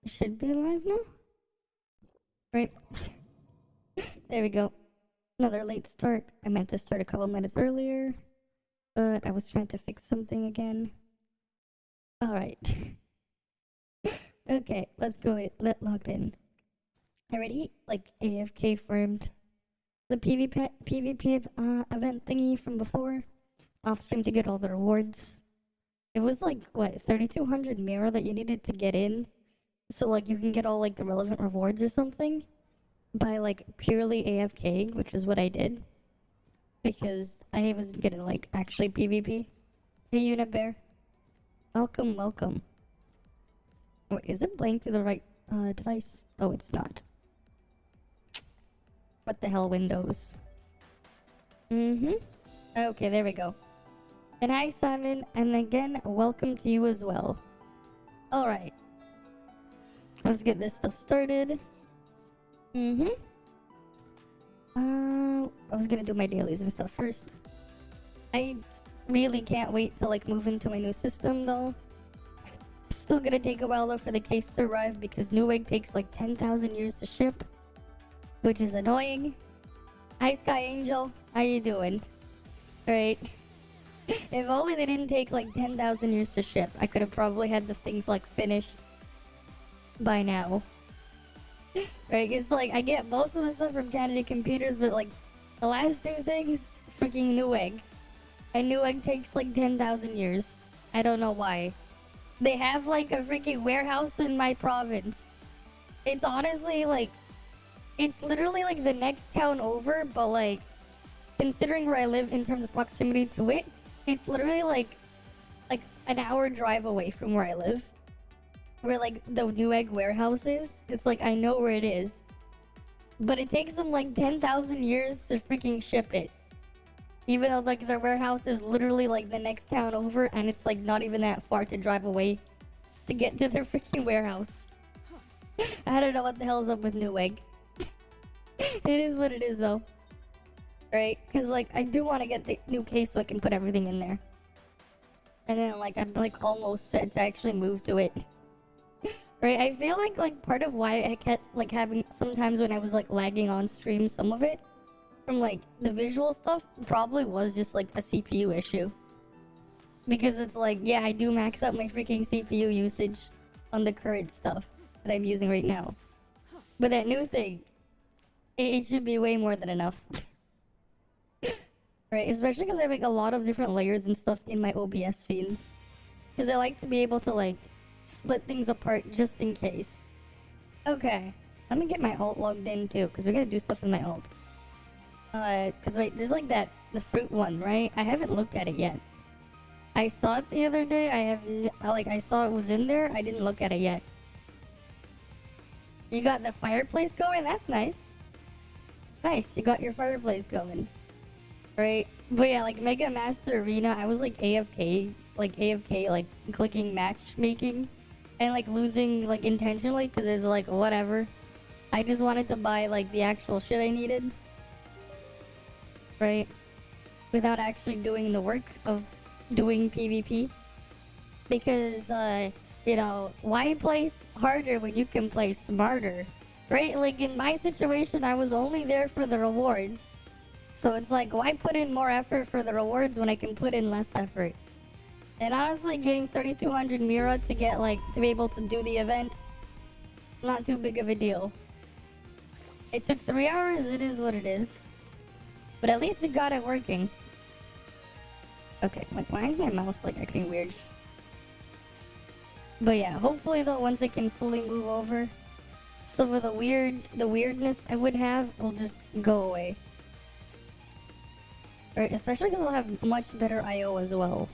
Should be live now? Right. There we go. Another late start. I meant to start a couple minutes earlier, but I was trying to fix something again. Alright. Okay, let's go. Let logged in. I already, AFK farmed the PvP event thingy from before. Off stream to get all the rewards. It was like, what, 3,200 mirror that you needed to get in? So, like, you can get all, like, the relevant rewards or something? By, like, purely AFK, which is what I did. Because I was getting, like, actually PvP. Hey, Unit Bear. Welcome, welcome. Wait, is it playing through the right device? Oh, it's not. What the hell, Windows? Okay, there we go. And hi, Simon, and again, welcome to you as well. Alright. Let's get this stuff started. I was gonna do my dailies and stuff first. I really can't wait to, like, move into my new system, though. Still gonna take a while, though, for the case to arrive, because Newegg takes, like, 10,000 years to ship. Which is annoying. Hi, Sky Angel. How you doing? Alright. If only they didn't take, like, 10,000 years to ship, I could have probably had the thing, like, finished by now. Right, it's like, I get most of the stuff from Canada Computers, but, like, the last two things, freaking Newegg. And Newegg takes, like, 10,000 years. I don't know why. They have, like, a freaking warehouse in my province. It's honestly, like, it's literally, like, the next town over, but, like, considering where I live in terms of proximity to it, it's literally, like an hour drive away from where I live. Where, like, the Newegg warehouse is. It's like, I know where it is. But it takes them, like, 10,000 years to freaking ship it. Even though, like, their warehouse is literally, like, the next town over, and it's, like, not even that far to drive away to get to their freaking warehouse. I don't know what the hell's up with Newegg. It is what it is, though. Right? Because, like, I do want to get the new case so I can put everything in there. And then, like, I'm, like, almost set to actually move to it. Right? I feel like, part of why I kept, like, having... Sometimes when I was, like, lagging on stream, some of it... From, like, the visual stuff, probably was just, like, a CPU issue. Because it's like, yeah, I do max out my freaking CPU usage on the current stuff that I'm using right now. But that new thing... It should be way more than enough. Right, especially because I make a lot of different layers and stuff in my OBS scenes. Because I like to be able to, like, split things apart just in case. Okay, let me get my alt logged in too, because we gotta do stuff in my alt. Because wait, there's like the fruit one, right? I haven't looked at it yet. I saw it the other day, I saw it was in there, I didn't look at it yet. You got the fireplace going? That's nice. Nice, you got your fireplace going. Right? But yeah, like Mega Master Arena, I was like AFK, like clicking matchmaking. And like losing like intentionally because it's like whatever. I just wanted to buy like the actual shit I needed. Right? Without actually doing the work of doing PvP. Because, you know, why play harder when you can play smarter? Right? Like in my situation, I was only there for the rewards. So it's like, why put in more effort for the rewards when I can put in less effort? And honestly, getting 3,200 Mira to get, like, to be able to do the event, not too big of a deal. It took 3 hours, it is what it is. But at least you got it working. Okay, why is my mouse, like, acting weird? But yeah, hopefully, though, once I can fully move over, some of the weirdness I would have will just go away. Right, especially because I'll have much better I/O as well.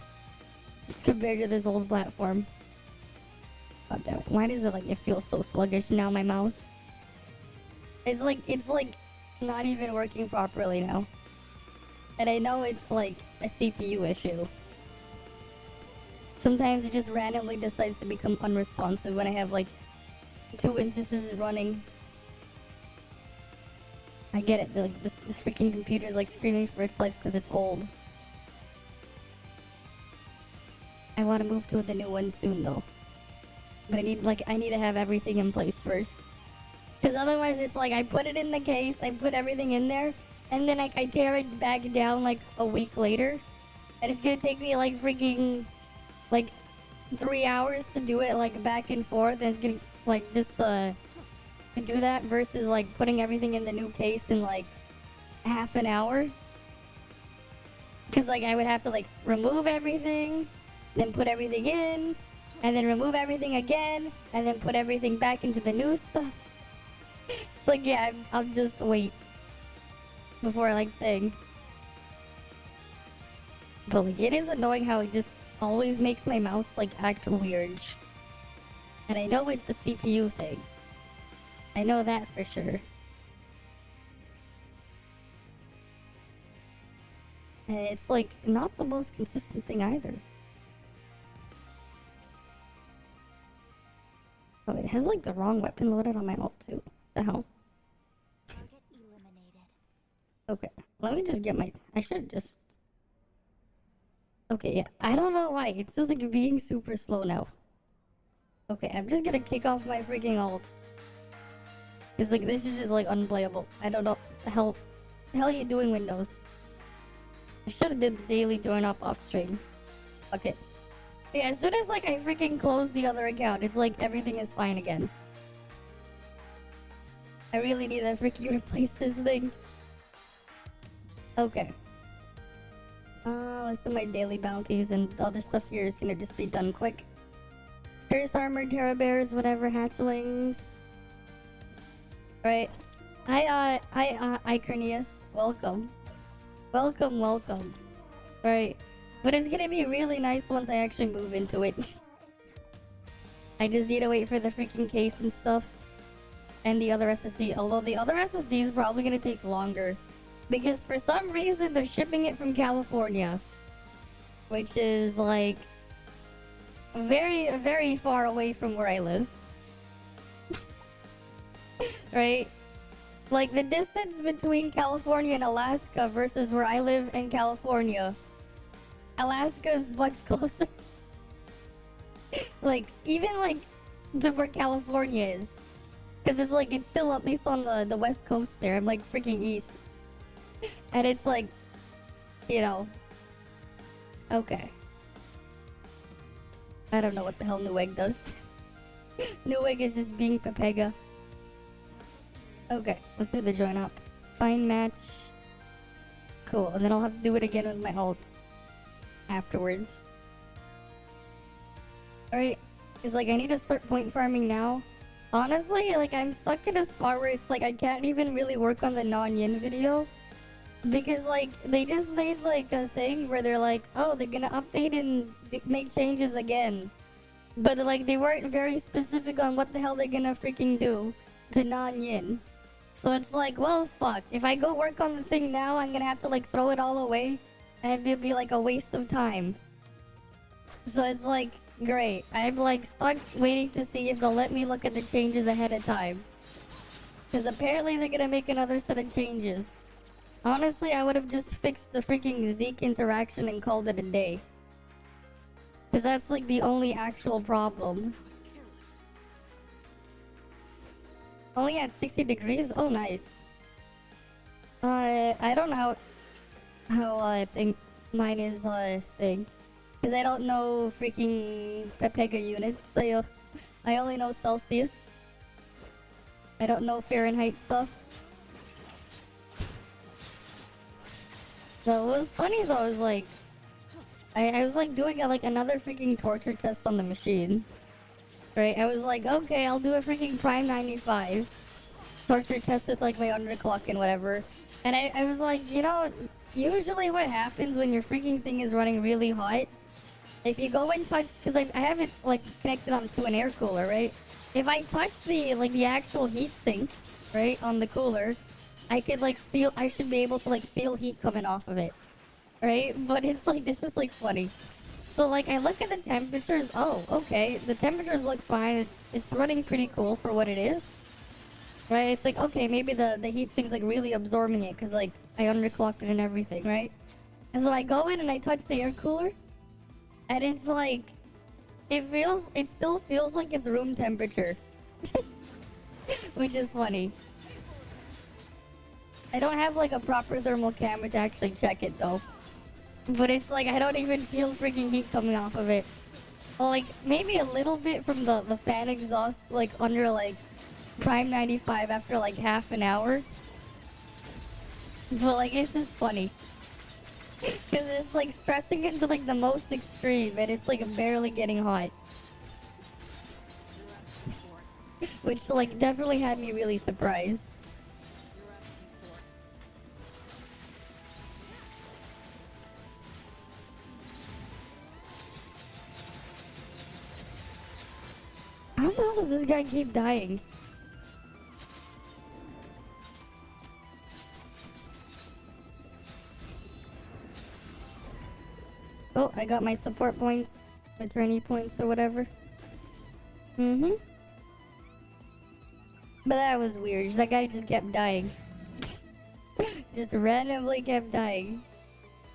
Compared to this old platform. God damn it. Why does it, like, it feels so sluggish now, my mouse? It's like not even working properly now. And I know it's, like, a CPU issue. Sometimes it just randomly decides to become unresponsive when I have, like, 2 instances running. I get it, like, this freaking computer is, like, screaming for its life because it's old. I want to move to the new one soon, though. But I need to have everything in place first. Because otherwise it's like I put it in the case, I put everything in there, and then I tear it back down like a week later. And it's gonna take me like freaking like 3 hours to do it like back and forth, and it's gonna like just to do that versus like putting everything in the new case in like half an hour. Because like I would have to like remove everything, then put everything in, and then remove everything again, and then put everything back into the new stuff. It's like, yeah, I'll just wait before I like think. But like, it is annoying how it just always makes my mouse like act weird. And I know it's a CPU thing. I know that for sure. And it's like not the most consistent thing either. Oh, it has like the wrong weapon loaded on my ult too. The hell? Target eliminated. Okay, let me just get my... I should just... Okay, yeah. I don't know why. It's just like being super slow now. Okay, I'm just gonna kick off my freaking ult. It's like, this is just like unplayable. I don't know what the hell are you doing, Windows? I should have did the daily join up off stream. Okay. Yeah, as soon as like I freaking close the other account, it's like everything is fine again. I really need to freaking replace this thing. Okay. Let's do my daily bounties, and the other stuff here is gonna just be done quick. Cursed armor, terra bears, whatever, hatchlings. Right. Hi, Icarnius. Welcome. Welcome, welcome. Right. But it's gonna be really nice once I actually move into it. I just need to wait for the freaking case and stuff. And the other SSD. Although the other SSD is probably gonna take longer. Because for some reason they're shipping it from California. Which is like... very, very far away from where I live. Right? Like the distance between California and Alaska versus where I live in California. Alaska is much closer. Like, even like to where California is. Because it's like, it's still at least on the west coast there. I'm like freaking east. And it's like, you know. Okay. I don't know what the hell Newegg does. Newegg is just being Pepega. Okay, let's do the join up. Find match. Cool, and then I'll have to do it again with my ult. Afterwards. Alright, it's like I need to start point farming now. Honestly, like I'm stuck in a spot where it's like I can't even really work on the non-yin video. Because like, they just made like a thing where they're like, oh, they're gonna update and make changes again. But like, they weren't very specific on what the hell they're gonna freaking do to non-yin. So it's like, well, fuck. If I go work on the thing now, I'm gonna have to like throw it all away. And it'll be like a waste of time. So it's like, great. I'm like stuck waiting to see if they'll let me look at the changes ahead of time. Because apparently they're gonna make another set of changes. Honestly, I would have just fixed the freaking Zeke interaction and called it a day. Because that's like the only actual problem. Only at 60 degrees? Oh, nice. I don't know how I think mine is thing. Because I don't know freaking Pepega units. I only know Celsius. I don't know Fahrenheit stuff. So what was funny though is like, I was like doing like another freaking torture test on the machine. Right, I was like, okay, I'll do a freaking Prime 95 torture test with like my underclock and whatever. And I was like, you know, usually what happens when your freaking thing is running really hot, if you go and touch, because I have it like connected onto an air cooler, right? If I touch the actual heat sink, right, on the cooler, I could like feel, I should be able to like feel heat coming off of it, right? But it's like, this is like funny. So like I look at the temperatures, oh, okay, the temperatures look fine, it's running pretty cool for what it is. Right, it's like, okay, maybe the heat sink's like really absorbing it because like I underclocked it and everything, right? And so I go in and I touch the air cooler and it's like It still feels like it's room temperature. Which is funny. I don't have like a proper thermal camera to actually check it though. But it's like I don't even feel freaking heat coming off of it. Well, like maybe a little bit from the fan exhaust, like under like prime 95 after like half an hour. But like it's just funny. Because it's like stressing it to like the most extreme and it's like barely getting hot. Which like definitely had me really surprised. How the hell does this guy keep dying? Oh, I got my support points, attorney points or whatever. Mm-hmm. But that was weird. That guy just kept dying. Just randomly kept dying.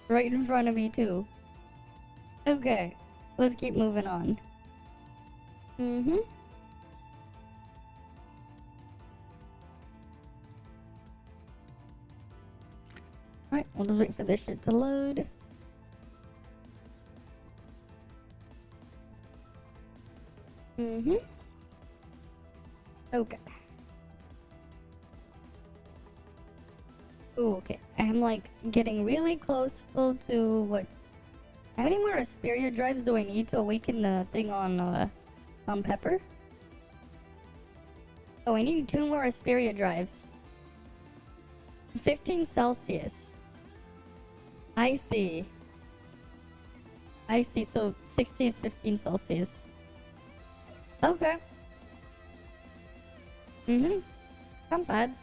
Right in front of me too. Okay, let's keep moving on. Mm-hmm. Alright, we'll just wait for this shit to load. Mm-hmm. Okay. Ooh, okay. I'm like getting really close though to what? How many more Asperia drives do I need to awaken the thing on Pepper? Oh, I need 2 more Asperia drives. 15 Celsius. I see. I see, so 60 is 15 Celsius. Okay. Mm-hmm. Not bad.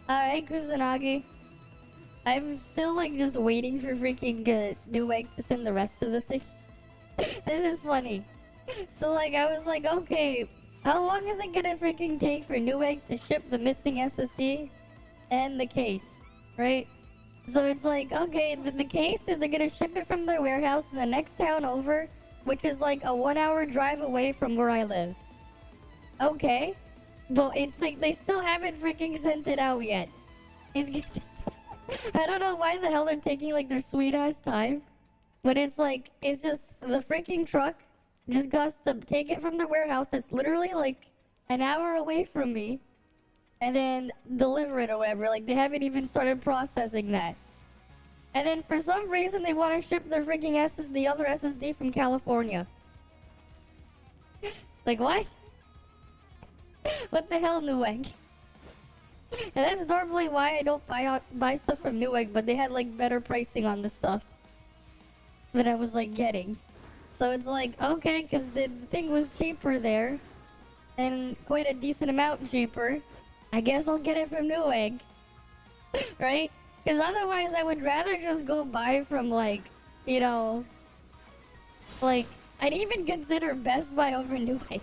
Alright, Kusanagi. I'm still like just waiting for freaking Newegg to send the rest of the thing. This is funny. So like I was like, okay, how long is it gonna freaking take for Newegg to ship the missing SSD and the case, right? So it's like, okay, the case is they're gonna ship it from their warehouse in the next town over, which is like a 1-hour drive away from where I live. Okay, but it's like they still haven't freaking sent it out yet. It's I don't know why the hell they're taking like their sweet ass time, but it's like it's just the freaking truck just got to take it from the warehouse that's literally like an hour away from me, and then deliver it or whatever. Like they haven't even started processing that. And then for some reason they want to ship their freaking SSD, the other SSD from California. Like what? What the hell, Newegg? And that's normally why I don't buy stuff from Newegg, but they had like better pricing on the stuff that I was like getting. So it's like, okay, because the thing was cheaper there, and quite a decent amount cheaper. I guess I'll get it from Newegg, right? Because otherwise I would rather just go buy from like, you know, like, I'd even consider Best Buy over Newegg.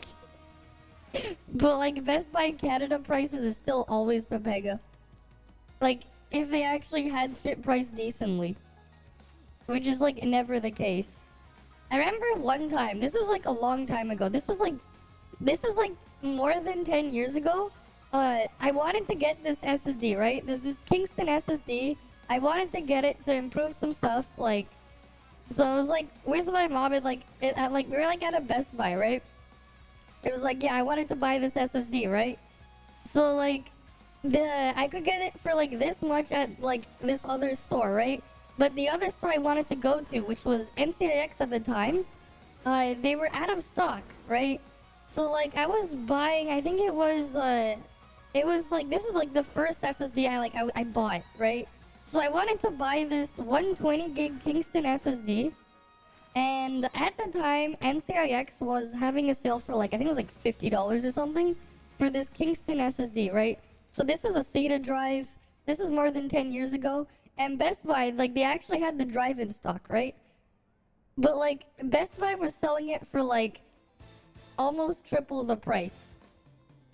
But like Best Buy Canada prices is still always Pepega. Like, if they actually had shit priced decently. Which is like never the case. I remember one time, this was like a long time ago, this was like more than 10 years ago. I wanted to get this SSD, right? There's this Kingston SSD. I wanted to get it to improve some stuff, like, so I was like with my mom and like, we were like at a Best Buy, right? It was like, yeah, I wanted to buy this SSD, right? So like, I could get it for like this much at like this other store, right? But the other store I wanted to go to, which was NCIX at the time, they were out of stock, right? So like I was buying, I think it was like, this was like the first SSD I bought, right? So I wanted to buy this 120 gig Kingston SSD. And at the time, NCIX was having a sale for like, I think it was like $50 or something for this Kingston SSD, right? So this was a SATA drive. This was more than 10 years ago. And Best Buy, like they actually had the drive in stock, right? But like Best Buy was selling it for like almost triple the price,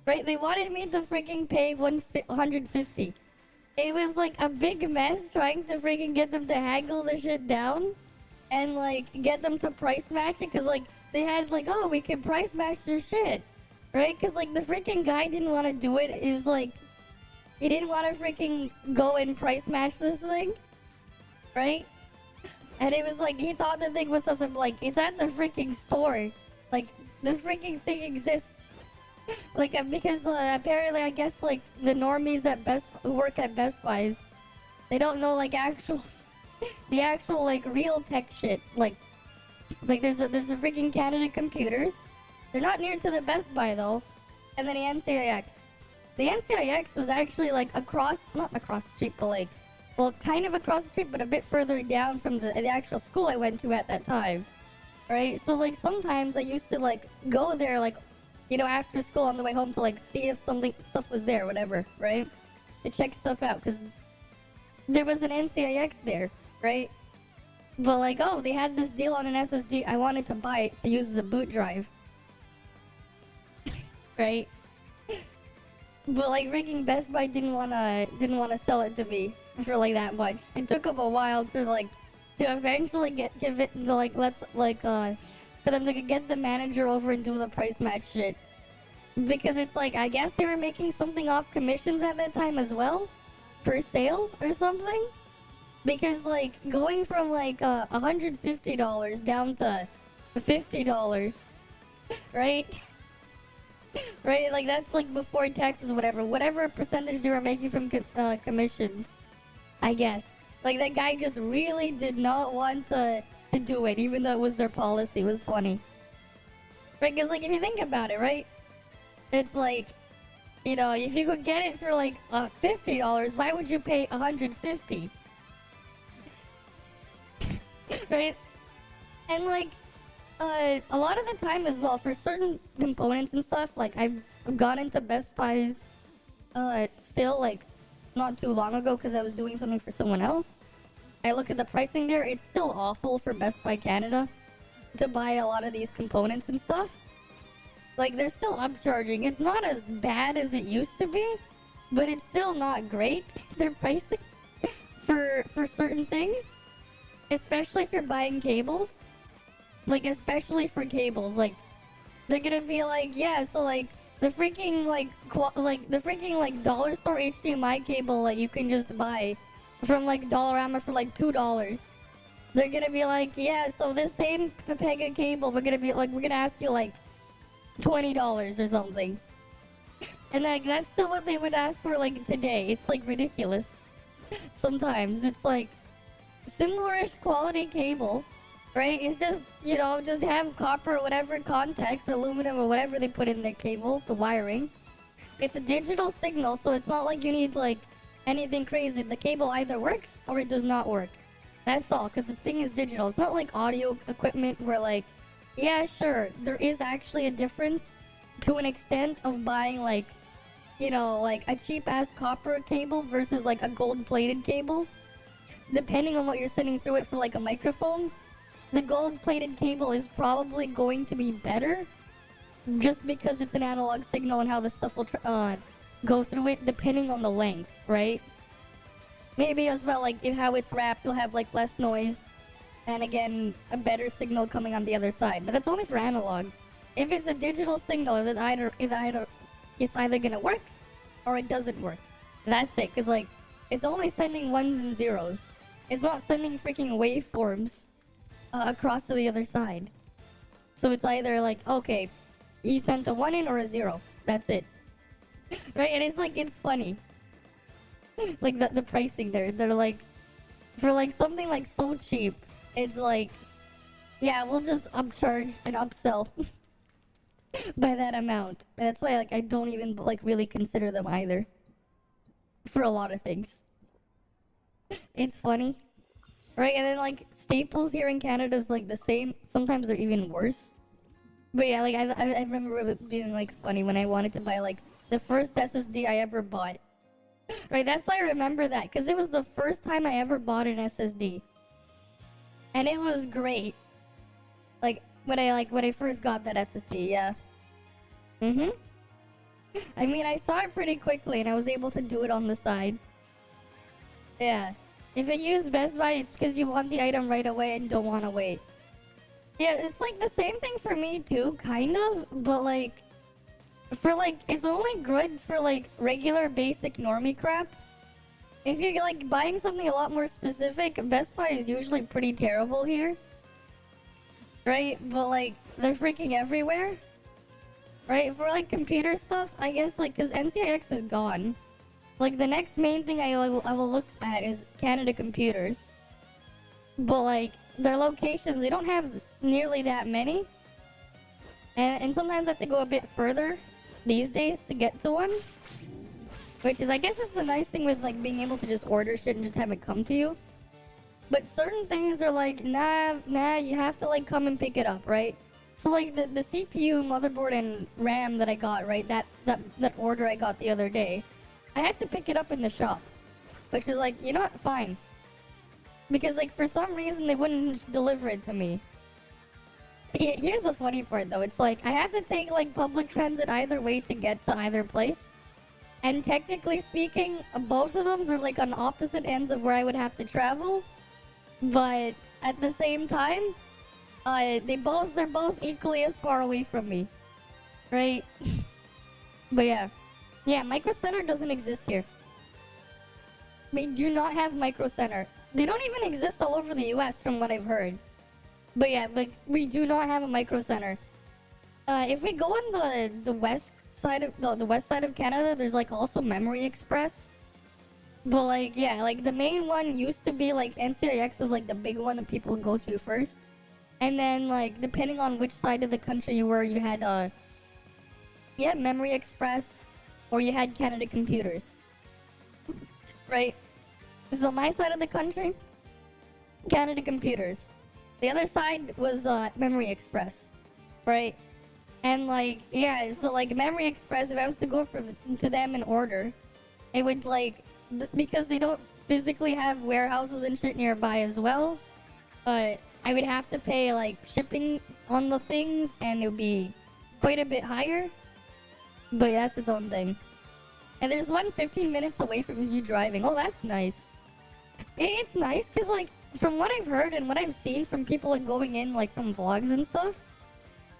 right? They wanted me to freaking pay $150. It was like a big mess trying to freaking get them to haggle the shit down. and like get them to price match it, because like they had like, oh, we can price match your shit, right? Because like the freaking guy didn't want to do it. Is like he didn't want to freaking go and price match this thing, right? And it was like he thought the thing was something like it's at the freaking store, like this freaking thing exists. Like because apparently I guess like the normies at who work at Best Buys, they don't know like the actual like real tech shit. Like there's a freaking Canada Computers. They're not near to the Best Buy though. And then the NCIX. The NCIX was actually like not across the street, but like, well, kind of across the street, but a bit further down from the actual school I went to at that time. Right? So like sometimes I used to like go there like, you know, after school on the way home to like see if stuff was there, whatever, right? To check stuff out, because there was an NCIX there, right? But like, oh, they had this deal on an SSD. I wanted to buy it to use as a boot drive, right? But like, freaking Best Buy didn't wanna sell it to me for like that much. It took them a while to eventually give it for them to get the manager over and do the price match shit. Because it's like, I guess they were making something off commissions at that time as well, per sale or something. Because like going from like $150 down to $50, right? Right, like that's like before taxes, whatever percentage they were making from commissions, I guess. Like that guy just really did not want to do it, even though it was their policy. It was funny, right? Because like if you think about it, right, it's like, you know, if you could get it for like $50, why would you pay $150? Right? And like a lot of the time as well, for certain components and stuff, like I've got into Best Buys still like not too long ago because I was doing something for someone else. I look at the pricing there, it's still awful for Best Buy Canada to buy a lot of these components and stuff. Like they're still upcharging. It's not as bad as it used to be, but it's still not great, their pricing for certain things. Especially if you're buying cables. Like especially for cables, like they're gonna be like, yeah, so like the freaking dollar store HDMI cable like you can just buy from like Dollarama for like $2. They're gonna be like, yeah, so this same Pega cable, we're gonna ask you like $20 or something. And like that's still what they would ask for like today. It's like ridiculous. Sometimes it's like similar-ish quality cable, right? It's just, you know, just have copper or whatever contacts, aluminum or whatever they put in the cable, the wiring. It's a digital signal, so it's not like you need like anything crazy. The cable either works or it does not work. That's all, because the thing is digital. It's not like audio equipment where like, yeah, sure, there is actually a difference to an extent of buying like, you know, like a cheap-ass copper cable versus like a gold-plated cable. Depending on what you're sending through it for like a microphone, the gold-plated cable is probably going to be better just because it's an analog signal and how the stuff will go through it depending on the length, right? Maybe as well, like how it's wrapped, you'll have like less noise and again, a better signal coming on the other side. But that's only for analog. If it's a digital signal, it's either gonna work or it doesn't work. That's it, because like it's only sending ones and zeros. It's not sending freaking waveforms across to the other side. So it's either like, okay, you sent a 1 in or a 0. That's it. Right? And it's like, it's funny. Like the pricing there. They're like, for like something like so cheap, it's like, yeah, we'll just upcharge and upsell by that amount. And that's why like I don't even like really consider them either. For a lot of things. It's funny. Right, and then like Staples here in Canada is like the same. Sometimes they're even worse. But yeah, like I remember it being like funny when I wanted to buy like the first SSD I ever bought. Right, that's why I remember that, because it was the first time I ever bought an SSD. And it was great. Like when I first got that SSD, yeah. I mean, I saw it pretty quickly and I was able to do it on the side. Yeah. If you use Best Buy, it's because you want the item right away and don't want to wait. Yeah, it's like the same thing for me too, kind of, but like, for like, it's only good for like regular basic normie crap. If you're like buying something a lot more specific, Best Buy is usually pretty terrible here. Right? But like, they're freaking everywhere. Right? For like computer stuff, I guess like, cause NCIX is gone. Like the next main thing I will look at is Canada Computers. But like, their locations, they don't have nearly that many. And sometimes I have to go a bit further these days to get to one. Which is, I guess it's the nice thing with like being able to just order shit and just have it come to you. But certain things are like, nah, you have to like come and pick it up, right? So like the CPU, motherboard, and RAM that I got, right? That order I got the other day, I had to pick it up in the shop. Which was like, you know what, fine. Because like for some reason they wouldn't deliver it to me. Here's the funny part though, it's like I have to take like public transit either way to get to either place. And technically speaking, both of them, they're like on opposite ends of where I would have to travel. But at the same time, they're both equally as far away from me. Right? But yeah. Yeah, Micro Center doesn't exist here. We do not have Micro Center. They don't even exist all over the US from what I've heard. But yeah, like, we do not have a Micro Center. If we go on the west side of the west side of Canada, there's like also Memory Express. But like, yeah, like the main one used to be like NCIX was like the big one that people would go to first. And then like depending on which side of the country you were, you had yeah, Memory Express or you had Canada Computers. Right? So my side of the country, Canada Computers. The other side was Memory Express. Right? And like, yeah, so like Memory Express, if I was to go to them and order, it would like, because they don't physically have warehouses and shit nearby as well, I would have to pay like shipping on the things and it would be quite a bit higher. But yeah, that's its own thing. And there's one 15 minutes away from you driving. Oh, that's nice. It's nice because like, from what I've heard and what I've seen from people like going in like from vlogs and stuff,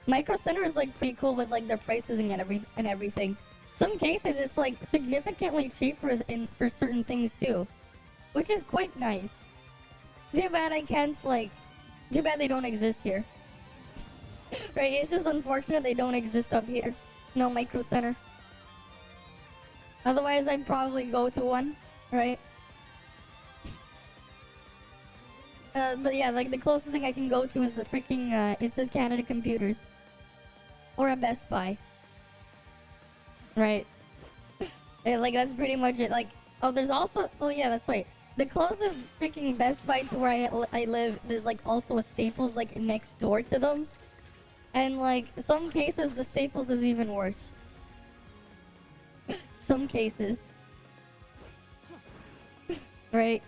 Micro Center is like pretty cool with like their prices and everything. Some cases it's like significantly cheaper for certain things too, which is quite nice. Too bad too bad they don't exist here. Right, it's just unfortunate they don't exist up here. No Micro Center. Otherwise I'd probably go to one, right? But yeah, like the closest thing I can go to is the freaking, it's just Canada Computers. Or a Best Buy. Right. And, like, that's pretty much it. Like, oh, there's also, oh yeah, that's right. The closest freaking Best Buy to where I live, there's like also a Staples like next door to them. And like, some cases the Staples is even worse. Some cases. Right.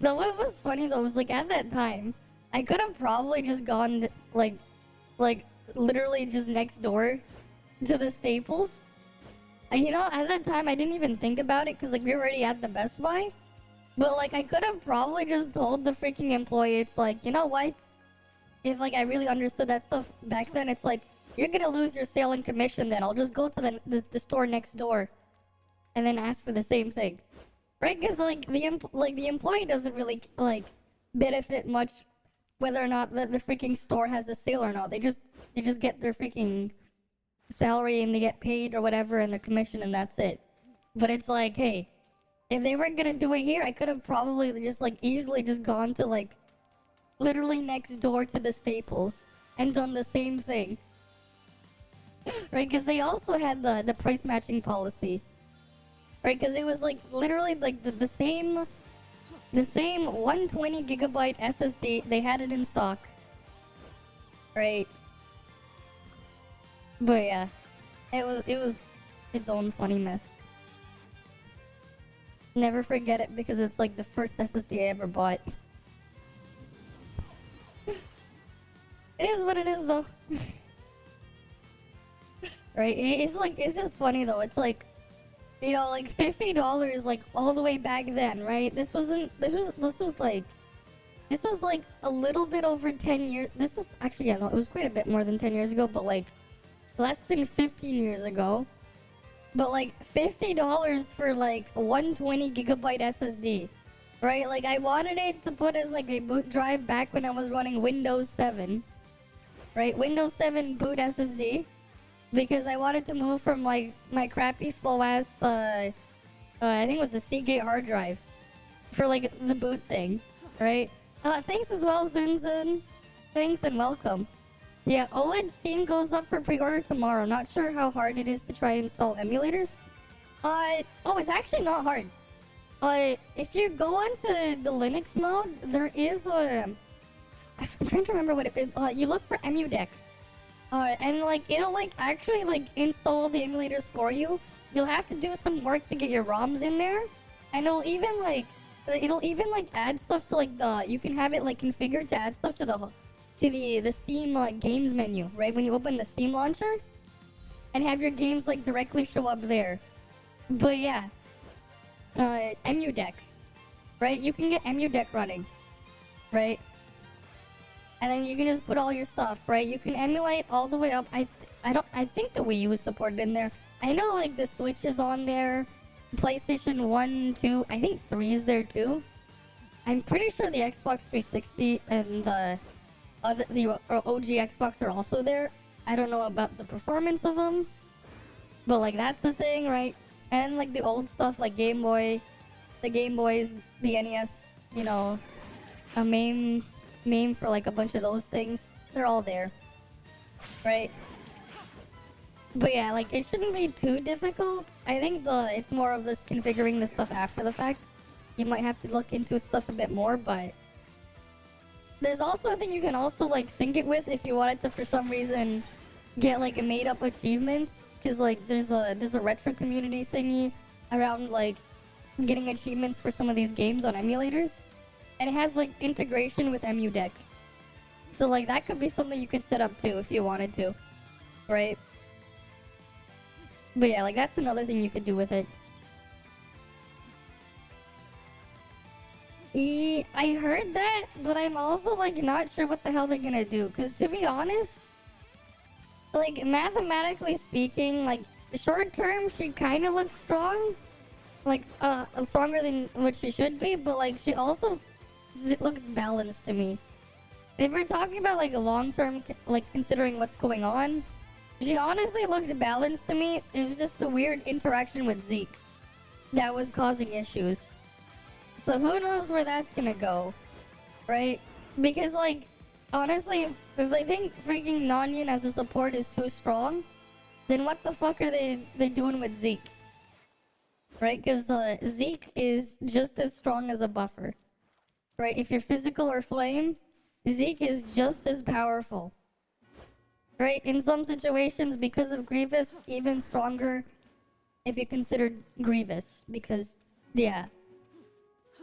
Though what was funny though was like at that time, I could have probably just gone like literally just next door to the Staples. And, you know, at that time I didn't even think about it because like we were already at the Best Buy. But like I could have probably just told the freaking employee, it's like, you know what? If like I really understood that stuff back then, it's like, you're gonna lose your sale and commission then. I'll just go to the store next door and then ask for the same thing. Right? Because like the employee doesn't really like benefit much whether or not the freaking store has a sale or not. They just get their freaking salary and they get paid or whatever and their commission and that's it. But it's like, hey, if they weren't gonna do it here, I could have probably just like easily just gone to like literally next door to the Staples and done the same thing. Right? Because they also had the price matching policy. Right, because it was like literally like the same 120 gigabyte SSD. They had it in stock. Right. But yeah, it was its own funny mess. Never forget it because it's like the first SSD I ever bought. It is what it is though. Right, it's like, it's just funny though. It's like, you know, like $50, like all the way back then, right? This was like a little bit over 10 years. This was actually, yeah, no, it was quite a bit more than 10 years ago, but like less than 15 years ago. But like $50 for like a 120 gigabyte SSD, right? Like I wanted it to put as like a boot drive back when I was running Windows 7, right? Windows 7 boot SSD, because I wanted to move from like my crappy slow ass, I think it was the Seagate hard drive for like the boot thing, right? Thanks as well, Zunzun. Thanks and welcome. Yeah, OLED Steam goes up for pre-order tomorrow. Not sure how hard it is to try and install emulators. Oh, it's actually not hard. If you go onto the Linux mode, there is a... I'm trying to remember what it is. You look for EmuDeck. And like, it'll like actually like install the emulators for you. You'll have to do some work to get your ROMs in there. And it'll even like add stuff to like the... You can have it like configured to add stuff to the Steam games menu, right? When you open the Steam launcher, and have your games like directly show up there. But yeah, EmuDeck, right? You can get EmuDeck running, right? And then you can just put all your stuff, right? You can emulate all the way up. I think the Wii U is supported in there. I know like the Switch is on there, PlayStation 1, 2, I think 3 is there too. I'm pretty sure the Xbox 360 and the OG Xbox are also there. I don't know about the performance of them, but like that's the thing, right? And like the old stuff like Game Boy, the Game Boys, the NES, you know, a MAME for like a bunch of those things, they're all there, right? But yeah, like it shouldn't be too difficult. I think it's more of this configuring the stuff after the fact. You might have to look into stuff a bit more, but there's also a thing you can also like sync it with if you wanted to for some reason get like a made up achievements, because like there's a retro community thingy around like getting achievements for some of these games on emulators, and it has like integration with EmuDeck, so like that could be something you could set up too if you wanted to, right? But yeah, like that's another thing you could do with it. I heard that, but I'm also like not sure what the hell they're gonna do, because to be honest, like mathematically speaking, like short term she kind of looks strong, like stronger than what she should be, but like she also looks balanced to me. If we're talking about like a long term, like considering what's going on, she honestly looked balanced to me. It was just the weird interaction with Zeke that was causing issues. So who knows where that's gonna go, right? Because like, honestly, if they think freaking Nonyan as a support is too strong, then what the fuck are they doing with Zeke? Right? Because Zeke is just as strong as a buffer, right? If you're physical or flame, Zeke is just as powerful, right? In some situations, because of Grievous, even stronger if you consider Grievous, because, yeah.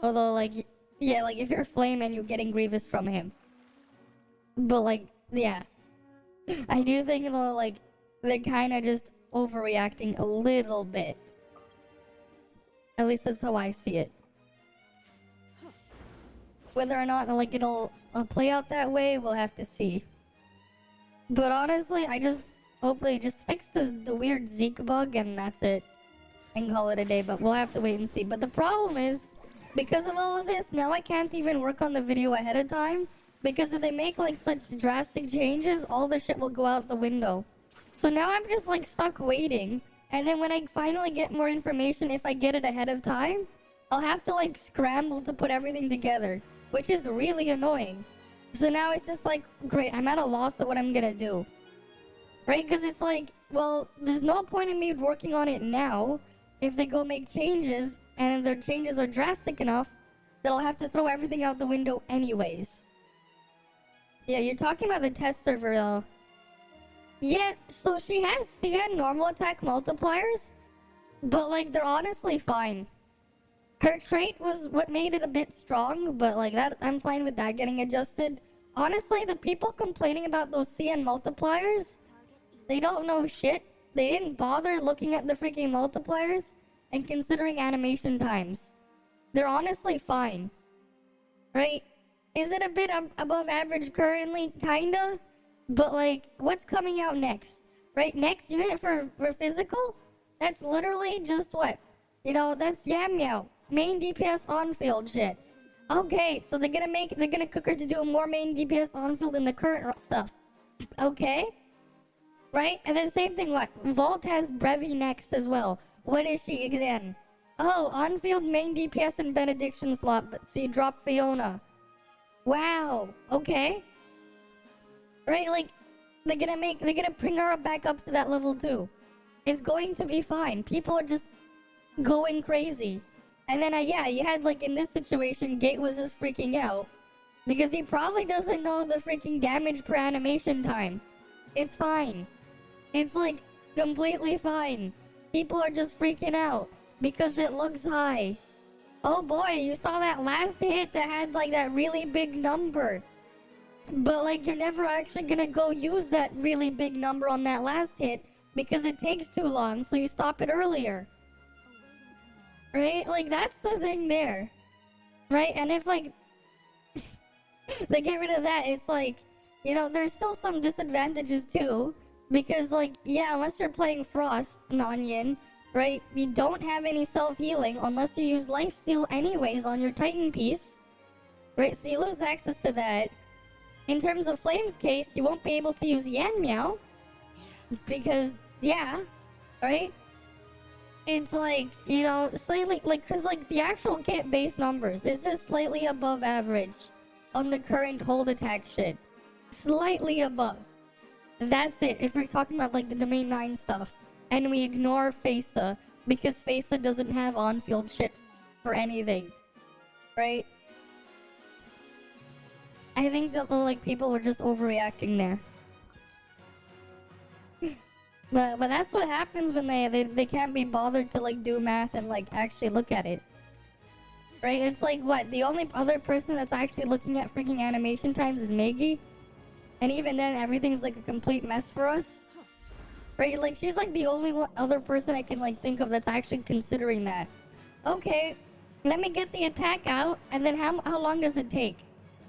Although, like, yeah, like, if you're flame and you're getting Grievous from him. But, like, yeah. I do think, though, like, they're kind of just overreacting a little bit. At least that's how I see it. Whether or not, like, it'll play out that way, we'll have to see. But honestly, I just hope they just fix the weird Zeke bug and that's it. And call it a day, but we'll have to wait and see. But the problem is, because of all of this, now I can't even work on the video ahead of time, because if they make like such drastic changes, all the shit will go out the window. So now I'm just like stuck waiting, and then when I finally get more information, if I get it ahead of time, I'll have to like scramble to put everything together, which is really annoying. So now it's just like, great, I'm at a loss of what I'm gonna do. Right? Because it's like, well, there's no point in me working on it now if they go make changes, and if their changes are drastic enough that I'll have to throw everything out the window anyways. Yeah, you're talking about the test server though. Yeah, so she has CN normal attack multipliers, but like they're honestly fine. Her trait was what made it a bit strong, but like that, I'm fine with that getting adjusted. Honestly, the people complaining about those CN multipliers, they don't know shit. They didn't bother looking at the freaking multipliers. and considering animation times, they're honestly fine. Right? Is it a bit above average currently? Kinda. But like, what's coming out next? Right? Next unit for physical? That's literally just what? You know, that's Yam Meow. Main DPS on field shit. Okay, so they're gonna cook her to do more main DPS on field than the current stuff. Okay? Right? And then same thing, what? Vault has Brevi next as well. What is she again? Oh, on field main DPS and benediction slot, but so you drop Fiona. Wow. Okay. Right, like, they're gonna bring her back up to that level too. It's going to be fine. People are just going crazy. And then, yeah, you had, like, in this situation, Gate was just freaking out. Because he probably doesn't know the freaking damage per animation time. It's fine. It's, like, completely fine. People are just freaking out. Because it looks high. Oh boy, you saw that last hit that had, like, that really big number. But, like, you're never actually gonna go use that really big number on that last hit. Because it takes too long, so you stop it earlier. Right? Like, that's the thing there. Right? And if, like, they get rid of that, it's like, you know, there's still some disadvantages too. Because, like, yeah, unless you're playing Frost, non-yin, right? You don't have any self-healing unless you use lifesteal anyways on your Titan piece. Right? So you lose access to that. In terms of Flame's case, you won't be able to use Yan Meow. Because, yeah, right? It's like, you know, slightly, like, cause like the actual kit base numbers is just slightly above average on the current hold attack shit. Slightly above. That's it, if we're talking about like the domain 9 stuff. And we ignore FASA, because FASA doesn't have on-field shit for anything. Right? I think that like people were just overreacting there. But that's what happens when they can't be bothered to like do math and like actually look at it. Right? It's like what? The only other person that's actually looking at freaking animation times is Maggie. And even then everything's like a complete mess for us. Right? Like she's like the only other person I can like think of that's actually considering that. Okay, let me get the attack out and then how long does it take?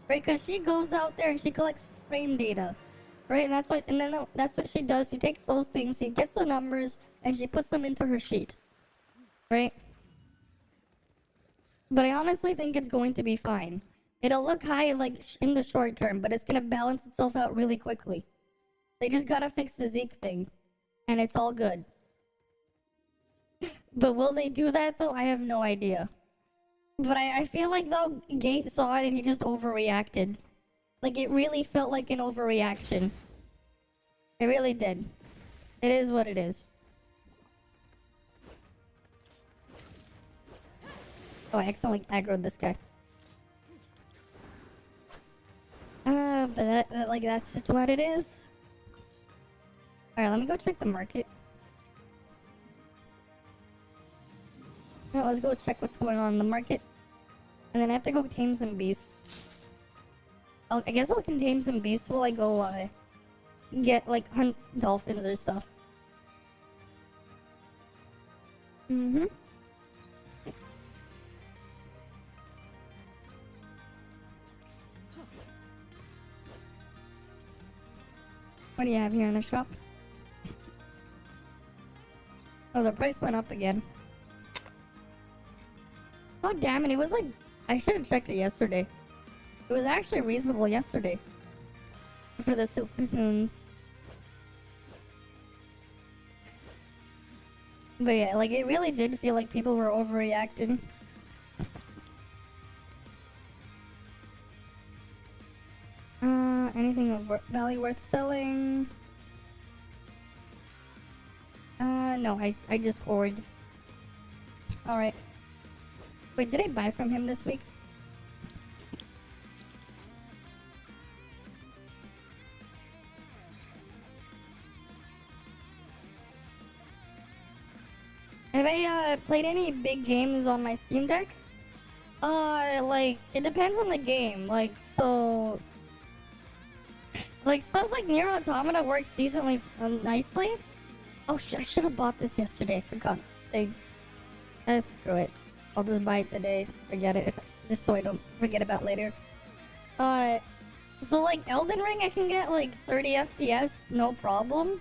Right? Because she goes out there and she collects frame data. Right, and that's what she does. She takes those things, she gets the numbers, and she puts them into her sheet. Right? But I honestly think it's going to be fine. It'll look high, like, in the short term, but it's gonna balance itself out really quickly. They just gotta fix the Zeke thing, and it's all good. But will they do that, though? I have no idea. But I feel like, though, Gate saw it and he just overreacted. Like, it really felt like an overreaction. It really did. It is what it is. Oh, I accidentally aggroed this guy. But like, that's just what it is. Alright, let me go check the market. Alright, let's go check what's going on in the market. And then I have to go tame some beasts. I guess I'll tame some beasts while I go, get, like, hunt dolphins or stuff. Mm-hmm. What do you have here in the shop? Oh, the price went up again. Oh, damn it, it was like... I should have checked it yesterday. It was actually reasonable yesterday. For the Silcoons. But yeah, like it really did feel like people were overreacting. Anything of value worth selling? No, I just hoard. Alright. Wait, did I buy from him this week? Have I played any big games on my Steam Deck? Like, it depends on the game. Like, so... Like, stuff like Nier Automata works decently nicely. Oh shit, I should have bought this yesterday. Forgot. Thing. Screw it. I'll just buy it today. Forget it. Just so I don't forget about later. So like Elden Ring, I can get like 30 FPS, no problem.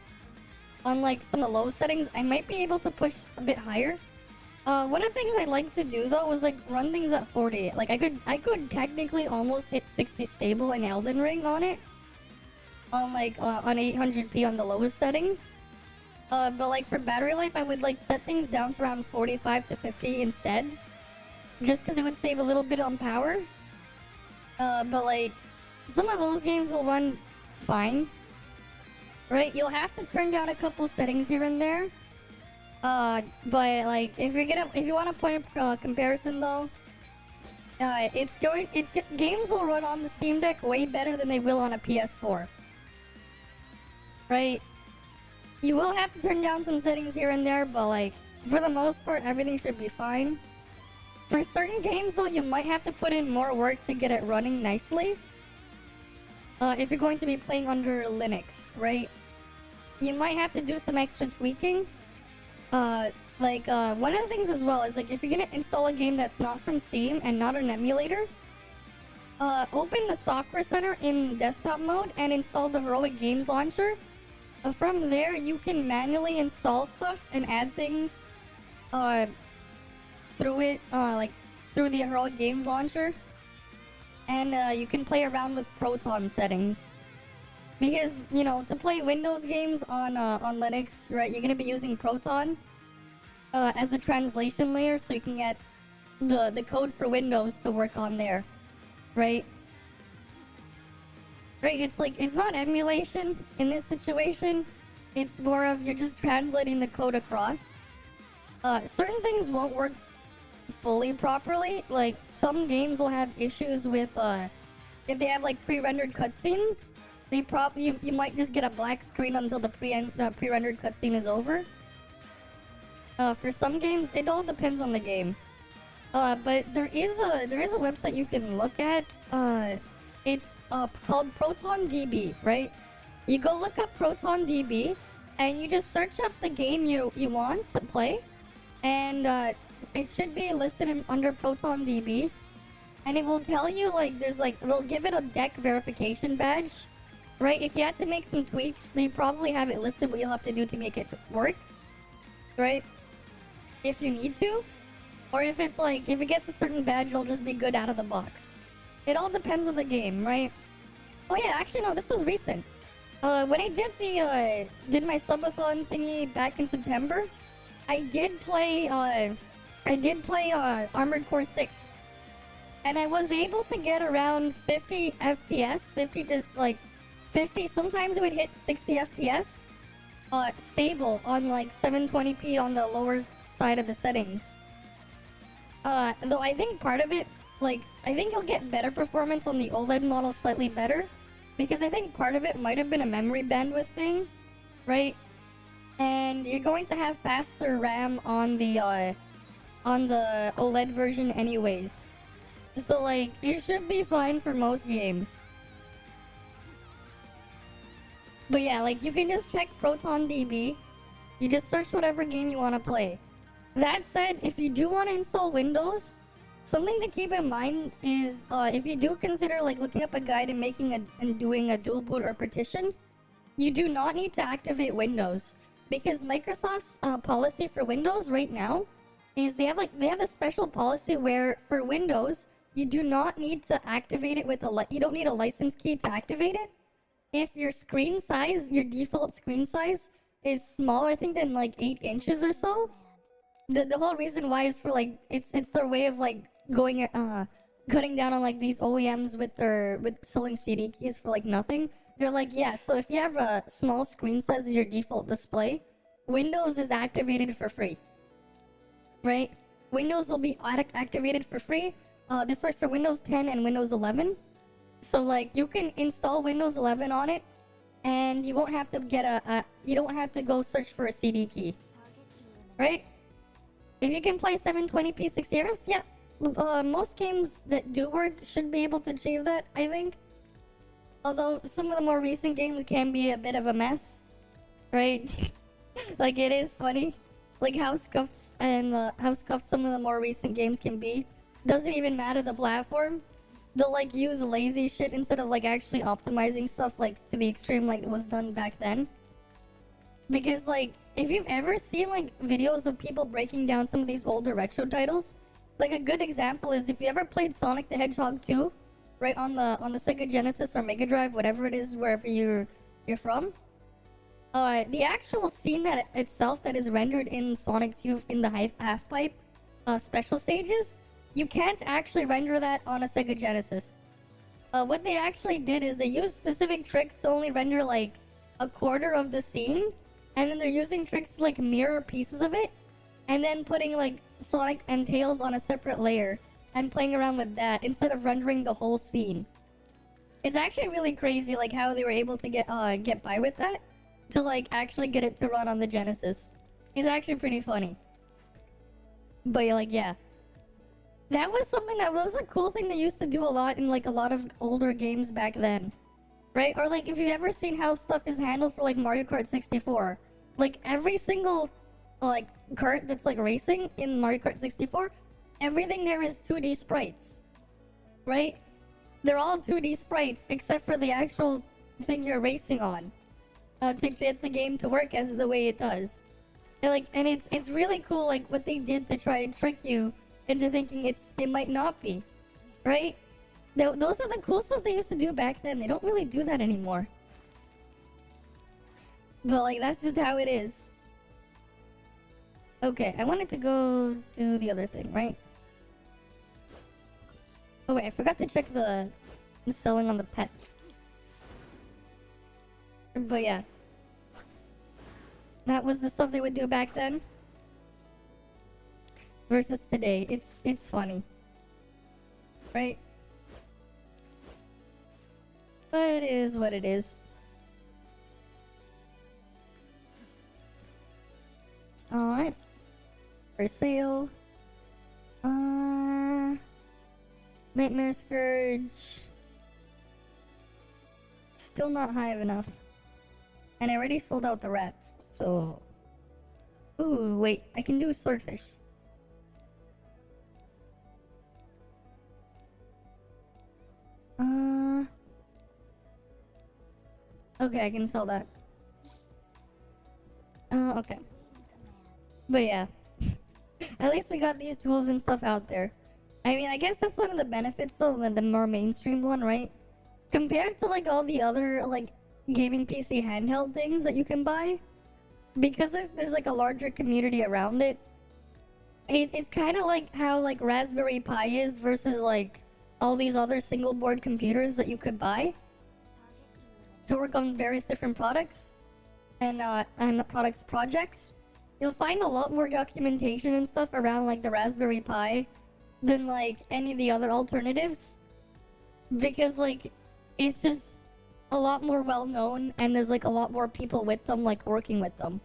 On like some of the low settings, I might be able to push a bit higher. One of the things I like to do though was like run things at 40. Like I could technically almost hit 60 stable in Elden Ring on it. On like on 800p on the lowest settings. But like for battery life, I would like set things down to around 45 to 50 instead. Just because it would save a little bit on power. But like, some of those games will run fine. Right? You'll have to turn down a couple settings here and there. But like, if you want a point of comparison though, games will run on the Steam Deck way better than they will on a PS4. Right? You will have to turn down some settings here and there, but like, for the most part, everything should be fine. For certain games though, you might have to put in more work to get it running nicely. If you're going to be playing under Linux, right? You might have to do some extra tweaking. One of the things as well is like, if you're gonna install a game that's not from Steam and not an emulator, open the Software Center in desktop mode and install the Heroic Games Launcher. From there, you can manually install stuff and add things through it, through the Heroic Games Launcher. And you can play around with Proton settings. Because, you know, to play Windows games on Linux, right, you're going to be using Proton as a translation layer, so you can get the code for Windows to work on there, right? Right, it's not emulation in this situation. It's more of you're just translating the code across. Certain things won't work fully properly. Like, some games will have issues with, if they have, like, pre-rendered cutscenes, you might just get a black screen until the pre-rendered cutscene is over. For some games, it all depends on the game. But there is a website you can look at. It's called ProtonDB, right? You go look up ProtonDB, and you just search up the game you want to play, and it should be listed under ProtonDB, and it will tell you like they'll give it a deck verification badge, right? If you had to make some tweaks, they probably have it listed what you'll have to do to make it work, right? If you need to, or if it's like if it gets a certain badge, it'll just be good out of the box. It all depends on the game, right? Oh yeah, actually no, this was recent. When I did my subathon thingy back in September, I did play Armored Core 6, and I was able to get around 50 FPS, 50 to like 50. Sometimes it would hit 60 FPS, stable on like 720p on the lower side of the settings. Though I think part of it, like, I think you'll get better performance on the OLED model slightly better, because I think part of it might have been a memory bandwidth thing, right? And you're going to have faster RAM on the OLED version anyways. So like, it should be fine for most games. But yeah, like, you can just check ProtonDB. You just search whatever game you want to play. That said, if you do want to install Windows, something to keep in mind is if you do consider like looking up a guide and doing a dual boot or partition, you do not need to activate Windows, because Microsoft's policy for Windows right now is they have a special policy where for Windows you do not need to activate it with you don't need a license key to activate it. If your screen size, your default screen size, is smaller, I think, than like 8 inches or so. The whole reason why is for like it's their way of like going cutting down on like these OEMs with selling CD keys for like nothing. They're like, yeah, so if you have a small screen size as your default display, Windows is activated for free, right? Windows will be activated for free. This works for Windows 10 and Windows 11. So like, you can install Windows 11 on it, and you won't have to get you don't have to go search for a CD key, right? If you can play 720p 60 FPS, yeah. Most games that do work should be able to achieve that, I think. Although some of the more recent games can be a bit of a mess, right? Like, it is funny. like how scuffed and how scuffed some of the more recent games can be. Doesn't even matter the platform. They'll like use lazy shit instead of like actually optimizing stuff like to the extreme like it was done back then. Because like if you've ever seen like videos of people breaking down some of these older retro titles, like a good example is if you ever played Sonic the Hedgehog 2, right on the Sega Genesis or Mega Drive, whatever it is, wherever you're from. The actual scene that itself that is rendered in Sonic 2 in the half pipe special stages, you can't actually render that on a Sega Genesis. What they actually did is they used specific tricks to only render like a quarter of the scene, and then they're using tricks to like mirror pieces of it, and then putting like Sonic and Tails on a separate layer and playing around with that instead of rendering the whole scene. It's actually really crazy like how they were able to get by with that, to like actually get it to run on the Genesis. It's actually pretty funny. But like yeah. That was something that was a cool thing they used to do a lot in like a lot of older games back then. Right? Or like if you've ever seen how stuff is handled for like Mario Kart 64. Like every single like kart that's like racing in Mario Kart 64, everything there is 2D sprites. Right? They're all 2D sprites except for the actual thing you're racing on. To get the game to work as the way it does. And it's really cool like what they did to try and trick you into thinking it might not be, right? Those were the cool stuff they used to do back then. They don't really do that anymore. But like that's just how it is. Okay, I wanted to go do the other thing, right? Oh wait, I forgot to check the selling on the pets. But yeah. That was the stuff they would do back then. Versus today. It's funny. Right? But it is what it is. Alright. For sale. Nightmare Scourge. Still not high enough. And I already sold out the rats, so... Ooh, wait, I can do swordfish. Okay, I can sell that. Okay. But yeah. At least we got these tools and stuff out there. I mean, I guess that's one of the benefits of the more mainstream one, right? Compared to like all the other like gaming PC handheld things that you can buy, because there's like a larger community around it. It's kind of like how like Raspberry Pi is versus like all these other single board computers that you could buy to work on various different products and the products projects. You'll find a lot more documentation and stuff around like the Raspberry Pi than like any of the other alternatives, because like it's just a lot more well known and there's like a lot more people with them like working with them,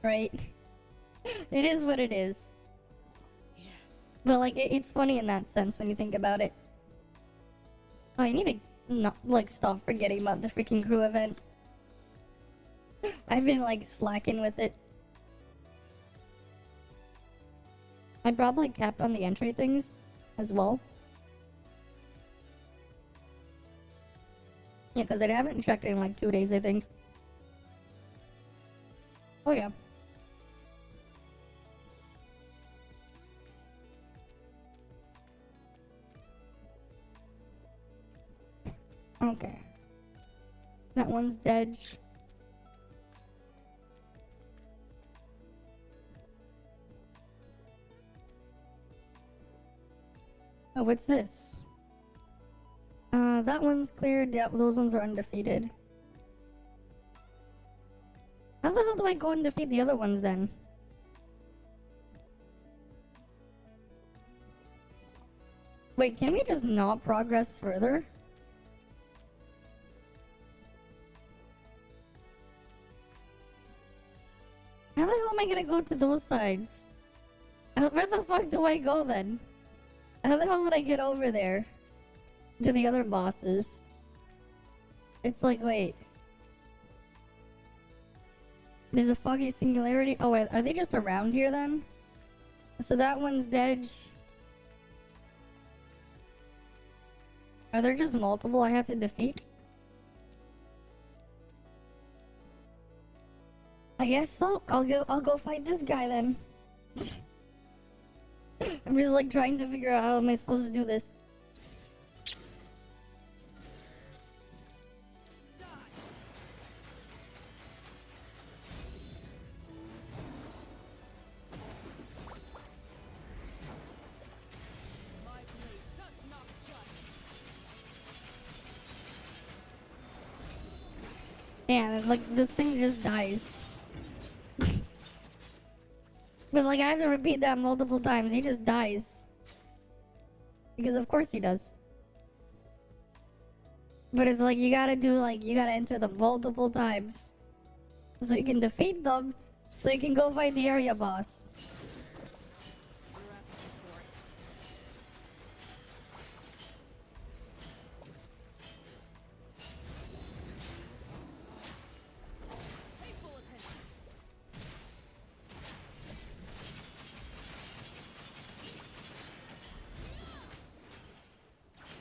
right? It is what it is. Yes. But like it's funny in that sense when you think about it. Oh, I need to not like stop forgetting about the freaking crew event. I've been like slacking with it. I probably capped on the entry things as well. Yeah, because I haven't checked in like 2 days, I think. Oh yeah. Okay. That one's dead. Oh, what's this? That one's cleared. Yeah, those ones are undefeated. How the hell do I go and defeat the other ones then? Wait, can we just not progress further? How the hell am I gonna go to those sides? Where the fuck do I go then? How the hell would I get over there? To the other bosses? It's like, wait. There's a foggy singularity. Oh, wait, are they just around here then? So that one's dead. Are there just multiple I have to defeat? I guess so. I'll go fight this guy then. I'm just like trying to figure out how am I supposed to do this. Yeah, like this thing just dies. But like I have to repeat that multiple times. He just dies. Because of course he does. But it's like you gotta enter them multiple times. So you can defeat them. So you can go fight the area boss.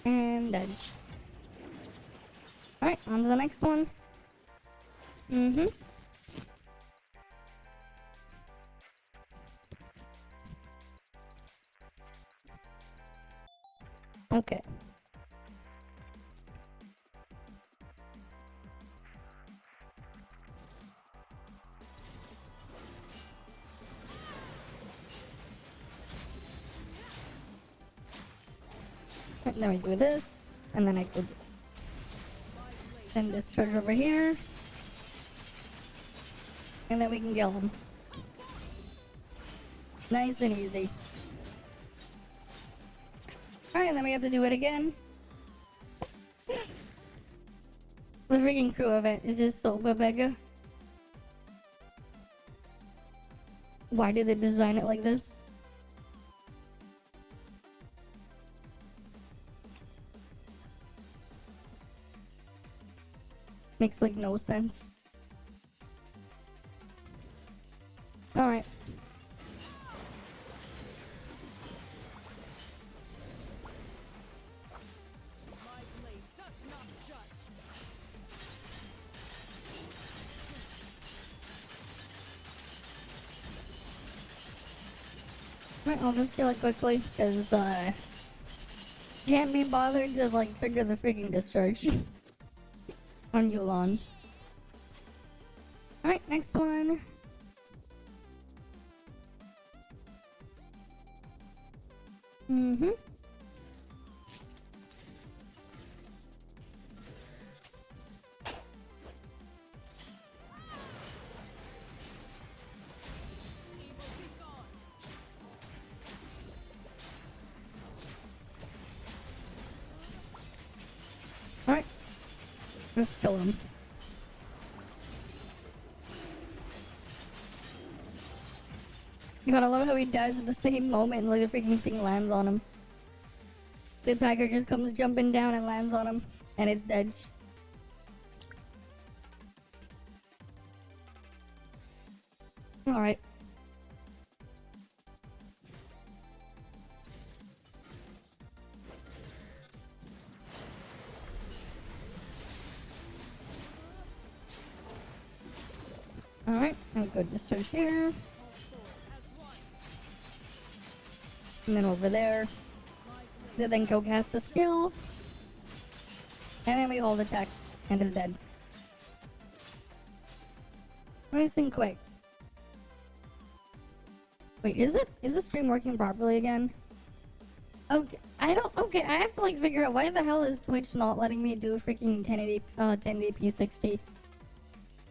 And edge. Alright, on to the next one. Okay. Right, then we do this, and then I could send this charge over here. And then we can kill him. Nice and easy. Alright, then we have to do it again. The freaking crew event is just so mega. Why did they design it like this? Makes like no sense. Alright. Right, I'll just kill it quickly, because, can't be bothered to, like, trigger the freaking discharge on Yulan. Alright, next one. Alright. Let's kill him. God, I love how he dies at the same moment, like the freaking thing lands on him. The attacker just comes jumping down and lands on him, and it's dead. Alright. Alright, I'll go discharge here. And then over there. Then go cast a skill. And then we hold attack. And is dead. Nice and quick. Wait, is the stream working properly again? Okay, okay, I have to like figure out why the hell is Twitch not letting me do freaking 1080p 60.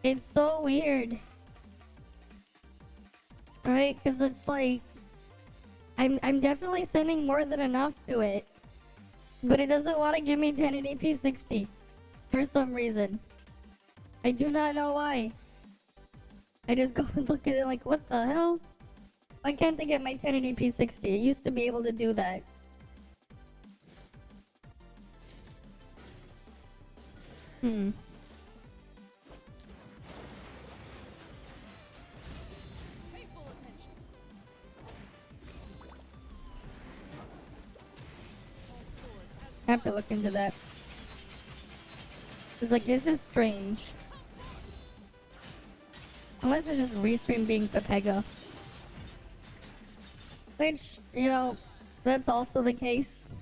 It's so weird. Right, because it's like I'm definitely sending more than enough to it. But it doesn't want to give me 1080p 60 for some reason. I do not know why. I just go and look at it like, what the hell? Why can't they get my 1080p 60? It used to be able to do that. I have to look into that. It's like, it's just strange. Unless it's just Restream being Pepega. Which, you know, that's also the case.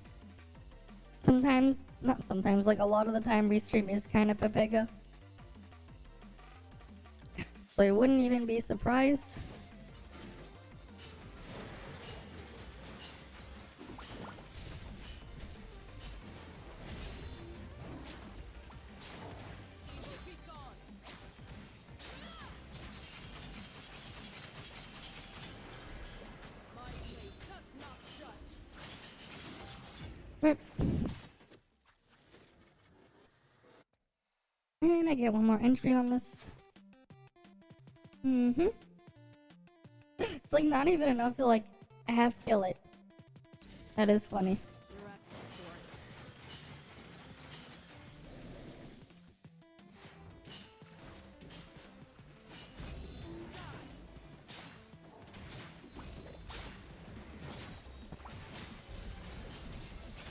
Sometimes, not sometimes, like a lot of the time Restream is kind of Pepega. So I wouldn't even be surprised. And I get one more entry on this. It's like not even enough to like half kill it. That is funny.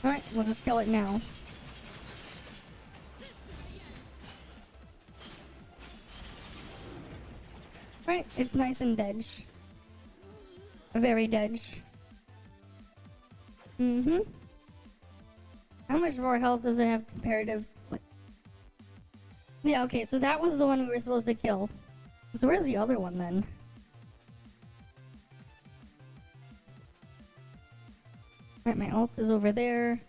Alright, we'll just kill it now. Right, it's nice and dead. Very dead. How much more health does it have comparative? Yeah, okay, so that was the one we were supposed to kill. So where's the other one then? Right, my ult is over there.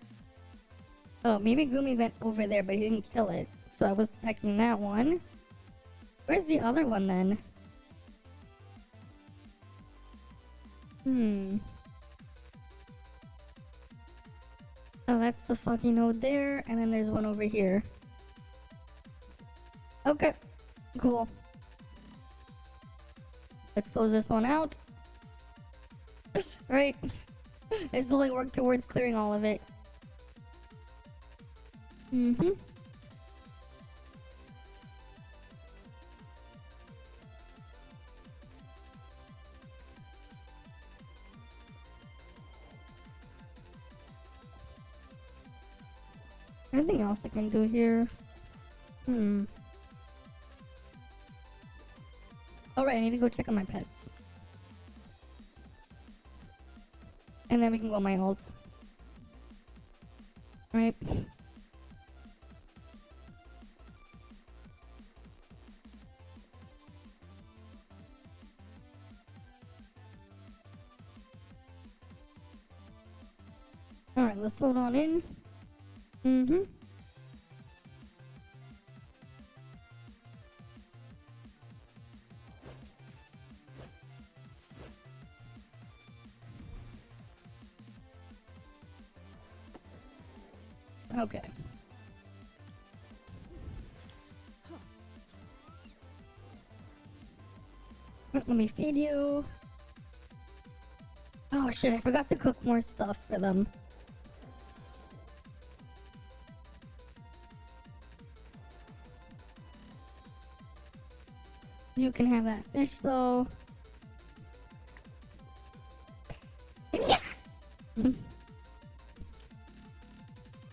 Oh, maybe Gumi went over there, but he didn't kill it. So I was attacking that one. Where's the other one then? Oh, that's the fucking node there, and then there's one over here. Okay, cool. Let's close this one out. Right. I slowly work towards clearing all of it. Anything else I can do here? Alright, I need to go check on my pets. And then we can go my ult. Right. Alright, let's load on in. Okay. Let me feed you. Oh shit, I forgot to cook more stuff for them. You can have that fish though.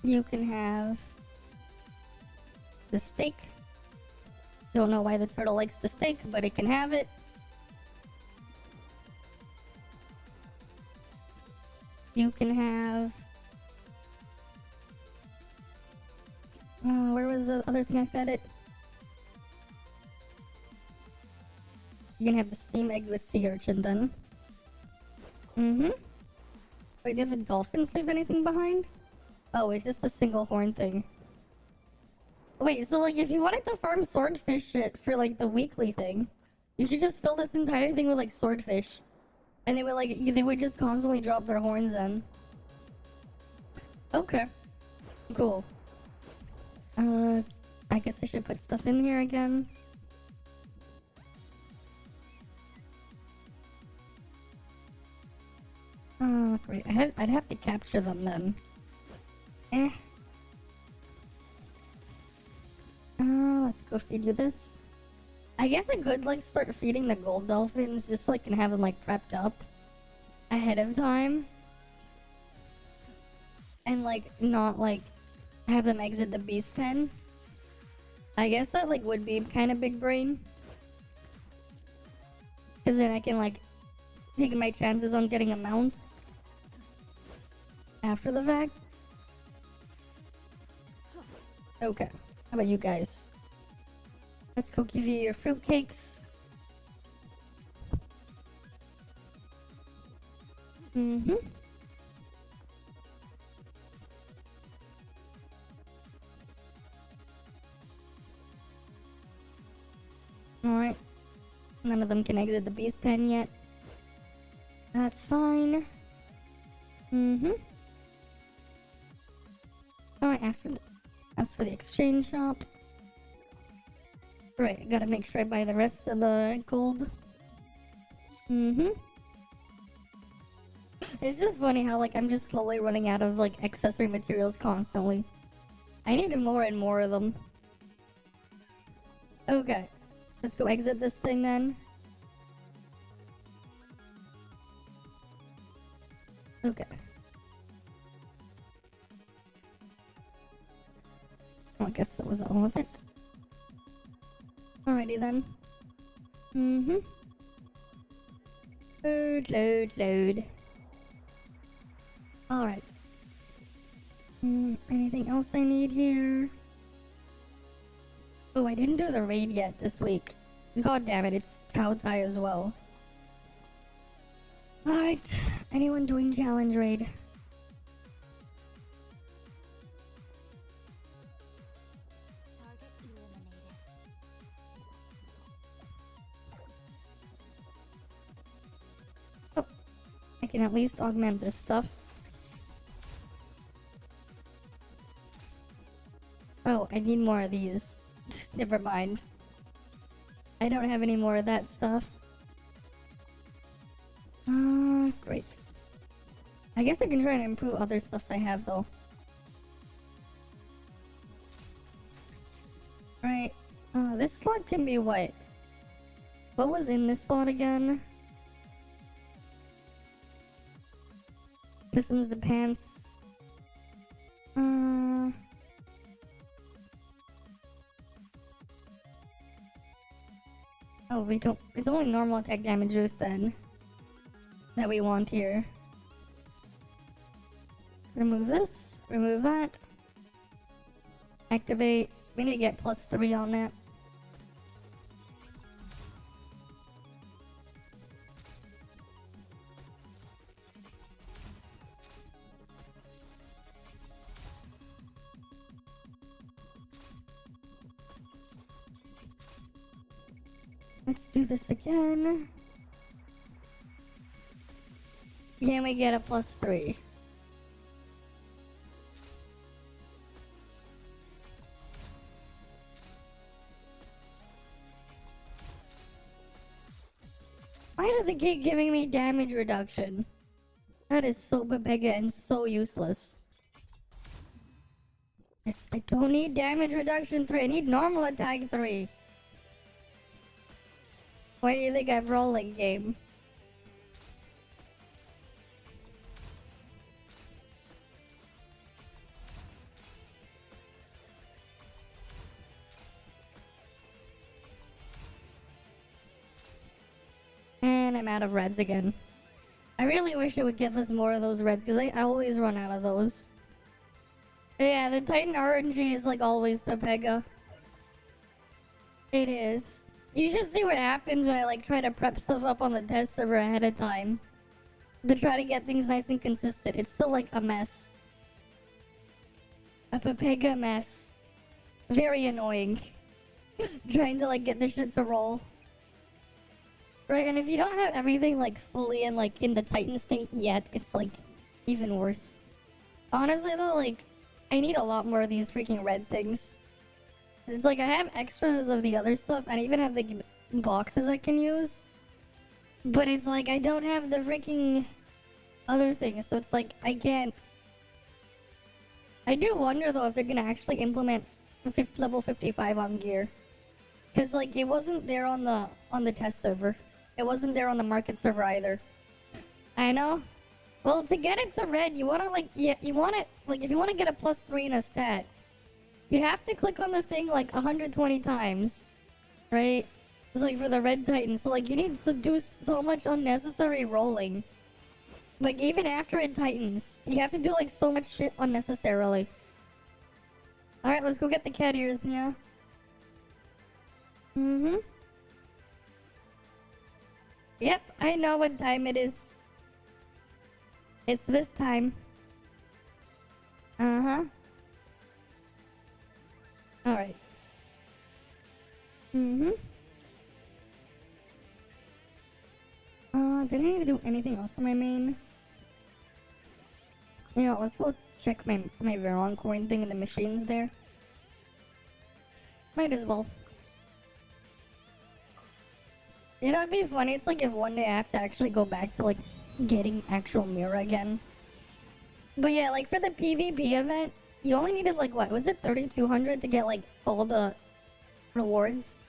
You can have the steak. Don't know why the turtle likes the steak, but it can have it. You can have... where was the other thing I fed it? You can have the steam egg with sea urchin then. Wait, did the dolphins leave anything behind? Oh, it's just a single horn thing. Wait, so like if you wanted to farm swordfish shit for like the weekly thing, you should just fill this entire thing with like swordfish. And they would just constantly drop their horns then. Okay. Cool. I guess I should put stuff in here again. Oh, great. I'd have to capture them then. Let's go feed you this. I guess I could like start feeding the gold dolphins just so I can have them like prepped up ahead of time. and like not like have them exit the beast pen. I guess that like would be kind of big brain. Cause then I can like take my chances on getting a mount after the fact. Okay, how about you guys? Let's go give you your fruitcakes. Mm-hmm. Alright. None of them can exit the beast pen yet. That's fine. Mm-hmm. Alright, as for the exchange shop. Right, I gotta make sure I buy the rest of the gold. Mm-hmm. It's just funny how, like, I'm just slowly running out of, like, accessory materials constantly. I need more and more of them. Okay. Let's go exit this thing then. Okay. Oh, I guess that was all of it. Alrighty then. Mm-hmm. Load. Alright. Anything else I need here? Oh, I didn't do the raid yet this week. God damn it, it's Tao Tai as well. Alright, anyone doing challenge raid? Target eliminated. Oh, I can at least augment this stuff. Oh, I need more of these. Never mind. I don't have any more of that stuff. Great. I guess I can try and improve other stuff I have though. Right. This slot can be what? What was in this slot again? This one's the pants. Oh, we don't. It's only normal attack damage boost then that we want here. Remove this. Remove that. Activate. We need to get +3 on that. Let's do this again. Can we get a +3? Why does it keep giving me damage reduction? That is so bega and so useless. I don't need damage reduction 3, I need normal attack 3. Why do you think I'm rolling game? And I'm out of reds again. I really wish it would give us more of those reds because I always run out of those. Yeah, the Titan RNG is like always Pepega. It is. You should see what happens when I like try to prep stuff up on the test server ahead of time. To try to get things nice and consistent. It's still like a mess. A Pepega mess. Very annoying. Trying to like get this shit to roll. Right, and if you don't have everything like fully in like in the Titan state yet, it's like even worse. Honestly though, like I need a lot more of these freaking red things. It's like I have extras of the other stuff and I even have the boxes I can use. But it's like I don't have the freaking other things, so it's like I can't. I do wonder though if they're gonna actually implement level 55 on gear. Cause like it wasn't there on the test server. It wasn't there on the market server either. I know. Well, to get it to red, you wanna like, yeah, you want it, like, if you wanna get a +3 in a stat, you have to click on the thing like 120 times, right? It's like for the red titan, so like you need to do so much unnecessary rolling. Like even after it tightens, you have to do like so much shit unnecessarily. Alright, let's go get the cat ears now. Mm-hmm. Yep, I know what time it is. It's this time. Uh-huh. Alright. Mm-hmm. Did I need to do anything else on my main? You know, let's go check my Veron coin thing in the machines there. Might as well. You know, it'd be funny. It's like if one day I have to actually go back to like getting actual mirror again. But yeah, like for the PvP event, you only needed like what? Was it 3,200 to get like all the rewards?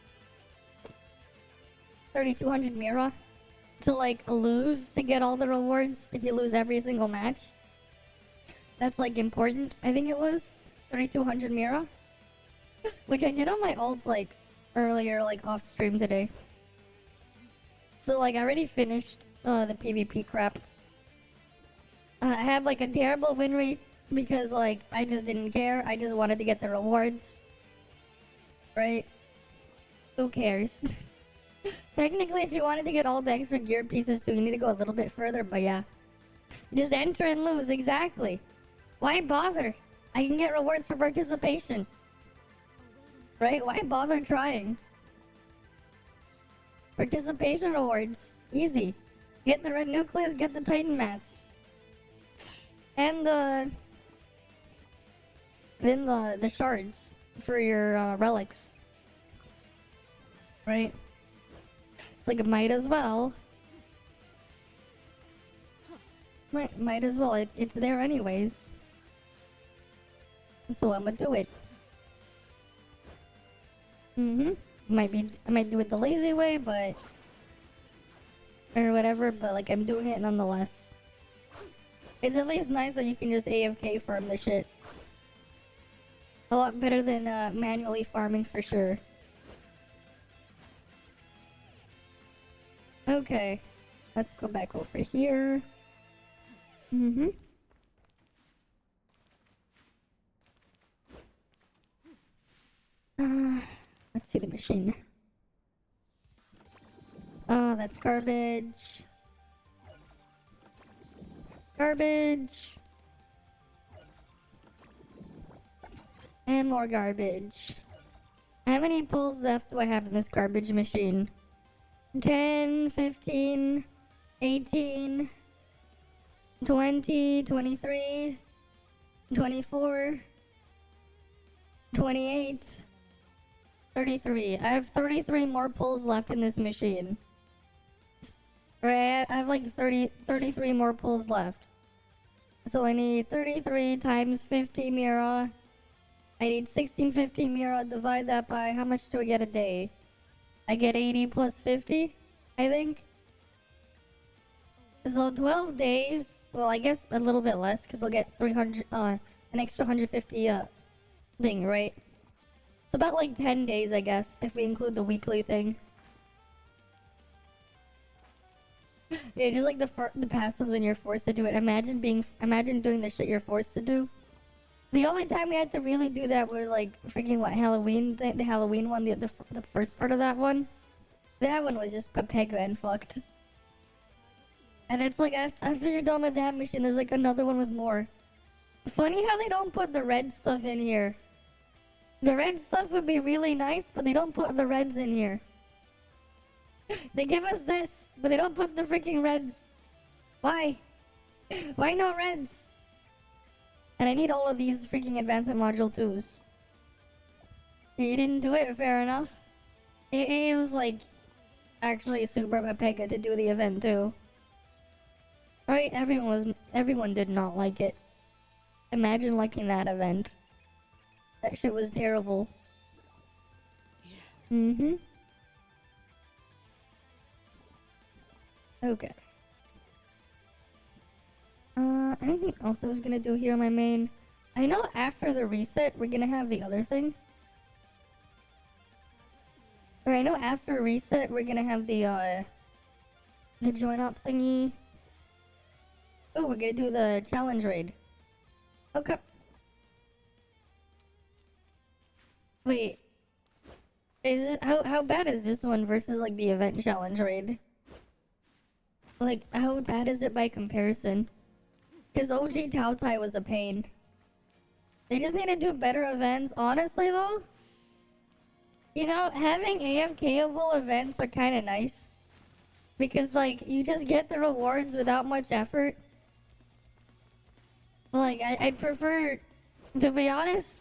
3,200 mirror to like lose to get all the rewards if you lose every single match. That's like important. I think it was 3,200 mirror, which I did on my ult like earlier, like off stream today. So like I already finished the PvP crap. I have like a terrible win rate because like I just didn't care. I just wanted to get the rewards. Right? Who cares? Technically, if you wanted to get all the extra gear pieces too, you need to go a little bit further, but yeah. Just enter and lose, exactly. Why bother? I can get rewards for participation. Right? Why bother trying? Participation rewards. Easy. Get the red nucleus, get the titan mats. And then the shards for your relics. Right? It's like it might as well. Might as well. It's there anyways. So I'm gonna do it. I might do it the lazy way, but or whatever. But like I'm doing it nonetheless. It's at least nice that you can just AFK farm the shit. A lot better than manually farming for sure. Okay, let's go back over here. Let's see the machine. Oh, that's garbage. Garbage. And more garbage. How many pulls left do I have in this garbage machine? 10, 15, 18, 20, 23, 24, 28, 33. I have 33 more pulls left in this machine. Right, I have like 33 more pulls left. So I need 33 times 50 mira. I need 1650 mira. Divide that by how much do I get a day? I get 80 plus 50, I think. So 12 days. Well, I guess a little bit less because I'll get 300, an extra 150 thing, right? It's about like 10 days, I guess, if we include the weekly thing. Yeah, just like the past ones when you're forced to do it. Imagine doing the shit you're forced to do. The only time we had to really do that were like freaking what Halloween, the Halloween one, the first part of that one. That one was just Pepega and fucked. And it's like after you're done with that mission, there's like another one with more. Funny how they don't put the red stuff in here. The red stuff would be really nice, but they don't put the reds in here. They give us this, but they don't put the freaking reds. Why? Why no reds? And I need all of these freaking advancement module 2s. You didn't do it? Fair enough. It was like actually super Pepega to do the event too. Right? Everyone did not like it. Imagine liking that event. That shit was terrible. Yes. Okay. Anything else I was gonna do here on my main? I know after the reset, we're gonna have the other thing. Or I know after reset, we're gonna have the join up thingy. Oh, we're gonna do the challenge raid. Okay. Wait. Is it how bad is this one versus like the event challenge raid? Like how bad is it by comparison? Because OG Taotai was a pain. They just need to do better events. Honestly though, you know, having AFKable events are kind of nice. Because like you just get the rewards without much effort. Like I'd prefer, to be honest,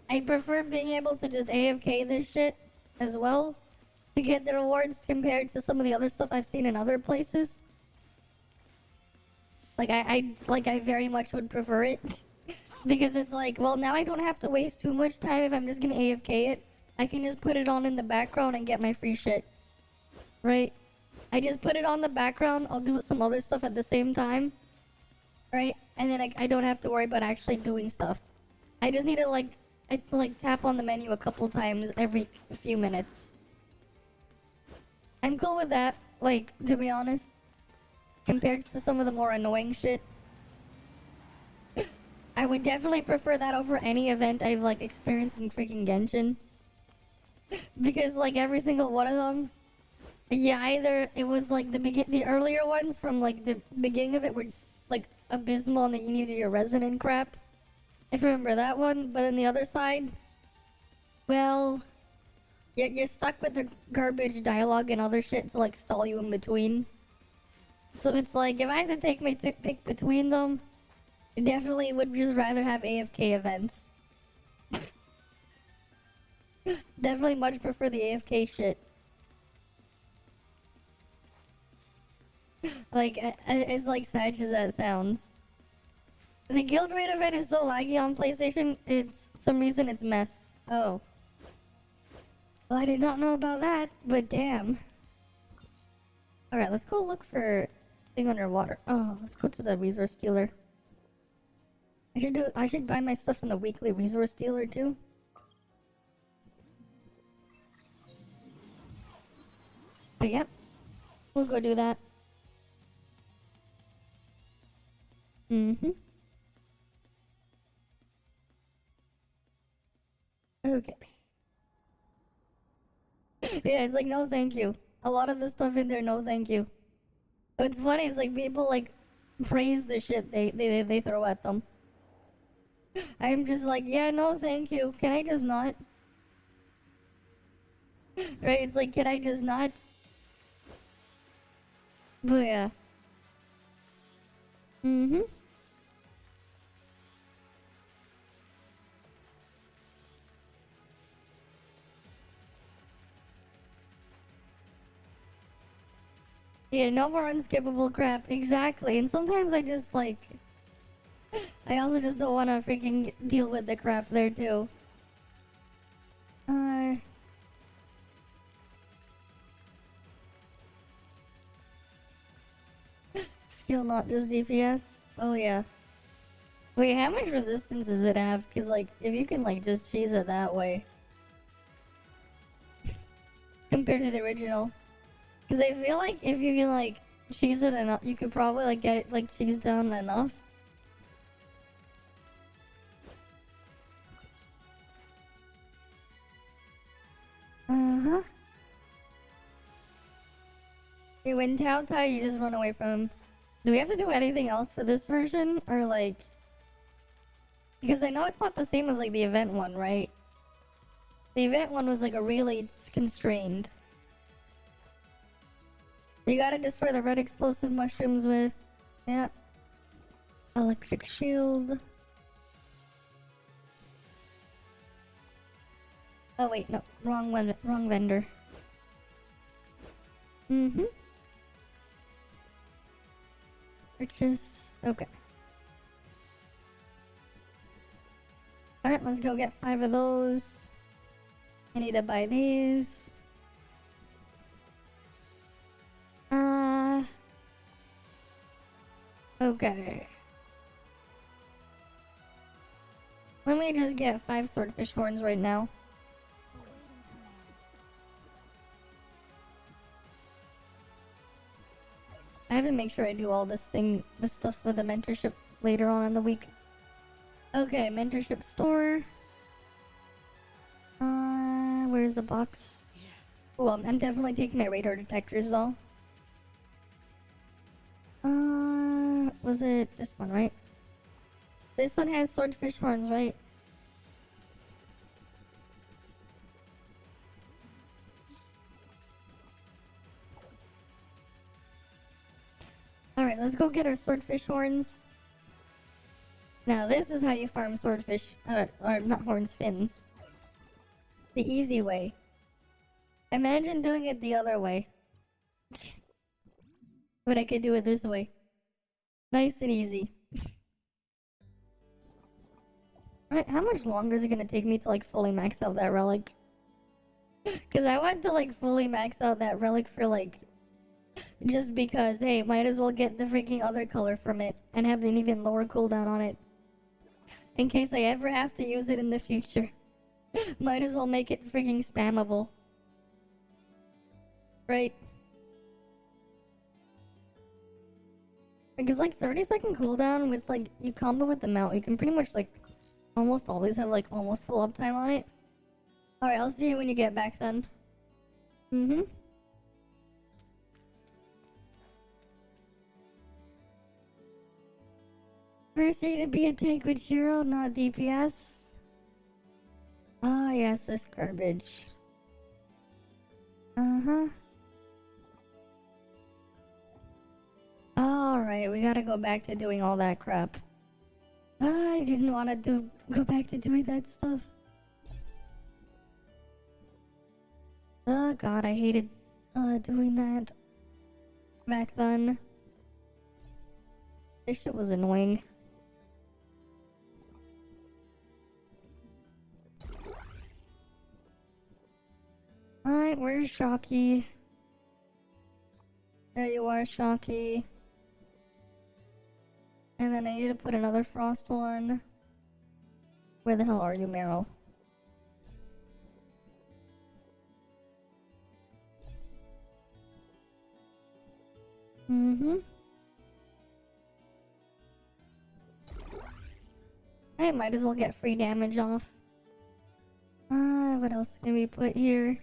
I prefer being able to just AFK this shit as well to get the rewards compared to some of the other stuff I've seen in other places. Like I very much would prefer it because it's like, well, now I don't have to waste too much time if I'm just gonna AFK it. I can just put it on in the background and get my free shit, right? I just put it on the background. I'll do some other stuff at the same time, right? And then I don't have to worry about actually doing stuff. I just need to like tap on the menu a couple times every few minutes. I'm cool with that, like, to be honest. Compared to some of the more annoying shit. I would definitely prefer that over any event I've, like, experienced in freaking Genshin. Because, like, every single one of them... Yeah, either it was, like, the earlier ones from, like, the beginning of it were, like, abysmal and that you needed your resin and crap. If you remember that one. But on the other side... Well... You're stuck with the garbage dialogue and other shit to, like, stall you in between. So it's like, if I had to take my pick between them, I definitely would just rather have AFK events. Definitely much prefer the AFK shit. Like, as like sad as that sounds. The guild raid event is so laggy on PlayStation, some reason it's messed. Oh. Well, I did not know about that, but damn. Alright, let's go look for thing underwater. Oh, let's go to the resource dealer. I should buy my stuff from the weekly resource dealer too. But yep. We'll go do that. Mm-hmm. Okay. Yeah, it's like, no thank you. A lot of the stuff in there, no thank you. What's funny is like people like praise the shit they throw at them. I'm just like, yeah, no thank you. Can I just not? Right? It's like, can I just not? But yeah. Mm-hmm. Yeah, no more unskippable crap. Exactly. And sometimes I just like... I also just don't want to freaking deal with the crap there too. Skill not just DPS? Oh yeah. Wait, how much resistance does it have? Because like, if you can like just cheese it that way. Compared to the original. Because I feel like if you can like cheese it enough, you could probably like get it like cheesed down enough. Uh-huh. Okay, when Tao Tai, you just run away from him. Do we have to do anything else for this version? Or like... Because I know it's not the same as like the event one, right? The event one was like a really constrained. You gotta destroy the red explosive mushrooms with... Yeah. Electric shield. Oh wait, no. Wrong one. Wrong vendor. Mm-hmm. Purchase. Okay. Alright, let's go get 5 of those. I need to buy these. Okay. Let me just get 5 swordfish horns right now. Awaiting command. I have to make sure I do all this stuff for the mentorship later on in the week. Okay, mentorship store. Where's the box? Oh, I'm definitely taking my radar detectors though. Was it this one, right? This one has swordfish horns, right? Alright, let's go get our swordfish horns. Now, this is how you farm swordfish, or not horns, fins. The easy way. Imagine doing it the other way. But I could do it this way. Nice and easy. Alright, how much longer is it gonna take me to like fully max out that relic? Cause I want to like fully max out that relic for like... Just because, hey, might as well get the freaking other color from it and have an even lower cooldown on it. In case I ever have to use it in the future. Might as well make it freaking spammable. Right? Because like 30-second cooldown with like, you combo with the mount, you can pretty much like almost always have like almost full uptime on it. Alright, I'll see you when you get back then. Mm-hmm. First need to be a tank with Shiro, not DPS. Ah, yes, this garbage. Uh-huh. Alright, we gotta go back to doing all that crap. I didn't want to go back to doing that stuff. Oh god, I hated doing that back then. This shit was annoying. Alright, where's Shocky? There you are, Shocky. And then I need to put another frost one. Where the hell are you, Meryl? Mm-hmm. I might as well get free damage off. What else can we put here?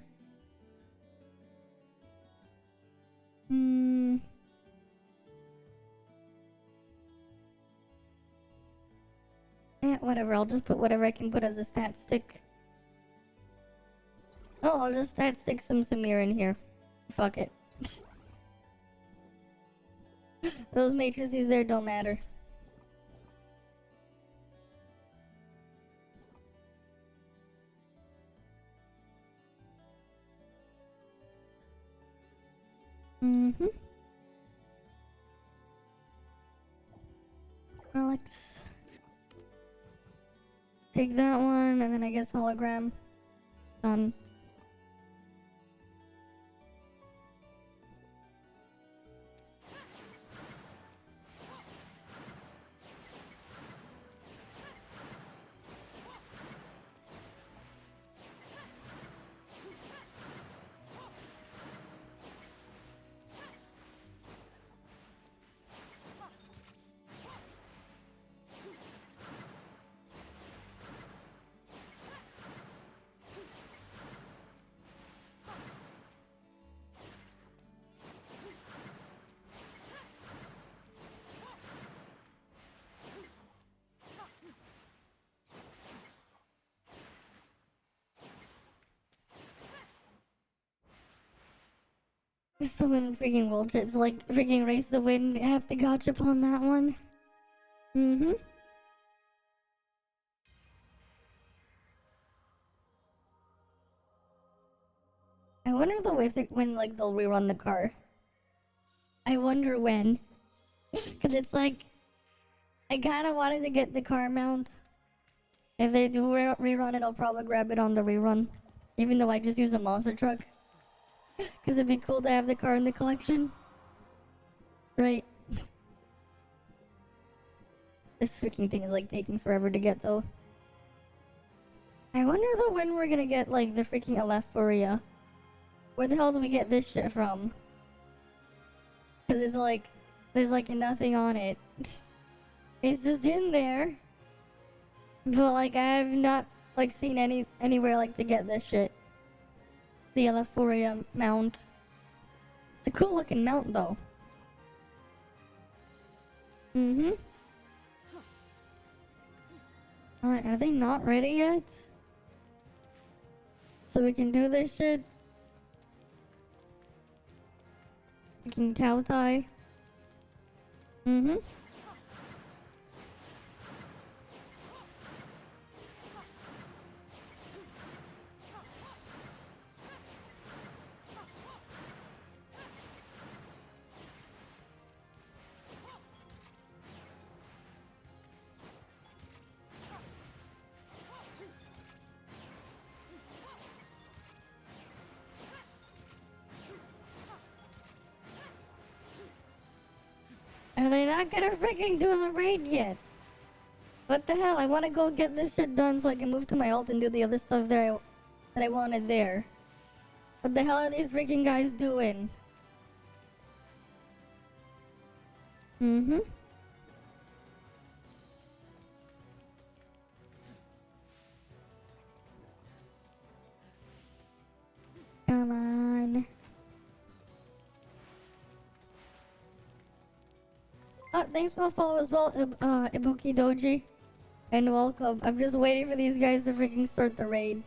Whatever, I'll just put whatever I can put as a stat stick. Oh, I'll just stat stick some Samir in here. Fuck it. Those matrices there don't matter. Mm-hmm. Relics. Take that one, and then I guess hologram. Done. Someone freaking will just like freaking race the wind, have to gotcha on that one. Mm-hmm. I wonder though if when like they'll rerun the car. I wonder when. Cause it's like I kinda wanted to get the car mount. If they do rerun it, I'll probably grab it on the rerun. Even though I just use a monster truck. Cause it'd be cool to have the car in the collection. Right. This freaking thing is like taking forever to get though. I wonder though when we're gonna get like the freaking Elephoria. Where the hell do we get this shit from? Cause it's like, there's like nothing on it. It's just in there. But like I have not like seen anywhere like to get this shit. The Elephoria mount. It's a cool looking mount though. Alright, are they not ready yet? So we can do this shit? We can cow tie? Are they not gonna freaking do the raid yet? What the hell? I wanna go get this shit done so I can move to my alt and do the other stuff that I wanted there. What the hell are these freaking guys doing? Come on. Oh, thanks for the follow as well, Ibuki Doji. And welcome. I'm just waiting for these guys to freaking start the raid.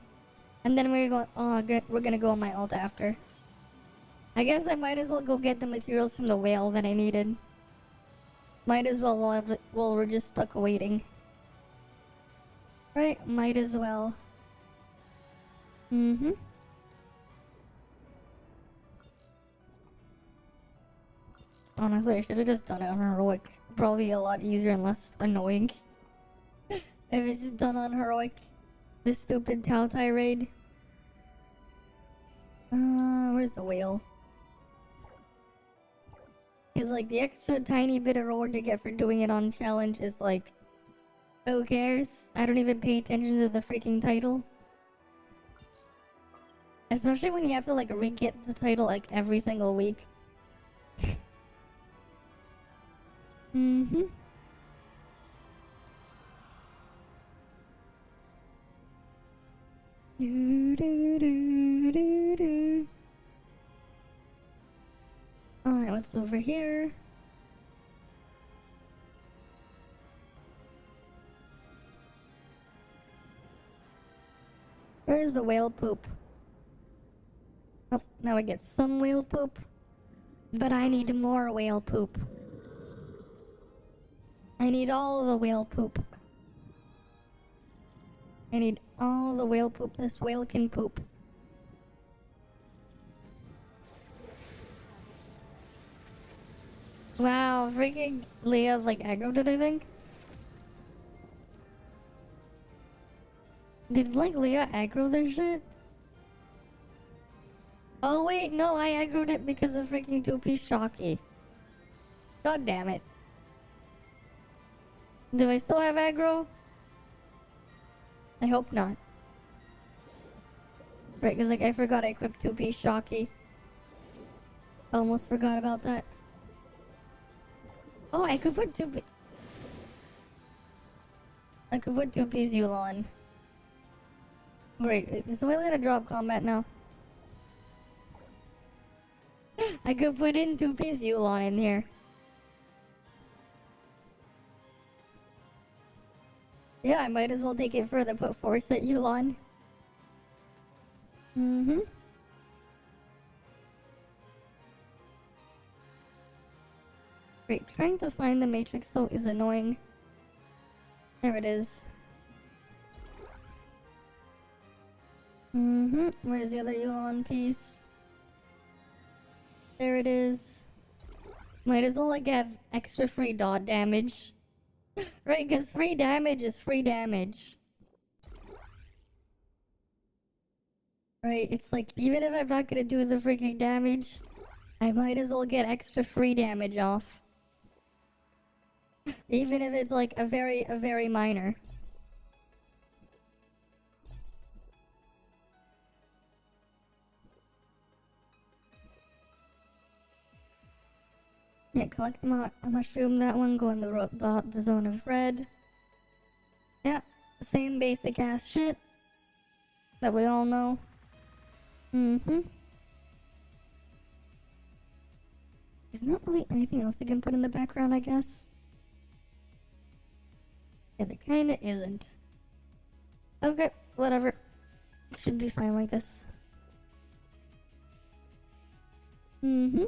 And then we're gonna go on my alt after. I guess I might as well go get the materials from the whale that I needed. Might as well while we're just stuck waiting. Right, might as well. Honestly, I should have just done it on heroic. Probably a lot easier and less annoying. If it's just done on heroic. This stupid Tautai raid. Where's the whale? Cause like the extra tiny bit of reward you get for doing it on challenge is like, who cares? I don't even pay attention to the freaking title. Especially when you have to like re-get the title like every single week. Alright, what's over here? Where's the whale poop? Oh, now I get some whale poop. But I need more whale poop. I need all the whale poop. I need all the whale poop this whale can poop. Wow, freaking Leah like aggroed it, I think. Did like Leah aggro their shit? Oh wait, no, I aggroed it because of freaking 2-piece Shocky. God damn it. Do I still have aggro? I hope not. Right, because like I forgot I equipped 2-piece Shocky. Almost forgot about that. Oh, I could put 2-piece... I could put 2-piece Yulon. Great, is the whale gonna drop combat now? I could put in 2-piece Yulon in here. Yeah, I might as well take it further, put force at Yulon. Great, trying to find the matrix though is annoying. There it is. Where's the other Yulon piece? There it is. Might as well like have extra free dot damage. Right, because free damage is free damage. Right, it's like, even if I'm not gonna do the freaking damage, I might as well get extra free damage off. Even if it's like a very minor. Yeah, collect a mushroom, that one, go in the zone of red. Yeah, same basic ass shit that we all know. Mm-hmm. There's not really anything else you can put in the background, I guess. Yeah, there kinda isn't. Okay, whatever. Should be fine like this. Mm-hmm.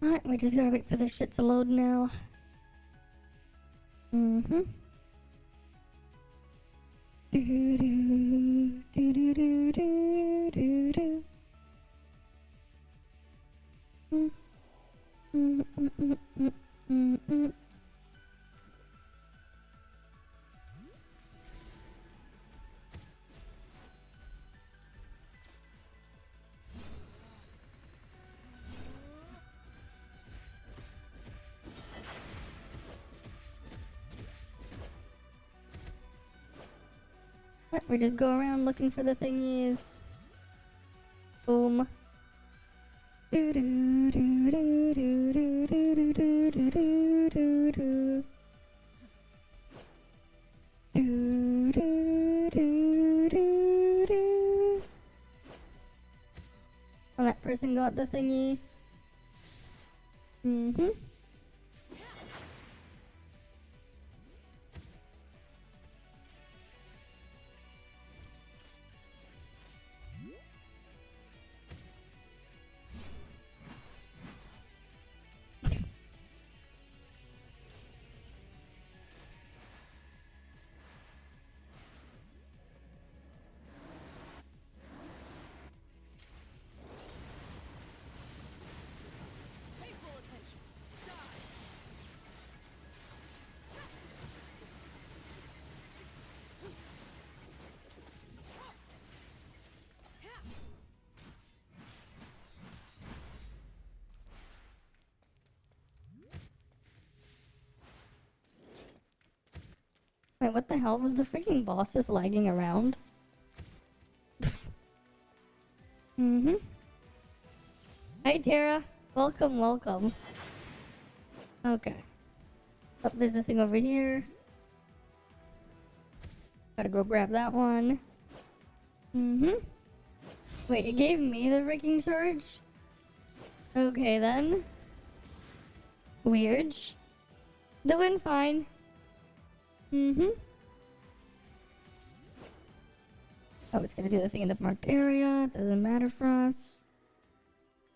Alright, we just gotta wait for this shit to load now. Mm-hmm. Do-do, do-do-do, do-do-do. Mm-mm-mm-mm-mm-mm. Right, we just go around looking for the thingies. Boom. Do do do do do do do do do do do do. Do do do do do. Oh, that person got the thingy. Mm-hmm. Wait, what the hell? Was the freaking boss just lagging around? Mm-hmm. Hi, Tara. Welcome, welcome. Okay. Oh, there's a thing over here. Gotta go grab that one. Mm-hmm. Wait, it gave me the freaking charge? Okay, then. Weird. Doing fine. Mm-hmm. Oh, it's gonna do the thing in the marked area. Doesn't matter for us.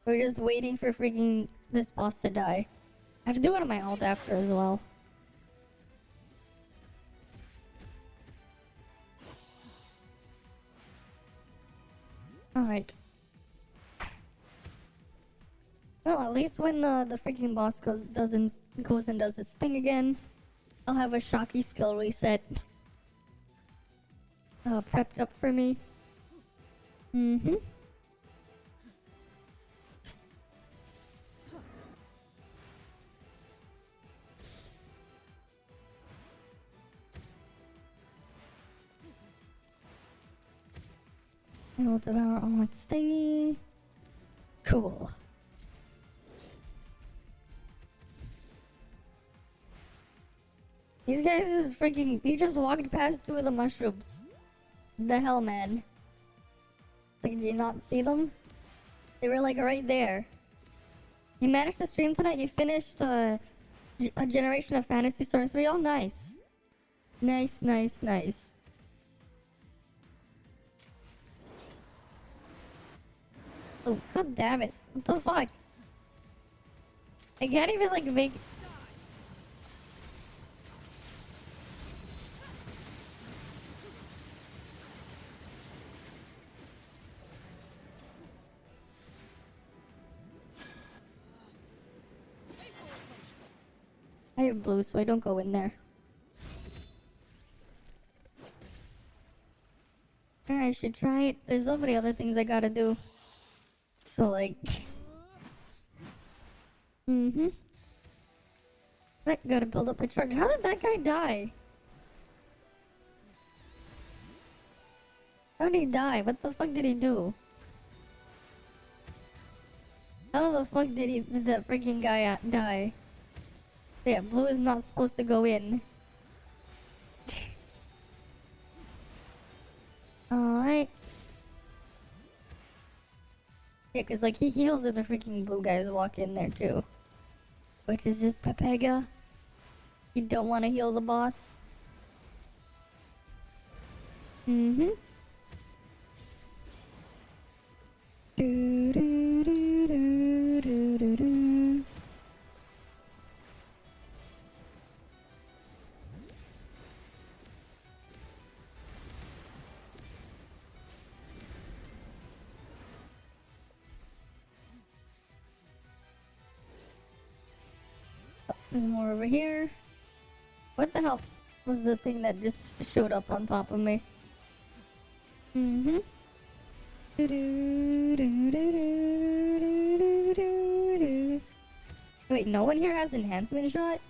We're just waiting for freaking this boss to die. I have to do it on my alt after as well. Alright. Well, at least when the freaking boss goes and does its thing again, I'll have a shocky skill reset prepped up for me. Mm-hmm. I will devour all its thingy. Cool. These guys is freaking. He just walked past two of the mushrooms. The hell, man. It's like, did you not see them? They were like right there. You managed to stream tonight? You finished a Generation of Fantasy Star 3? Oh, nice. Nice, nice, nice. Oh, god damn it. What the fuck? I can't even like make... I have blue, so I don't go in there. I should try it. There's so many other things I gotta do. So like... Mm-hmm. Right, gotta build up the charge. How did that guy die? How did he die? What the fuck did he do? How the fuck did that freaking guy die? Yeah, blue is not supposed to go in. Alright. Yeah, cause like he heals if the freaking blue guys walk in there too. Which is just Pepega. You don't want to heal the boss. Mm-hmm. Do, do, do, do, do, do, do. Oh, there's more over here. What the hell was the thing that just showed up on top of me? Mm-hmm. Wait, no one here has enhancement shot?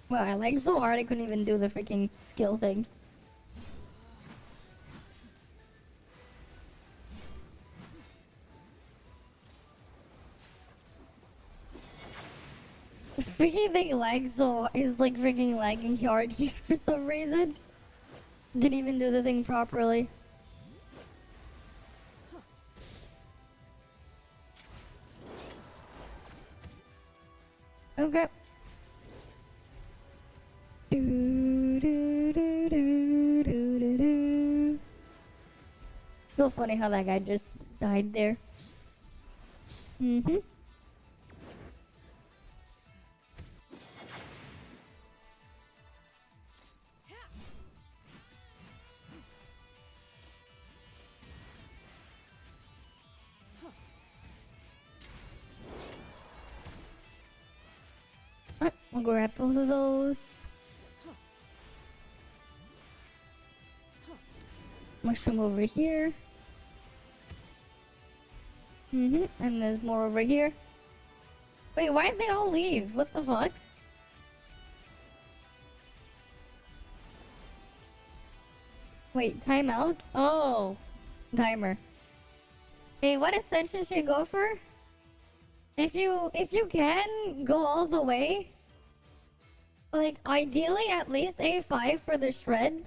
Wow, I lagged so hard I couldn't even do the freaking skill thing. The freaking thing lags so is like freaking lagging hard here for some reason. Didn't even do the thing properly. Okay. Still funny how that guy just died there. Mm-hmm. Alright, we'll grab both of those. Mushroom over here. Mm-hmm. And there's more over here. Wait, why'd they all leave? What the fuck? Wait, timeout? Oh. Timer. Hey, what ascension should you go for? If you can, go all the way. Like, ideally at least A5 for the shred.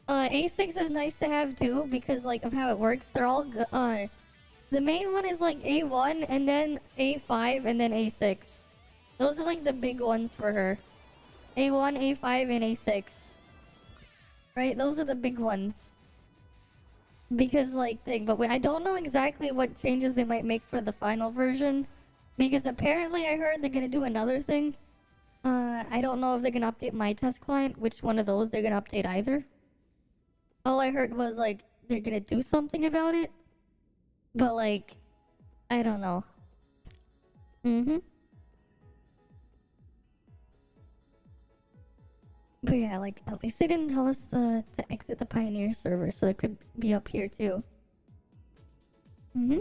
A6 is nice to have too, because like of how it works. They're all the main one is like A1 and then A5 and then A6. Those are like the big ones for her. A1, A5, and A6. Right? Those are the big ones. Because like but wait, I don't know exactly what changes they might make for the final version. Because apparently I heard they're gonna do another thing. I don't know if they're gonna update my test client, which one of those they're gonna update either. All I heard was like they're gonna do something about it. But like, I don't know. Mm-hmm. But yeah, like at least they didn't tell us to exit the Pioneer server, so it could be up here too. Mm-hmm.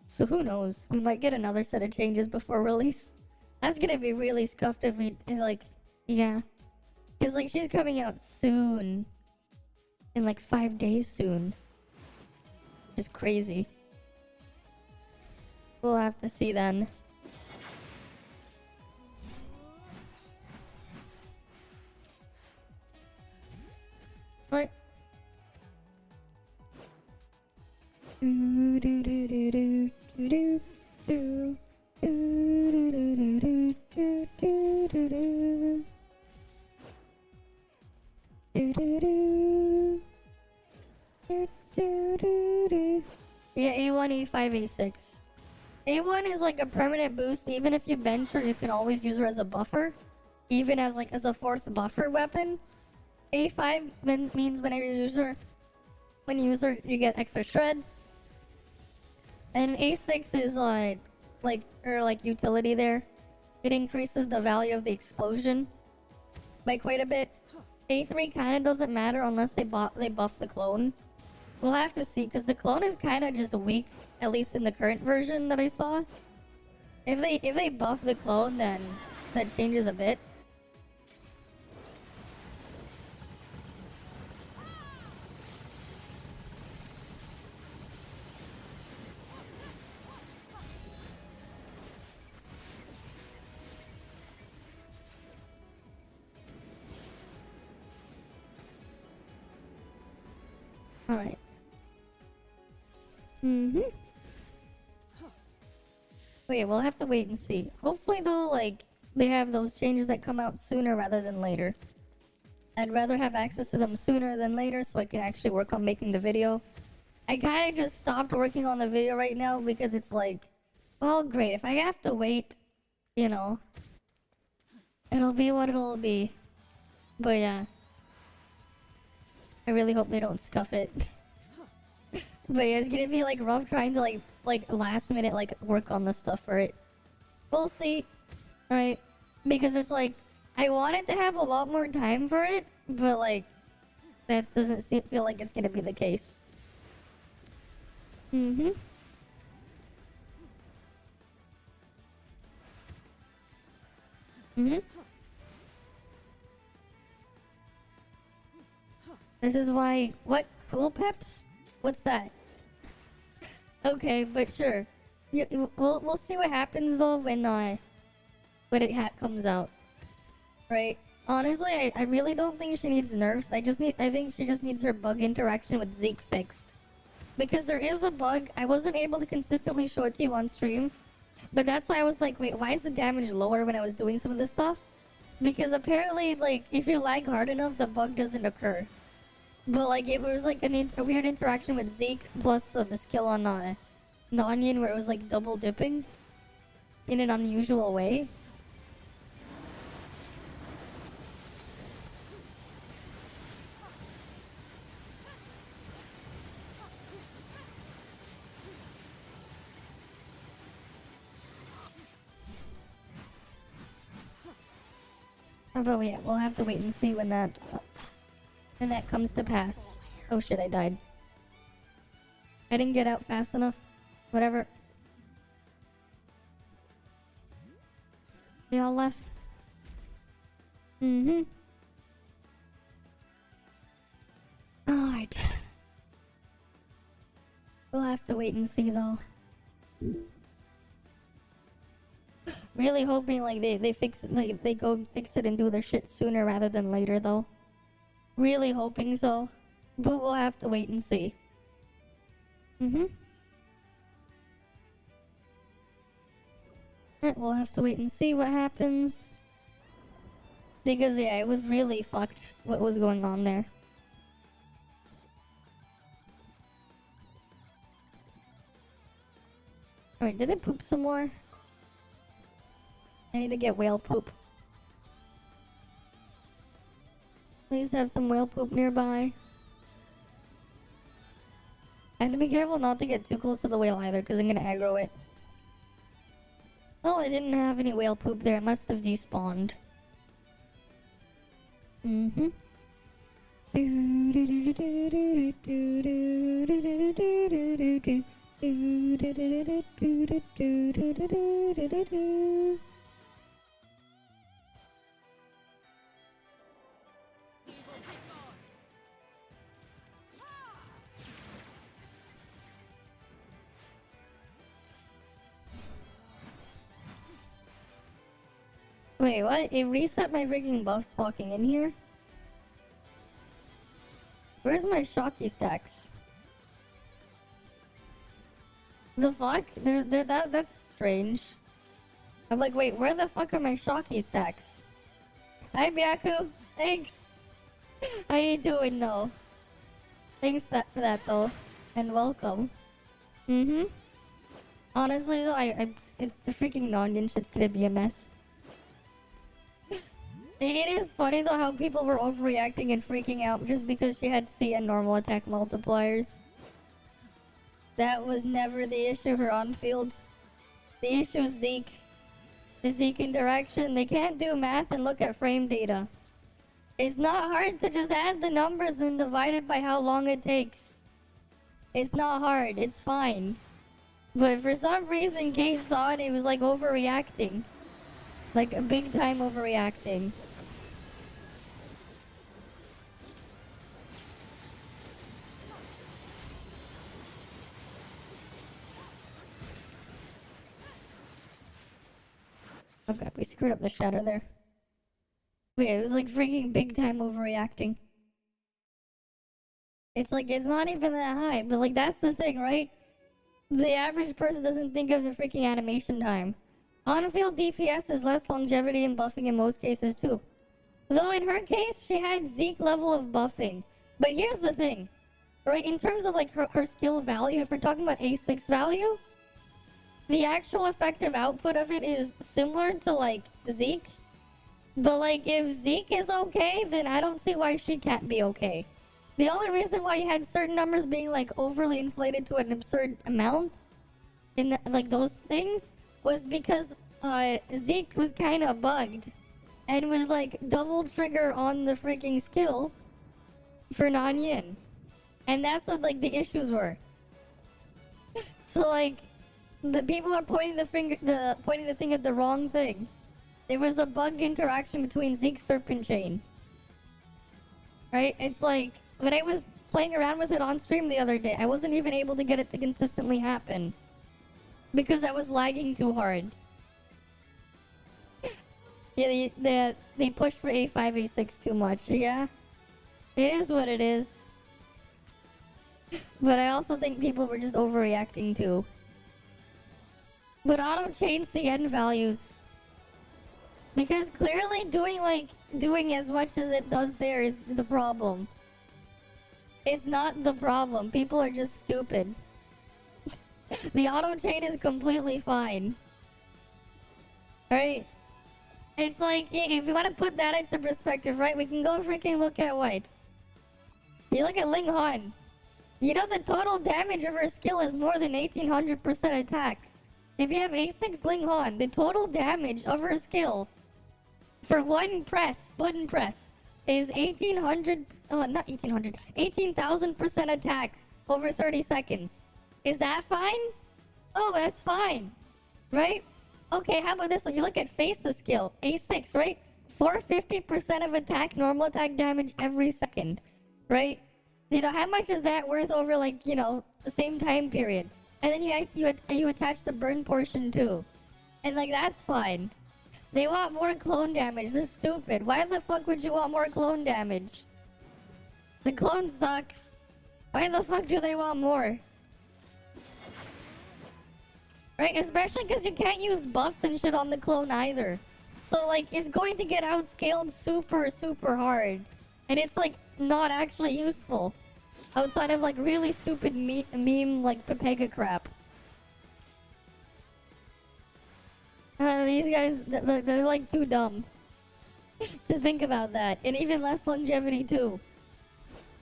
So who knows? We might get another set of changes before release. That's gonna be really scuffed if we like, yeah. Cause like she's coming out soon. In like 5 days soon. Which is crazy. We'll have to see then. Right. Yeah, A1, A5, A6. A1 is like a permanent boost. Even if you bench her, you can always use her as a buffer. Even as like as a fourth buffer weapon. A5 means whenever you use her, When you use it, you get extra shred. And A6 is like utility there. It increases the value of the explosion by quite a bit. A3 kind of doesn't matter unless they buff the clone. We'll have to see, because the clone is kind of just weak, at least in the current version that I saw. If they buff the clone, then that changes a bit. Alright. Wait, we'll have to wait and see. Hopefully though, like, they have those changes that come out sooner rather than later. I'd rather have access to them sooner than later so I can actually work on making the video. I kinda just stopped working on the video right now because it's like, well, great, if I have to wait, you know, it'll be what it'll be. But yeah. I really hope they don't scuff it. But yeah, it's gonna be like rough trying to like last minute like work on the stuff for it. We'll see. Alright. Because it's like I wanted to have a lot more time for it, but like that doesn't feel like it's gonna be the case. Mm-hmm. This is why... What? Cool Peps? What's that? Okay, but sure. We'll see what happens though when it comes out. Right? Honestly, I really don't think she needs nerfs. I think she just needs her bug interaction with Zeke fixed. Because there is a bug, I wasn't able to consistently show it to you on stream. But that's why I was like, wait, why is the damage lower when I was doing some of this stuff? Because apparently, like, if you lag hard enough, the bug doesn't occur. But like, it was like a weird interaction with Zeke, plus the skill on the onion where it was like double dipping in an unusual way. But yeah, we'll have to wait and see when that comes to pass. Oh shit, I died. I didn't get out fast enough. Whatever. They all left. Alright. We'll have to wait and see though. Really hoping like they fix it, like they go fix it and do their shit sooner rather than later though. Really hoping so. But we'll have to wait and see. Right, we'll have to wait and see what happens. Because yeah, it was really fucked what was going on there. Alright, did it poop some more? I need to get whale poop. Please have some whale poop nearby. I have to be careful not to get too close to the whale either, because I'm gonna aggro it. Oh, I didn't have any whale poop there. It must have despawned. Wait, what? It reset my freaking buffs walking in here? Where's my shocky stacks? The fuck? That's strange. I'm like, wait, where the fuck are my shocky stacks? Hi, Byaku. Thanks. How you doing, though? Thanks for that, though. And welcome. Honestly, though, the freaking non-onion shit's gonna be a mess. It is funny though how people were overreacting and freaking out just because she had C and normal attack multipliers. That was never the issue her on field. The issue is Zeke. The Zeke interaction. They can't do math and look at frame data. It's not hard to just add the numbers and divide it by how long it takes. It's not hard. It's fine. But for some reason, Kate saw it. It was like overreacting. Like a big time overreacting. Okay, we screwed up the shadow there. Wait, it was like freaking big time overreacting. It's like, it's not even that high, but like that's the thing, right? The average person doesn't think of the freaking animation time. On-field DPS is less longevity and buffing in most cases too. Though in her case, she had Zeke level of buffing. But here's the thing, right? In terms of like her skill value, if we're talking about A6 value, the actual effective output of it is similar to like Zeke. But like if Zeke is okay, then I don't see why she can't be okay. The only reason why you had certain numbers being like overly inflated to an absurd amount in like those things was because Zeke was kind of bugged and would like double trigger on the freaking skill for non-yin. And that's what like the issues were. So like the people are pointing the thing at the wrong thing. There was a bug interaction between Zeke's Serpent Chain. Right? It's like when I was playing around with it on stream the other day, I wasn't even able to get it to consistently happen. Because I was lagging too hard. Yeah, they pushed for A5, A6 too much. Yeah. It is what it is. But I also think people were just overreacting too. But auto change CN values. Because clearly doing as much as it does there is the problem. It's not the problem. People are just stupid. The auto chain is completely fine. Right? It's like, if you want to put that into perspective, right? We can go freaking look at White. You look at Ling Han. You know the total damage of her skill is more than 1800% attack. If you have A6 Ling Han, the total damage of her skill for one press, button press, is 18,000% attack over 30 seconds. Is that fine? Oh, that's fine. Right? Okay, how about this one? You look at Face's skill, A6, right? 450% of attack, normal attack damage every second. Right? You know, how much is that worth over, like, you know, the same time period? And then you attach the burn portion too. And, like, that's fine. They want more clone damage. This is stupid. Why the fuck would you want more clone damage? The clone sucks. Why the fuck do they want more? Right? Especially because you can't use buffs and shit on the clone either. So, like, it's going to get outscaled super, super hard. And it's, like, not actually useful. Outside of, like, really stupid meme, like, Pepega crap. These guys, they're like too dumb to think about that. And even less longevity too.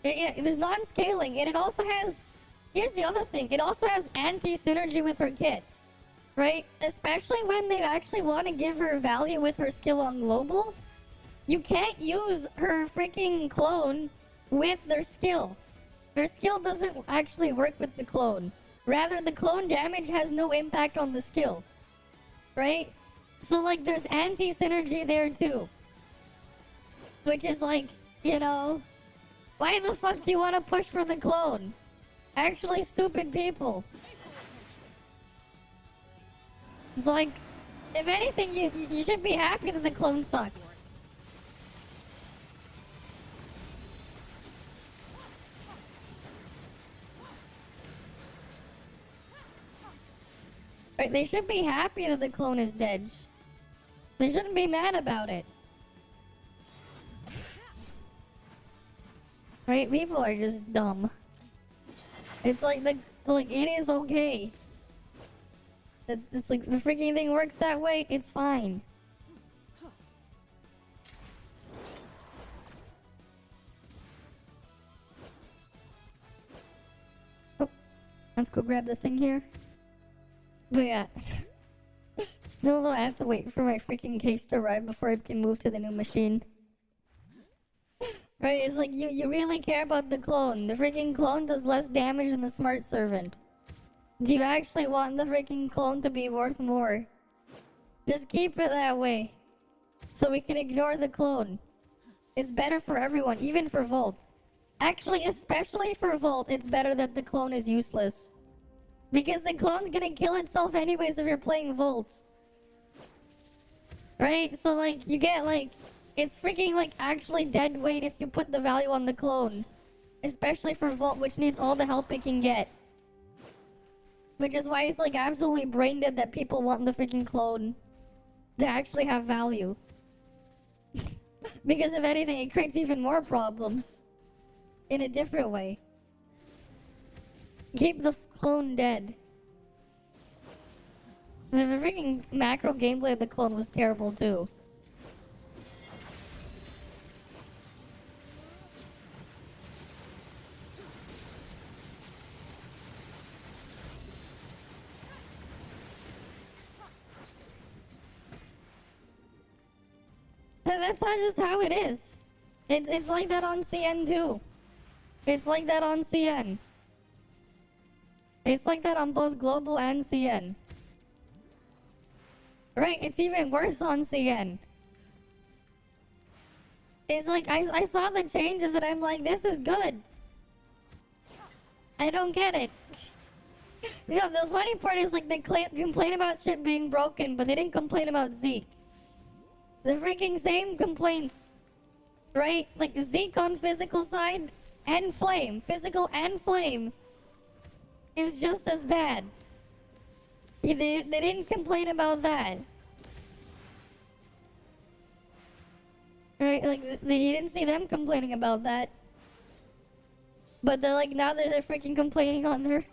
There's non-scaling, and it also has... Here's the other thing. It also has anti-synergy with her kit. Right? Especially when they actually want to give her value with her skill on global. You can't use her freaking clone with their skill. Her skill doesn't actually work with the clone. Rather, the clone damage has no impact on the skill. Right? So, like, there's anti-synergy there, too. Which is like, you know... Why the fuck do you want to push for the clone? Actually, stupid people. It's like, if anything, you should be happy that the clone sucks. Right, they should be happy that the clone is dead. They shouldn't be mad about it. Right, people are just dumb. It's like it is okay. It's like the freaking thing works that way, it's fine. Let's go grab the thing here. But yeah. Still though, I have to wait for my freaking case to arrive before I can move to the new machine. Right, it's like you really care about the clone. The freaking clone does less damage than the smart servant. Do you actually want the freaking clone to be worth more? Just keep it that way. So we can ignore the clone. It's better for everyone, even for Volt. Actually, especially for Volt, it's better that the clone is useless. Because the clone's gonna kill itself anyways if you're playing Volt. Right? So like, you get like, it's freaking like actually dead weight if you put the value on the clone. Especially for Volt, which needs all the help it can get. Which is why it's like absolutely brain dead that people want the freaking clone to actually have value. Because if anything, it creates even more problems. In a different way. Keep the clone dead. The freaking macro gameplay of the clone was terrible too. And that's not just how it is. It's like that on CN too. It's like that on CN. It's like that on both global and CN. Right, it's even worse on CN. It's like, I saw the changes and I'm like, this is good. I don't get it. You know, the funny part is like they complain about shit being broken, but they didn't complain about Zeke. The freaking same complaints. Right? Like Zeke on physical side and Flame. Physical and Flame is just as bad. They didn't complain about that. Right? Like, you didn't see them complaining about that. But they're like, now they're freaking complaining on their...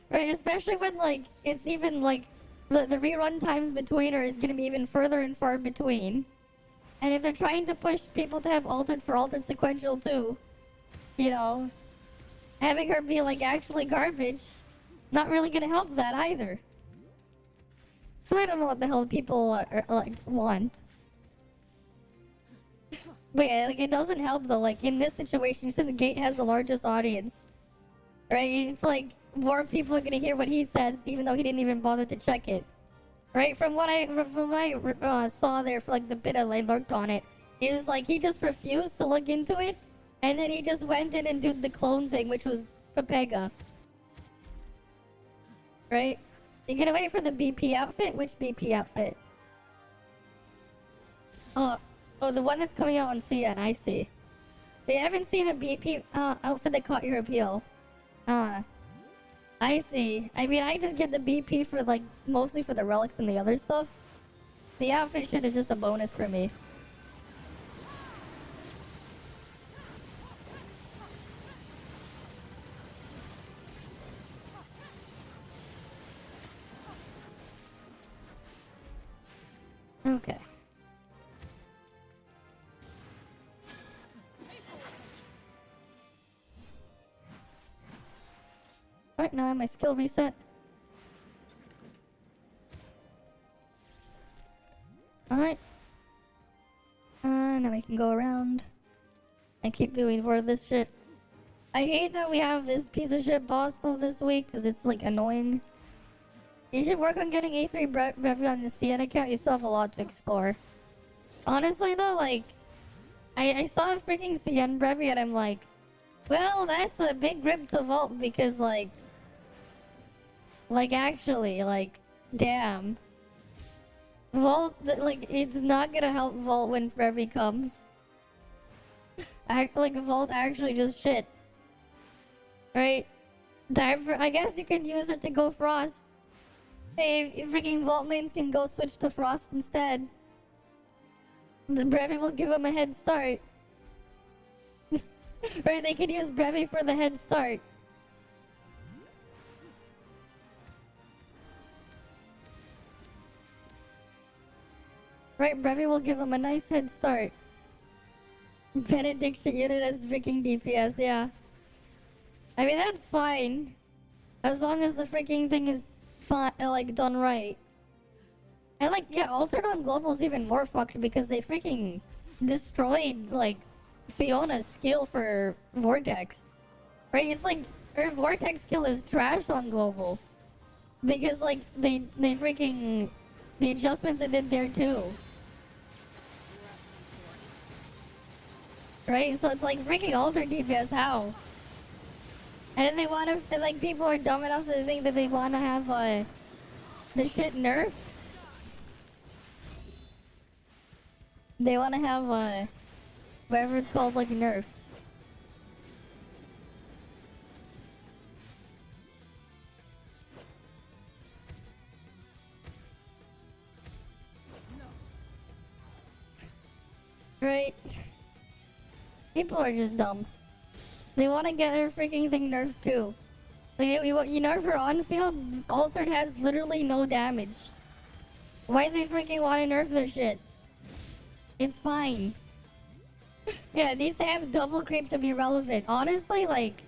Right? Especially when, like, it's even, like, the rerun times between her is gonna be even further and far between. And if they're trying to push people to have altered for altered sequential too, you know, having her be, like, actually garbage, not really gonna help that either. So I don't know what the hell people like, want. But yeah, like, it doesn't help though, like, in this situation, since Gate has the largest audience, right, it's like, more people are gonna hear what he says, even though he didn't even bother to check it. Right, from what I saw there for, like, the bit I lurked on it, it was like, he just refused to look into it, and then he just went in and did the clone thing, which was Pepega. Right? You're gonna wait for the BP outfit? Which BP outfit? Oh, the one that's coming out on CN, I see. They haven't seen a BP outfit that caught your appeal. I see. I mean, I just get the BP for, like, mostly for the relics and the other stuff. The outfit shit is just a bonus for me. Okay. Right now, my skill reset. Alright. Now we can go around and keep doing more of this shit. I hate that we have this piece of shit boss though this week, because it's, like, annoying. You should work on getting A3 Brevi on the CN account. You still have a lot to explore. Honestly though, like, I saw a freaking CN Brevi and I'm like, well, that's a big rip to Vault because, like, actually, like, damn. Vault, like, it's not gonna help Vault when Brevi comes. Like, Vault actually just shit. Right? Time for, I guess you can use it to go Frost. Hey, if freaking Vault mains can go switch to Frost instead. The Brevi will give them a head start. Right, they could use Brevi for the head start. Right, Brevi will give them a nice head start. Benediction unit as freaking DPS, yeah. I mean, that's fine. As long as the freaking thing is fine, like, done right. And, like, yeah, Altered on Global's even more fucked because they freaking destroyed, like, Fiona's skill for Vortex. Right? It's like, her Vortex skill is trash on Global. Because, like, they freaking... The adjustments they did there, too. Right? So it's like, freaking Altered DPS, how? And then they want to... Like, people are dumb enough to think that they want to have, the shit nerfed. They want to have, whatever it's called, like, nerf. Right? People are just dumb. They want to get their freaking thing nerfed, too. Like, you nerf her on field, Altered has literally no damage. Why do they freaking want to nerf their shit? It's fine. Yeah, it needs to have double creep to be relevant. Honestly, like,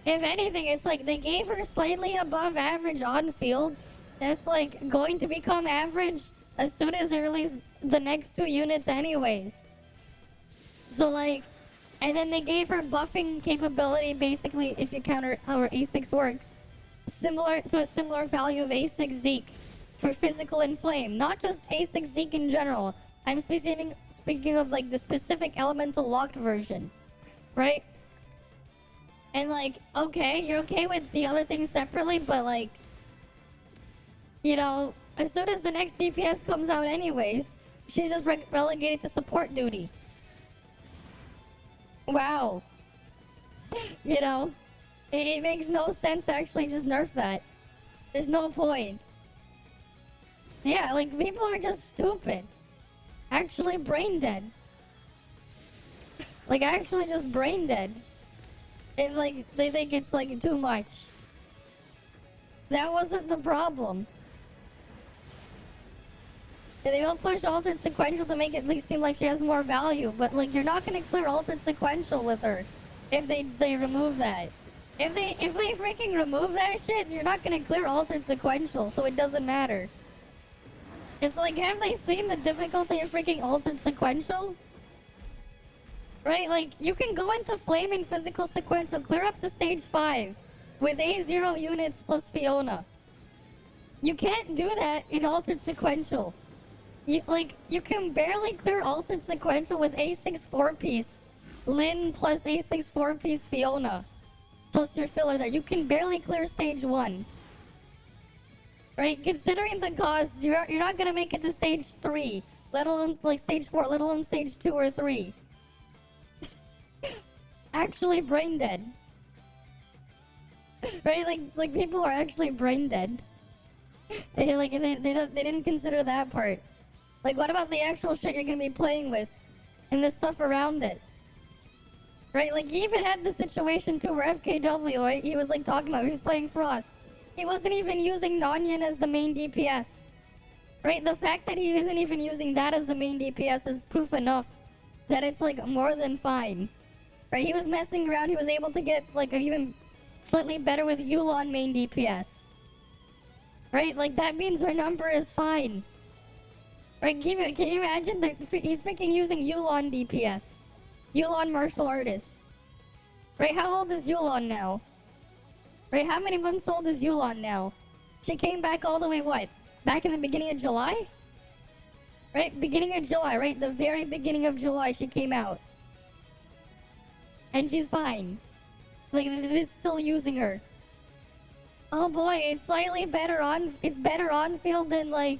if anything, it's like they gave her slightly above average on field. That's like going to become average as soon as they release the next 2 units anyways. So like, and then they gave her buffing capability basically, if you counter how her A6 works, similar to a similar value of A6 Zeke for physical and flame. Not just A6 Zeke in general. I'm speaking of like the specific elemental locked version, right? And like, okay, you're okay with the other things separately, but like, you know, as soon as the next DPS comes out anyways, she's just relegated to support duty. Wow. You know, it makes no sense to actually just nerf that. There's no point. Yeah, like people are just stupid. Actually brain dead. Like actually just brain dead. If like they think it's like too much. That wasn't the problem. And they will push Altered Sequential to make it at least seem like she has more value, but like you're not gonna clear Altered Sequential with her if they remove that. If they freaking remove that shit, you're not gonna clear Altered Sequential, so it doesn't matter. It's like, have they seen the difficulty of freaking Altered Sequential? Right, like, you can go into Flame and Physical Sequential, clear up to stage 5 with A0 units plus Fiona. You can't do that in Altered Sequential. You can barely clear Altered Sequential with A6 4-piece Lyn plus A6 4-piece Fiona. Plus your filler there. You can barely clear stage 1. Right? Considering the costs, you're not gonna make it to stage 3. Let alone, like, stage 4, let alone stage 2 or 3. Actually brain dead. Right? Like people are actually brain dead. They didn't consider that part. Like, what about the actual shit you're gonna be playing with? And the stuff around it? Right? Like, he even had the situation too where FKW, right? He was like talking about, he was playing Frost. He wasn't even using Nonyan as the main DPS. Right? The fact that he isn't even using that as the main DPS is proof enough that it's like more than fine. Right? He was messing around, he was able to get like even slightly better with Yulon main DPS. Right? Like that means her number is fine. Right? Can you imagine that he's freaking using Yulon DPS? Yulon martial artist. Right? How old is Yulon now? Right? How many months old is Yulon now? She came back all the way, what? Back in the beginning of July? Right? Beginning of July, right? The very beginning of July she came out. And she's fine. Like, they're still using her. Oh boy, it's slightly better on... It's better on field than, like...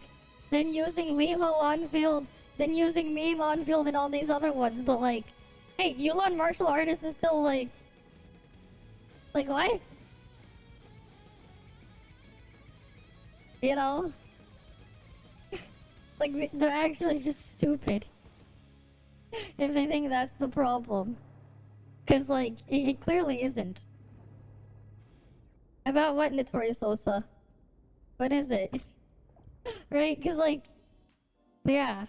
Than using Leho on field. Than using Meme on field and all these other ones. But, like... Hey, Yulon martial artist is still, like... Like, what? You know? Like, they're actually just stupid. If they think that's the problem. Cause, like, it clearly isn't. About what, Notorious Sosa? What is it? Right? Cause, like... Yeah.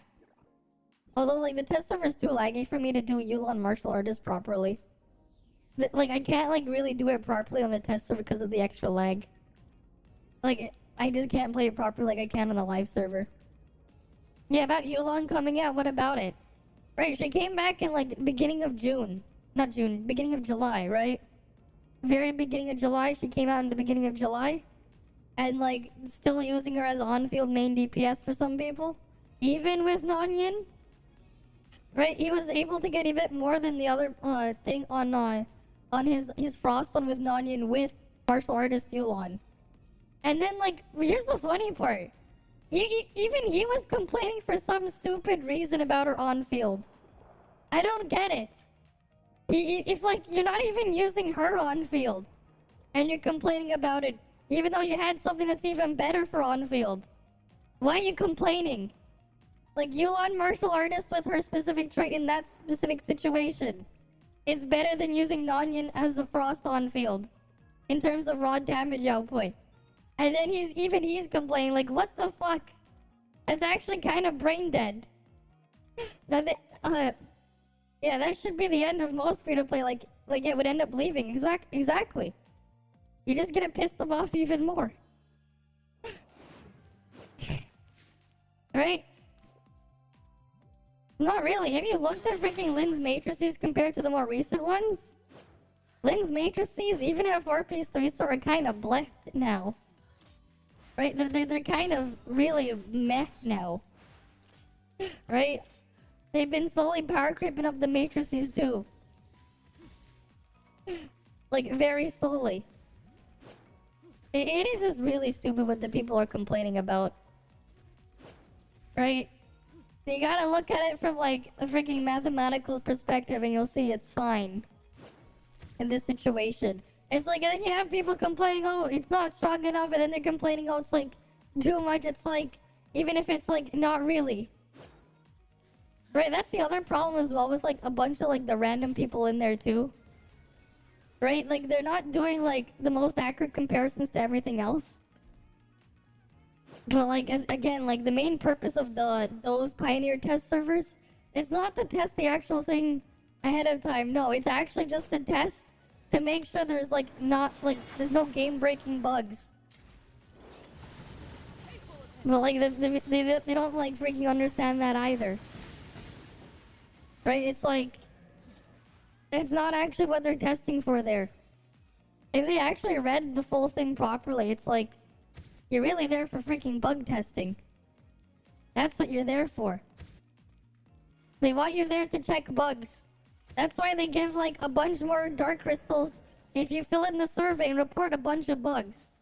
Although, like, the test server's too laggy for me to do Yulon martial artist properly. Like, I can't, like, really do it properly on the test server because of the extra lag. Like, I just can't play it properly like I can on the live server. Yeah, about Yulon coming out, what about it? Right, she came back in like beginning of June. Not June, beginning of July, right? Very beginning of July, she came out in the beginning of July. And like, still using her as on-field main DPS for some people. Even with Nonyin. Right, he was able to get a bit more than the other thing on his Frost one with Nonyin with martial artist Yulon. And then like, here's the funny part. Even he was complaining for some stupid reason about her on-field. I don't get it. If like, you're not even using her on-field. And you're complaining about it. Even though you had something that's even better for on-field. Why are you complaining? Like, Yulon martial artist with her specific trait in that specific situation. It's better than using Nonyin as a Frost on-field. In terms of raw damage output. And then he's complaining, like, what the fuck? That's actually kind of brain dead. Yeah, that should be the end of most free-to-play, like it would end up leaving. Exactly. You just gonna piss them off even more. Right? Not really. Have you looked at freaking Lynn's matrices compared to the more recent ones? Lynn's matrices, even at 4-piece 3-star, are kind of bleh now. Right? They're kind of really meh now. Right? They've been slowly power creeping up the matrices too. Like, very slowly. It is just really stupid what the people are complaining about. Right? So you gotta look at it from like a freaking mathematical perspective and you'll see it's fine. In this situation. It's like, and then you have people complaining, oh, it's not strong enough, and then they're complaining, oh, it's like too much. It's like, even if it's like not really. Right, that's the other problem as well with like a bunch of like the random people in there too. Right, like they're not doing like the most accurate comparisons to everything else. But like, again, like the main purpose of those Pioneer test servers, it's not to test the actual thing ahead of time. No, it's actually just to test to make sure there's like not like there's no game-breaking bugs. But like they don't like freaking understand that either. Right? It's like it's not actually what they're testing for there. If they actually read the full thing properly, it's like you're really there for freaking bug testing. That's what you're there for. They want you there to check bugs. That's why they give like a bunch more dark crystals if you fill in the survey and report a bunch of bugs.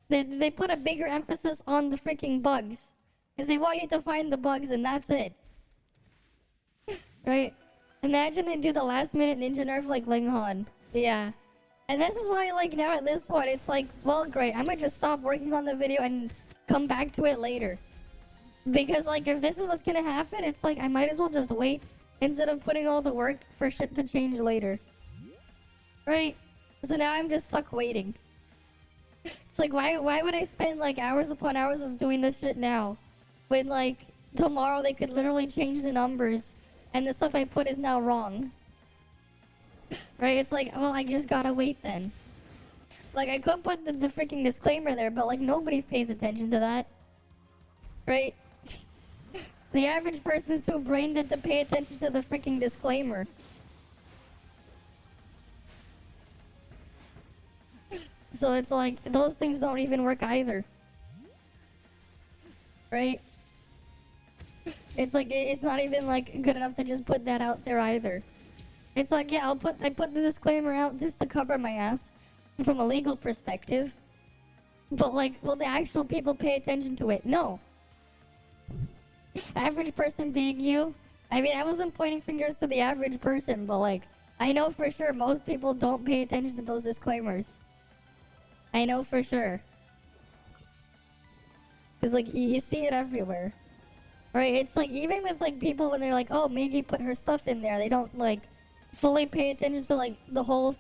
They put a bigger emphasis on the freaking bugs. Because they want you to find the bugs and that's it. Right? Imagine they do the last minute ninja nerf like Linghan. Yeah. And this is why like now at this point it's like, well great, I might just stop working on the video and come back to it later. Because like if this is what's gonna happen, it's like I might as well just wait instead of putting all the work for shit to change later. Right? So now I'm just stuck waiting. It's like why would I spend like hours upon hours of doing this shit now? When like tomorrow they could literally change the numbers and the stuff I put is now wrong. Right? It's like, well, I just gotta wait then. Like I could put the freaking disclaimer there, but like nobody pays attention to that. Right? The average person is too brain dead to pay attention to the freaking disclaimer. So it's like, those things don't even work either. Right? It's like, it's not even like good enough to just put that out there either. It's like, yeah, I put the disclaimer out just to cover my ass from a legal perspective. But like, will the actual people pay attention to it? No. Average person being you. I mean, I wasn't pointing fingers to the average person, but like, I know for sure most people don't pay attention to those disclaimers. I know for sure. Cause like, you see it everywhere. Right? It's like, even with like people when they're like, oh, Maggie put her stuff in there, they don't like fully pay attention to like the whole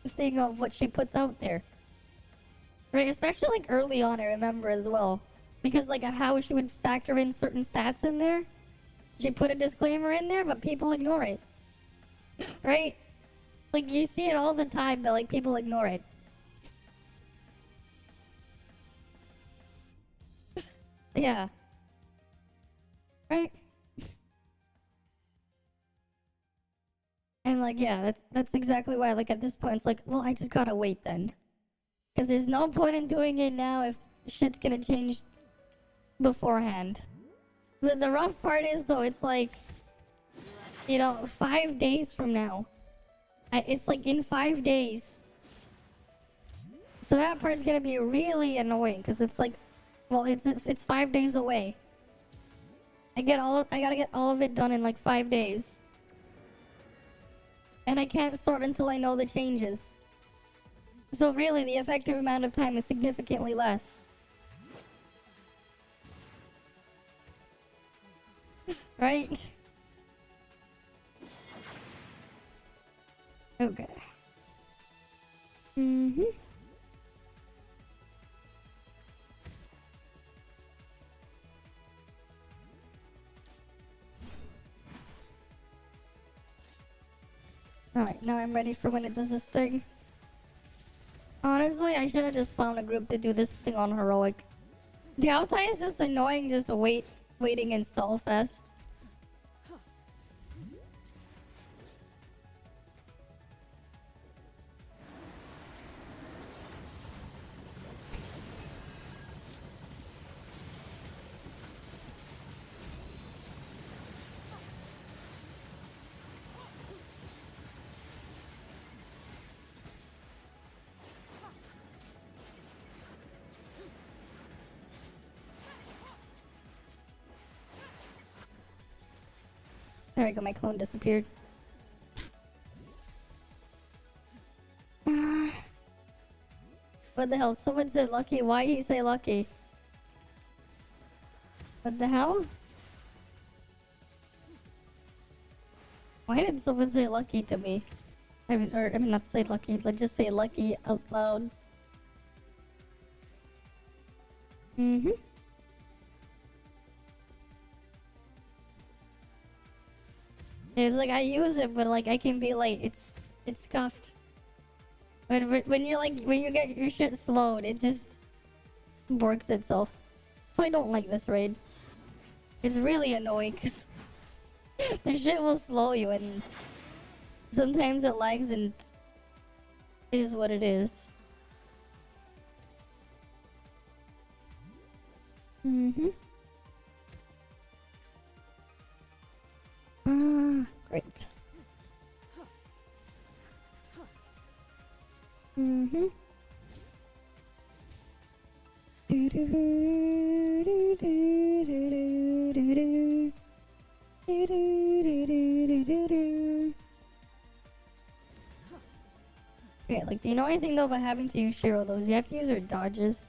thing of what she puts out there. Right? Especially like early on, I remember as well. Because like how she would factor in certain stats in there. She put a disclaimer in there, but people ignore it. Right? Like you see it all the time, but like people ignore it. Yeah. Right? And like, yeah, that's exactly why, like, at this point, it's like, well, I just gotta wait then. Because there's no point in doing it now if shit's gonna change beforehand. The rough part is, though, it's like, you know, 5 days from now. It's like in 5 days. So that part's gonna be really annoying, because it's like, well, it's 5 days away. I gotta get all of it done in like 5 days. And I can't start until I know the changes. So really, the effective amount of time is significantly less. Right? Okay. Mm-hmm. Alright, now I'm ready for when it does this thing. Honestly, I should have just found a group to do this thing on heroic. The outside is just annoying, just waiting in stall fest. There we go, my clone disappeared. What the hell? Someone said lucky. Why did he say lucky? What the hell? Why did someone say lucky to me? I mean, not say lucky. Let's just say lucky out loud. Mm-hmm. It's like I use it, but like I can be late. It's scuffed. When you're like when you get your shit slowed, it just works itself. So I don't like this raid. It's really annoying because the shit will slow you, and sometimes it lags, and it is what it is. Mm-hmm. Ah, great. Mm-hmm. Okay, like the annoying thing though about having to use Shiro though is you have to use her dodges.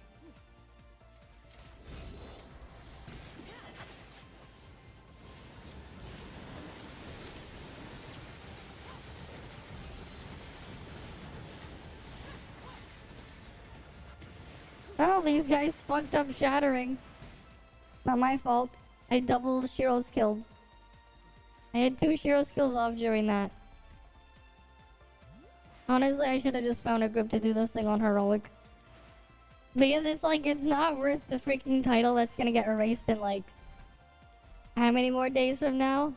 Oh, these guys fucked up shattering. Not my fault. I doubled Shiro skilled. I had 2 Shiro skills off during that. Honestly, I should have just found a group to do this thing on heroic. Because it's like, it's not worth the freaking title that's gonna get erased in like... how many more days from now?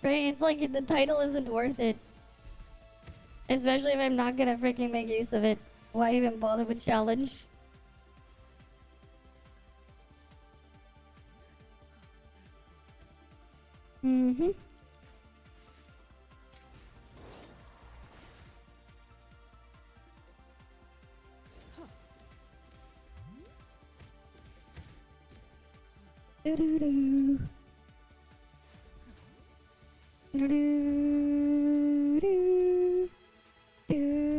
Right? It's like, the title isn't worth it. Especially if I'm not gonna freaking make use of it. Why even bother with challenge? Mm-hmm. Do-do-do. Do-do-do. Do-do-do-do-do.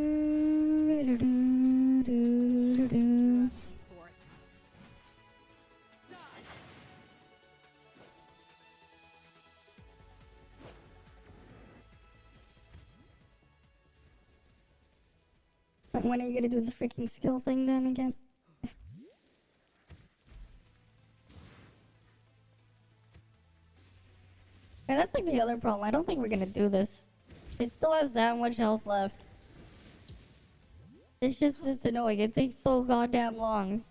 When are you gonna do the freaking skill thing then again? Yeah, that's like the other problem. I don't think we're gonna do this. It still has that much health left. It's just annoying. It takes so goddamn long.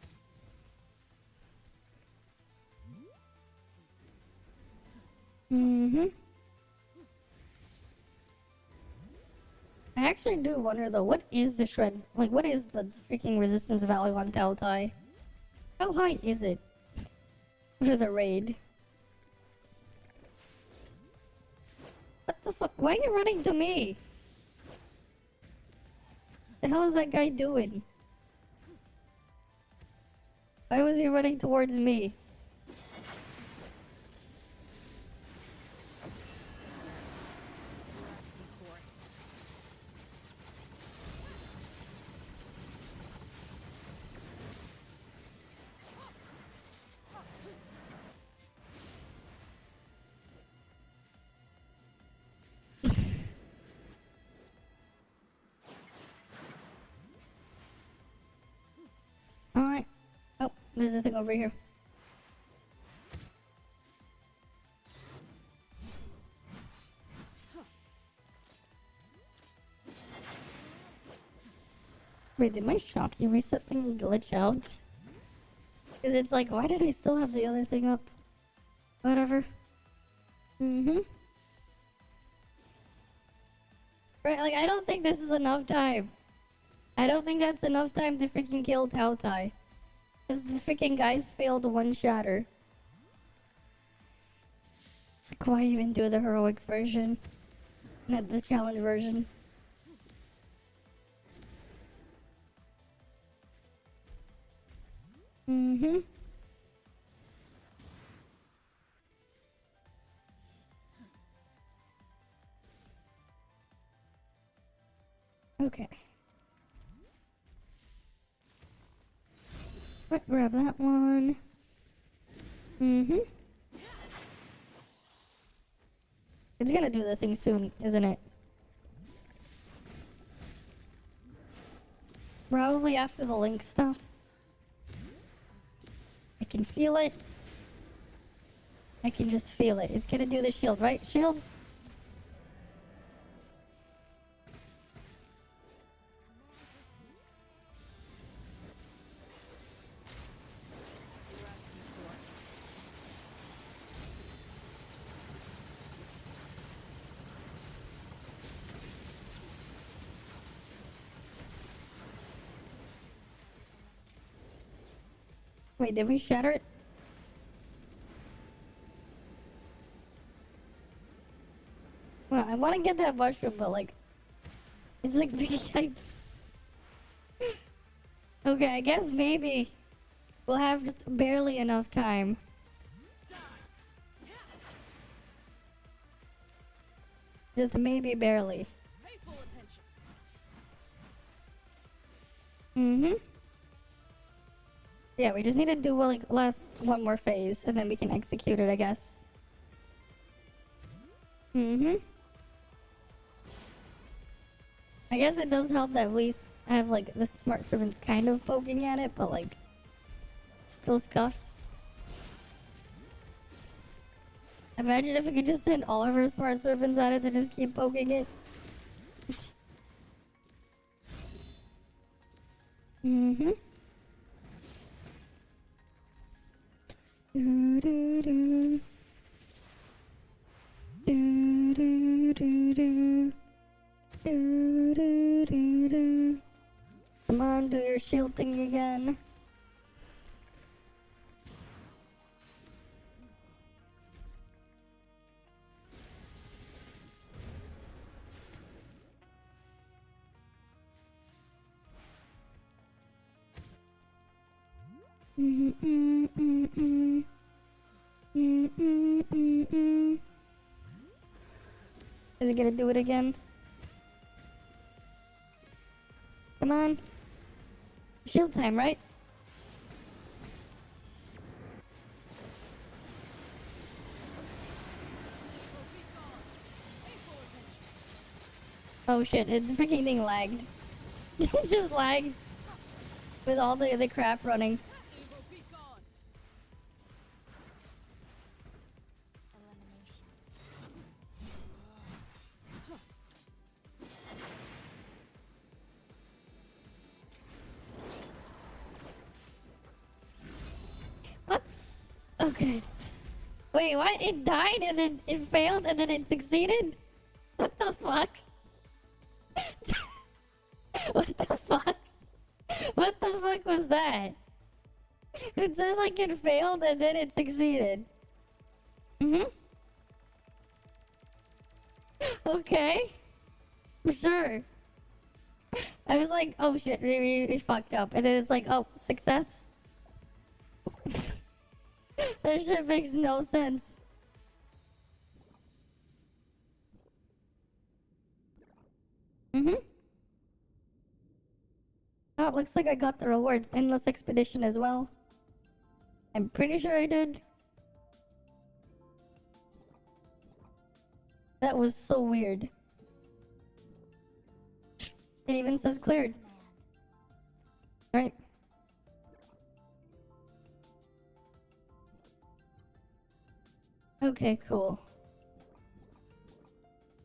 Mm-hmm. I actually do wonder though, what is the shred? Like, what is the freaking resistance value on Tao? How high is it for the raid? What the fuck? Why are you running to me? The hell is that guy doing? Why was he running towards me? Alright. Oh, there's a thing over here. Wait, did my shotgun reset thing glitch out? Because it's like, why did I still have the other thing up? Whatever. Mm-hmm. Right, like, I don't think this is enough time. I don't think that's enough time to freaking kill Tao. Because the freaking guys failed one shatter. It's like, why even do the heroic version? Not the challenge version. Mm-hmm. Okay. Right, grab that one. Mm-hmm. It's gonna do the thing soon, isn't it? Probably after the link stuff. I can feel it. I can just feel it. It's gonna do the shield, right? Shield? Wait, did we shatter it? Well, I want to get that mushroom, but like, it's like big yikes. Okay, I guess maybe we'll have just barely enough time. Just maybe barely. Mm-hmm. Yeah, we just need to do like one more phase, and then we can execute it, I guess. Mm-hmm. I guess it does help that at least I have like the smart servants kind of poking at it, but like still scuffed. Imagine if we could just send all of our smart servants at it to just keep poking it. Mm-hmm. Do do do. Do do do do. Do do do do. Come on, do your shield thing again. Is it gonna do it again? Come on. Shield time, right? Oh shit, the freaking thing lagged. It just lagged. With all the crap running. What? Okay. Wait, what? It died and then it failed and then it succeeded? What the fuck? What the fuck? What the fuck was that? It said like it failed and then it succeeded. Okay. Sure. I was like, oh shit, maybe we fucked up. And then it's like, oh, success? That shit makes no sense. Oh, it looks like I got the rewards. Endless expedition as well. I'm pretty sure I did. That was so weird. It even says cleared. Right. Okay, cool.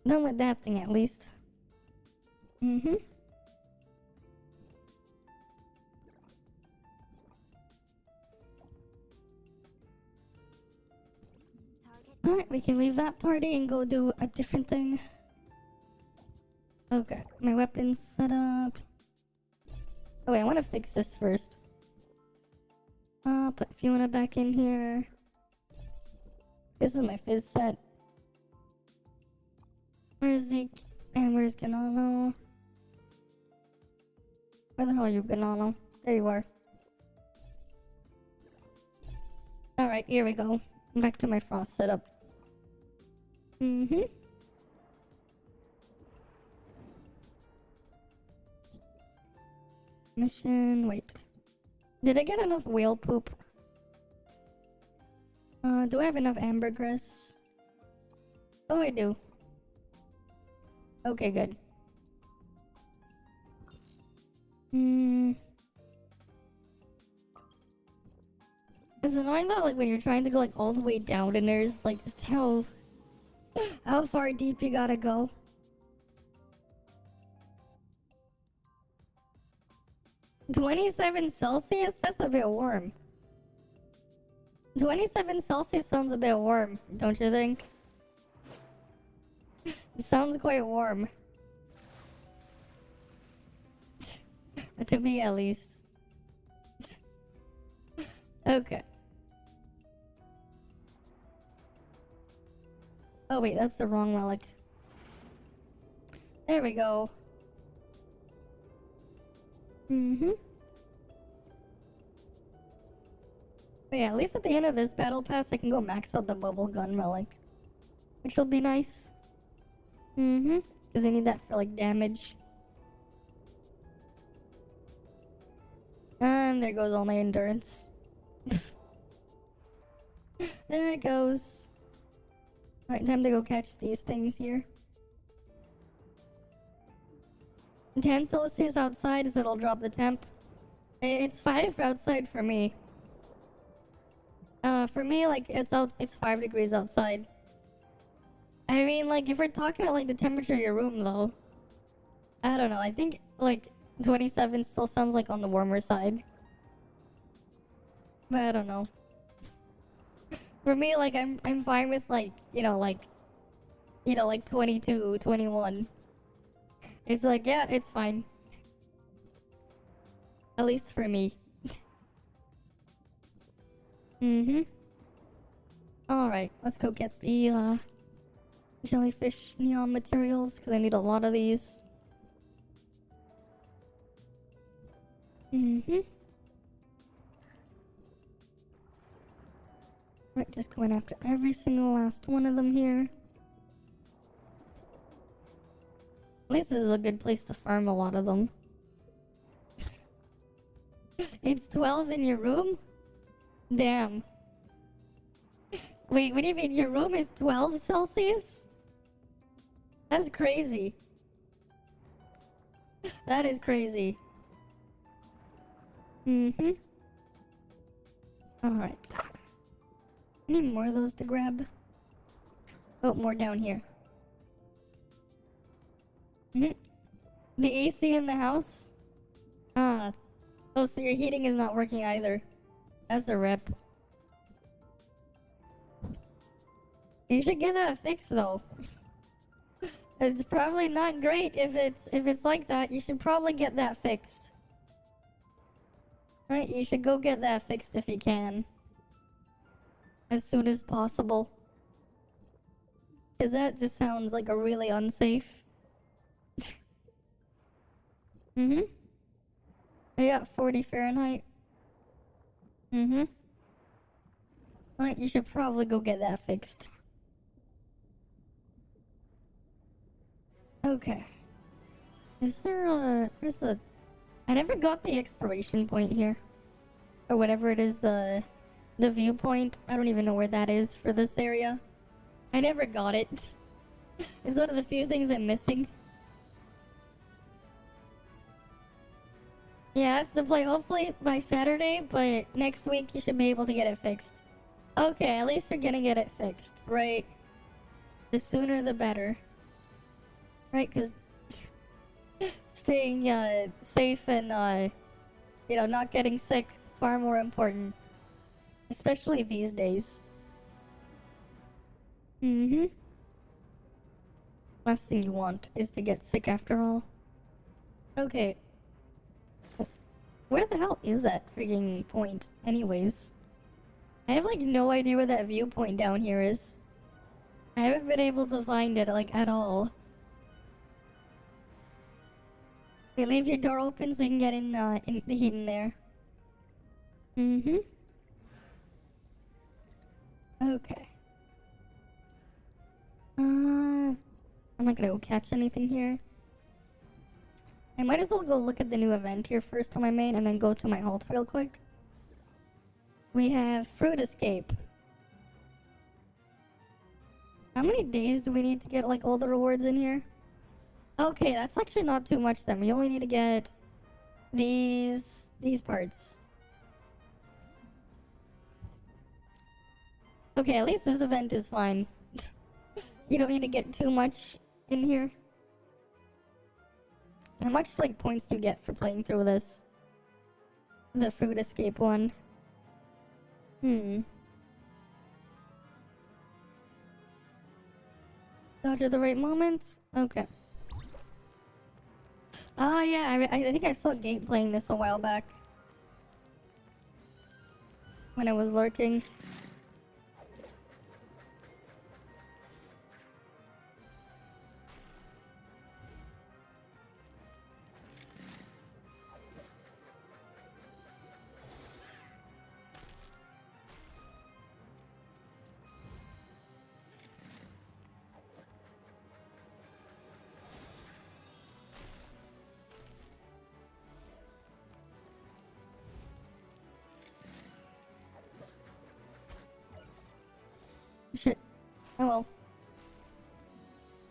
Done with that thing at least. Alright, we can leave that party and go do a different thing. Okay, my weapon's set up. Oh wait, I want to fix this first. Put Fiona back in here. This is my fizz set. Where's Zeke? And where's Ganano? Where the hell are you, Ganano? There you are. Alright, here we go. Back to my frost setup. Mission, wait. Did I get enough whale poop? Do I have enough ambergris? Oh, I do. Okay, good. It's annoying though, like when you're trying to go like all the way down and there's like just how far deep you gotta go. $27 Celsius? That's a bit warm. 27 Celsius sounds a bit warm, don't you think? It sounds quite warm. To me, at least. Okay. Oh wait, that's the wrong relic. There we go. But yeah, at least at the end of this battle pass, I can go max out the bubble gun relic. Which will be nice. Because I need that for like damage. And there goes all my endurance. There it goes. Alright, time to go catch these things here. 10 Celsius outside, so it'll drop the temp. It's 5 outside for me. For me, like, it's 5 degrees outside. I mean, like, if we're talking about, like, the temperature of your room, though, I don't know, I think, like, 27 still sounds like on the warmer side. But I don't know. For me, like, I'm fine with, like, like 22, 21. It's like, yeah, it's fine. At least for me. Alright, let's go get the, jellyfish neon materials, because I need a lot of these. Right, just going after every single last one of them here. At least this is a good place to farm a lot of them. It's 12 in your room? Damn. Wait, what do you mean your room is 12 Celsius? That's crazy. That is crazy. Alright. I need more of those to grab. Oh, more down here. The AC in the house? Oh, so your heating is not working either. That's a rip. You should get that fixed though. It's probably not great if it's like that. You should probably get that fixed. Right, you should go get that fixed if you can. As soon as possible. Cause that just sounds like a really unsafe. Mm-hmm. I got 40 Fahrenheit. Mm-hmm. Alright, you should probably go get that fixed. Okay. Is there where's the... I never got the expiration point here. Or whatever it is, the viewpoint. I don't even know where that is for this area. I never got it. It's one of the few things I'm missing. Yeah, it's the play hopefully by Saturday, but next week you should be able to get it fixed. Okay, at least you're gonna get it fixed, right? The sooner the better. Right, because staying safe and you know, not getting sick, far more important. Especially these days. Mm-hmm. Last thing you want is to get sick after all. Okay. Where the hell is that frigging point, anyways? I have, like, no idea where that viewpoint down here is. I haven't been able to find it, like, at all. Okay, leave your door open so you can get in the heat in there. Mm-hmm. Okay. I'm not gonna go catch anything here. I might as well go look at the new event here first on my main and then go to my alt real quick. We have Fruit Escape. How many days do we need to get like all the rewards in here? Okay, that's actually not too much then. We only need to get these parts. Okay, at least this event is fine. You don't need to get too much in here. How much like points do you get for playing through this? The Fruit Escape one. Dodge at the right moment? Okay. Ah, yeah, I think I saw Gate playing this a while back. When I was lurking. Shit. Oh well.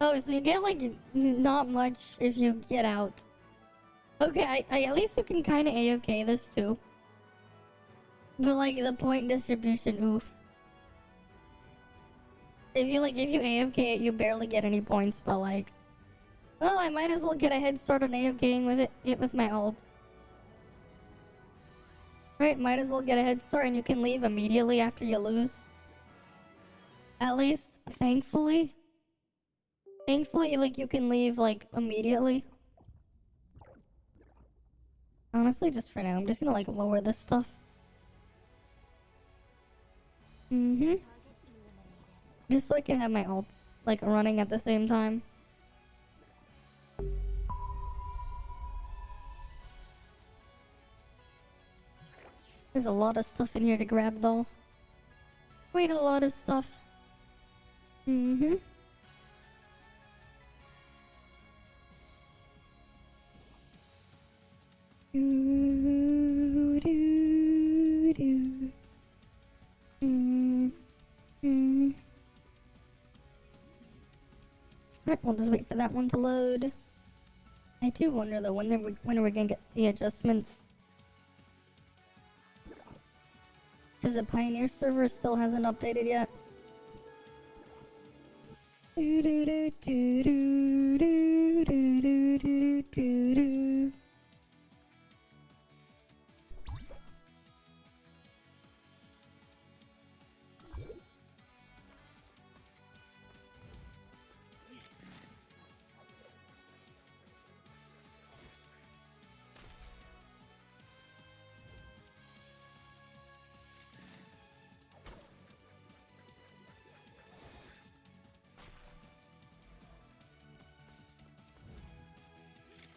Oh, so you get like not much if you get out. Okay, I at least you can kind of AFK this too. But like the point distribution, oof. If you AFK it, you barely get any points. But like, well, I might as well get a head start on AFKing with it with my ult. Right, might as well get a head start, and you can leave immediately after you lose. At least, thankfully, like you can leave like immediately. Honestly, just for now, I'm just gonna like lower this stuff. Just so I can have my ult like running at the same time. There's a lot of stuff in here to grab though. Quite a lot of stuff. Alright, we'll just wait for that one to load. I do wonder though when are we gonna get the adjustments? Because the Pioneer server still hasn't updated yet.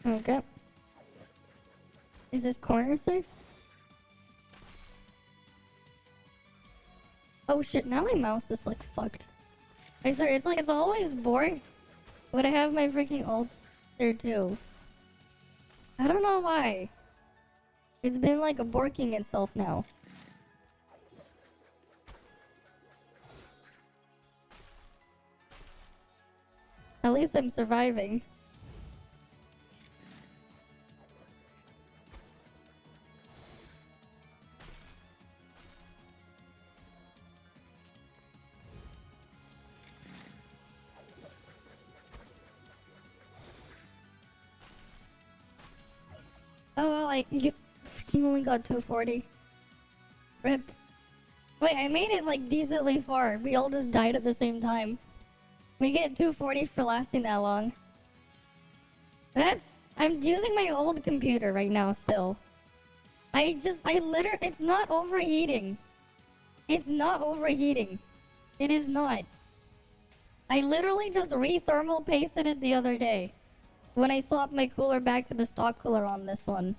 Okay. Is this corner safe? Oh shit, now my mouse is like fucked. I swear, it's like it's always bored, but I have my freaking alt there too. I don't know why. It's been like borking itself now. At least I'm surviving. Oh well, you freaking only got 240. Rip. Wait, I made it like decently far. We all just died at the same time. We get 240 for lasting that long. I'm using my old computer right now still. It's not overheating. It's not overheating. It is not. I literally just re-thermal pasted it the other day. When I swapped my cooler back to the stock cooler on this one.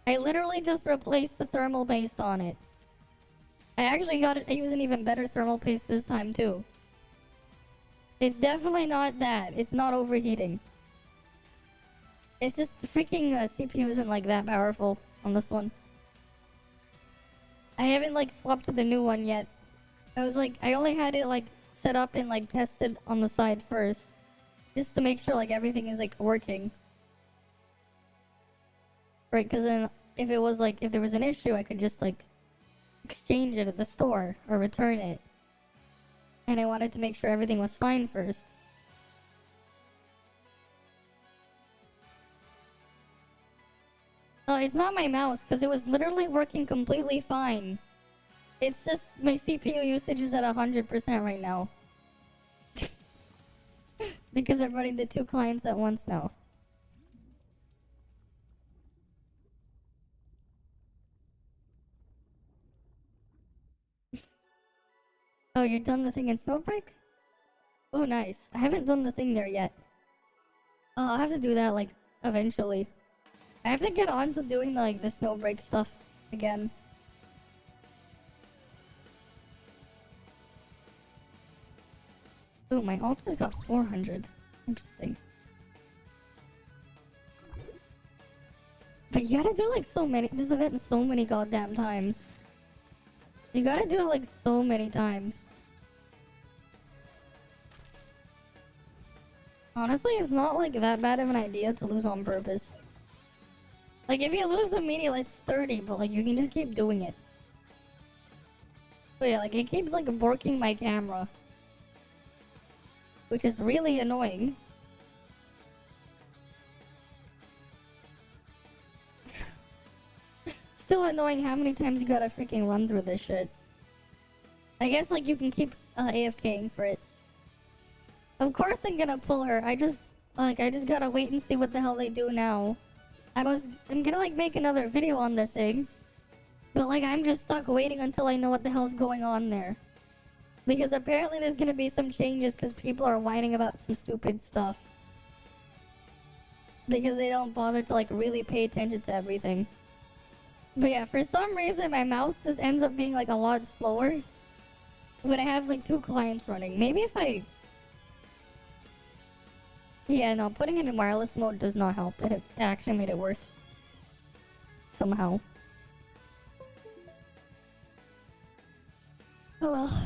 I literally just replaced the thermal paste on it. I actually got it. I use an even better thermal paste this time too. It's definitely not that. It's not overheating. It's just the freaking CPU isn't like that powerful on this one. I haven't like swapped to the new one yet. I only had it like set up and like tested on the side first. Just to make sure like everything is like working. Right, because then if there was an issue, I could just like exchange it at the store or return it. And I wanted to make sure everything was fine first. Oh, it's not my mouse, because it was literally working completely fine. It's just my CPU usage is at 100% right now. Because I'm running the two clients at once now. Oh, you're done the thing in Snowbreak? Oh, nice. I haven't done the thing there yet. Oh, I'll have to do that, like, eventually. I have to get on to doing, like, the Snowbreak stuff again. Oh, my ult just got 400. Interesting. But you gotta do, like, this event so many goddamn times. You gotta do it, like, so many times. Honestly, it's not, like, that bad of an idea to lose on purpose. Like, if you lose immediately, it's 30, but, like, you can just keep doing it. But yeah, like, it keeps, like, borking my camera. Which is really annoying. Still annoying how many times you gotta freaking run through this shit. I guess, like, you can keep AFKing for it. Of course I'm gonna pull her. I just gotta wait and see what the hell they do now. I'm gonna, like, make another video on the thing. But, like, I'm just stuck waiting until I know what the hell's going on there. Because apparently there's gonna be some changes because people are whining about some stupid stuff. Because they don't bother to, like, really pay attention to everything. But yeah, for some reason my mouse just ends up being, like, a lot slower when I have, like, two clients running. Maybe if I... Yeah, no, putting it in wireless mode does not help. It actually made it worse. Somehow. Oh well.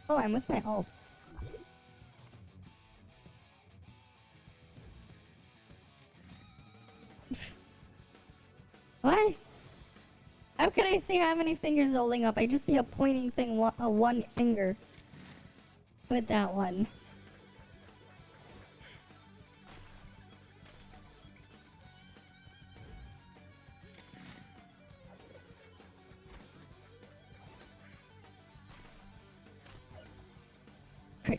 Oh, I'm with my ult. What? How can I see how many fingers holding up? I just see a pointing thing, one finger. With that one.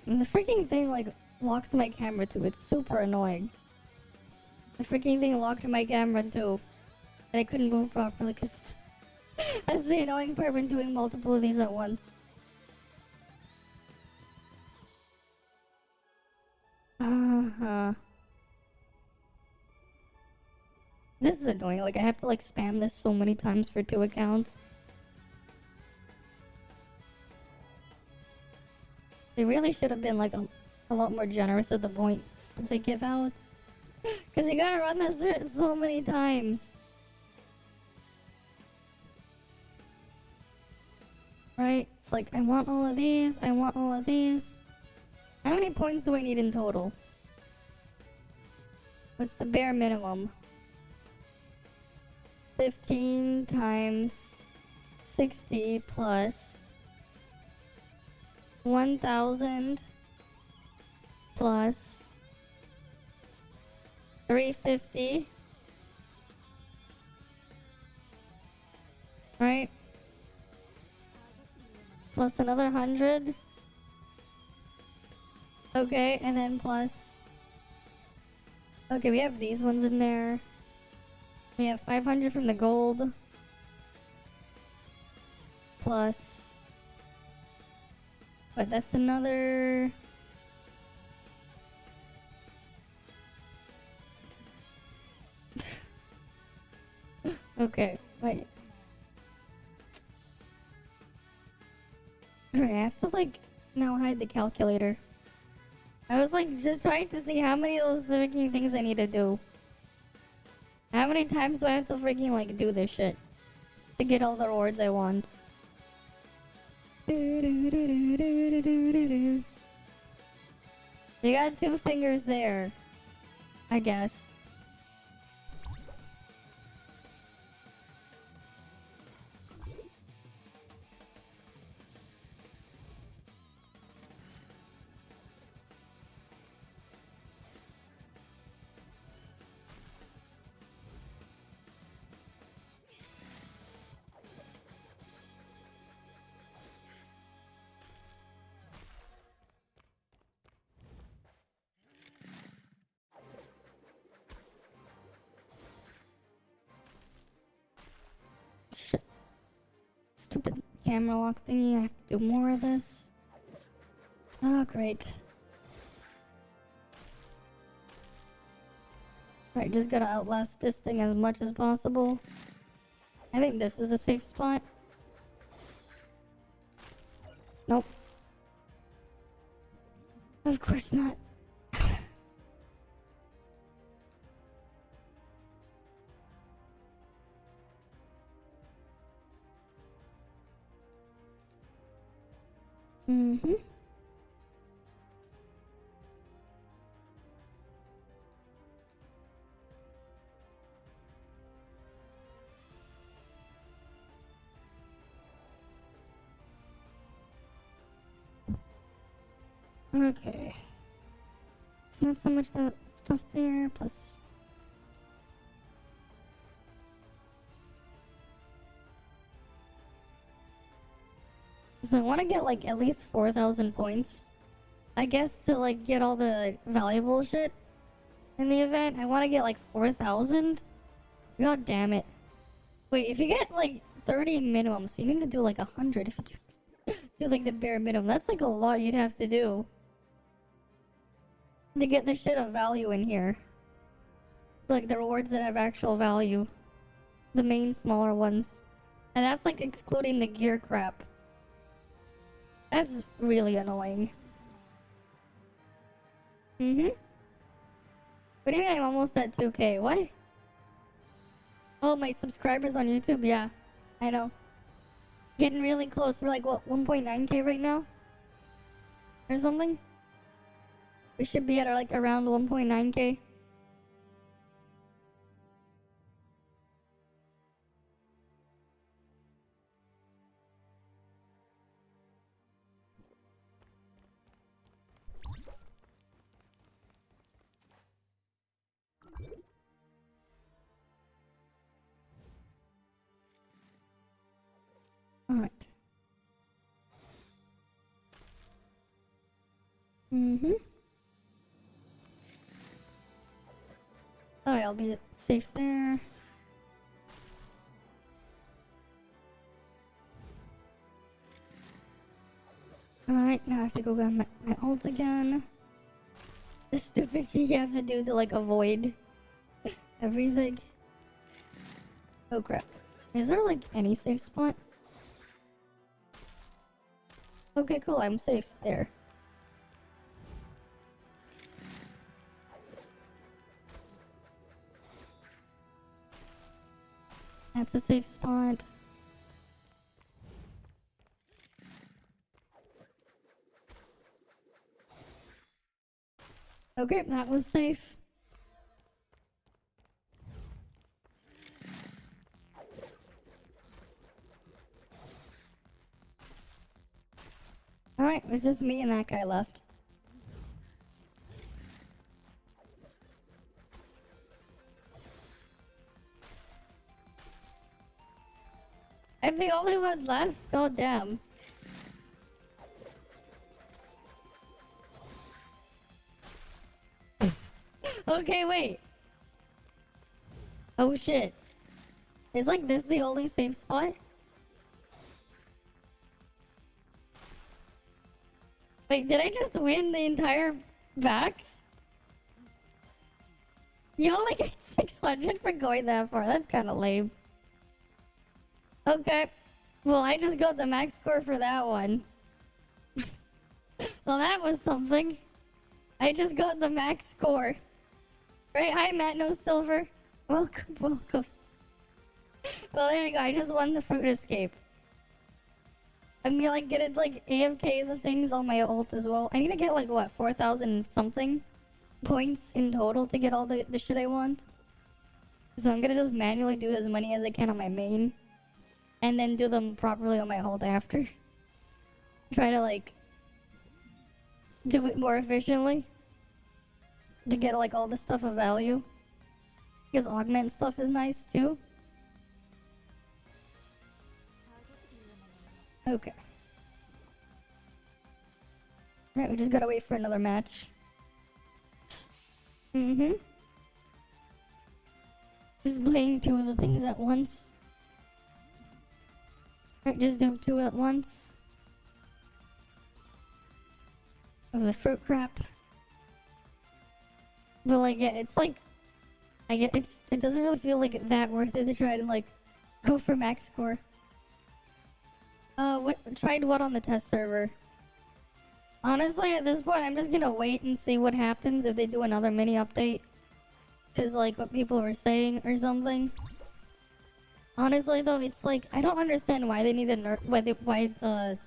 And the freaking thing, like, locks my camera too. It's super annoying. The freaking thing locked my camera too. And I couldn't move properly because that's the annoying part when doing multiple of these at once. This is annoying. Like, I have to like spam this so many times for 2 accounts. They really should have been like a lot more generous with the points that they give out. Because you gotta run this so many times. Right? It's like, I want all of these, I want all of these. How many points do I need in total? What's the bare minimum? 15 times 60 plus 1,000 plus 350, right? Plus another 100. Okay, and then plus... Okay, we have these ones in there. We have 500 from the gold. Plus... But that's another... Okay, wait. Alright, I have to like now hide the calculator. I was like just trying to see how many of those freaking things I need to do. How many times do I have to freaking like do this shit to get all the rewards I want? You got 2 fingers there, I guess. Shit. Stupid camera lock thingy. I have to do more of this. Oh, great. Right, just gotta outlast this thing as much as possible. I think this is a safe spot. Nope. Of course not. Mm-hmm. Okay. It's not so much about stuff there, plus... So I want to get like at least 4,000 points. I guess to like get all the valuable shit in the event, I want to get like 4,000. God damn it. Wait, if you get like 30 minimum, so you need to do like 100 if you do like the bare minimum. That's like a lot you'd have to do to get the shit of value in here. Like the rewards that have actual value. The main smaller ones. And that's like excluding the gear crap. That's really annoying. Mm-hmm. What do you mean I'm almost at 2K? What? Oh, my subscribers on YouTube? Yeah, I know. Getting really close. We're like, what, 1.9K right now? Or something? We should be at like around 1.9K. Alright. Mm-hmm. Alright, Alright, I'll be safe there. Alright, now I have to go on my ult again. The stupid shit you have to do to like avoid everything. Oh crap. Is there like any safe spot? Okay, cool, I'm safe there. That's a safe spot. Okay, that was safe. Alright, it's just me and that guy left. I'm the only one left? God damn. Okay, wait. Oh shit. Is like this the only safe spot? Wait, did I just win the entire Vax? You only get 600 for going that far. That's kind of lame. Okay. Well, I just got the max score for that one. Well, that was something. I just got the max score. Right, hi Matt, no silver. Welcome, welcome. Well, there you go. I just won the fruit escape. I'm gonna like get it like AFK the things on my ult as well. I need to get like what 4,000 something points in total to get all the shit I want. So I'm gonna just manually do as many as I can on my main, and then do them properly on my ult after. Try to like do it more efficiently to get like all the stuff of value. Because augment stuff is nice too. Okay. Right, we just gotta wait for another match. Just playing two of the things at once. Right, just do two at once. Of the fruit crap. But like, yeah, it's like, it doesn't really feel like that worth it to try to like go for max score. Tried what on the test server? Honestly, at this point, I'm just gonna wait and see what happens if they do another mini update. Cause like what people were saying or something. Honestly though, it's like, I don't understand why they need to nerf,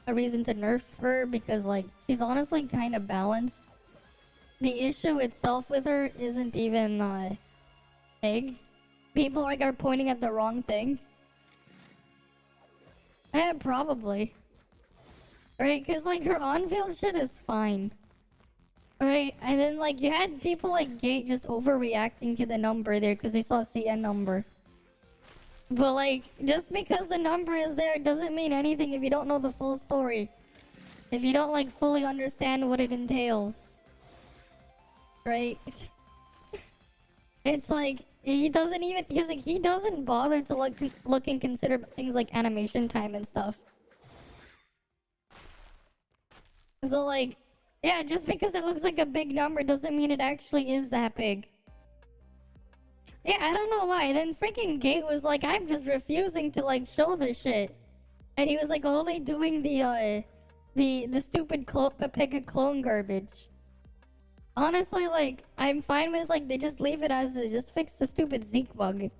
a reason to nerf her, because like, she's honestly kind of balanced. The issue itself with her isn't even, big. People like are pointing at the wrong thing. Yeah, probably. Right, cause like her on-field shit is fine. Right, and then like you had people like Gate just overreacting to the number there because they saw CN number. But like, just because the number is there doesn't mean anything if you don't know the full story. If you don't like fully understand what it entails. Right? It's like, he doesn't even, because like, he doesn't bother to look and consider things like animation time and stuff. So like, yeah, just because it looks like a big number doesn't mean it actually is that big. Yeah, I don't know why. Then freaking Gate was like, I'm just refusing to like show this shit. And he was like only doing the stupid Pega clone garbage. Honestly, like, I'm fine with like, they just leave it as is. Just fix the stupid Zeke bug.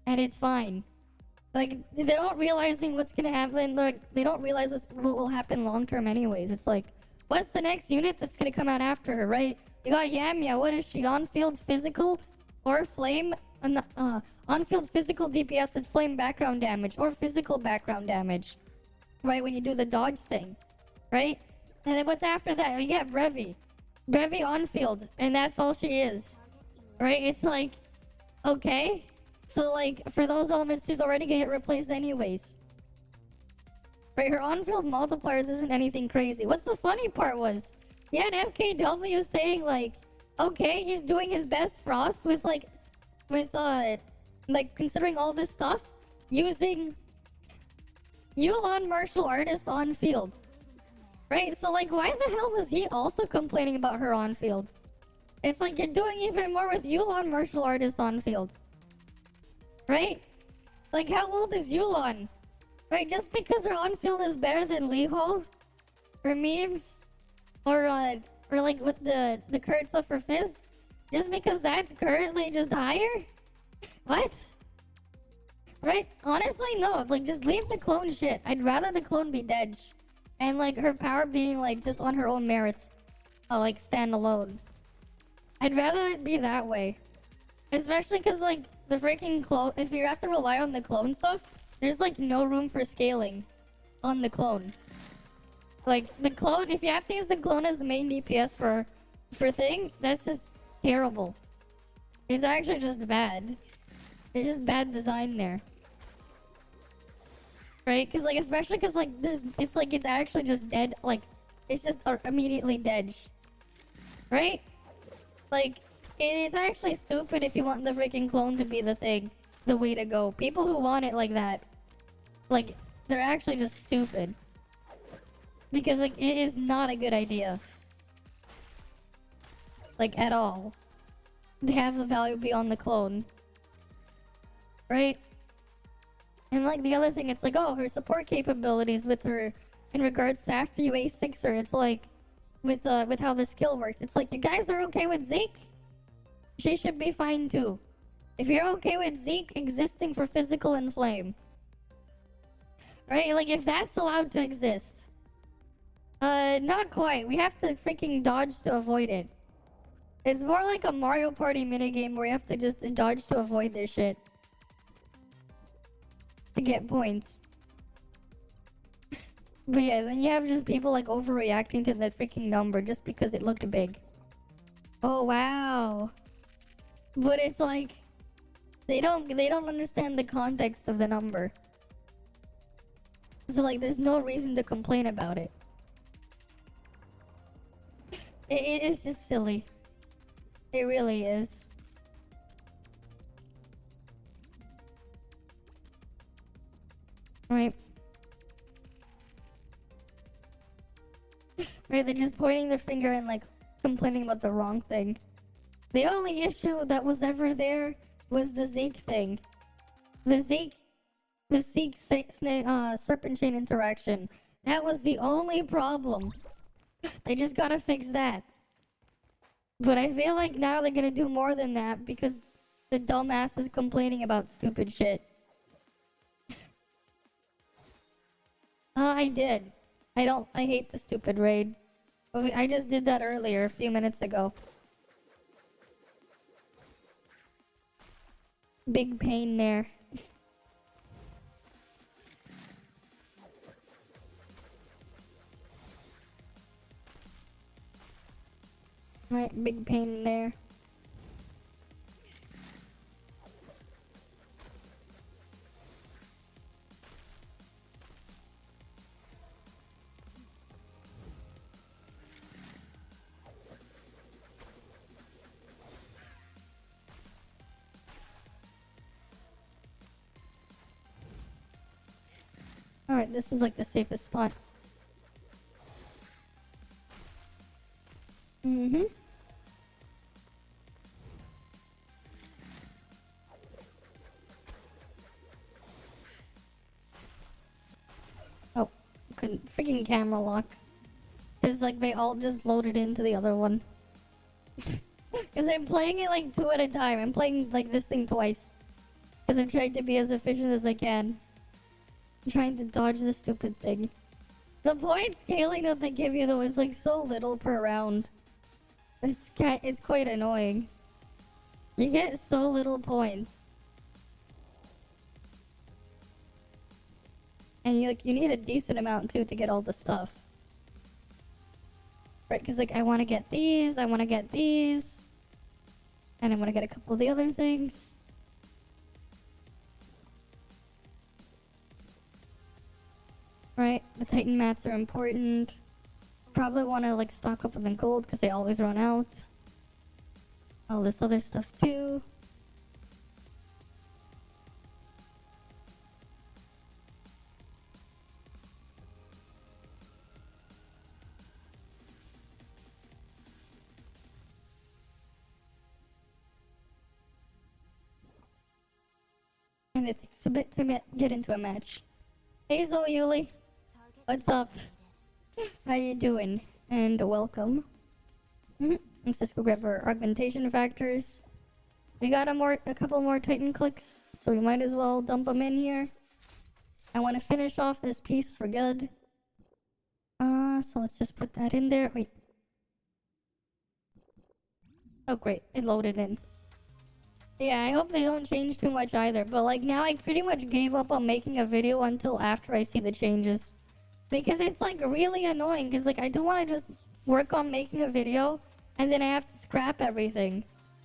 And it's fine. Like, they don't realizing what's gonna happen. Like, they don't realize what will happen long term anyways. It's like, what's the next unit that's gonna come out after her, right? You got Yamia. What is she? On-field physical or flame? On-field physical DPS and flame background damage or physical background damage. Right, when you do the dodge thing. Right? And then what's after that? You get Brevi. Brevi on-field. And that's all she is. Right? It's like, okay. So like, for those elements, she's already gonna get replaced anyways. Right, her on-field multipliers isn't anything crazy. What the funny part was, you had FKW saying like, Okay, he's doing his best Frost with considering all this stuff, using Yulon martial artist on field. Right? So like, why the hell was he also complaining about her on field? It's like you're doing even more with Yulon martial artist on field. Right? Like, how old is Yulon? Right? Just because her on field is better than Liho or memes or like with the current stuff for Fizz, just because that's currently just higher? What? Right? Honestly, no. Like, just leave the clone shit. I'd rather the clone be dead. And, like, her power being, like, just on her own merits. Like, stand alone. I'd rather it be that way. Especially because, like, the freaking clone... If you have to rely on the clone stuff, there's, like, no room for scaling on the clone. Like, the clone... If you have to use the clone as the main DPS for thing, that's just terrible. It's actually just bad. It's just bad design there. Right? Because, like, especially because, like, it's like, it's actually just dead. Like, it's just immediately dead. Right? Like, it's actually stupid if you want the freaking clone to be the thing. The way to go. People who want it like that, like, they're actually just stupid. Because, like, it is not a good idea. Like, at all. To have the value be on the clone. Right? And like the other thing, it's like, oh, her support capabilities with her in regards to after you A6 her, it's like with how the skill works. It's like, you guys are okay with Zeke? She should be fine too. If you're okay with Zeke existing for physical and flame. Right? Like, if that's allowed to exist. Not quite. We have to freaking dodge to avoid it. It's more like a Mario Party minigame where you have to just dodge to avoid this shit. To get points. But yeah, then you have just people like overreacting to that freaking number just because it looked big. Oh wow. But it's like they don't understand the context of the number. So like there's no reason to complain about it. It's just silly. It really is. Right. Right, they're just pointing their finger and like complaining about the wrong thing. The only issue that was ever there was the Zeke thing. The Zeke serpent chain interaction. That was the only problem. They just gotta fix that. But I feel like now they're gonna do more than that because the dumbass is complaining about stupid shit. I did. I hate the stupid raid. I just did that earlier, a few minutes ago. Big pain there. Right, big pain there. Alright, this is like the safest spot. Mm-hmm. Oh, couldn't freaking camera lock. Cause like they all just loaded into the other one. Cause I'm playing it like 2 at a time. I'm playing like this thing twice. Cause I'm trying to be as efficient as I can. I'm trying to dodge the stupid thing. The point scaling that they give you though is like so little per round. It's quite annoying. You get so little points. And you need a decent amount too to get all the stuff. Right, because like I want to get these, I want to get these. And I want to get a couple of the other things. Right, the Titan mats are important. Probably want to like stock up on the gold because they always run out. all this other stuff too. And it takes a bit to get into a match. Hey Zoe Yuli, what's up? How you doing? And welcome. Let's just go grab our augmentation factors. We got a couple more Titan clicks, so we might as well dump them in here. I want to finish off this piece for good. So let's just put that in there. Wait. Oh great, it loaded in. Yeah, I hope they don't change too much either. But like now I pretty much gave up on making a video until after I see the changes. Because it's like really annoying, because like I don't want to just work on making a video and then I have to scrap everything.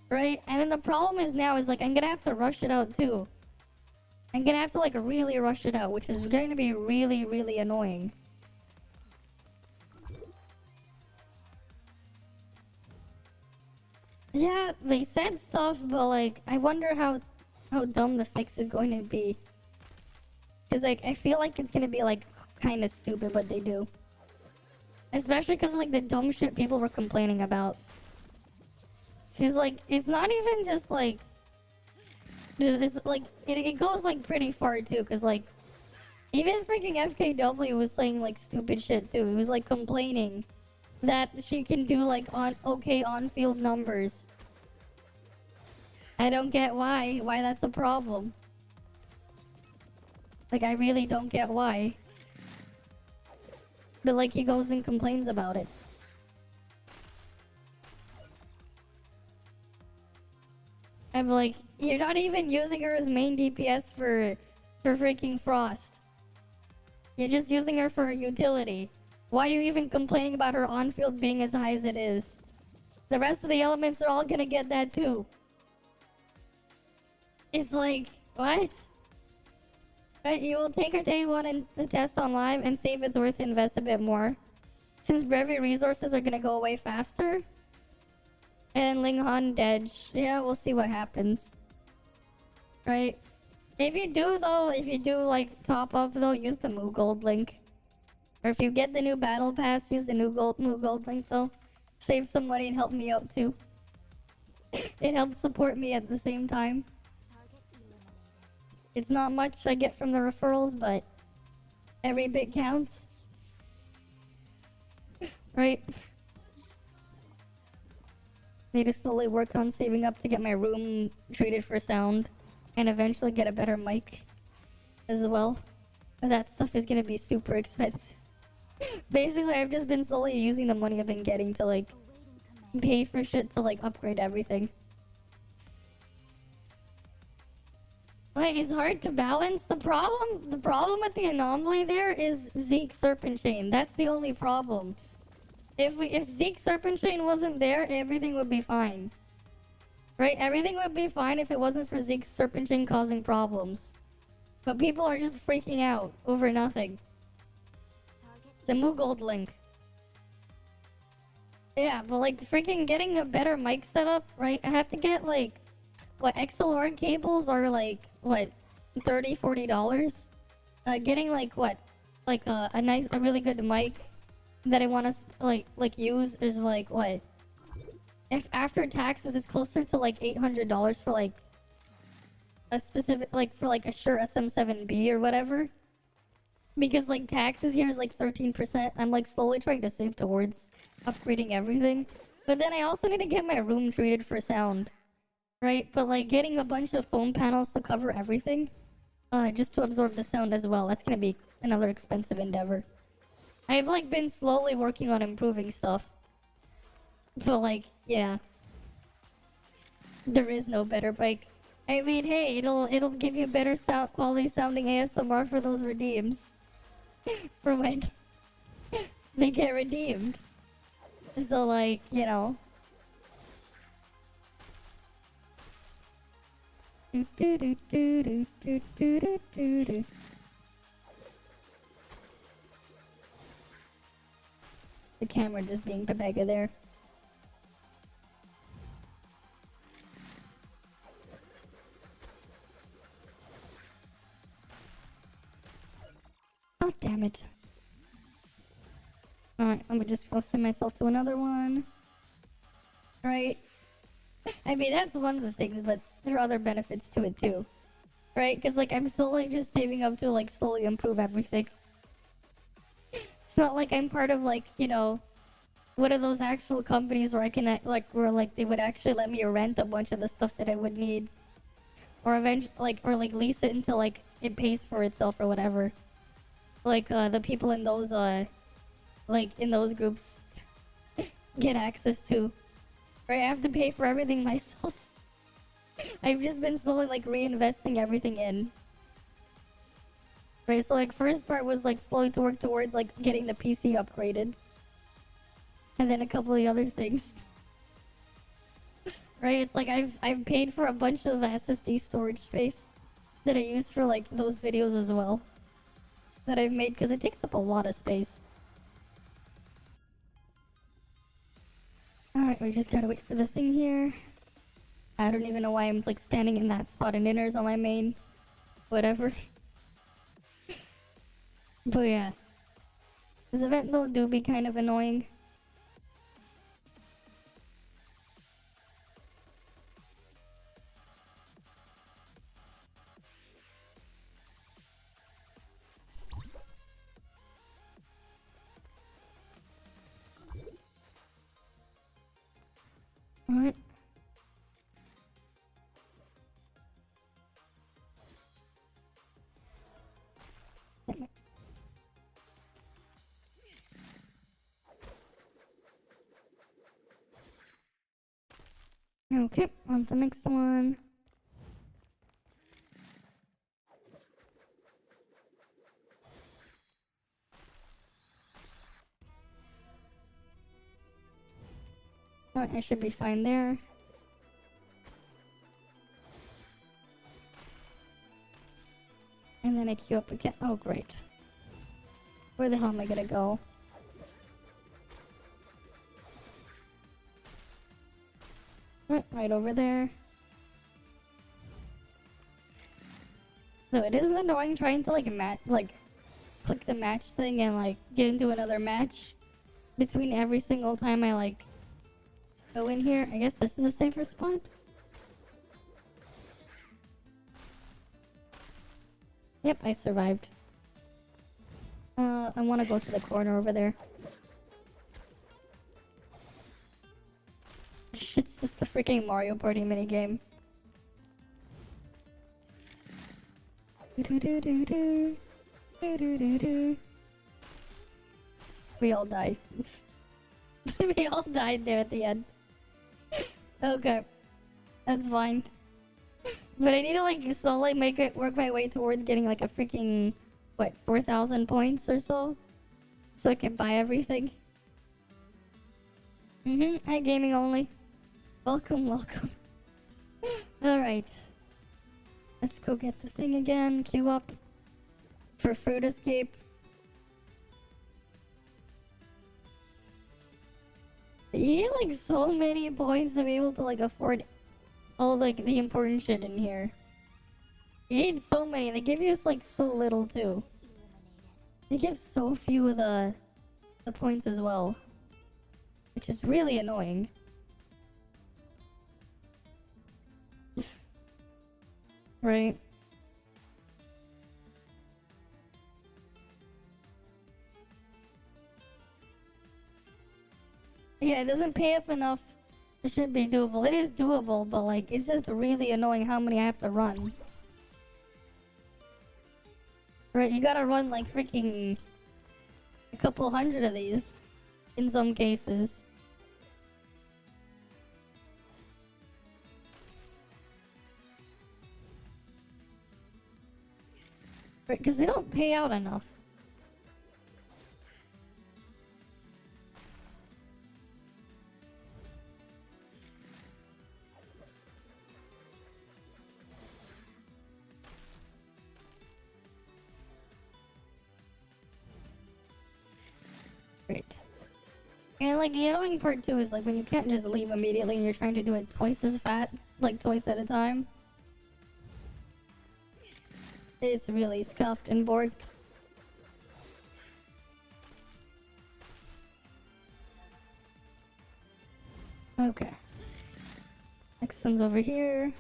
Right? And then the problem is now is like I'm gonna have to rush it out too. I'm gonna have to like really rush it out, which is going to be really, really annoying. Yeah, they said stuff, but like I wonder how dumb the fix is going to be. Cause like I feel like it's gonna be like kind of stupid what they do. Especially cause like the dumb shit people were complaining about. Cause like it's not even just like it's like it goes like pretty far too. Cause like even freaking FKW was saying like stupid shit too. It was like complaining that she can do like on-field numbers. I don't get why that's a problem. Like I really don't get why. But like he goes and complains about it. I'm like, you're not even using her as main DPS for freaking Frost. You're just using her for her utility. Why are you even complaining about her on-field being as high as it is? The rest of the elements are all gonna get that too. It's like, what? Right, you will take her day one in the test on live and see if it's worth to invest a bit more. Since brevi resources are gonna go away faster. And Linghan Dedge. Yeah, we'll see what happens. Right? If you do like top up though, use the moogold link. Or if you get the new battle pass, use the new moogold link though. Save some money and help me out too. It helps support me at the same time. It's not much I get from the referrals, but every bit counts. Right? Need to slowly work on saving up to get my room treated for sound. And eventually get a better mic as well. But that stuff is gonna be super expensive. Basically, I've just been slowly using the money I've been getting to like pay for shit to like upgrade everything. Like, it's hard to balance. The problem with the anomaly there is Zeke Serpent Chain. That's the only problem. If Zeke Serpent Chain wasn't there, everything would be fine. Right? Everything would be fine if it wasn't for Zeke's Serpent Chain causing problems. But people are just freaking out over nothing. The moogold link. Yeah, but like freaking getting a better mic setup, right? I have to get like, what, XLR cables are like, what, $30-$40? Getting like, what, like a really good mic that I want to like use is like, what? If after taxes it's closer to like $800 for like a specific, like for like a Shure SM7B or whatever. Because like taxes here is like 13%. I'm like slowly trying to save towards upgrading everything. But then I also need to get my room treated for sound. Right? But like getting a bunch of foam panels to cover everything. Just to absorb the sound as well. That's gonna be another expensive endeavor. I've like been slowly working on improving stuff. But like, yeah. There is no better bike. I mean, hey, it'll give you better sound quality sounding ASMR for those redeems. For when they get redeemed. So like, you know. The camera just being Pepega there. Oh, damn it. Alright, let me just go send myself to another one. Right? I mean, that's one of the things, but there are other benefits to it too. Right? Because, like, I'm slowly just saving up to, like, slowly improve everything. It's not like I'm part of, like, you know, one of those actual companies where I can, like, where, like, they would actually let me rent a bunch of the stuff that I would need. Or eventually, like, or, like, lease it until, like, it pays for itself or whatever. Like, the people in those, like, in those groups get access to. Right? I have to pay for everything myself. I've just been slowly, like, reinvesting everything in. Right, so, like, first part was, like, slowly to work towards, like, getting the PC upgraded. And then a couple of the other things. Right, it's like I've paid for a bunch of SSD storage space that I use for, like, those videos as well. That I've made, because it takes up a lot of space. Alright, we just gotta wait for the thing here. I don't even know why I'm, like, standing in that spot and inners on my main. Whatever. But yeah. This event, though, do be kind of annoying. Alright. Okay, on to the next one. Alright, I should be fine there. And then I queue up again. Oh, great. Where the hell am I gonna go? Right over there. So it is annoying trying to, like, click the match thing and, like, get into another match between every single time I, like, go in here. I guess this is a safer spot. Yep, I survived. I want to go to the corner over there. It's just a freaking Mario Party minigame. We all died. We all died there at the end. Okay. That's fine. But I need to, like, slowly work my way towards getting, like, a freaking, what, 4,000 points or so? So I can buy everything. Hi, gaming only. Welcome, welcome. Alright. Let's go get the thing again. Queue up for Fruit Escape. You need, like, so many points to be able to, like, afford all, like, the important shit in here. You need so many. They give you, like, so little, too. They give so few of the points as well. Which is really annoying. Right? Yeah, it doesn't pay up enough. It should be doable. It is doable, but, like, it's just really annoying how many I have to run. Right, you gotta run, like, freaking a couple hundred of these in some cases. Right, because they don't pay out enough. Great. And, like, the annoying part too is, like, when you can't just leave immediately and you're trying to do it twice as fat, like, twice at a time. It's really scuffed and borked. Okay. Next one's over here.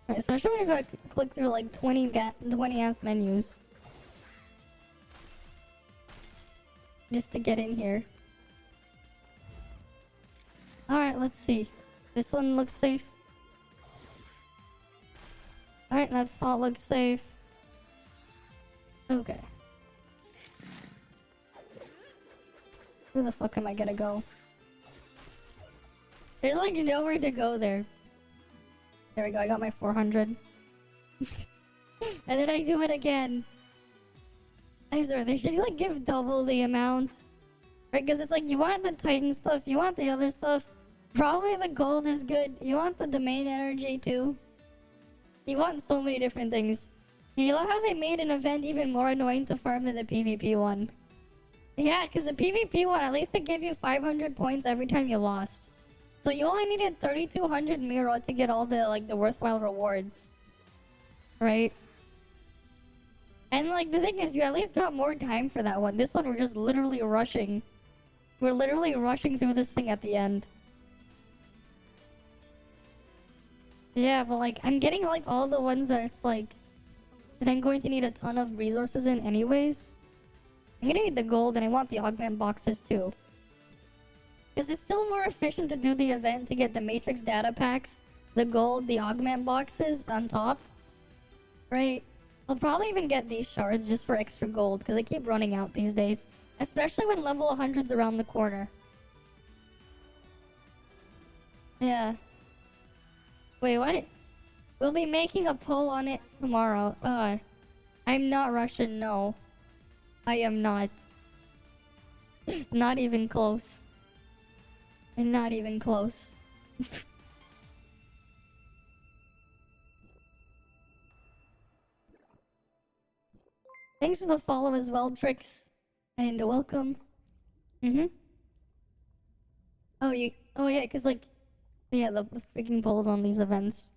Alright, especially when you gotta click through like 20 ass menus. Just to get in here. Alright, let's see. This one looks safe. Alright, that spot looks safe. Okay. Where the fuck am I gonna go? There's like nowhere to go there. There we go, I got my 400. And then I do it again. I swear, they should like give double the amount. Right, because it's like you want the Titan stuff, you want the other stuff. Probably the gold is good. You want the domain energy too. You want so many different things. You know how they made an event even more annoying to farm than the PvP one? Yeah, because the PvP one, at least it gave you 500 points every time you lost. So you only needed 3,200 Miro to get all the like the worthwhile rewards. Right? And like the thing is, you at least got more time for that one. This one we're just literally rushing. We're literally rushing through this thing at the end. Yeah, but like I'm getting like all the ones that it's like that I'm going to need a ton of resources in anyways. I'm gonna need the gold and I want the augment boxes too. Because it's still more efficient to do the event to get the matrix data packs, the gold, the augment boxes on top. Right? I'll probably even get these shards just for extra gold because I keep running out these days. Especially when level 100's around the corner. Yeah. Wait, what? We'll be making a poll on it tomorrow. I'm not Russian, no. I am not. Not even close. And not even close. Thanks for the follow as well, Trix. And welcome. Oh, yeah, cause like, yeah, the freaking polls on these events.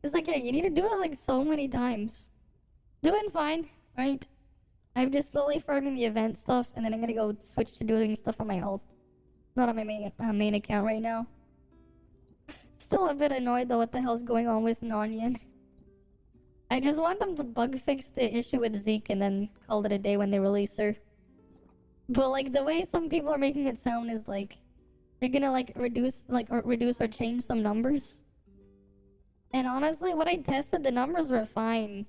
It's like, yeah, you need to do it like so many times. Doing fine, right? I'm just slowly farming the event stuff, and then I'm gonna go switch to doing stuff on my alt. Not on my main account right now. Still a bit annoyed though what the hell's going on with Nonyan. I just want them to bug fix the issue with Zeke and then call it a day when they release her. But like the way some people are making it sound is like they're gonna like reduce or change some numbers. And honestly, when I tested, the numbers were fine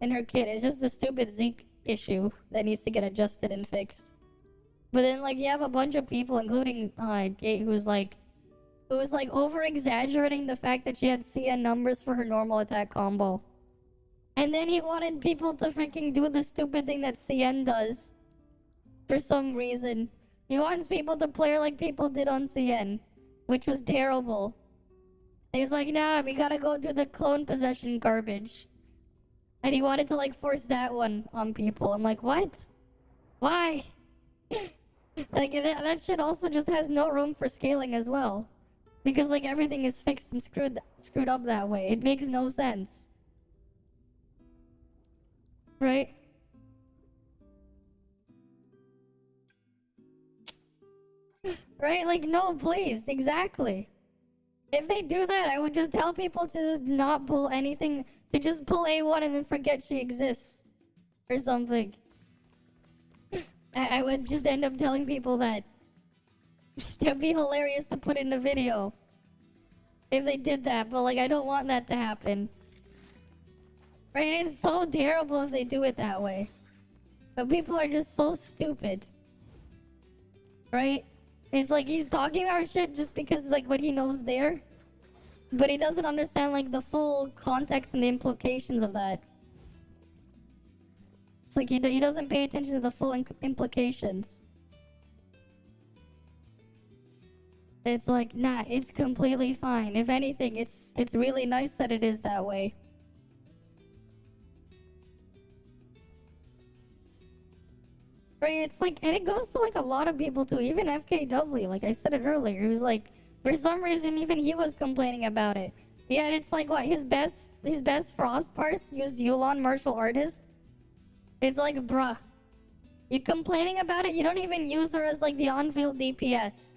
in her kit. It's just the stupid Zeke issue that needs to get adjusted and fixed. But then like you have a bunch of people, including Gate, who's like over exaggerating the fact that she had CN numbers for her normal attack combo. And then he wanted people to freaking do the stupid thing that CN does. For some reason. He wants people to play like people did on CN. Which was terrible. And he's like, nah, we gotta go do the clone possession garbage. And he wanted to like force that one on people. I'm like, what? Why? Like that shit also just has no room for scaling as well. Because like everything is fixed and screwed up that way. It makes no sense. Right? Right? Like, no, please. Exactly. If they do that, I would just tell people to just not pull anything. To just pull A1 and then forget she exists. Or something. I would just end up telling people that. It'd be hilarious to put in the video. If they did that. But, like, I don't want that to happen. Right? It's so terrible if they do it that way. But people are just so stupid. Right? It's like he's talking about shit just because like what he knows there. But he doesn't understand like the full context and the implications of that. It's like he doesn't pay attention to the full implications. It's like, nah, it's completely fine. If anything, it's really nice that it is that way. Right, it's like, and it goes to like a lot of people too, even FKW, like I said it earlier, he was like, for some reason even he was complaining about it. Yeah, it's like what, his best frost parts used Yulon martial artist? It's like, bruh, You complaining about it? You don't even use her as like the on-field DPS.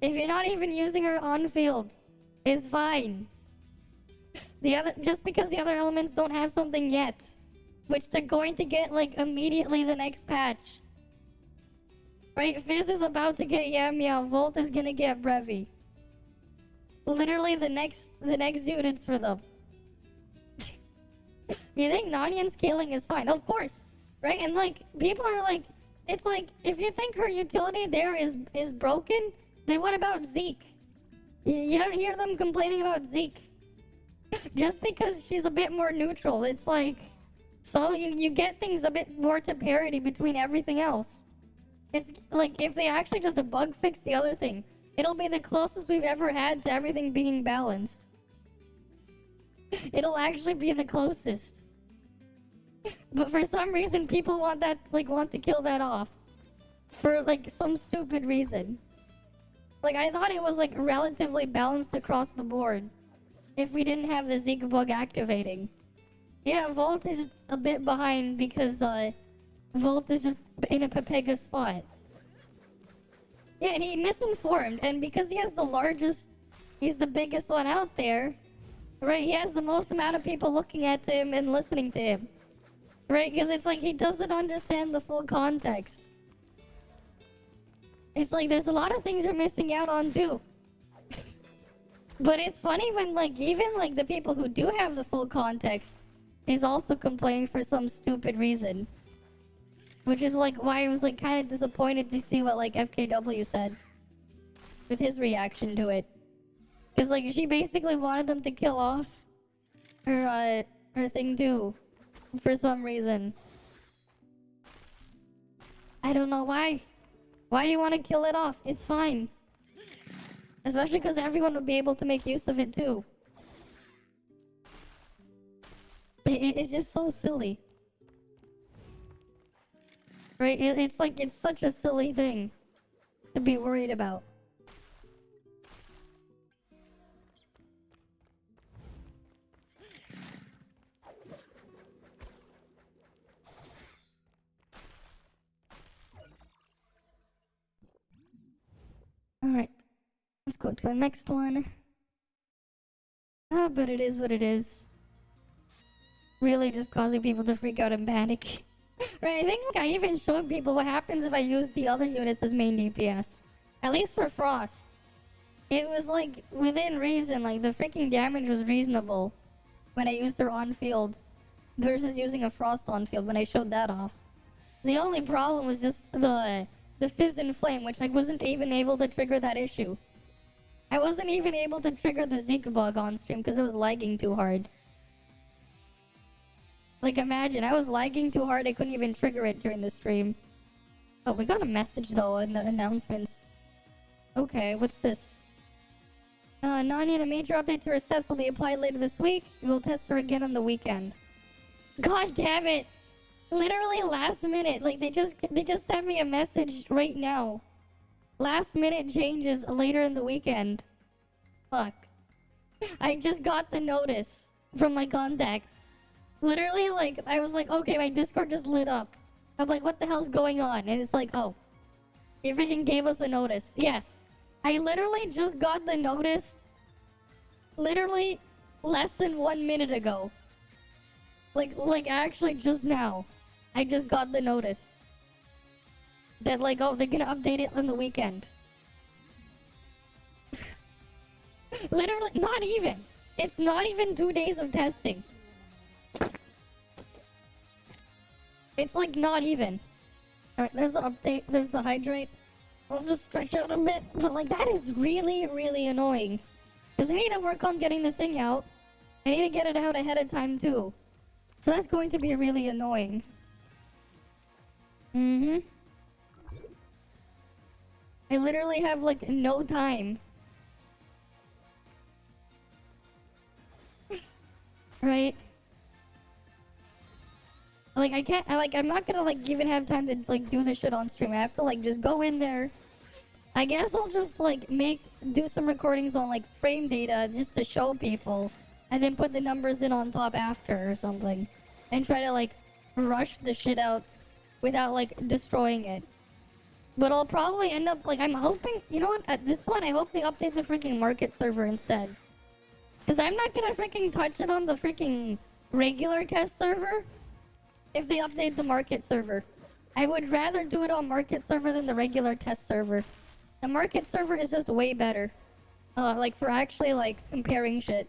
If you're not even using her on-field, it's fine. Just because the other elements don't have something yet, which they're going to get like immediately the next patch. Right? Fizz is about to get Yam Meow. Volt is gonna get Brevi. Literally the next units for them. You think Nanian scaling is fine? Of course, right? And like people are like, it's like if you think her utility there is broken, then what about Zeke? You don't hear them complaining about Zeke. Just because she's a bit more neutral, it's like, so you get things a bit more to parity between everything else. It's like if they actually just bug fix the other thing, it'll be the closest we've ever had to everything being balanced. It'll actually be the closest. But for some reason, people want to kill that off. For like some stupid reason. Like I thought it was like relatively balanced across the board. If we didn't have the Zeke bug activating. Yeah, Volt is a bit behind because Volt is just in a Pepega spot. Yeah, and he misinformed, and because he has the largest, he's the biggest one out there, right? He has the most amount of people looking at him and listening to him, right? Because it's like he doesn't understand the full context. It's like there's a lot of things you're missing out on too. But it's funny when like even like the people who do have the full context is also complaining for some stupid reason. Which is like why I was like kind of disappointed to see what like FKW said with his reaction to it. Cause like she basically wanted them to kill off her thing too, for some reason. I don't know why. Why you want to kill it off? It's fine. Especially because everyone would be able to make use of it too. It's just so silly. Right? It's like, it's such a silly thing to be worried about. Alright. Let's go to the next one. Ah, but it is what it is. Really just causing people to freak out and panic. Right, I think like I even showed people what happens if I use the other units as main DPS. At least for Frost. It was like within reason, like the freaking damage was reasonable when I used her on field versus using a Frost on field when I showed that off. The only problem was just the Fizz and Flame, which I wasn't even able to trigger that issue. I wasn't even able to trigger the Zeke bug on stream because it was lagging too hard. Like imagine, I was lagging too hard, I couldn't even trigger it during the stream. Oh, we got a message though in the announcements. Okay, what's this? Nani, a major update to her stats will be applied later this week. We will test her again on the weekend. God damn it! Literally last minute, like they just sent me a message right now. Last minute changes later in the weekend. Fuck. I just got the notice from my contact. Literally, like, I was like, okay, my Discord just lit up. I'm like, what the hell's going on? And it's like, oh, he freaking gave us a notice. Yes. I literally just got the notice literally less than 1 minute ago. Like actually just now. I just got the notice. That like, oh, they're gonna update it on the weekend. Literally, not even. It's not even 2 days of testing. It's like not even. Alright, there's the update, there's the hydrate. I'll just stretch out a bit, but like that is really, really annoying. Because I need to work on getting the thing out. I need to get it out ahead of time too. So that's going to be really annoying. I literally have like no time. Right? Like I can't, I'm not gonna like even have time to like do this shit on stream. I have to like just go in there. I guess I'll just like do some recordings on like frame data just to show people. And then put the numbers in on top after or something. And try to like rush the shit out without like destroying it. But I'll probably end up like, I'm hoping, you know what, at this point I hope they update the freaking market server instead. Cause I'm not gonna freaking touch it on the freaking regular test server if they update the market server. I would rather do it on market server than the regular test server. The market server is just way better. Like for actually like comparing shit.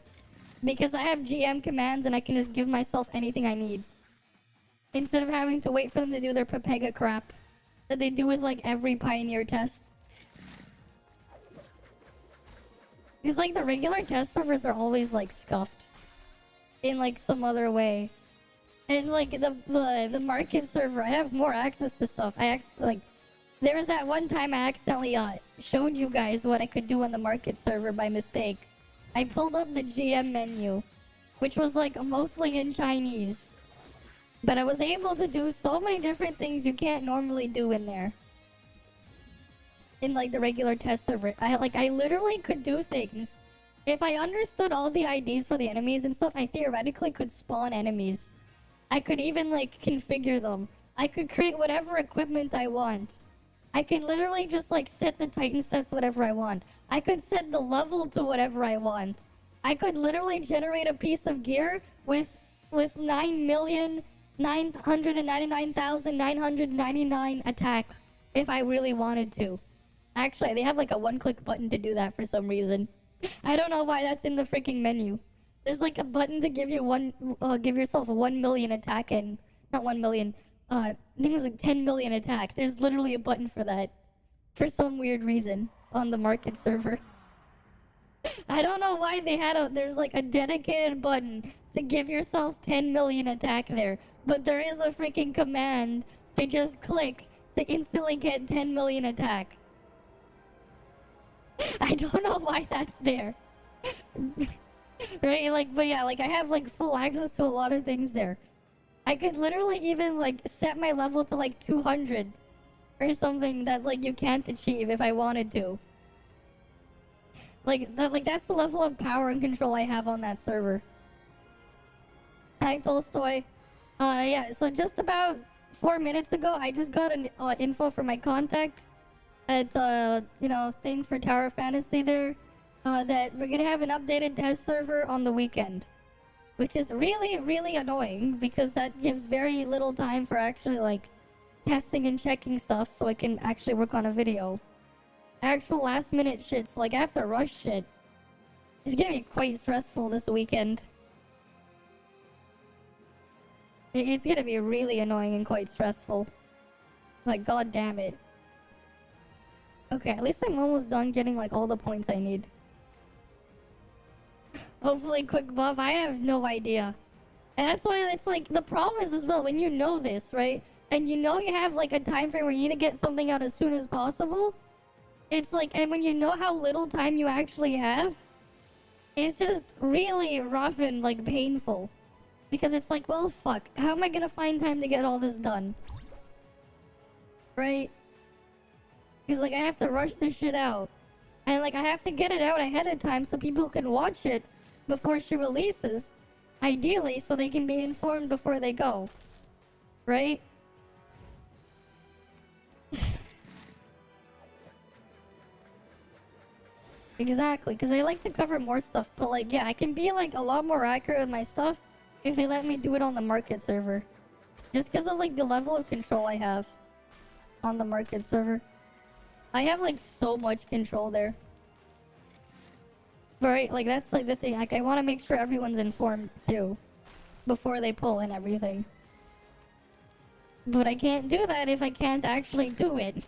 Because I have GM commands and I can just give myself anything I need. Instead of having to wait for them to do their Pepega crap that they do with like every Pioneer test. Because like the regular test servers are always like scuffed in like some other way. And like the market server, I have more access to stuff. There was that one time I accidentally showed you guys what I could do on the market server by mistake. I pulled up the GM menu, which was like mostly in Chinese. But I was able to do so many different things you can't normally do in there. In like the regular test server. I literally could do things. If I understood all the IDs for the enemies and stuff, I theoretically could spawn enemies. I could even like configure them. I could create whatever equipment I want. I can literally just like set the Titan stats whatever I want. I could set the level to whatever I want. I could literally generate a piece of gear with 9,999,999 attack if I really wanted to. Actually, they have like a one-click button to do that for some reason. I don't know why that's in the freaking menu. There's like a button to give you give yourself 1 million attack and not 1 million. I think it was like 10 million attack. There's literally a button for that, for some weird reason on the market server. I don't know why they had there's like a dedicated button to give yourself 10 million attack there, but there is a freaking command to just click to instantly get 10 million attack. I don't know why that's there. Right? Like, but yeah, like I have like full access to a lot of things there. I could literally even like set my level to like 200 or something that like you can't achieve if I wanted to. That's the level of power and control I have on that server. Hi Tolstoy. Yeah, so just about 4 minutes ago, I just got an info from my contact at thing for Tower of Fantasy there, that we're gonna have an updated test server on the weekend, which is really, really annoying because that gives very little time for actually like testing and checking stuff so I can actually work on a video. Actual last minute shits, like I have to rush shit. It's gonna be quite stressful this weekend. It's gonna be really annoying and quite stressful. Like, god damn it. Okay, at least I'm almost done getting like all the points I need. Hopefully quick buff, I have no idea. And that's why it's like, the problem is as well, when you know this, right? And you know you have like a time frame where you need to get something out as soon as possible. It's like, and when you know how little time you actually have, it's just really rough and like painful. Because it's like, well, fuck, how am I gonna find time to get all this done? Right? Because like I have to rush this shit out. And like I have to get it out ahead of time so people can watch it before she releases. Ideally, so they can be informed before they go. Right? Exactly, because I like to cover more stuff, but like, yeah, I can be like a lot more accurate with my stuff if they let me do it on the market server. Just because of like the level of control I have on the market server. I have like so much control there. Right, like that's like the thing, like I want to make sure everyone's informed too before they pull in everything. But I can't do that if I can't actually do it.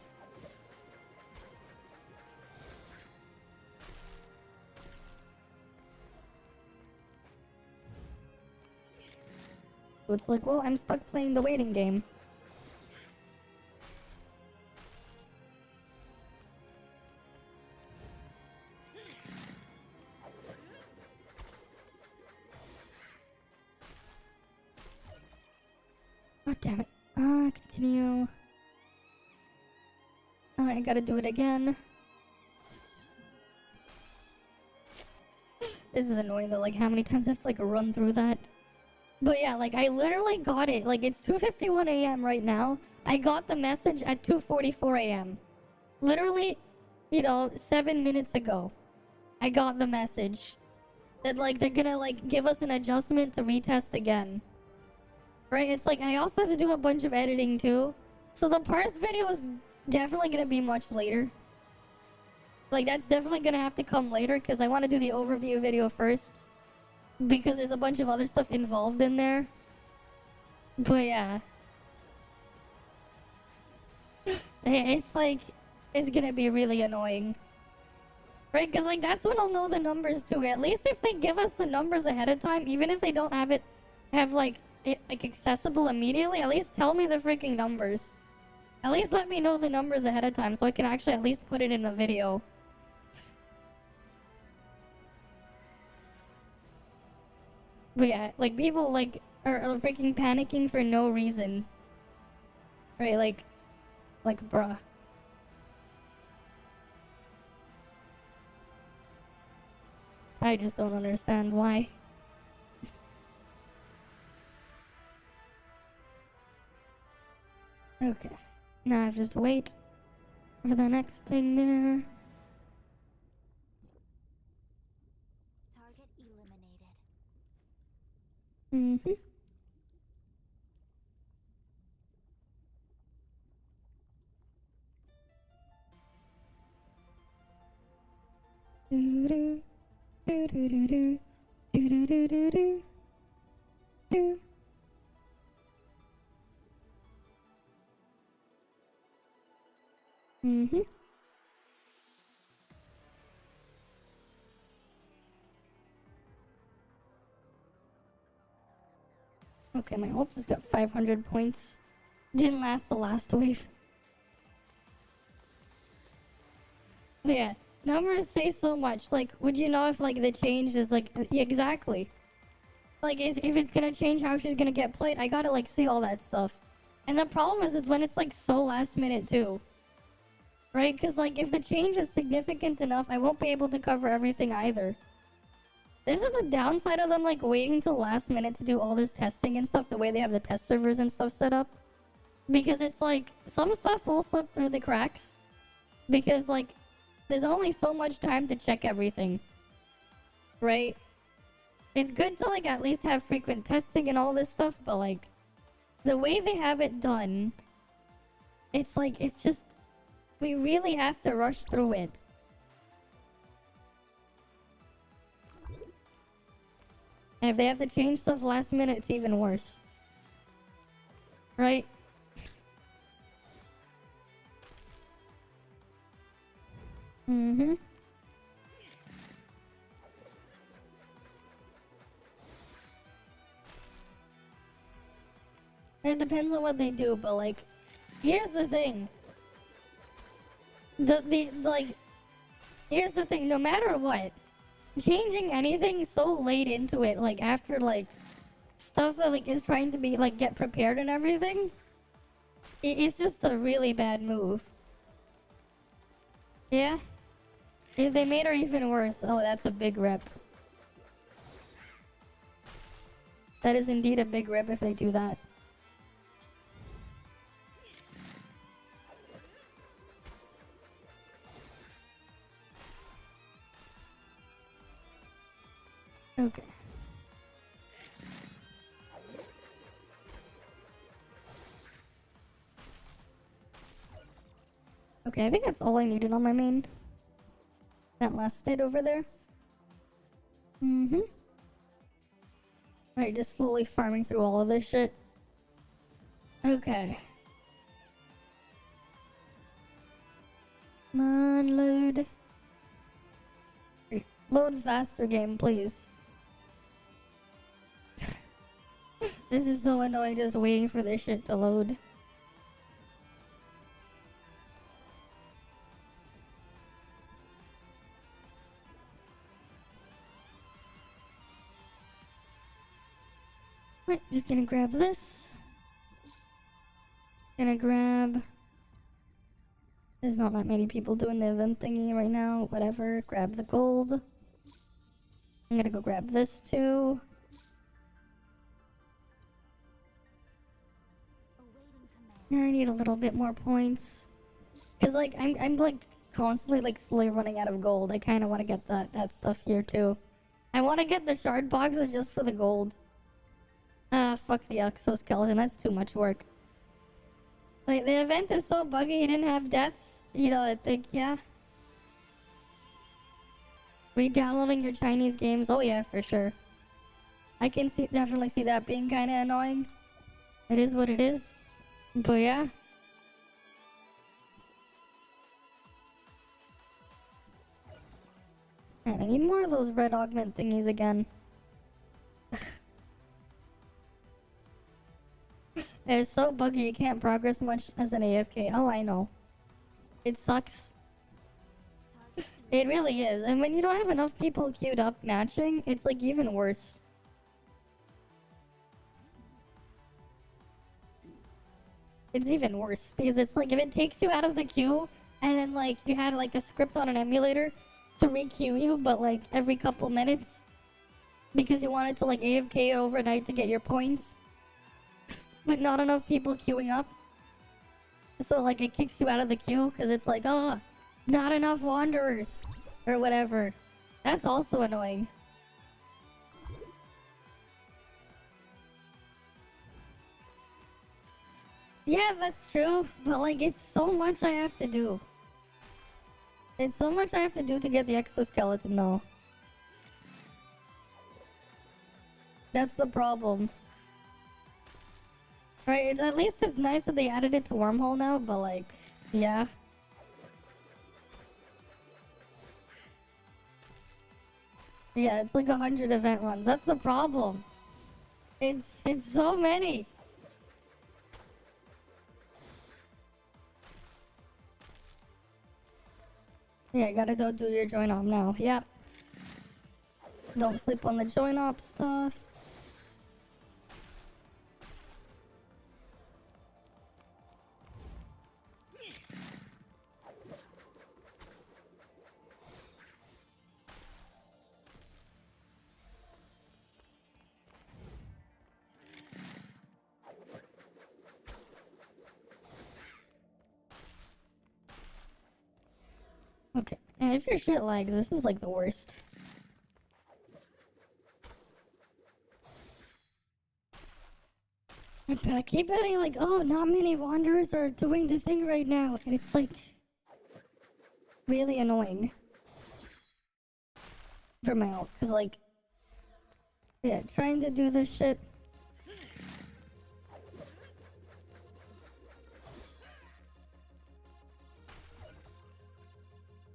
So it's like, well, I'm stuck playing the waiting game. God damn it. Continue. Alright, I gotta do it again. This is annoying though, like how many times I have to like run through that. But yeah, like I literally got it. Like it's 2:51 a.m. right now. I got the message at 2:44 a.m. Literally, 7 minutes ago. I got the message that like they're gonna like give us an adjustment to retest again. Right? It's like I also have to do a bunch of editing too. So the parse video is definitely gonna be much later. Like that's definitely gonna have to come later because I want to do the overview video first. Because there's a bunch of other stuff involved in there. But yeah. It's like, it's gonna be really annoying. Right? Because like that's when I'll know the numbers too. At least if they give us the numbers ahead of time, even if they don't have it, have like, it like accessible immediately, at least tell me the freaking numbers. At least let me know the numbers ahead of time so I can actually at least put it in the video. But yeah, like people like are freaking panicking for no reason. Right, like bruh. I just don't understand why. Okay. Now I have just wait for the next thing there. Target eliminated. Mm-hmm. Do do do do do do do do do do do. Mm-hmm. Okay, my ult just got 500 points. Didn't last the last wave. But yeah, numbers say so much. Like, would you know if like the change is like exactly? Like, if it's gonna change how she's gonna get played, I gotta like see all that stuff. And the problem is when it's like so last minute too. Right? Because like if the change is significant enough, I won't be able to cover everything either. This is the downside of them like waiting till last minute to do all this testing and stuff, the way they have the test servers and stuff set up. Because it's like, some stuff will slip through the cracks. Because like, there's only so much time to check everything. Right? It's good to like at least have frequent testing and all this stuff, but like, the way they have it done, it's like, it's just, we really have to rush through it. And if they have to change stuff last minute, it's even worse. Right? Mm-hmm. It depends on what they do, but like, here's the thing. Here's the thing, no matter what, changing anything so late into it, like after like stuff that like is trying to be like get prepared and everything, it's just a really bad move. Yeah? If they made her even worse, oh, that's a big rip. That is indeed a big rip if they do that. Okay. Okay, I think that's all I needed on my main. That last bit over there. Mm-hmm. Alright, just slowly farming through all of this shit. Okay. Come on, load. Load faster, game, please. This is so annoying just waiting for this shit to load. Right, just gonna grab this. Gonna grab... There's not that many people doing the event thingy right now. Whatever, grab the gold. I'm gonna go grab this too. I need a little bit more points. Cause like I'm like constantly like slowly running out of gold. I kind of want to get that stuff here too. I want to get the shard boxes just for the gold. Fuck the exoskeleton. That's too much work. Like the event is so buggy. You didn't have deaths. You know, I think yeah. Re-downloading your Chinese games. Oh yeah, for sure. I can definitely see that being kind of annoying. It is what it is. But yeah. Man, I need more of those red augment thingies again. It's so buggy you can't progress much as an AFK. Oh, I know. It sucks. It really is. And when you don't have enough people queued up matching, it's like even worse. It's even worse because it's like if it takes you out of the queue and then like you had like a script on an emulator to re-queue you, but like every couple minutes because you wanted to like AFK overnight to get your points, but not enough people queuing up. So like it kicks you out of the queue because it's like, oh, not enough wanderers or whatever. That's also annoying. Yeah, that's true, but like it's so much I have to do. It's so much I have to do to get the exoskeleton though. That's the problem. Right, it's at least it's nice that they added it to Wormhole now, but like, yeah. Yeah, it's like 100 event runs. That's the problem. It's so many. Yeah, gotta go do your join op now. Yep. Don't sleep on the join op stuff. Okay, and if your shit lags, this is like the worst. I keep getting like, oh, not many wanderers are doing the thing right now, and it's like really annoying for my ult, cause like, yeah, trying to do this shit.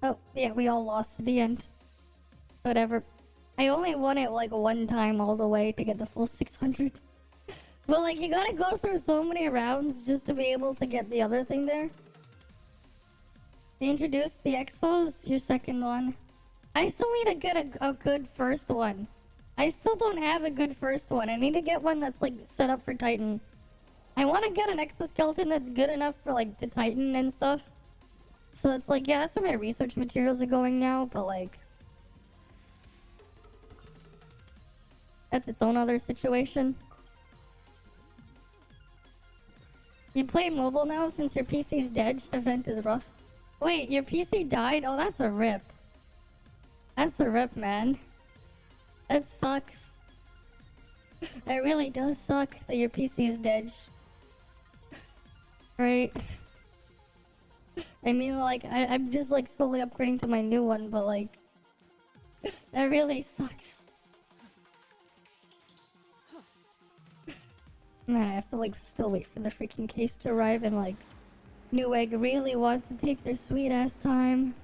Oh, yeah, we all lost at the end. Whatever. I only won it like one time all the way to get the full 600. But like, you gotta go through so many rounds just to be able to get the other thing there. They introduced the Exos, your second one. I still need to get a good first one. I still don't have a good first one. I need to get one that's like set up for Titan. I want to get an exoskeleton that's good enough for like the Titan and stuff. So it's like, yeah, that's where my research materials are going now, but like, that's its own other situation. You play mobile now since your PC's dead? Event is rough. Wait, your PC died? Oh, that's a rip. That's a rip, man. That sucks. It really does suck that your PC is dead. Right? I mean, like, I'm just, like, slowly upgrading to my new one, but, like, that really sucks. Man, I have to, like, still wait for the freaking case to arrive, and, like, Newegg really wants to take their sweet-ass time.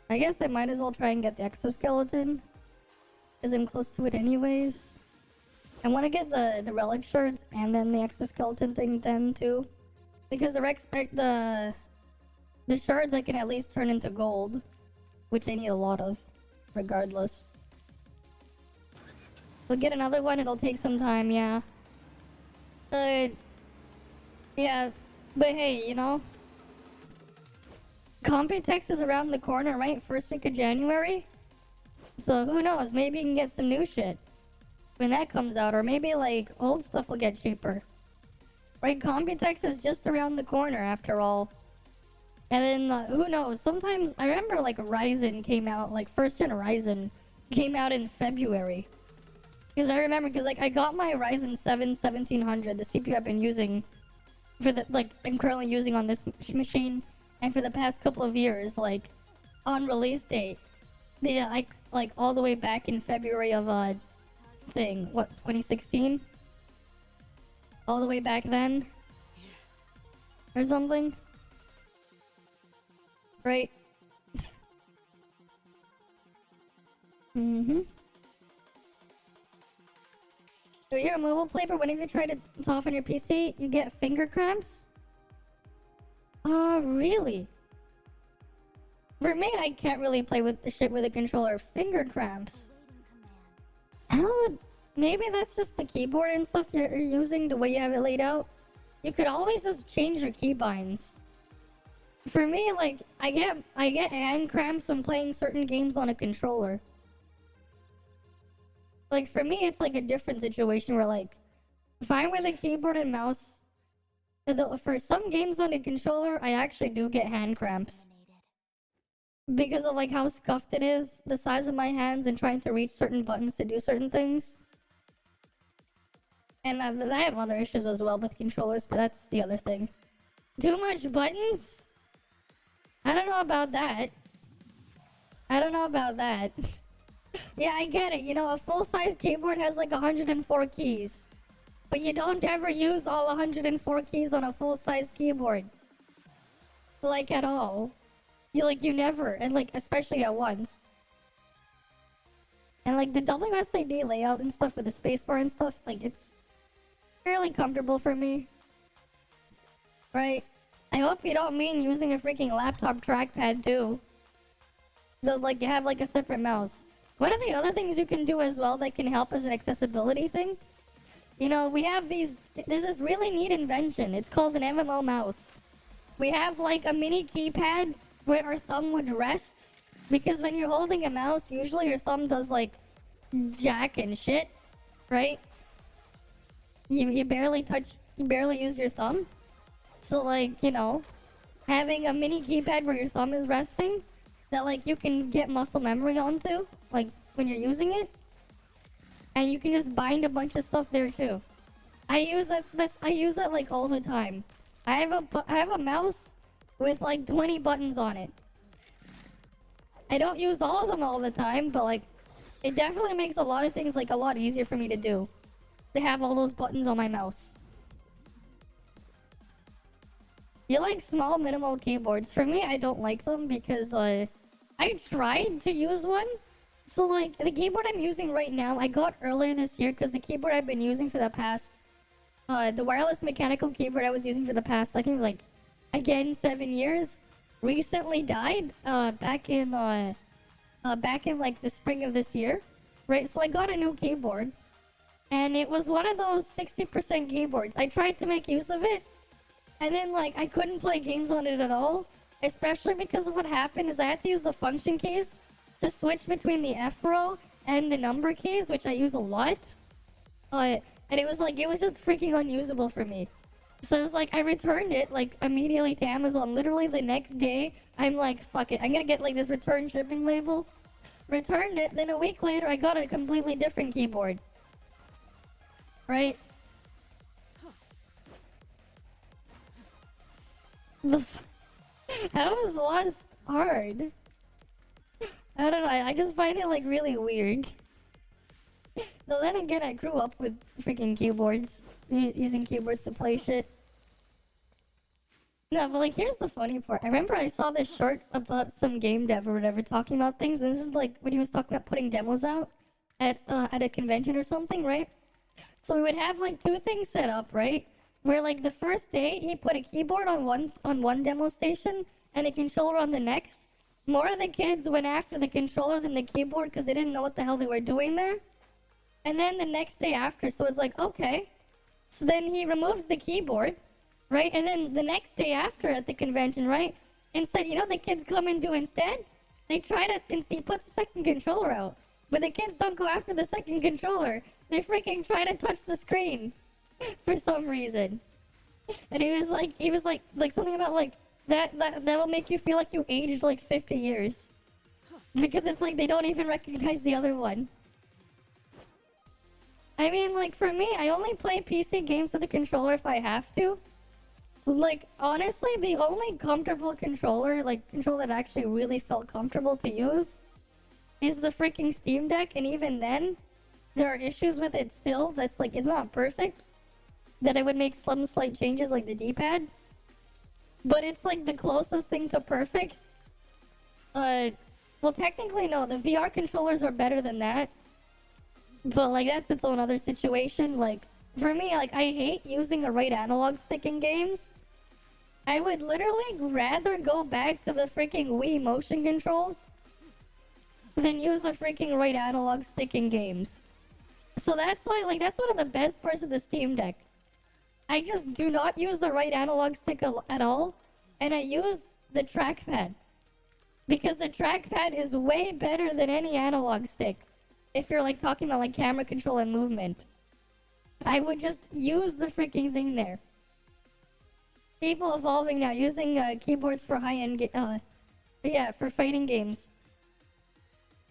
I guess I might as well try and get the exoskeleton, because I'm close to it anyways. I want to get the relic shards and then the exoskeleton thing then too, because the shards I can at least turn into gold, which I need a lot of, regardless. We'll get another one. It'll take some time, yeah. Yeah, but hey, you know, Computex is around the corner, right? First week of January. So who knows? Maybe you can get some new shit when that comes out, or maybe like old stuff will get cheaper. Right? Computex is just around the corner after all. And then who knows? Sometimes I remember like Ryzen came out, like first gen Ryzen came out in February. Because I remember, because like I got my Ryzen 7 1700, the CPU I've been using for the I'm currently using on this machine, and for the past couple of years, like on release date, like all the way back in February of 2016, all the way back then, or something, right? So you're a mobile player, but whenever you try to ToF on your PC, you get finger cramps? Really? For me, I can't really play with the shit with a controller. Finger cramps. Maybe that's just the keyboard and stuff you're using, the way you have it laid out. You could always just change your keybinds. For me, like, I get hand cramps when playing certain games on a controller. Like, for me, it's like a different situation where, like, if I'm with a keyboard and mouse, for some games on a controller, I actually do get hand cramps. Because of, like, how scuffed it is, the size of my hands, and trying to reach certain buttons to do certain things. And I have other issues as well with controllers, but that's the other thing. Too much buttons? I don't know about that. I don't know about that. Yeah, I get it. You know, a full-size keyboard has like 104 keys. But you don't ever use all 104 keys on a full-size keyboard. Like, at all. You never. And, like, especially at once. And, like, the WSID layout and stuff with the spacebar and stuff, like, it's fairly comfortable for me. Right? I hope you don't mean using a freaking laptop trackpad, too. So, like, you have, like, a separate mouse. One of the other things you can do as well that can help as an accessibility thing, you know, we have there's this really neat invention. It's called an MMO mouse. We have like a mini keypad where our thumb would rest, because when you're holding a mouse, usually your thumb does like jack and shit, right? You barely use your thumb. So like, you know, having a mini keypad where your thumb is resting, that like you can get muscle memory onto, like when you're using it, and you can just bind a bunch of stuff there too. I use that like all the time. I have a mouse with like 20 buttons on it. I don't use all of them all the time, but like it definitely makes a lot of things like a lot easier for me to do. To have all those buttons on my mouse. You like small minimal keyboards. For me, I don't like them because I tried to use one. So like the keyboard I'm using right now, I got earlier this year because the keyboard I've been using for the past, the wireless mechanical keyboard I was using for the past, I think it was like, again, 7 years, recently died back in like the spring of this year, right? So I got a new keyboard, and it was one of those 60% keyboards. I tried to make use of it, and then like I couldn't play games on it at all, especially because of what happened is I had to use the function keys to switch between the referral and the number keys, which I use a lot. And it was just freaking unusable for me. So it was like, I returned it like immediately to Amazon. Literally the next day, I'm like, fuck it, I'm gonna get like this return shipping label. Returned it, then a week later, I got a completely different keyboard. Right? That was hard. I don't know, I just find it like really weird. Though then again, I grew up with freaking keyboards, using keyboards to play shit. No, but like here's the funny part. I remember I saw this short about some game dev or whatever talking about things, and this is like when he was talking about putting demos out at a convention or something, right? So we would have like two things set up, right? Where like the first day he put a keyboard on one demo station and a controller on the next. More of the kids went after the controller than the keyboard because they didn't know what the hell they were doing there. And then the next day after, so it's like, okay. So then he removes the keyboard, right? And then the next day after at the convention, right? Instead, you know the kids come and do instead? He puts the second controller out. But the kids don't go after the second controller. They freaking try to touch the screen for some reason. And he was like something about like that will make you feel like you aged like 50 years. Because it's like they don't even recognize the other one. I mean, like for me, I only play PC games with a controller if I have to. Like honestly, the only comfortable controller, like controller that actually really felt comfortable to use, is the freaking Steam Deck, and even then, there are issues with it still. That's like it's not perfect. That I would make some slight changes, like the D-pad. But it's like the closest thing to perfect. Well, technically no. The VR controllers are better than that. But like that's its own other situation. Like for me, like I hate using the right analog stick in games. I would literally rather go back to the freaking Wii motion controls than use the freaking right analog stick in games. So that's why, like, that's one of the best parts of the Steam Deck. I just do not use the right analog stick at all, and I use the trackpad. Because the trackpad is way better than any analog stick. If you're, like, talking about, like, camera control and movement. I would just use the freaking thing there. People evolving now, using keyboards for high-end, yeah, for fighting games.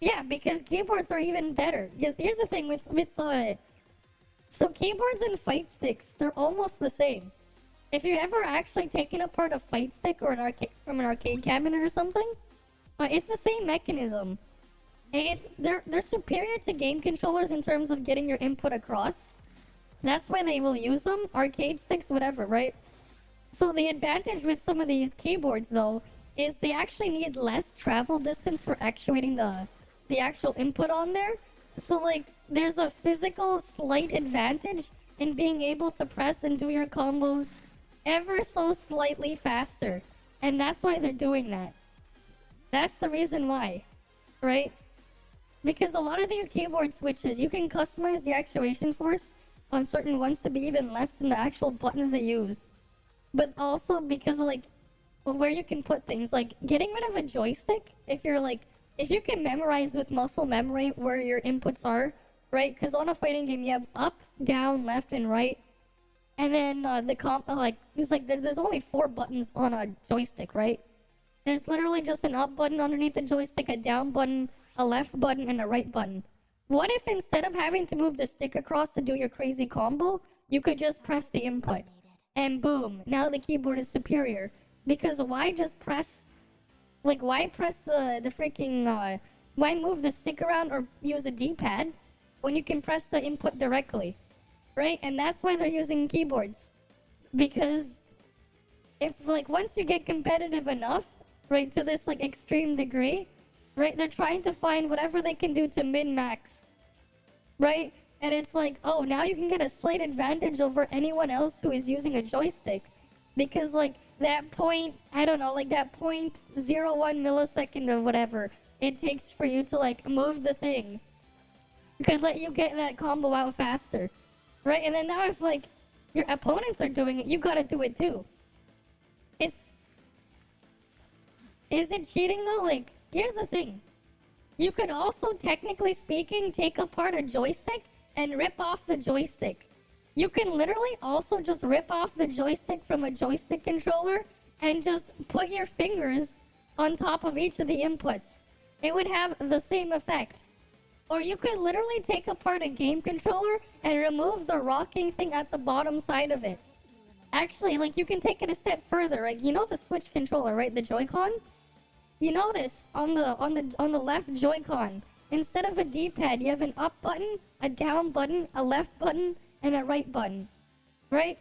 Yeah, because keyboards are even better. Here's the thing with so keyboards and fight sticks, they're almost the same. If you ever actually taken apart a fight stick or an arcade from an arcade cabinet or something, it's the same mechanism. They're superior to game controllers in terms of getting your input across. That's why they will use them. Arcade sticks, whatever, right? So the advantage with some of these keyboards though is they actually need less travel distance for actuating the actual input on there. So like there's a physical slight advantage in being able to press and do your combos ever so slightly faster. And that's why they're doing that. That's the reason why, right? Because a lot of these keyboard switches, you can customize the actuation force on certain ones to be even less than the actual buttons they use. But also because of like where you can put things, like getting rid of a joystick, if you can memorize with muscle memory where your inputs are, right? Because on a fighting game you have up, down, left, and right. And then there's only 4 buttons on a joystick, right? There's literally just an up button underneath the joystick, a down button, a left button, and a right button. What if instead of having to move the stick across to do your crazy combo, you could just press the input? And boom, now the keyboard is superior. Because why just press, like why press the freaking, why move the stick around or use a D-pad when you can press the input directly, right? And that's why they're using keyboards. Because if like once you get competitive enough, right, to this like extreme degree, right, they're trying to find whatever they can do to min-max, right? And it's like, oh, now you can get a slight advantage over anyone else who is using a joystick. Because like that point, I don't know, like that 0.01 millisecond or whatever it takes for you to like move the thing could let you get that combo out faster, right? And then now if like your opponents are doing it, you gotta do it too. Is it cheating though? Like, here's the thing. You could also, technically speaking, take apart a joystick and rip off the joystick. You can literally also just rip off the joystick from a joystick controller and just put your fingers on top of each of the inputs. It would have the same effect. Or you could literally take apart a game controller and remove the rocking thing at the bottom side of it. Actually, like you can take it a step further. Like you know the Switch controller, right? The Joy-Con? You notice on the left Joy-Con, instead of a D-pad, you have an up button, a down button, a left button, and a right button, right?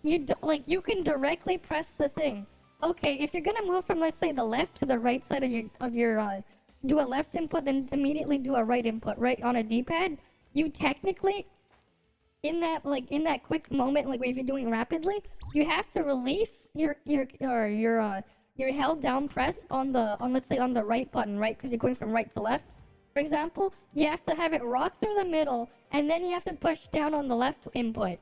You can directly press the thing. Okay, if you're gonna move from, let's say, the left to the right side of your do a left input, then immediately do a right input, right, on a D-pad, you technically, in that quick moment, like if you're doing rapidly, you have to release your held down press on let's say on the right button, right? Because you're going from right to left. For example, you have to have it rock through the middle, and then you have to push down on the left input.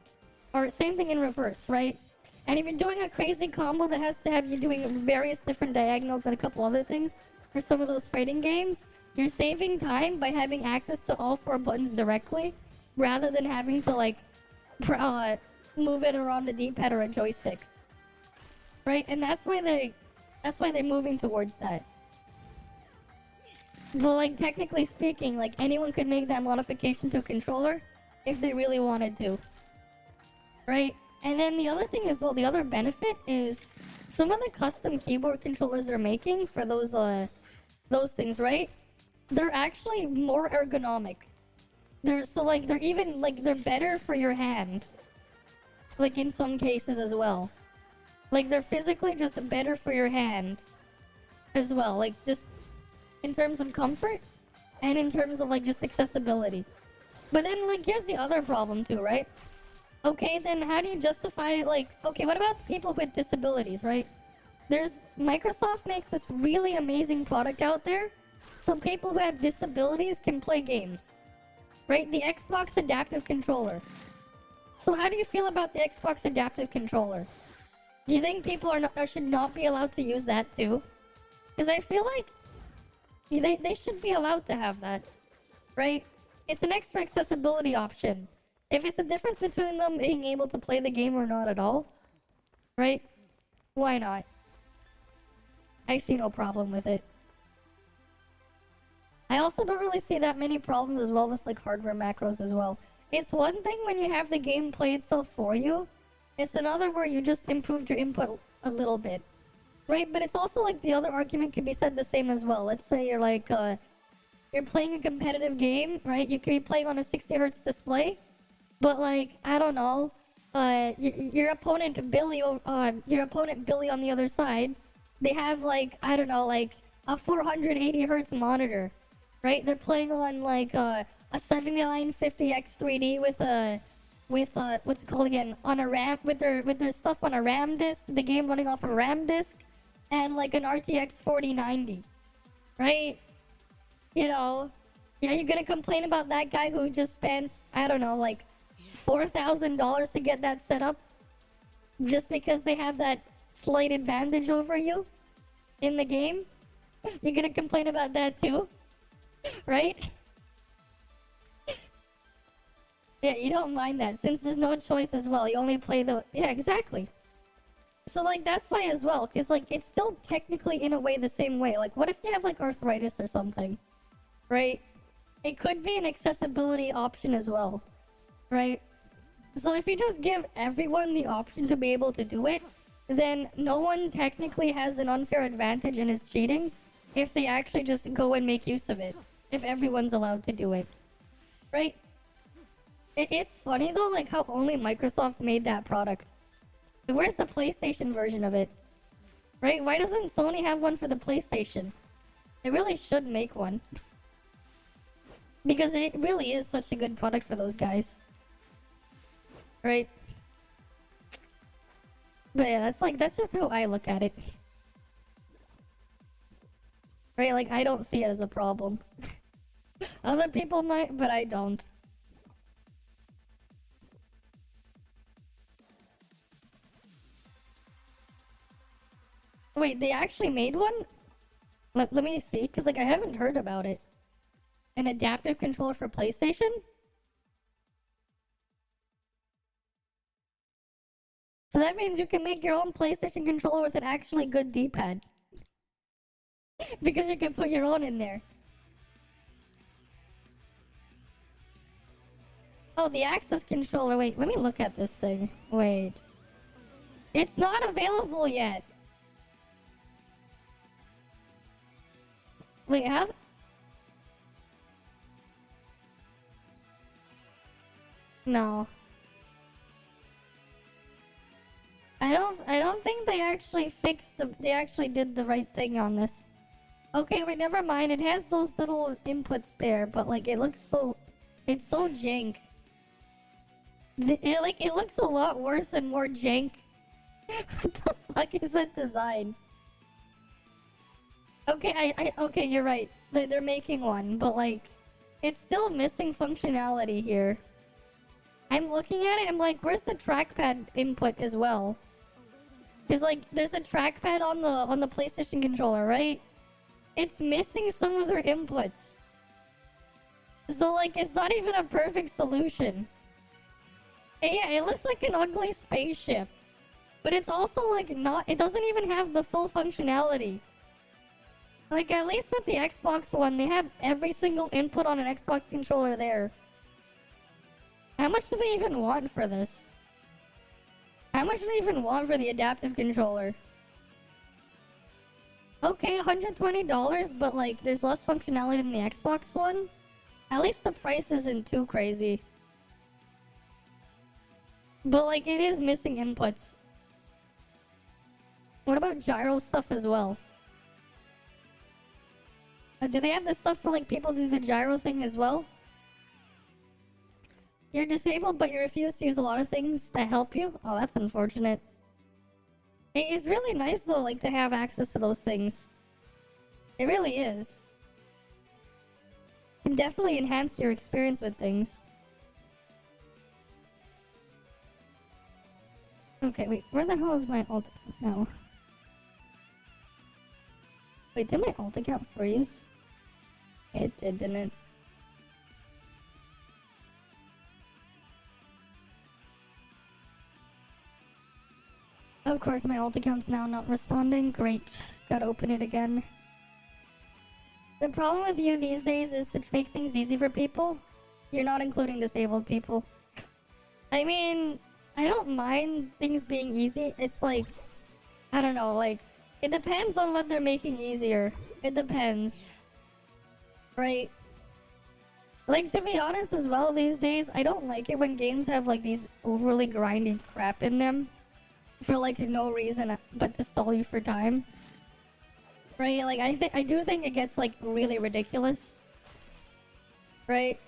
Or same thing in reverse, right? And if you're doing a crazy combo that has to have you doing various different diagonals and a couple other things for some of those fighting games, You're saving time by having access to all 4 buttons directly, rather than having to like move it around a D-pad or a joystick. Right? And that's why they're moving towards that. But like technically speaking, like anyone could make that modification to a controller if they really wanted to. Right? And then the other thing as well, the other benefit is some of the custom keyboard controllers they're making for those things, right? They're actually more ergonomic. They're better for your hand. Like in some cases as well. Like they're physically just better for your hand as well. Like just in terms of comfort and in terms of like just accessibility. But then like here's the other problem too, right? Okay, then how do you justify like, okay, what about people with disabilities, right? Microsoft makes this really amazing product out there so people who have disabilities can play games. Right? The Xbox Adaptive Controller. So how do you feel about the Xbox Adaptive Controller? Do you think people should not be allowed to use that too? Because I feel like they should be allowed to have that. Right? It's an extra accessibility option. If it's a difference between them being able to play the game or not at all, right? Why not? I see no problem with it. I also don't really see that many problems as well with like hardware macros as well. It's one thing when you have the game play itself for you. It's another where you just improved your input a little bit. Right? But it's also like the other argument could be said the same as well. Let's say you're like, you're playing a competitive game, right? You could be playing on a 60 Hz display. But like, I don't know, your opponent Billy on the other side, they have like, I don't know, like a 480 Hz monitor, right? They're playing on like a 7950X 3D with what's it called again, on a RAM, with their stuff on a RAM disk, the game running off a RAM disk, and like an RTX 4090, right? You know, yeah, you're gonna complain about that guy who just spent, I don't know, like $4,000 to get that set up just because they have that slight advantage over you in the game? You're gonna complain about that too? Right? Yeah, you don't mind that since there's no choice as well. You only play the... Yeah, exactly. So like that's why as well, because like it's still technically in a way the same way. Like what if you have like arthritis or something? Right? It could be an accessibility option as well. Right? So if you just give everyone the option to be able to do it, then no one technically has an unfair advantage and is cheating if they actually just go and make use of it. If everyone's allowed to do it. Right? It's funny though, like how only Microsoft made that product. Where's the PlayStation version of it? Right? Why doesn't Sony have one for the PlayStation? They really should make one. Because it really is such a good product for those guys. Right? But yeah, that's just how I look at it. Right? Like, I don't see it as a problem. Other people might, but I don't. Wait, they actually made one? Let me see, because like I haven't heard about it. An adaptive controller for PlayStation? So that means you can make your own PlayStation controller with an actually good D-pad. Because you can put your own in there. Oh, the Access controller. Wait, let me look at this thing. Wait. It's not available yet. Wait, how? No. I don't think they actually they actually did the right thing on this. Okay, wait, never mind. It has those little inputs there, but like it looks so, it's so jank. It looks a lot worse and more jank. What the fuck is that design? Okay, okay, you're right. They're making one, but like, it's still missing functionality here. I'm looking at it, I'm like, where's the trackpad input as well? Cause like, there's a trackpad on the PlayStation controller, right? it's missing some of their inputs. So, like, it's not even a perfect solution. And yeah, it looks like an ugly spaceship. But it's also, like, not... It doesn't even have the full functionality. Like, at least with the Xbox One, they have every single input on an Xbox controller there. How much do they even want for this? How much do they even want for the adaptive controller? Okay, $120, but, like, there's less functionality than the Xbox One. At least the price isn't too crazy. But, like, it is missing inputs. What about gyro stuff as well? Do they have this stuff for, like, people to do the gyro thing as well? You're disabled, but you refuse to use a lot of things that help you? Oh, that's unfortunate. It's really nice, though, like, to have access to those things. It really is. Can definitely enhance your experience with things. Okay, wait, where the hell is my alt account now? Wait, did my alt account freeze? It did, didn't it? Of course, my alt account's now not responding. Great. Gotta open it again. The problem with you these days is to make things easy for people. You're not including disabled people. I mean, I don't mind things being easy. It's like, I don't know, like, it depends on what they're making easier. It depends. Right? Like, to be honest as well, these days, I don't like it when games have, like, these overly grindy crap in them. For, like, no reason but to stall you for time. Right? Like, I do think it gets, like, really ridiculous. Right?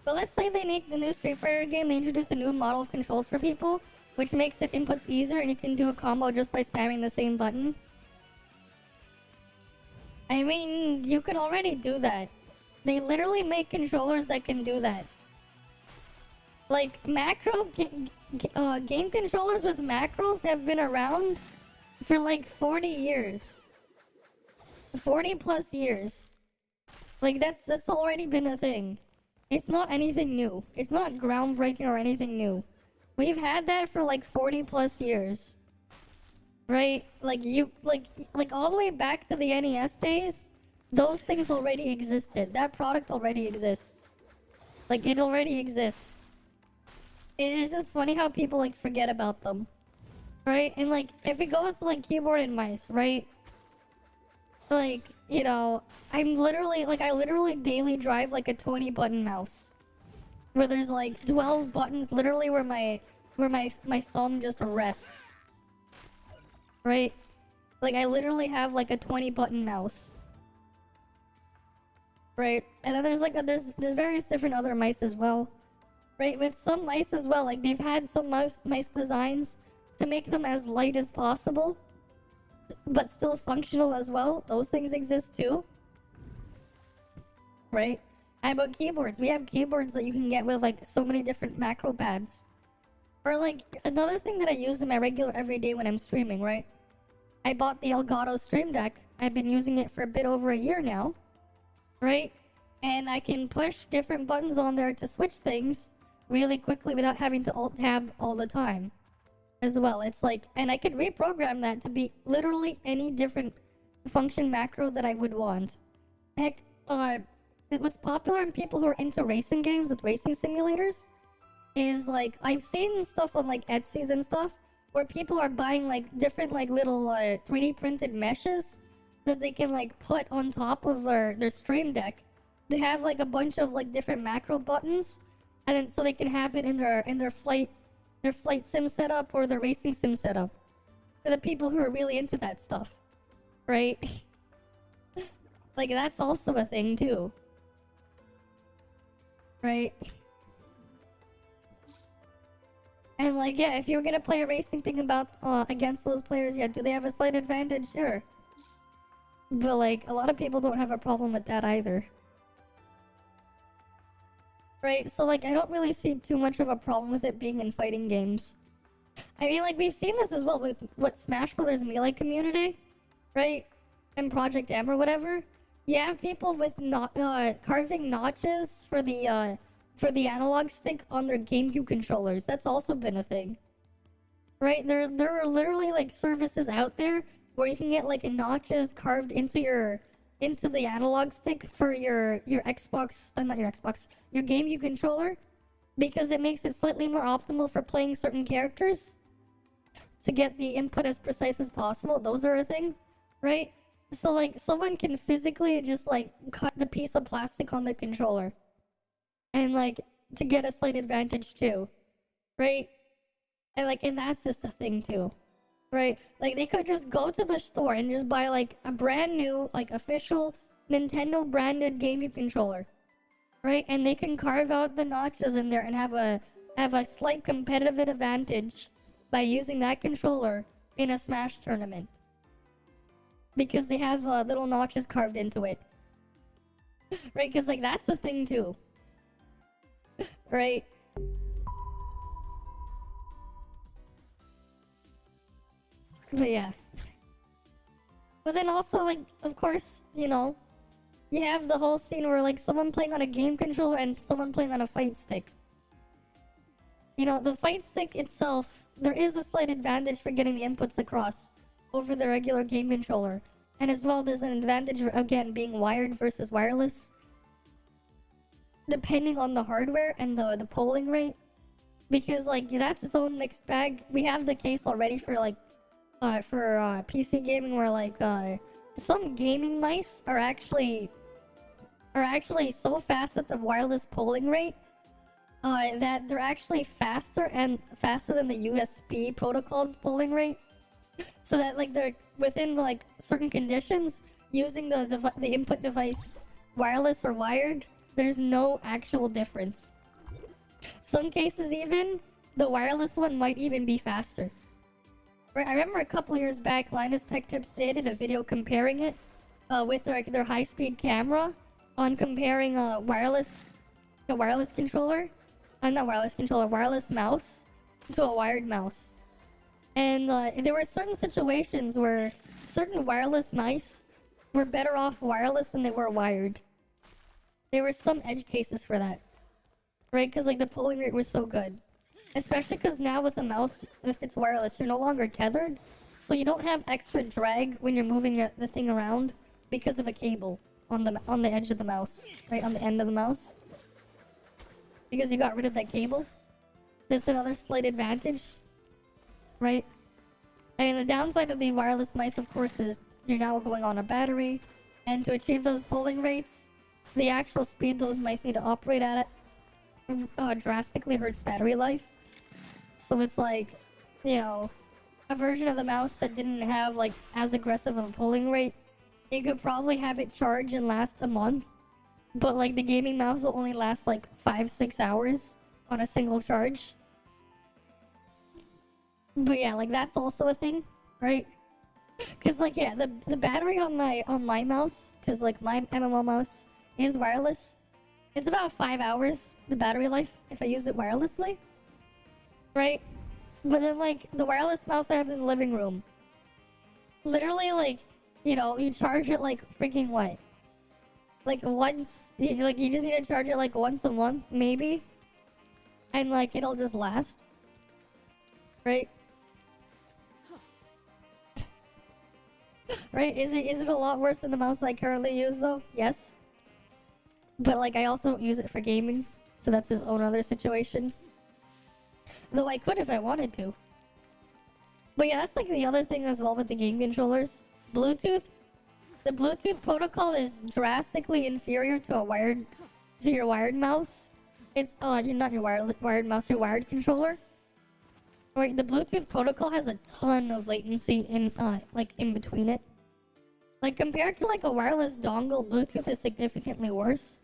But let's say they make the new Street Fighter game, they introduce a new model of controls for people, which makes it inputs easier and you can do a combo just by spamming the same button. I mean, you can already do that. They literally make controllers that can do that. Like, game controllers with macros have been around for like 40 years. 40 plus years. Like, that's already been a thing. It's not anything new. It's not groundbreaking or anything new. We've had that for like 40 plus years. Right? Like, like all the way back to the NES days, those things already existed. That product already exists. Like, it already exists. It is just funny how people, like, forget about them. Right? And, like, if we go into, like, keyboard and mice, right? Like, you know, I literally daily drive, like, a 20-button mouse. Where there's, like, 12 buttons literally where my thumb just rests. Right? Like, I literally have, like, a 20-button mouse. Right? And then there's, like, there's various different other mice as well. Right, with some mice as well, like they've had some mice designs to make them as light as possible, but still functional as well. Those things exist too. Right? How about keyboards? We have keyboards that you can get with like so many different macro pads. Or like another thing that I use in my regular everyday when I'm streaming, right? I bought the Elgato Stream Deck. I've been using it for a bit over a year now. Right? And I can push different buttons on there to switch things really quickly without having to alt tab all the time as well. It's like, and I could reprogram that to be literally any different function macro that I would want. Heck, what's popular in people who are into racing games with racing simulators is like, I've seen stuff on like Etsy's and stuff where people are buying like different like little 3D printed meshes that they can like put on top of their Stream Deck. They have like a bunch of like different macro buttons, and then so they can have it in their flight sim setup or their racing sim setup. For the people who are really into that stuff, right? Like that's also a thing too, right? And like yeah, if you were gonna play a racing thing about against those players, yeah, do they have a slight advantage? Sure. But like a lot of people don't have a problem with that either. Right, so like I don't really see too much of a problem with it being in fighting games. I mean like we've seen this as well with what Smash Brothers Melee community, right? and Project M or whatever, you have people with carving notches for the analog stick on their GameCube controllers. That's also been a thing, right? There are literally like services out there where you can get like notches carved into the analog stick for your Xbox, not your Xbox, your GameCube controller, because it makes it slightly more optimal for playing certain characters to get the input as precise as possible. Those are a thing, right? So like someone can physically just like cut the piece of plastic on the controller and like to get a slight advantage too, right? And that's just a thing too, right? Like they could just go to the store and just buy like a brand new like official Nintendo branded GameCube controller, right? And they can carve out the notches in there and have a slight competitive advantage by using that controller in a Smash tournament, because they have little notches carved into it, right? Because like that's a thing too, right? But yeah. But then also like, of course, you know, you have the whole scene where like someone playing on a game controller and someone playing on a fight stick. You know, the fight stick itself, there is a slight advantage for getting the inputs across over the regular game controller. And as well, there's an advantage for, again, being wired versus wireless, depending on the hardware and the polling rate. Because like, that's its own mixed bag. We have the case already for like, PC gaming where like, some gaming mice are actually so fast with the wireless polling rate that they're actually faster than the USB protocol's polling rate. So that like they're within like certain conditions using the input device wireless or wired, there's no actual difference. Some cases even the wireless one might even be faster. Right, I remember a couple years back, Linus Tech Tips did a video comparing it with their high-speed camera on comparing wireless controller, not wireless controller, wireless mouse to a wired mouse. And there were certain situations where certain wireless mice were better off wireless than they were wired. There were some edge cases for that, right? Because like the polling rate was so good. Especially because now with a mouse, if it's wireless, you're no longer tethered. So you don't have extra drag when you're moving the thing around because of a cable on the edge of the mouse, right? On the end of the mouse. Because you got rid of that cable. That's another slight advantage, right? I mean, the downside of the wireless mice, of course, is you're now going on a battery. And to achieve those polling rates, the actual speed those mice need to operate at it drastically hurts battery life. So it's like, you know, a version of the mouse that didn't have like as aggressive of a polling rate, you could probably have it charge and last a month. But like the gaming mouse will only last like 5-6 hours on a single charge. But yeah, like that's also a thing, right? Cause like yeah, the battery on my mouse, cause like my MMO mouse is wireless. It's about 5 hours, the battery life, if I use it wirelessly. Right? But then, like, the wireless mouse I have in the living room. Literally, like, you know, you charge it, like, freaking what? Like, once... you just need to charge it, like, once a month, maybe? And, like, it'll just last. Right? Right? Is it a lot worse than the mouse I currently use, though? Yes. But like I also don't use it for gaming, so that's his own other situation. Though I could if I wanted to. But yeah, that's like the other thing as well with the game controllers. Bluetooth. The Bluetooth protocol is drastically inferior to your wired mouse. It's you're not your wired mouse, your wired controller. Right, the Bluetooth protocol has a ton of latency in like in between it. Like compared to like a wireless dongle, Bluetooth is significantly worse.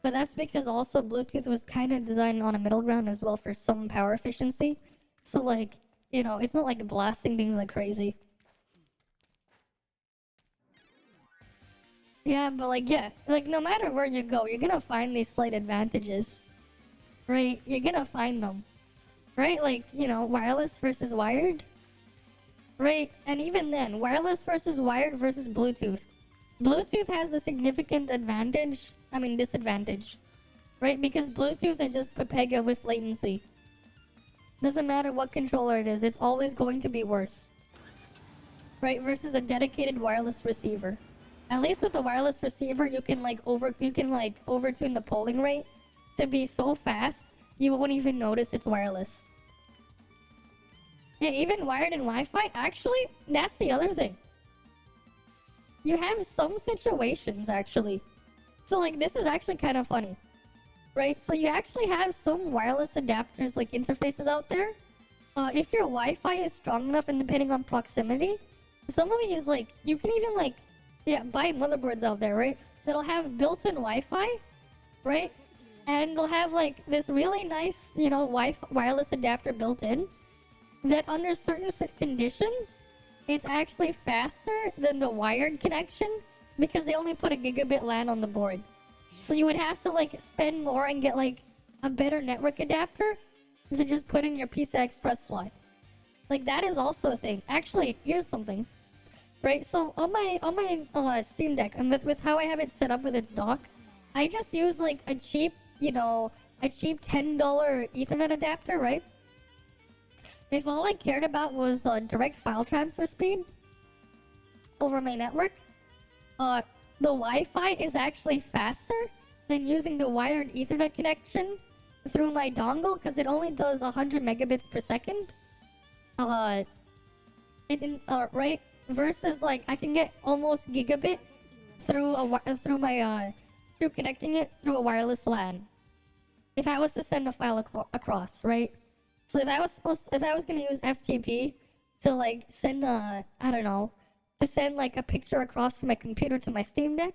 But that's because also Bluetooth was kind of designed on a middle ground as well for some power efficiency. So like, you know, it's not like blasting things like crazy. Yeah, but like, yeah, like no matter where you go, you're gonna find these slight advantages. Right? You're gonna find them. Right? Like, you know, wireless versus wired. right? And even then, wireless versus wired versus Bluetooth. Bluetooth has the significant disadvantage, right? Because Bluetooth is just Pepega with latency. Doesn't matter what controller it is, it's always going to be worse, right? Versus a dedicated wireless receiver. At least with the wireless receiver, you can overtune the polling rate to be so fast you won't even notice it's wireless. Yeah, even wired and Wi-Fi. Actually, that's the other thing. You have some situations actually. So like this is actually kind of funny, right? So you actually have some wireless adapters like interfaces out there. If your Wi-Fi is strong enough and depending on proximity, some of these like you can even like buy motherboards out there, right? That'll have built-in Wi-Fi, right? And they'll have like this really nice, wireless adapter built in that under certain conditions, it's actually faster than the wired connection because they only put a gigabit LAN on the board. So you would have to like spend more and get like a better network adapter to just put in your PCI Express slot. Like that is also a thing. Actually, here's something. Right, so on my Steam Deck, and with how I have it set up with its dock, I just use like a cheap $10 Ethernet adapter, right? If all I cared about was direct file transfer speed over my network, the Wi-Fi is actually faster than using the wired Ethernet connection through my dongle because it only does 100 megabits per second. Right? Versus like I can get almost gigabit through connecting it through a wireless LAN. If I was to send a file across, right? So if I was gonna use FTP to like send to send like a picture across from my computer to my Steam Deck,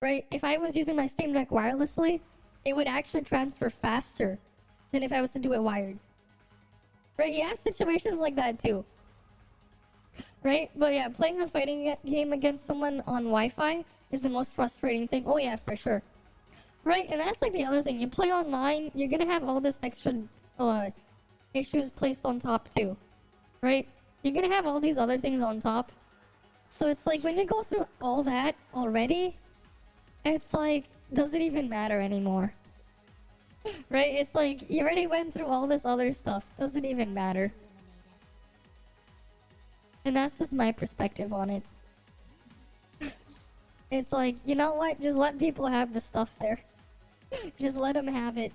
right? If I was using my Steam Deck wirelessly, it would actually transfer faster than if I was to do it wired. Right? You have situations like that too. Right? But yeah, playing a fighting game against someone on Wi-Fi is the most frustrating thing. Oh yeah, for sure. Right? And that's like the other thing. You play online, you're gonna have all this extra issues placed on top too. Right? You're gonna have all these other things on top. So it's like when you go through all that already, it's like, does it even matter anymore? Right? It's like, you already went through all this other stuff. Does it even matter? And that's just my perspective on it. It's like, you know what? Just let people have the stuff there. Just let them have it.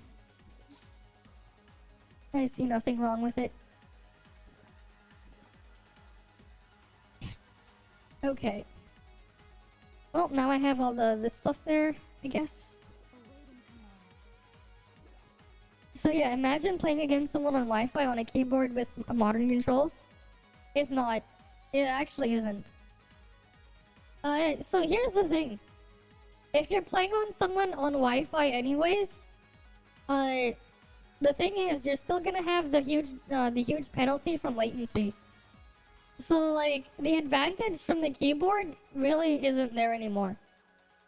I see nothing wrong with it. Okay. Well, now I have all the stuff there, I guess. So yeah, imagine playing against someone on Wi-Fi on a keyboard with modern controls. It's not. It actually isn't. So here's the thing. If you're playing on someone on Wi-Fi anyways, the thing is you're still gonna have the huge penalty from latency. So like the advantage from the keyboard really isn't there anymore.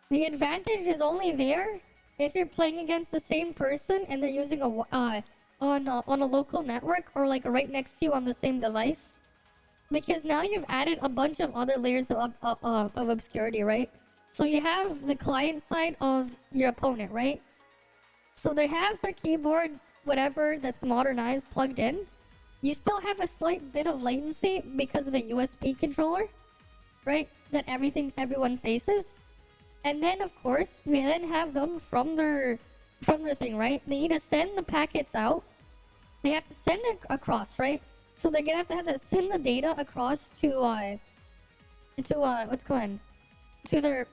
The advantage is only there if you're playing against the same person and they're using on a local network or like right next to you on the same device. Because now you've added a bunch of other layers of obscurity, right? So you have the client side of your opponent, right? So they have their keyboard, whatever, that's modernized, plugged in. You still have a slight bit of latency because of the USB controller, right? That everyone faces. And then, of course, we then have them from their thing, right? They need to send the packets out. They have to send it across, right? So they're gonna have to send the data across to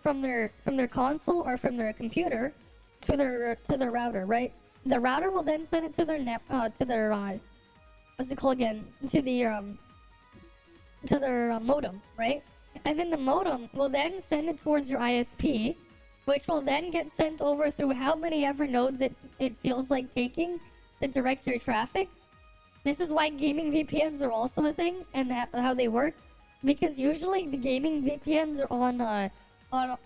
from their console or from their computer to their router, right? The router will then send it to their what's it called again? To their modem, right? And then the modem will then send it towards your ISP, which will then get sent over through how many ever nodes it feels like taking to direct your traffic. This is why gaming VPNs are also a thing and how they work, because usually the gaming VPNs are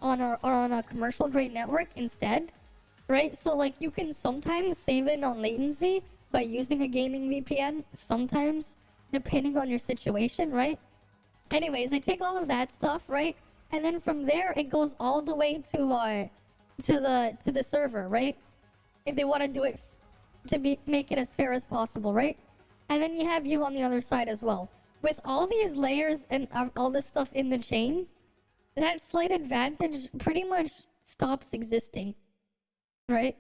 on a commercial grade network instead, right? So like you can sometimes save in on latency by using a gaming VPN, sometimes depending on your situation, right? Anyways, they take all of that stuff, right? And then from there, it goes all the way to the server, right? If they want to do it make it as fair as possible, right? And then you have you on the other side as well. With all these layers and all this stuff in the chain, that slight advantage pretty much stops existing, right?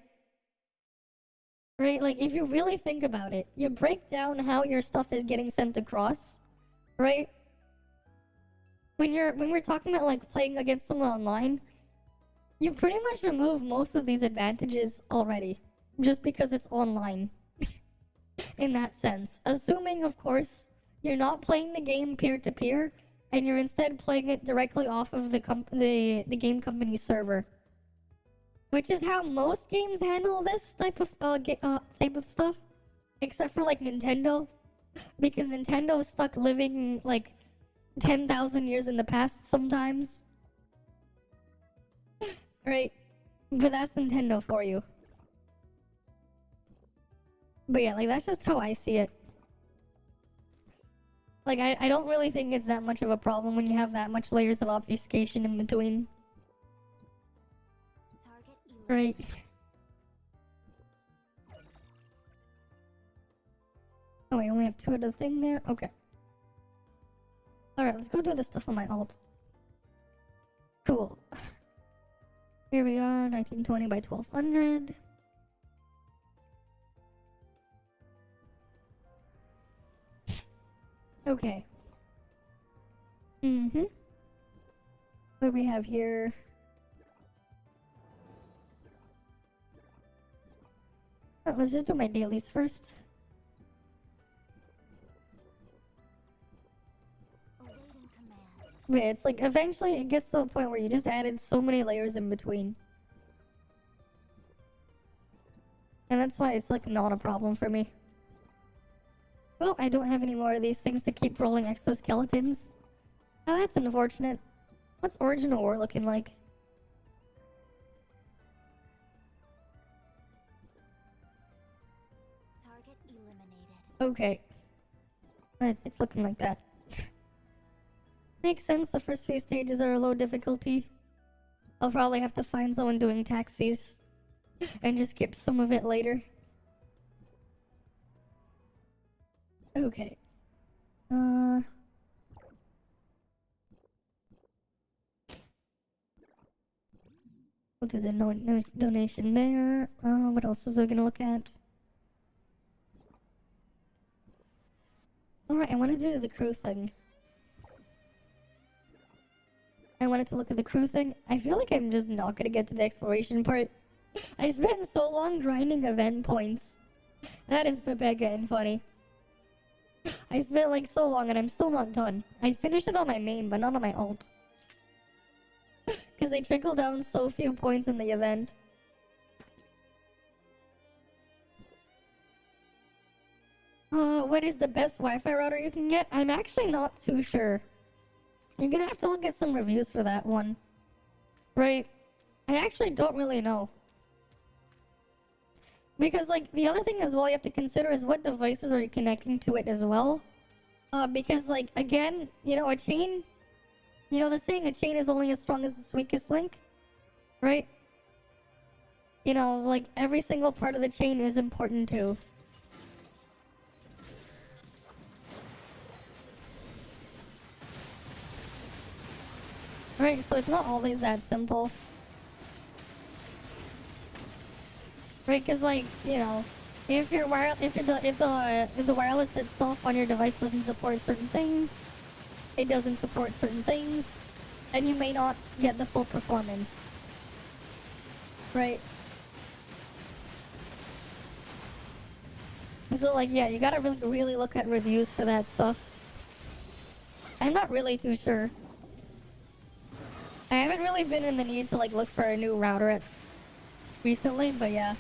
Right? Like, if you really think about it, you break down how your stuff is getting sent across, right? When we're talking about like playing against someone online, you pretty much remove most of these advantages already, just because it's online. In that sense, assuming, of course, you're not playing the game peer to peer, and you're instead playing it directly off of the game company's server, which is how most games handle this type of stuff, except for like Nintendo, because Nintendo is stuck living like 10,000 years in the past sometimes, right? But that's Nintendo for you. But yeah, like, that's just how I see it. Like, I don't really think it's that much of a problem when you have that much layers of obfuscation in between. Right. Oh, I only have 2 of the thing there? Okay. Alright, let's go do this stuff on my alt. Cool. Here we are, 1920 by 1200. Okay. What do we have here? Oh, let's just do my dailies first. But it's like, eventually it gets to a point where you just added so many layers in between. And that's why it's like not a problem for me. Well, I don't have any more of these things to keep rolling exoskeletons. Oh, that's unfortunate. What's Origin of War looking like? Target eliminated. Okay. It's looking like that. Makes sense, the first few stages are low difficulty. I'll probably have to find someone doing taxis and just skip some of it later. Okay. We'll do the no donation there. What else was I gonna look at? Alright, I want to do the crew thing. I wanted to look at the crew thing. I feel like I'm just not gonna get to the exploration part. I spent so long grinding event points. That is Pepega and funny. I spent like so long and I'm still not done. I finished it on my main, but not on my alt. Because they trickle down so few points in the event. What is the best Wi-Fi router you can get? I'm actually not too sure. You're gonna have to look at some reviews for that one. Right? I actually don't really know. Because, like, the other thing as well you have to consider is what devices are you connecting to it as well. Because, like, again, you know, a chain... You know the saying, a chain is only as strong as its weakest link? Right? You know, like, every single part of the chain is important too. Right, so it's not always that simple. Right, because, like, you know, if the wireless itself on your device doesn't support certain things, it doesn't support certain things, then you may not get the full performance. Right? So, like, yeah, you gotta really look at reviews for that stuff. I'm not really too sure. I haven't really been in the need to, like, look for a new router recently, but yeah.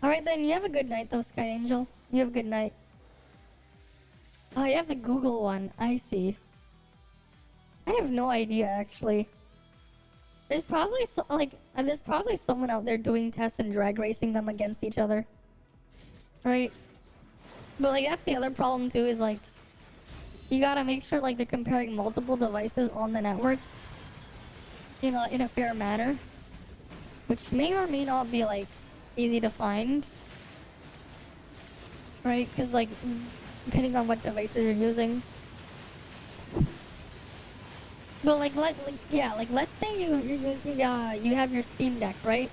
Alright then, you have a good night though, Sky Angel. You have a good night. Oh, you have the Google one. I see. I have no idea, actually. There's probably there's probably someone out there doing tests and drag racing them against each other. Right? But, like, that's the other problem too, is, like, you gotta make sure like they're comparing multiple devices on the network, you know, in a fair manner, which may or may not be like easy to find, right? Because like depending on what devices you're using. But like let's say you're using you have your Steam Deck, right?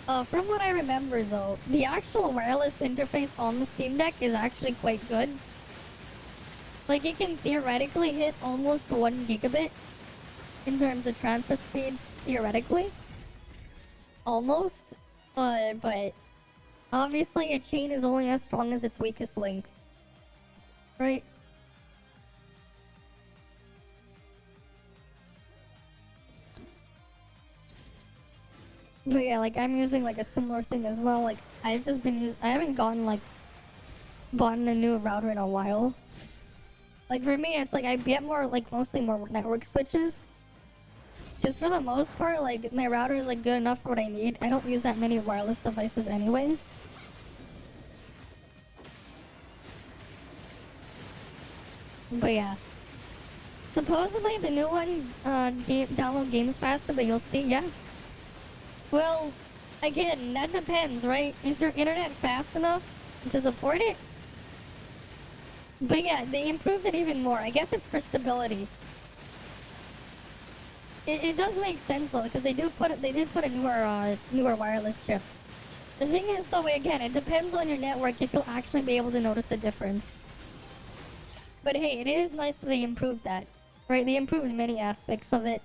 From what I remember though, the actual wireless interface on the Steam Deck is actually quite good. Like it can theoretically hit almost 1 gigabit in terms of transfer speeds, theoretically. Almost. But obviously a chain is only as strong as its weakest link. Right? But yeah, like I'm using like a similar thing as well. Like I've just been I haven't bought a new router in a while. Like for me, it's like I get mostly more network switches. Because for the most part, like my router is like good enough for what I need. I don't use that many wireless devices anyways. But yeah. Supposedly the new one download games faster, but you'll see, yeah. Well, again, that depends, right? Is your internet fast enough to support it? But yeah, they improved it even more. I guess it's for stability. It does make sense though, because they did put a newer wireless chip. The thing is though, again, it depends on your network if you'll actually be able to notice the difference. But hey, it is nice that they improved that, right? They improved many aspects of it.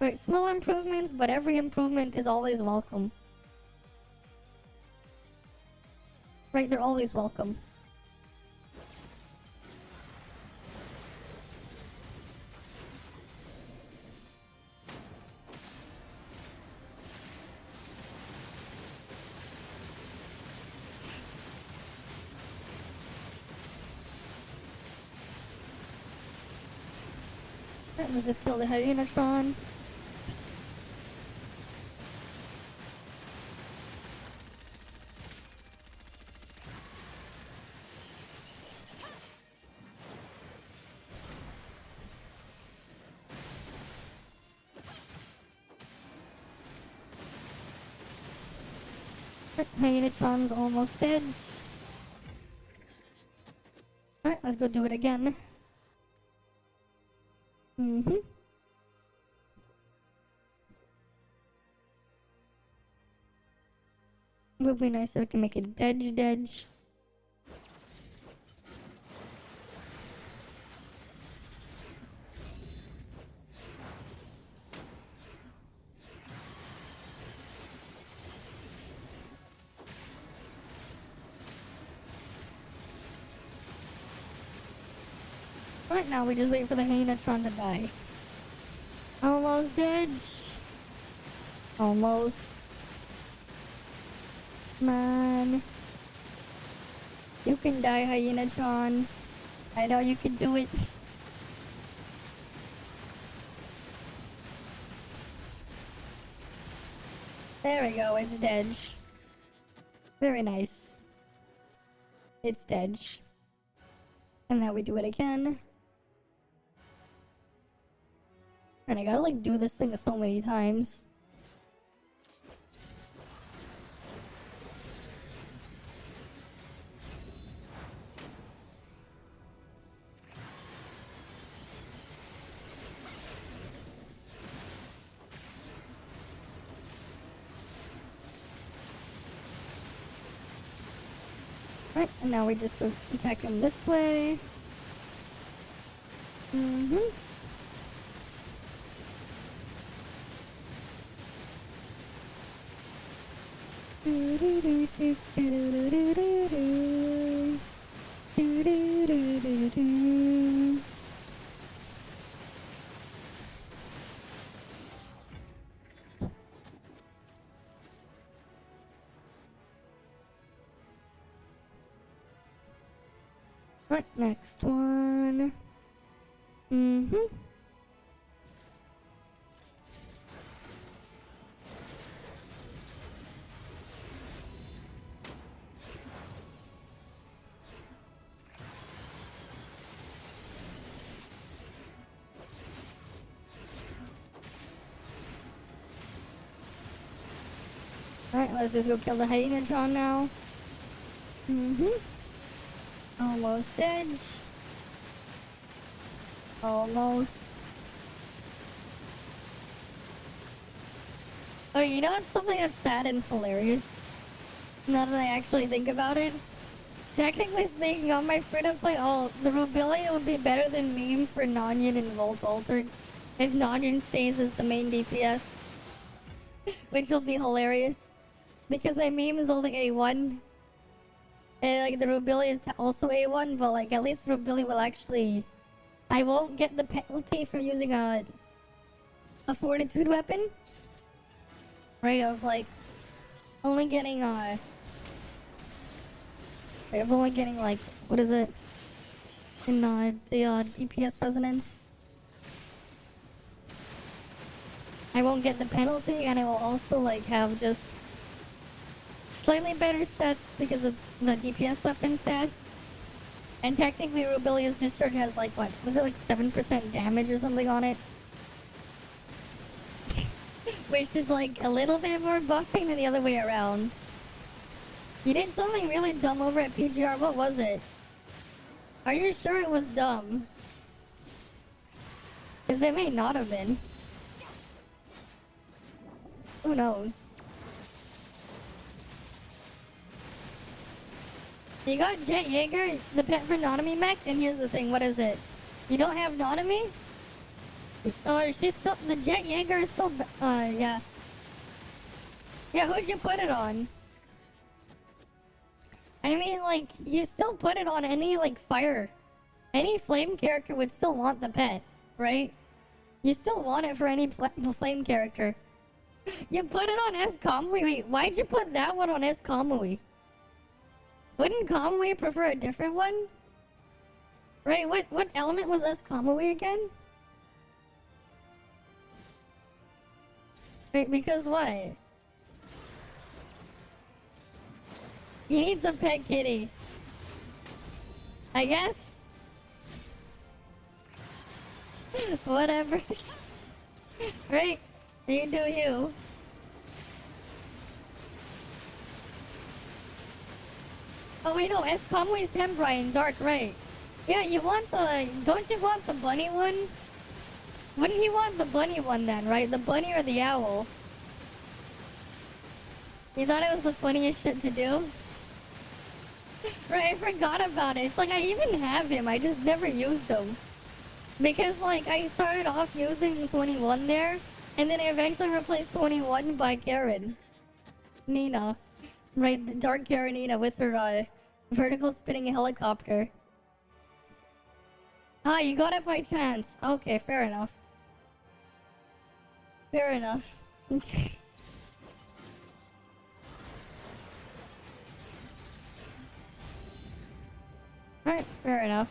Right, small improvements, but every improvement is always welcome. Right, they're always welcome. Right, let's just kill the Hyunatron. Hyunatron's almost dead. Alright, let's go do it again. Would be nice if we can make it dedge. Right now, we just wait for the Hyunatron to die. Almost dead. Almost. Man. You can die, Hyunatron. I know you can do it. There we go, it's dead. Very nice. It's dead. And now we do it again. And I gotta like do this thing so many times. Right, and now we just go attack him this way. Right, next one. Alright, let's just go kill the Hyenatron now. Almost edge. Almost. Oh, you know what's something that's sad and hilarious? Now that I actually think about it? Technically speaking, on my free-to-play, the Rubilia would be better than meme for Nonyan and Volt Altered if Nonyan stays as the main DPS. Which will be hilarious. Because my meme is only A1. And like the Rubilia is also A1, but like at least Rubilia will actually... I won't get the penalty for using a fortitude weapon. Right, of like only getting of only getting like, what is it? In the DPS resonance. I won't get the penalty, and I will also like have just slightly better stats because of the DPS weapon stats. And technically Rubilia's discharge has like, what? Was it like 7% damage or something on it? Which is like a little bit more buffing than the other way around. You did something really dumb over at PGR. What was it? Are you sure it was dumb? Because it may not have been. Who knows? You got Jet Jaeger, the pet for Nonomy mech, and here's the thing, what is it? You don't have Nonomy? Or she's still, the Jet Jaeger is still, yeah. Yeah, who'd you put it on? I mean, like, you still put it on any, like, fire. Any flame character would still want the pet, right? You still want it for any flame character. You put it on S Kamui. Wait, why'd you put that one on S Kamui? Wouldn't Kamui prefer a different one? Right, what element was S Kamui again? Wait, because what? He needs a pet kitty. I guess? Whatever. Right? You do you. Oh wait, no, S Conway's Temprai in Dark, right? Yeah, you want the... Don't you want the bunny one? Wouldn't you want the bunny one then, right? The bunny or the owl? You thought it was the funniest shit to do? Right, I forgot about it. It's like I even have him, I just never used him. Because like, I started off using 21 there, and then I eventually replaced 21 by Karen. Nina. Right, the Dark Karen Nina with her vertical spinning helicopter. Ah, you got it by chance. Okay, fair enough. Fair enough. Alright, fair enough.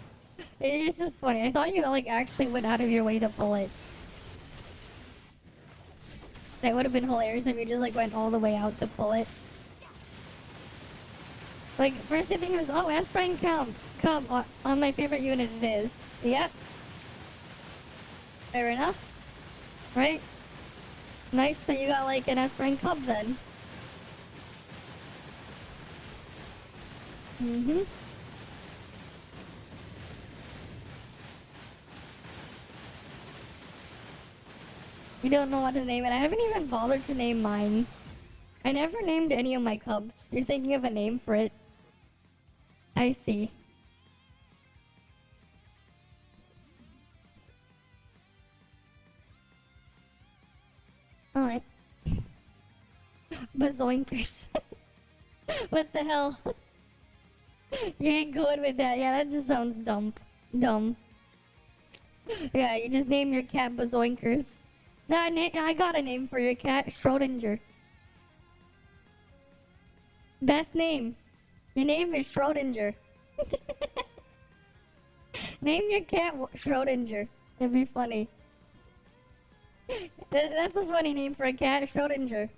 It's just funny. I thought you like actually went out of your way to pull it. That would have been hilarious if you just like went all the way out to pull it. Like, first thing was, oh, S rank cub on my favorite unit it is. Yep. Fair enough. Right? Nice that you got like an S rank cub then. Mm-hmm. You don't know what to name it. I haven't even bothered to name mine. I never named any of my cubs. You're thinking of a name for it. I see. Alright. Bazoinkers. What the hell? You ain't good with that. Yeah, that just sounds dumb. Dumb. Yeah, you just name your cat Bazoinkers. Nah, I got a name for your cat. Schrodinger. Best name. Your name is Schrodinger. Name your cat Schrodinger. It'd be funny. That's a funny name for a cat, Schrodinger.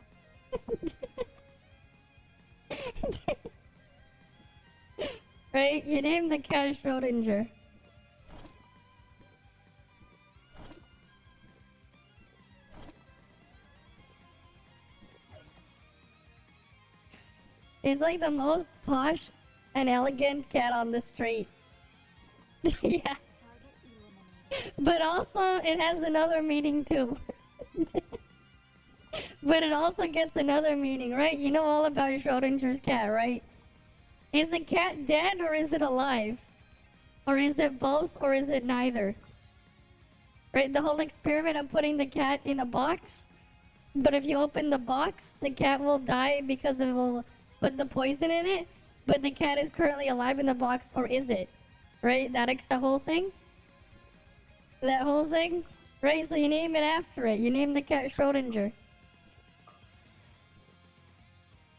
Right? You name the cat Schrodinger. It's like the most posh and elegant cat on the street. Yeah. Target eliminated. But also, it has another meaning too. But it also gets another meaning, right? You know all about Schrodinger's cat, right? Is the cat dead or is it alive? Or is it both or is it neither? Right? The whole experiment of putting the cat in a box. But if you open the box, the cat will die because it will put the poison in it. But the cat is currently alive in the box, or is it? Right? That's the whole thing. That whole thing. Right? So you name it after it. You name the cat Schrodinger.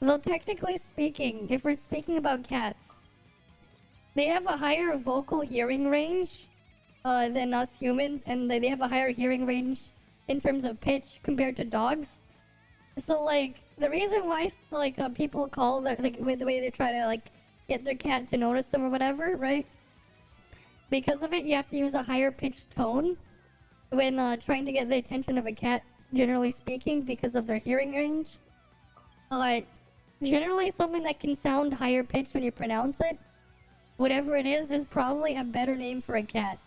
Though technically speaking, if we're speaking about cats, they have a higher vocal hearing range than us humans, and they have a higher hearing range in terms of pitch compared to dogs. So like the reason why like people call their like the way they try to like get their cat to notice them or whatever, right? Because of it, you have to use a higher pitched tone when trying to get the attention of a cat. Generally speaking, because of their hearing range. Generally, something that can sound higher pitched when you pronounce it, whatever it is probably a better name for a cat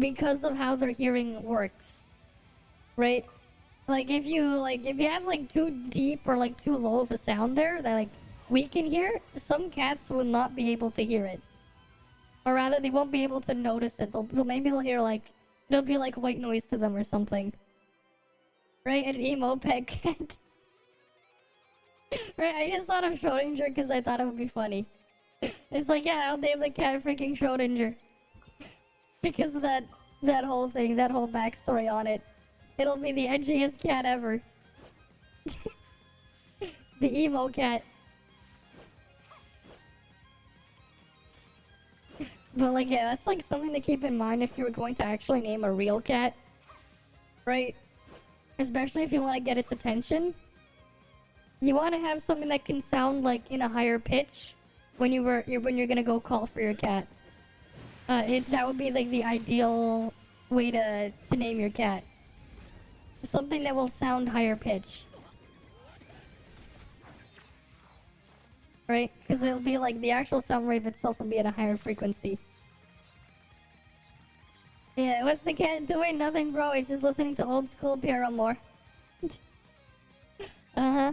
because of how their hearing works, right? Like if you have like too deep or like too low of a sound there that like we can hear, some cats will not be able to hear it, or rather, they won't be able to notice it. Maybe they'll hear like it'll be like white noise to them or something, right? An emo pet cat. Right, I just thought of Schrodinger because I thought it would be funny. It's like, yeah, I'll name the cat freaking Schrodinger. Because of that whole thing, that whole backstory on it. It'll be the edgiest cat ever. The emo cat. But like, yeah, that's like something to keep in mind if you were going to actually name a real cat. Right? Especially if you want to get its attention. You want to have something that can sound like in a higher pitch when you're gonna go call for your cat. That would be like the ideal way to name your cat. Something that will sound higher pitch, right? Because it'll be like the actual sound wave itself will be at a higher frequency. Yeah, what's the cat doing? Nothing, bro. It's just listening to old school Paramore. Uh-huh.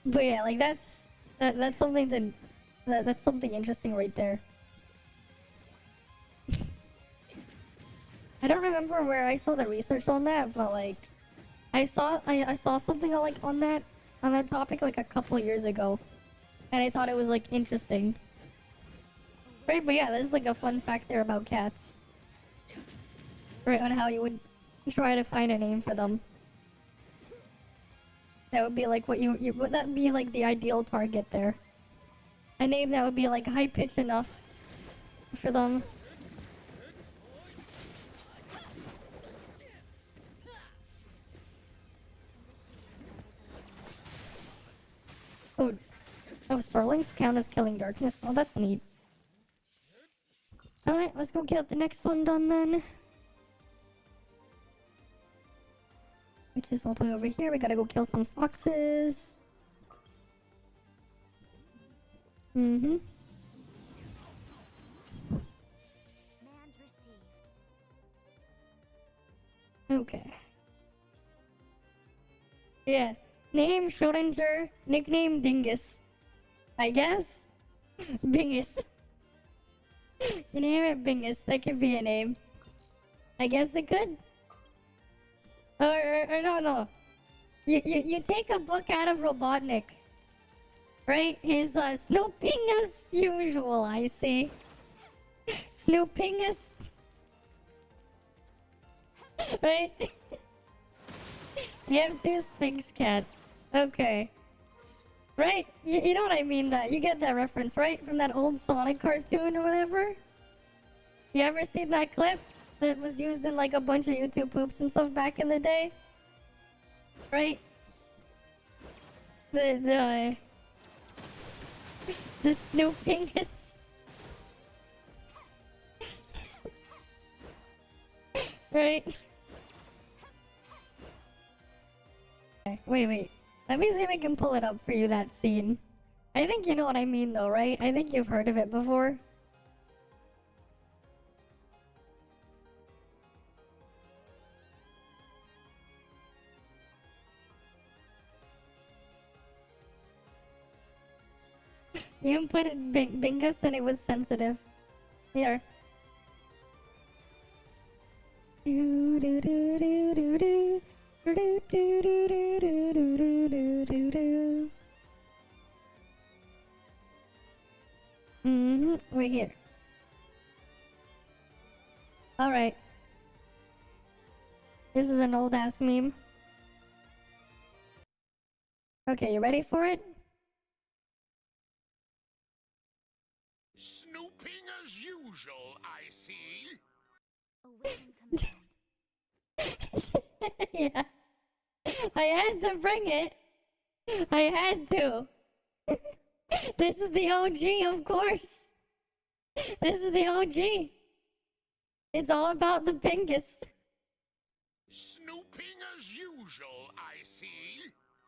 But yeah, like that's something that's something interesting right there. I don't remember where I saw the research on that, but like I saw something like on that topic like a couple years ago, and I thought it was like interesting. Right, but yeah, this is like a fun fact there about cats. Right, on how you would try to find a name for them. That would be like what would that be like the ideal target there? A name that would be like high pitch enough for them. Oh, Starlings count as killing darkness. Oh, that's neat. Alright, let's go get the next one done then. Which is all the way over here. We gotta go kill some foxes. Mm-hmm. Command received. Okay. Yeah. Name Schrodinger. Nickname Dingus. I guess? Bingus. You name it Bingus. That could be a name. I guess it could. Or no. You take a book out of Robotnik. Right? He's snooping as usual, I see. Snooping as... Right? You have two Sphinx cats. Okay. Right? You know what I mean, that you get that reference, right? From that old Sonic cartoon or whatever? You ever seen that clip that was used in like a bunch of YouTube poops and stuff back in the day? Right? The snooping is... Right? Okay, wait. Let me see if I can pull it up for you, that scene. I think you know what I mean though, right? I think you've heard of it before. You inputted Bingus and it was sensitive. Here. Right here. Alright. This is an old ass meme. Okay, you ready for it? Snooping as usual, I see. Awaiting command. Yeah. I had to bring it. I had to. This is the OG, of course. This is the OG. It's all about the Bingus. Snooping as usual, I see.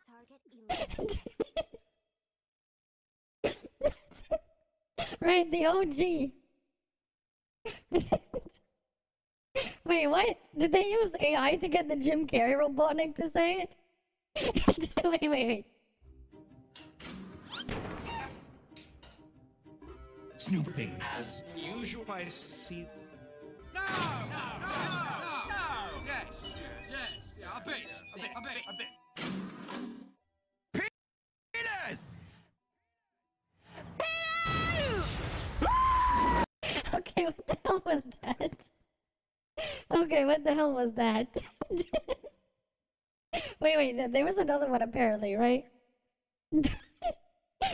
Target eliminated. Right, the OG. Wait, what? Did they use AI to get the Jim Carrey Robotnik to say it? Wait. Snooping as usual, I see. No! Yes, yeah, a bit. Penis! Okay, what the hell was that? Okay, what the hell was that? Wait, there was another one apparently, right?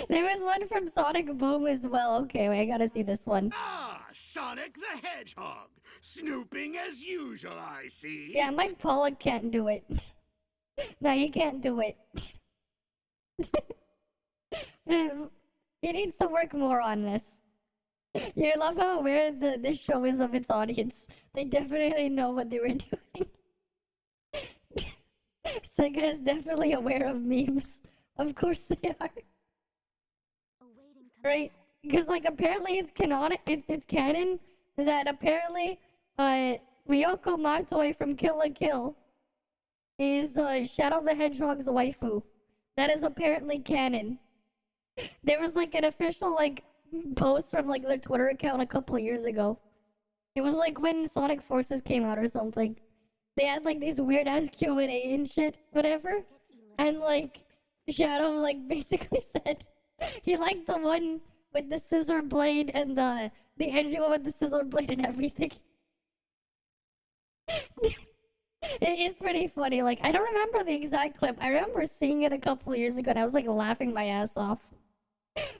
There was one from Sonic Boom as well. Okay, wait, I gotta see this one. Ah, Sonic the Hedgehog. Snooping as usual, I see. Yeah, Mike Pollock can't do it. No, he can't do it. He needs to work more on this. You love how aware this show is of its audience. They definitely know what they were doing. Sega is definitely aware of memes. Of course they are. Awaiting command. Right? Because like apparently it's it's canon that apparently Ryoko Matoi from Kill la Kill is Shadow the Hedgehog's waifu. That is apparently canon. There was like an official like post from like their Twitter account a couple of years ago. It was like when Sonic Forces came out or something. They had like these weird ass Q&A and shit, whatever. And like Shadow like basically said he liked the one with the scissor blade and the engine with the scissor blade and everything. It is pretty funny. Like I don't remember the exact clip. I remember seeing it a couple of years ago and I was like laughing my ass off.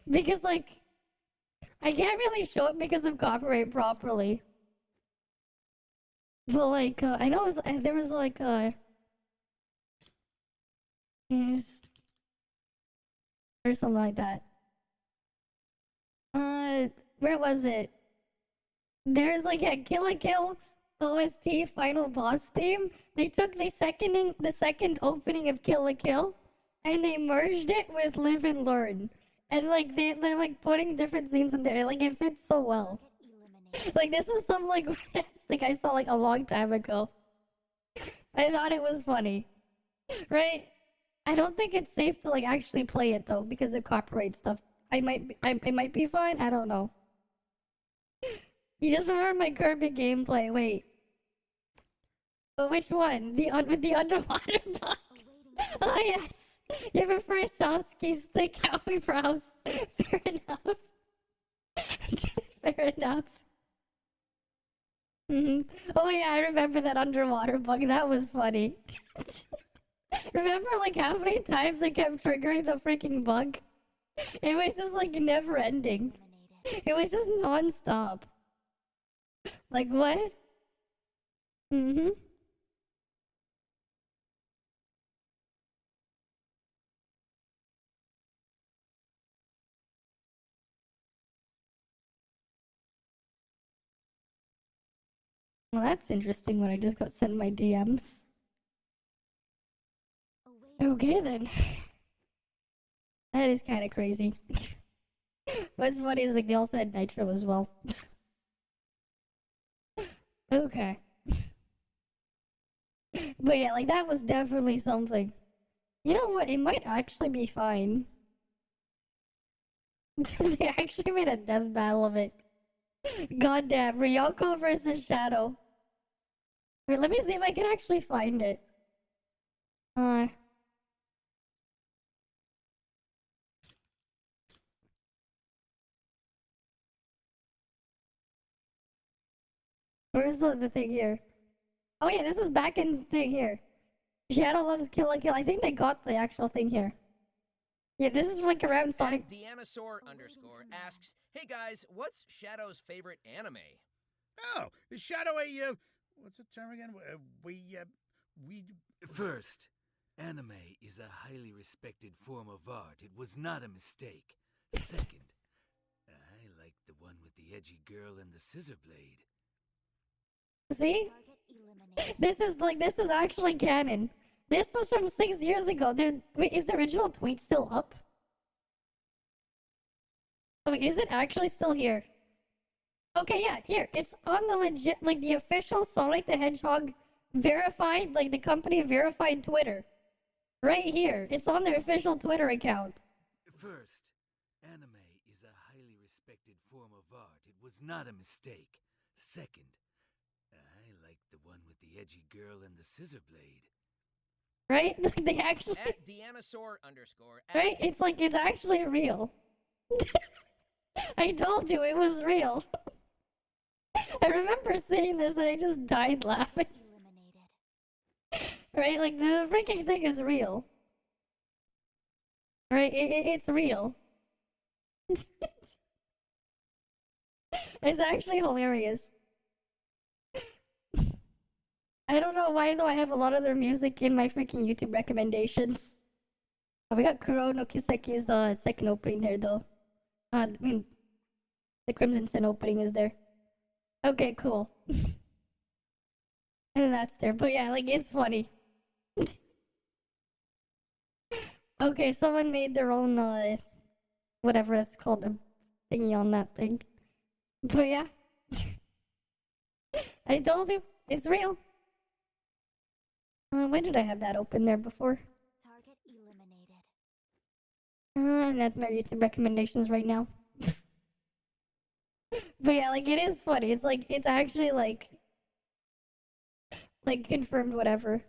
Because like I can't really show it because of copyright properly. But like I know there was like is or something like that. Where was it? There's like a Kill la Kill OST final boss theme. They took the second opening of Kill la Kill and they merged it with Live and Learn. And like they're like putting different scenes in there. Like it fits so well. Eliminated. Like this was some like thing I saw like a long time ago. I thought it was funny. Right? I don't think it's safe to like actually play it though because of copyright stuff. I might be fine. I don't know. You just remember my Kirby gameplay. Wait. But which one? With the underwater bug? Awaiting Oh yes. You prefer Satsuki's thick eyebrows. Fair enough. Fair enough. Oh yeah, I remember that underwater bug. That was funny. Remember like how many times I kept triggering the freaking bug? It was just like never ending. eliminated. It was just non-stop. Like what? Well, that's interesting when I just got sent my DMs. Awaiting Okay then. That is kind of crazy. What's funny is like they also had Nitro as well. Okay. But yeah, like that was definitely something. You know what? It might actually be fine. They actually made a death battle of it. Goddamn, Ryoko versus Shadow. Wait, let me see if I can actually find it. Where's the thing here? Oh yeah, this is back in thing here. Shadow loves Kill la Kill. I think they got the actual thing here. Yeah, this is like around Sonic. Deanosaur underscore asks, "Hey guys, what's Shadow's favorite anime?" Oh, is Shadow a, what's the term again? We... First, anime is a highly respected form of art. It was not a mistake. Second, I like the one with the edgy girl and the scissor blade. See? Target eliminated. This is actually canon. This was from 6 years ago. Wait, is the original tweet still up? Oh, wait, is it actually still here? Okay, yeah, here. It's on the legit, like the official Sonic the Hedgehog verified, like the company verified Twitter. Right here. It's on their official Twitter account. First, anime is a highly respected form of art. It was not a mistake. Second, I like the one with the edgy girl and the scissor blade. Right? They actually... At Deanosaur underscore asks, Right? It's like, it's actually real. I told you it was real. I remember seeing this and I just died laughing. Eliminated. Right? Like, the freaking thing is real. Right? It's real. It's actually hilarious. I don't know why though I have a lot of their music in my freaking YouTube recommendations. Oh, we got Kuro no Kiseki's second opening there though. I mean, the Crimson Sin opening is there. Okay, cool. And that's there. But yeah, like, it's funny. Okay, someone made their own, whatever it's called, a thingy on that thing. But yeah. I told you, it's real. Why did I have that open there before? Target eliminated. And that's my YouTube recommendations right now. But yeah, like, it is funny. It's like, it's actually like confirmed whatever.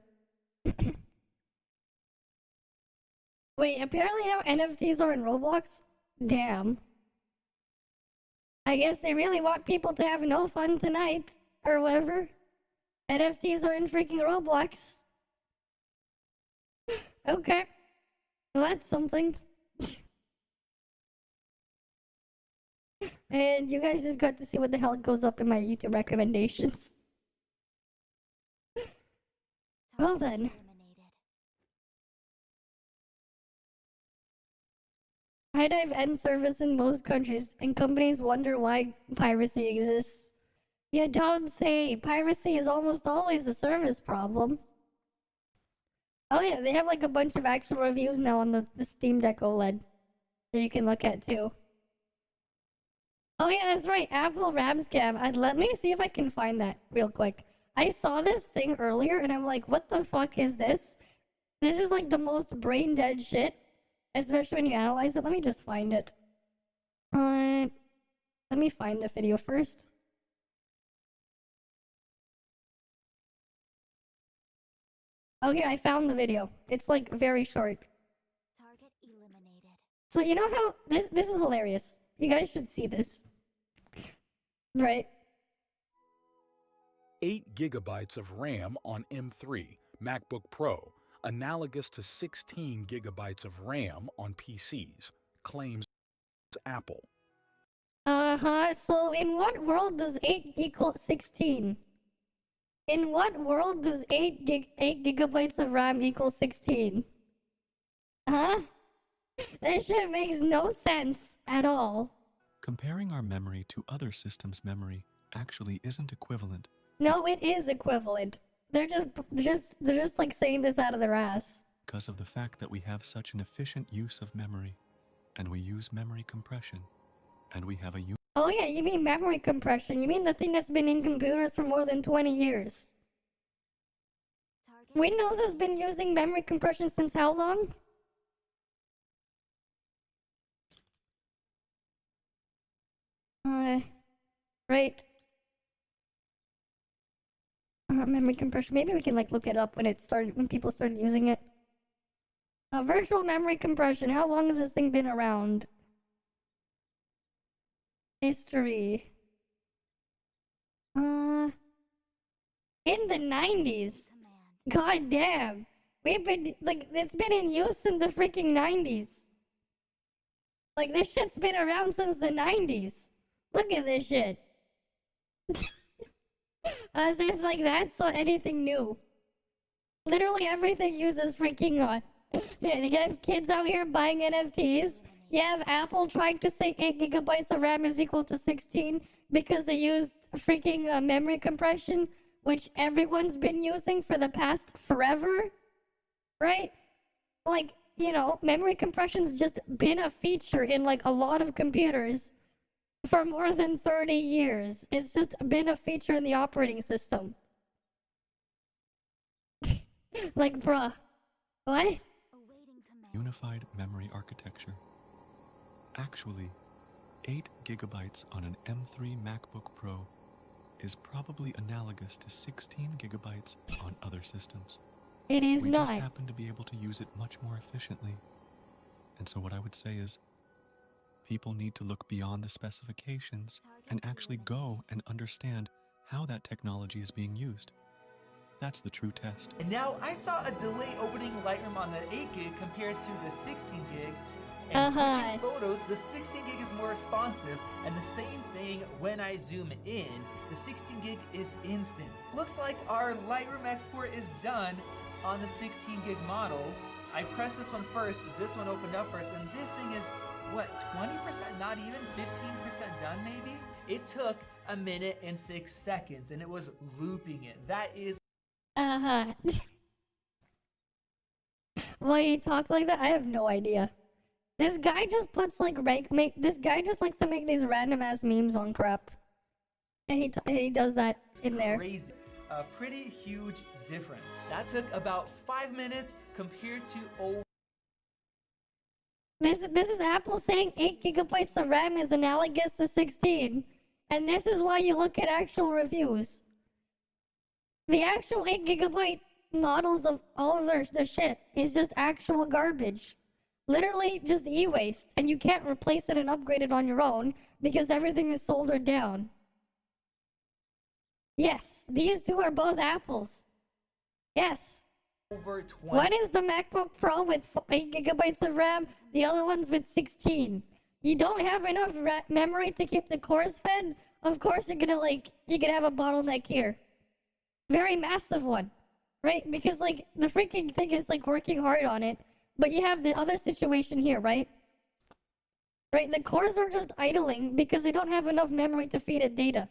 Wait, apparently now NFTs are in Roblox? Damn. I guess they really want people to have no fun tonight, or whatever. NFTs are in freaking Roblox. Okay. Well, that's something. And you guys just got to see what the hell goes up in my YouTube recommendations. Well then. Eliminated. High dive ends service in most countries, and companies wonder why piracy exists. You don't say. Piracy is almost always a service problem. Oh yeah, they have like a bunch of actual reviews now on the Steam Deck OLED that you can look at too. Oh yeah, that's right, Apple RAM scam. Let me see if I can find that real quick. I saw this thing earlier and I'm like, what the fuck is this? This is like the most brain dead shit, especially when you analyze it. Let me just find it. Let me find the video first. Okay, I found the video. It's like very short. Target eliminated. So you know how this is hilarious. You guys should see this. Right? 8 gigabytes of RAM on M3 MacBook Pro, analogous to 16 gigabytes of RAM on PCs, claims Apple. So in what world does 8 equal 16? In what world does 8 gigabytes of RAM equal 16? Huh? That shit makes no sense at all. Comparing our memory to other systems' memory actually isn't equivalent. No, it is equivalent. They're just like saying this out of their ass. Because of the fact that we have such an efficient use of memory. and we use memory compression, and we have a Oh yeah, you mean memory compression. You mean the thing that's been in computers for more than 20 years. Target Windows has been using memory compression since how long? Right. Memory compression. Maybe we can like look it up when people started using it. Virtual memory compression. How long has this thing been around? History. In the 90s. command. God damn. We've been, like, it's been in use in the freaking 90s. Like, this shit's been around since the 90s. Look at this shit. As if, like, that's not anything new. Literally everything uses freaking, yeah, you have kids out here buying NFTs. You have Apple trying to say 8 gigabytes of RAM is equal to 16 because they used freaking memory compression, which everyone's been using for the past forever, right? Like, you know, memory compression's just been a feature in like a lot of computers for more than 30 years. It's just been a feature in the operating system. Like, bruh. What? Awaiting command. unified memory architecture. Actually, 8 gigabytes on an M3 MacBook Pro is probably analogous to 16 gigabytes on other systems. It is We not. just happen to be able to use it much more efficiently. And so what I would say is, people need to look beyond the specifications and actually go and understand how that technology is being used. That's the true test. And now I saw a delay opening Lightroom on the 8 gig compared to the 16 gig. And switching photos, the 16 gig is more responsive, and the same thing when I zoom in, the 16 gig is instant. Looks like our Lightroom export is done on the 16 gig model. I pressed this one first, this one opened up first, and this thing is, what, 20%, not even 15% done maybe? It took a minute and 6 seconds, and it was looping it. That is Why you talk like that? I have no idea. This guy just puts like this guy just likes to make these random ass memes on crap, and he does that in there. crazy. A pretty huge difference. That took about 5 minutes compared to This is Apple saying 8 gigabytes of RAM is analogous to 16, and this is why you look at actual reviews. The actual 8 gigabyte models of all of their shit is just actual garbage. Literally just e-waste, and you can't replace it and upgrade it on your own because everything is soldered down. Yes, these two are both Apples. Yes. over 20. One is the MacBook Pro with 8 gigabytes of RAM, the other one's with 16. You don't have enough memory to keep the cores fed? Of course you're gonna have a bottleneck here. Very massive one, right? Because like the freaking thing is like working hard on it, but you have the other situation here, right? Right, the cores are just idling because they don't have enough memory to feed it data.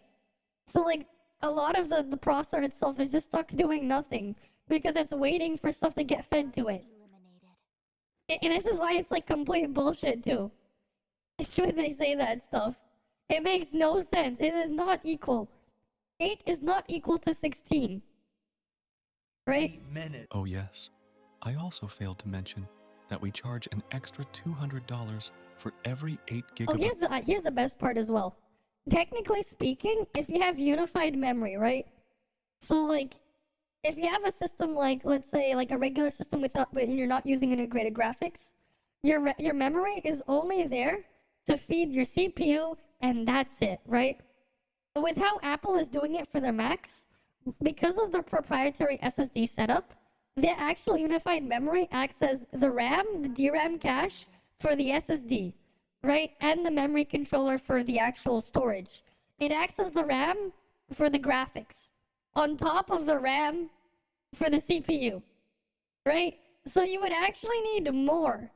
So like a lot of the processor itself is just stuck doing nothing because it's waiting for stuff to get fed to it. Eliminated. And this is why it's like complete bullshit too. When they say that stuff. It makes no sense. It is not equal. 8 is not equal to 16. Right? minutes. Oh yes, I also failed to mention that we charge an extra $200 for every 8 Oh, gigabytes. here's the best part as well. Technically speaking, if you have unified memory, right? So like, if you have a system like, let's say, like a regular system and you're not using integrated graphics, your memory is only there to feed your CPU, and that's it, right? But with how Apple is doing it for their Macs, because of their proprietary SSD setup, the actual unified memory acts as the RAM, the DRAM cache for the SSD, right? And the memory controller for the actual storage. It acts as the RAM for the graphics, on top of the RAM for the CPU, right? So you would actually need more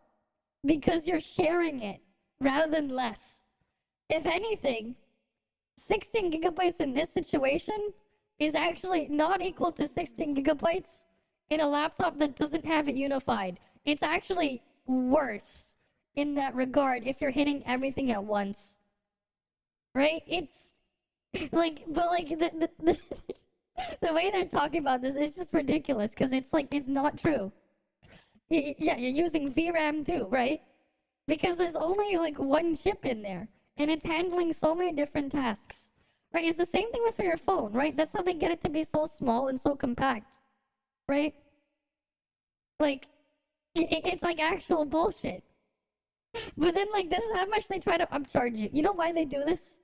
because you're sharing it rather than less. If anything, 16 gigabytes in this situation is actually not equal to 16 gigabytes in a laptop that doesn't have it unified. It's actually worse in that regard if you're hitting everything at once. Right? It's like, but like the way they're talking about this is just ridiculous because it's like, it's not true. Yeah, you're using VRAM too, right? Because there's only like one chip in there and it's handling so many different tasks. Right? It's the same thing with your phone, right? That's how they get it to be so small and so compact. Right? Like, it's like actual bullshit. But then, like, this is how much they try to upcharge you. You know why they do this?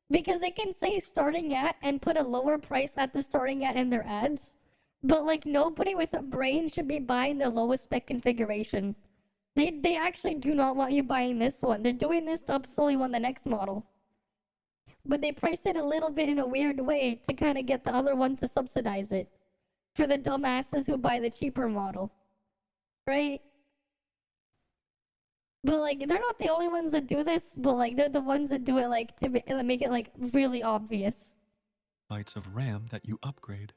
Because they can say starting at and put a lower price at the starting at in their ads. But, like, nobody with a brain should be buying their lowest spec configuration. They actually do not want you buying this one. They're doing this to upsell you on the next model. But they price it a little bit in a weird way to kind of get the other one to subsidize it. For the dumbasses who buy the cheaper model. Right? But, like, they're not the only ones that do this, but, like, they're the ones that do it, like, to make it, like, really obvious. Bytes of RAM that you upgrade.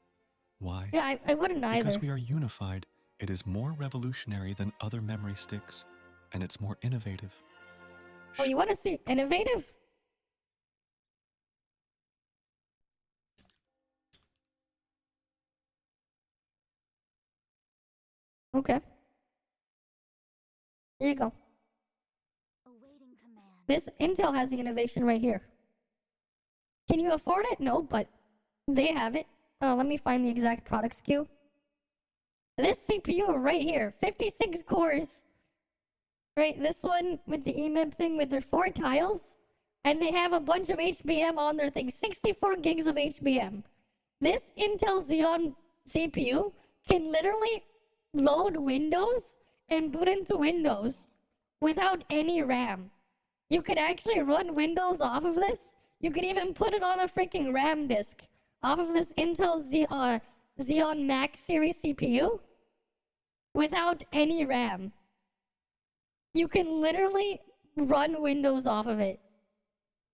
Why? Yeah, I wouldn't either. Because we are unified. It is more revolutionary than other memory sticks, and it's more innovative. Oh, you want to see innovative? Okay. Here you go. Awaiting command. This Intel has the innovation right here. Can you afford it? No, but they have it. Let me find the exact product SKU. This CPU right here, 56 cores. Right, this one with the EMIB thing with their 4 tiles. And they have a bunch of HBM on their thing. 64 gigs of HBM. This Intel Xeon CPU can literally load Windows and boot into Windows without any RAM. You could actually run Windows off of this. You could even put it on a freaking RAM disk off of this Intel Xeon Max series CPU without any RAM. You can literally run Windows off of it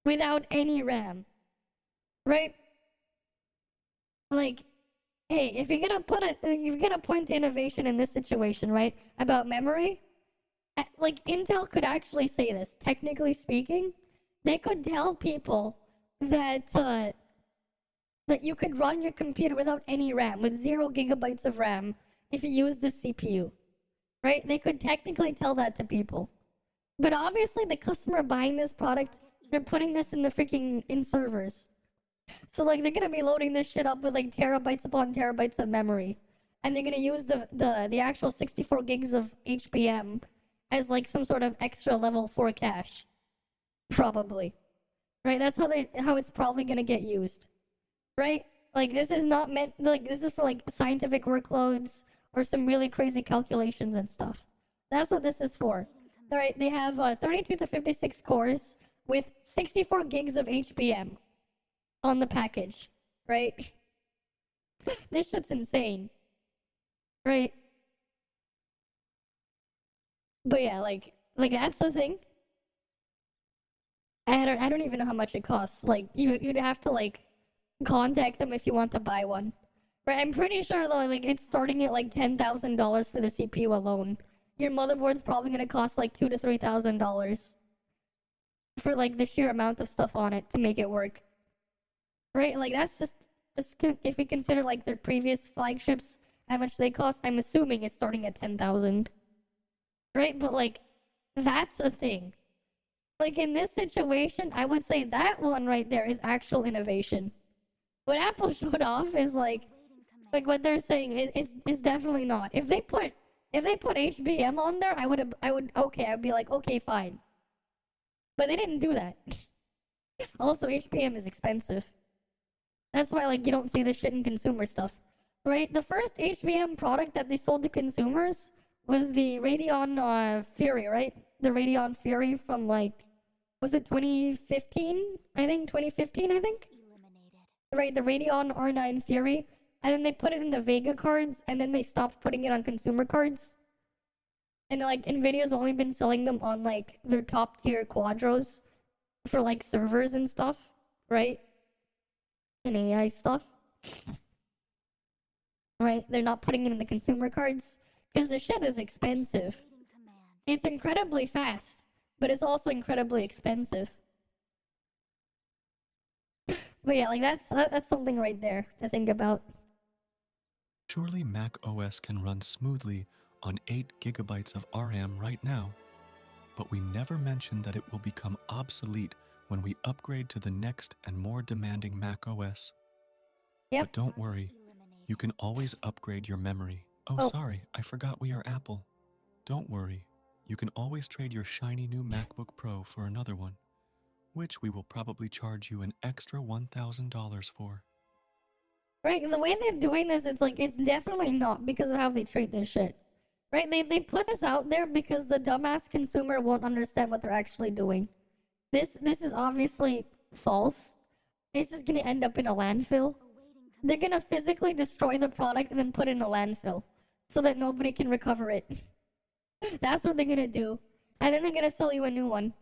without any RAM. Right? Like, hey, if you're gonna point to innovation in this situation, right, about memory, like, Intel could actually say this. Technically speaking, they could tell people that that you could run your computer without any RAM, with 0 gigabytes of RAM, if you use the CPU, right? They could technically tell that to people. But obviously, the customer buying this product, they're putting this in the freaking servers. So, like, they're gonna be loading this shit up with, like, terabytes upon terabytes of memory. And they're gonna use the actual 64 gigs of HBM as, like, some sort of extra level 4 cache. Probably. Right? That's how it's probably gonna get used. Right? Like, this is not meant, like, this is for, like, scientific workloads or some really crazy calculations and stuff. That's what this is for. Alright, they have 32 to 56 cores with 64 gigs of HBM on the package, right? This shit's insane, right? But yeah, like that's the thing. I don't even know how much it costs. Like, you'd have to, like, contact them if you want to buy one. Right? I'm pretty sure though, like, it's starting at like $10,000 for the CPU alone. Your motherboard's probably gonna cost like $2,000 to $3,000 for, like, the sheer amount of stuff on it to make it work. Right? Like, that's just if we consider, like, their previous flagships, how much they cost. I'm assuming it's starting at 10,000. Right? But, like, that's a thing. Like, in this situation, I would say that one right there is actual innovation. What Apple showed off is like what they're saying. It's definitely not. If they put HBM on there, I'd be like, okay, fine. But they didn't do that. Also, HBM is expensive. That's why, like, you don't see this shit in consumer stuff, right? The first HBM product that they sold to consumers was the Radeon Fury, right? The Radeon Fury from, like, was it 2015? I think 2015. Right, the Radeon R9 Fury, and then they put it in the Vega cards, and then they stopped putting it on consumer cards. And, like, Nvidia's only been selling them on, like, their top tier Quadros for, like, servers and stuff, right? And AI stuff. Right, they're not putting it in the consumer cards because the shit is expensive. It's incredibly fast. but it's also incredibly expensive. But yeah, like that's something right there to think about. Surely Mac OS can run smoothly on 8 gigabytes of RAM right now, but we never mentioned that it will become obsolete when we upgrade to the next and more demanding Mac OS. Yep. But don't worry, you can always upgrade your memory. Oh, sorry, I forgot we are Apple. Don't worry, you can always trade your shiny new MacBook Pro for another one, which we will probably charge you an extra $1,000 for. Right, the way they're doing this, it's like, it's definitely not because of how they treat this shit. Right, they put this out there because the dumbass consumer won't understand what they're actually doing. This is obviously false. This is gonna end up in a landfill. They're gonna physically destroy the product and then put it in a landfill so that nobody can recover it. That's what they're gonna do. And then they're gonna sell you a new one.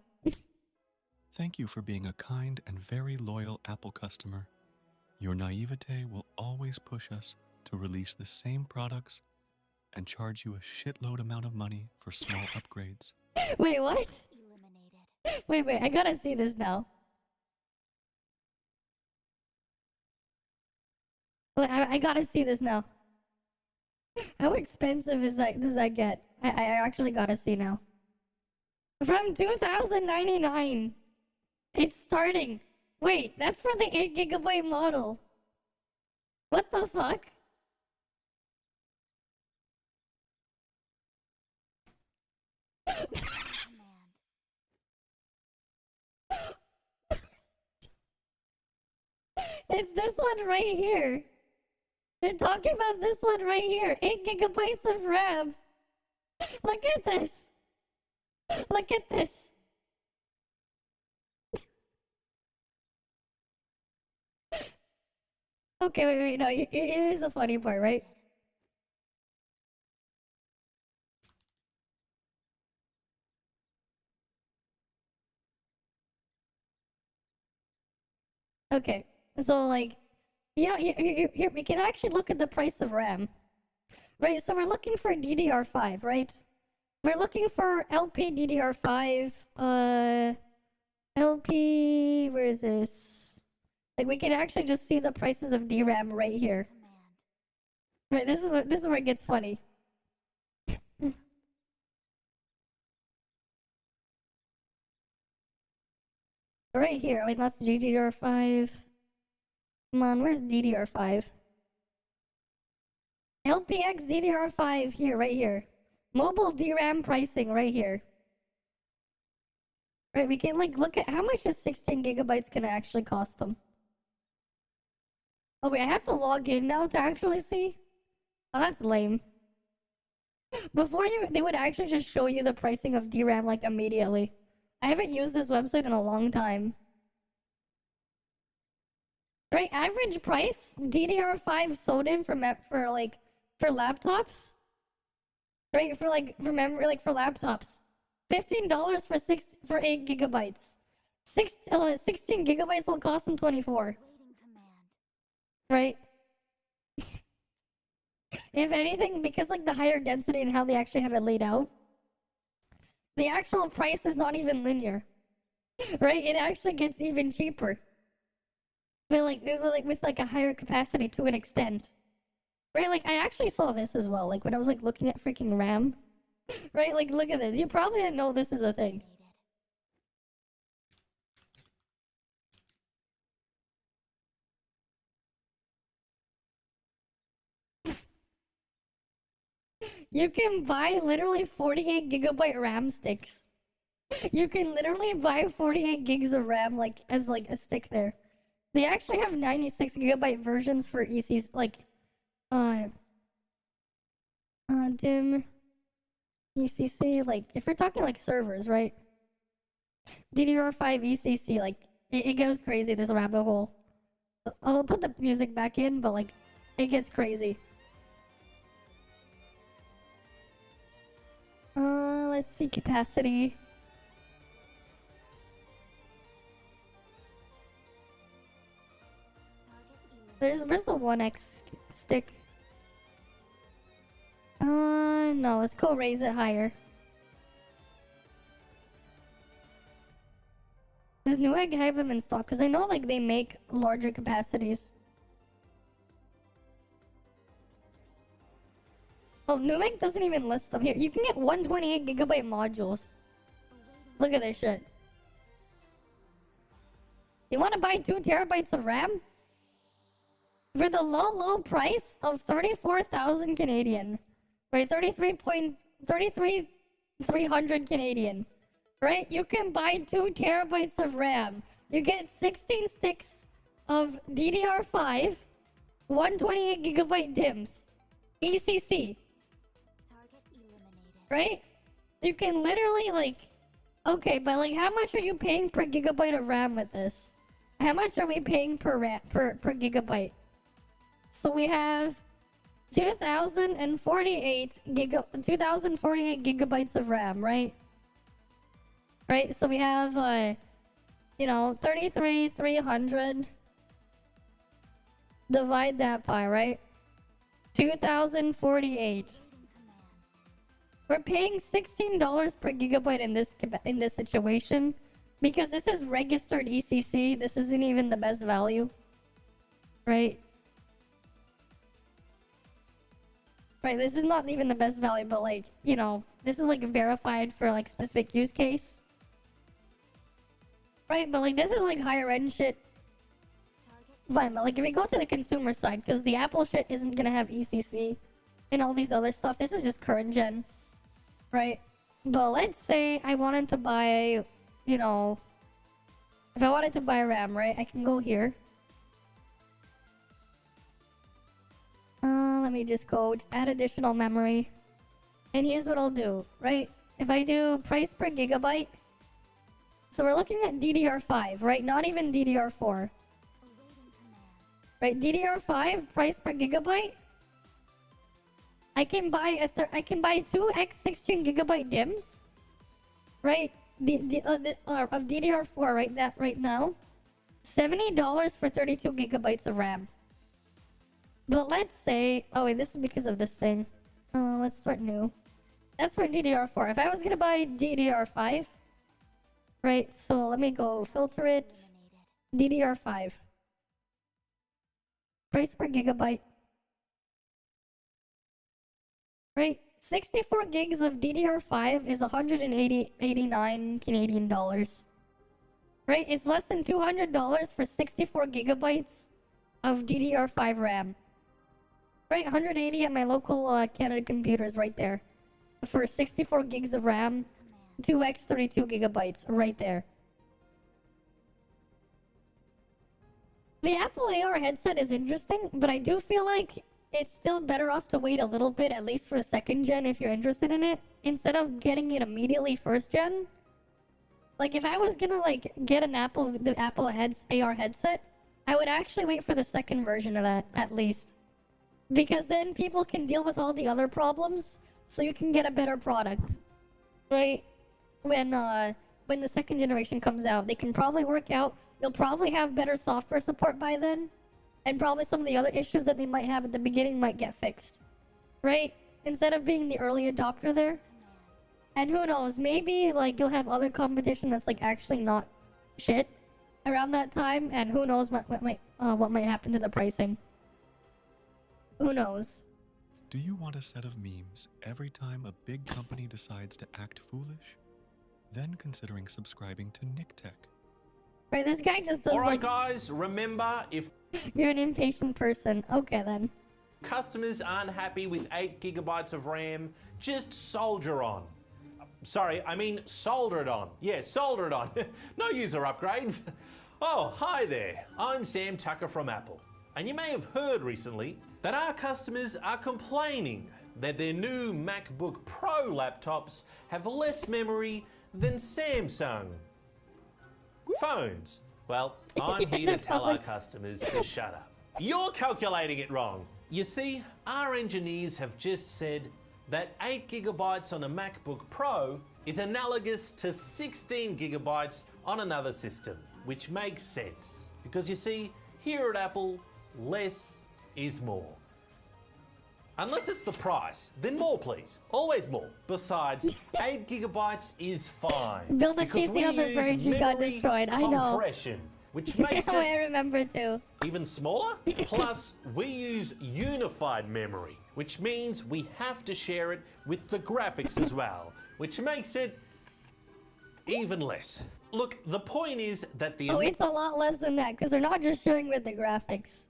Thank you for being a kind and very loyal Apple customer. Your naivete will always push us to release the same products and charge you a shitload amount of money for small upgrades. Wait, what? Wait, I gotta see this now. I gotta see this now. How expensive is that? Does that get? I actually gotta see now. From 2099, it's starting. Wait, that's for the 8 gigabyte model. What the fuck? It's this one right here. They're talking about this one right here. 8 gigabytes of RAM. Look at this. Look at this. Okay, wait, no, it is the funny part, right? Okay, so like, here we can actually look at the price of RAM. Right, so we're looking for DDR5, right? We're looking for LP DDR5, LP, where is this? Like, we can actually just see the prices of DRAM right here. Right, this is where it gets funny. Right here, wait, that's DDR5. Come on, where's DDR5? LPX DDR5 here, right here. Mobile DRAM pricing right here. Right, we can like look at how much is 16 gigabytes gonna actually cost them. Oh wait, I have to log in now to actually see? Oh, that's lame. Before they would actually just show you the pricing of DRAM like immediately. I haven't used this website in a long time. Right, average price DDR5 sold in for laptops. Right, for laptops. $15 for 8 gigabytes. 16 gigabytes will cost them 24. Right? If anything, because like the higher density and how they actually have it laid out, the actual price is not even linear. Right? It actually gets even cheaper. But with like a higher capacity to an extent. Right? Like I actually saw this as well. Like when I was like looking at freaking RAM. Right? Like look at this. You probably didn't know this is a thing. You can buy literally 48 gigabyte RAM sticks. You can literally buy 48 gigs of RAM like as like a stick there. They actually have 96 gigabyte versions for ECs like DIM ECC, like if you're talking like servers, right? DDR5 ECC, like it goes crazy, this rabbit hole. I'll put the music back in, but like it gets crazy. Let's see capacity. Where's the 1X stick? No, let's go raise it higher. Does Newegg have them in stock? Because I know like they make larger capacities. Oh, Newegg doesn't even list them here. You can get 128GB modules. Look at this shit. You want to buy 2TB of RAM? For the low price of 34,000 Canadian. Right, 33,300 Canadian. Right, you can buy 2TB of RAM. You get 16 sticks of DDR5, 128GB DIMMs, ECC. Target eliminated. Right? You can literally like, okay, but like, how much are you paying per gigabyte of RAM with this? How much are we paying per gigabyte? So we have 2048 gigabytes of RAM, right? Right, so we have, you know, 33,300. Divide that by, right? 2048. We're paying $16 per gigabyte in this situation because this is registered ECC. This isn't even the best value, right? Right, this is not even the best value, but like, you know, this is like verified for like specific use case. Right, but like this is like higher end shit. Fine, but like if we go to the consumer side, because the Apple shit isn't gonna have ECC and all these other stuff. This is just current gen. Right? But let's say I wanted to buy, you know, if I wanted to buy RAM, right? I can go here. Let me just go add additional memory. And here's what I'll do, right? If I do price per gigabyte. So we're looking at DDR5, right? Not even DDR4. Right? DDR5 price per gigabyte. I can buy two X16GB DIMMs, right? Of DDR4 right now, $70 for 32GB of RAM. But let's say, oh wait, this is because of this thing. Let's start new. That's for DDR4. If I was gonna buy DDR5, right? So let me go filter it. DDR5. Price per gigabyte. Right? 64 gigs of DDR5 is 189 Canadian dollars. Right? It's less than $200 for 64 gigabytes of DDR5 RAM. Right? 180 at my local Canada computers right there. For 64 gigs of RAM, 2x 32 gigabytes right there. The Apple AR headset is interesting, but I do feel like it's still better off to wait a little bit, at least for a second gen if you're interested in it, instead of getting it immediately first gen. Like if I was gonna like get the Apple AR headset, I would actually wait for the second version of that at least, because then people can deal with all the other problems, so you can get a better product, right? When the second generation comes out, they can probably work out. You'll probably have better software support by then. And probably some of the other issues that they might have at the beginning might get fixed. Right? Instead of being the early adopter there. And who knows, maybe like you'll have other competition that's like actually not shit around that time, and who knows what might happen to the pricing. Who knows? Do you want a set of memes every time a big company decides to act foolish? Then considering subscribing to NickTech. Right, this guy just does Alright guys, remember, if you're an impatient person, okay then. customers aren't happy with 8GB of RAM, just soldier on. Sorry, I mean solder it on. Yeah, solder it on. No user upgrades. Oh, hi there. I'm Sam Tucker from Apple. And you may have heard recently that our customers are complaining that their new MacBook Pro laptops have less memory than Samsung phones. Well, I'm here to tell our customers to shut up. You're calculating it wrong. You see, our engineers have just said that 8GB on a MacBook Pro is analogous to 16GB on another system, which makes sense. Because you see, here at Apple, less is more. Unless it's the price, then more please. Always more. Besides, 8 gigabytes is fine. Build a because we PC on the use verge you got memory destroyed. I know. compression, which makes I it remember too. even smaller. Plus, we use unified memory, which means we have to share it with the graphics as well, which makes it even less. Look, the point is that the... Oh, it's a lot less than that, because they're not just sharing with the graphics.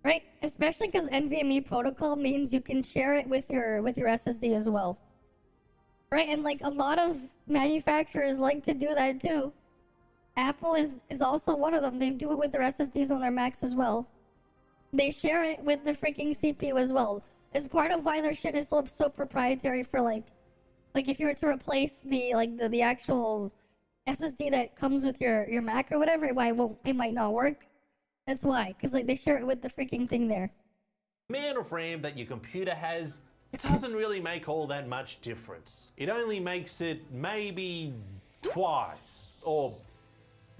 Right? Especially because NVMe protocol means you can share it with your SSD as well. Right? And like a lot of manufacturers like to do that too. Apple is also one of them. They do it with their SSDs on their Macs as well. They share it with the freaking CPU as well. It's part of why their shit is so proprietary for like if you were to replace the actual SSD that comes with your Mac or whatever, it might not work. That's why, because like they share it with the freaking thing there. The amount of RAM that your computer has doesn't really make all that much difference. It only makes it maybe twice or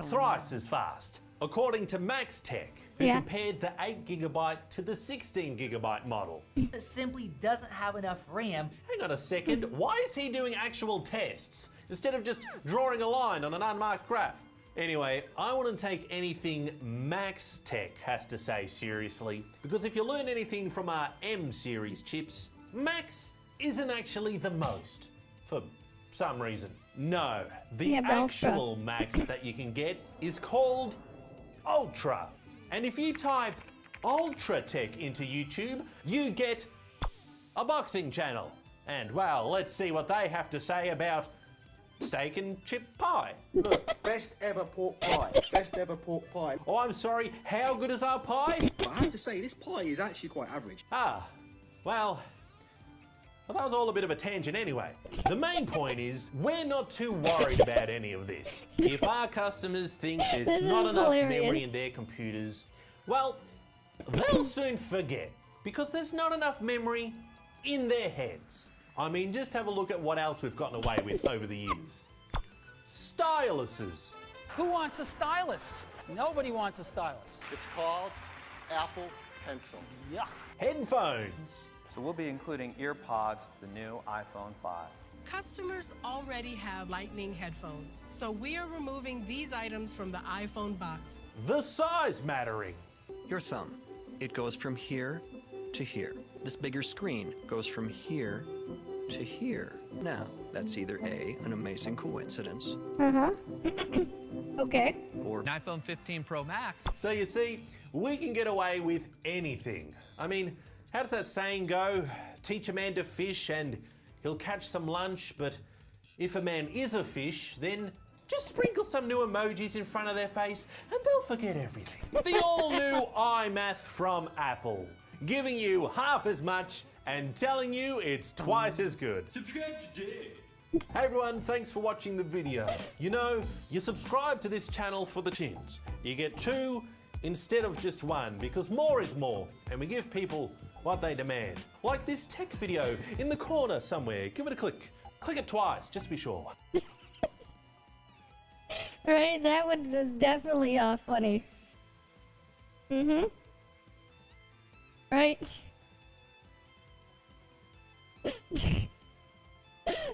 thrice as fast. According to Max Tech, who compared the 8 gigabyte to the 16 gigabyte model. It simply doesn't have enough RAM. Hang on a second, why is he doing actual tests instead of just drawing a line on an unmarked graph? Anyway, I wouldn't take anything Max Tech has to say seriously, because if you learn anything from our M series chips, Max isn't actually the most, for some reason. No, the actual Max that you can get is called Ultra. And if you type Ultra Tech into YouTube, you get a boxing channel. And well, let's see what they have to say about steak and chip pie. Look, best ever pork pie. Best ever pork pie. Oh, I'm sorry, how good is our pie? I have to say, this pie is actually quite average. Well, that was all a bit of a tangent anyway. The main point is, we're not too worried about any of this. If our customers think there's not enough memory in their computers, well, they'll soon forget, because there's not enough memory in their heads. I mean, just have a look at what else we've gotten away with over the years. Styluses. Who wants a stylus? Nobody wants a stylus. It's called Apple Pencil. Yuck. Headphones. So we'll be including earpods, the new iPhone 5. Customers already have Lightning headphones, so we are removing these items from the iPhone box. The size mattering. Your thumb. It goes from here to here. This bigger screen goes from here to here. Now, that's either A, an amazing coincidence. Okay. Or an iPhone 15 Pro Max. So you see, we can get away with anything. I mean, how does that saying go? Teach a man to fish and he'll catch some lunch, but if a man is a fish, then just sprinkle some new emojis in front of their face and they'll forget everything. The all-new iMath from Apple, giving you half as much and telling you it's twice as good. Subscribe today. Hey everyone, thanks for watching the video. You know, you subscribe to this channel for the chins. You get 2 instead of just 1, because more is more, and we give people what they demand. Like this tech video in the corner somewhere. Give it a click. Click it twice, just to be sure. Right, that one is definitely funny. Right.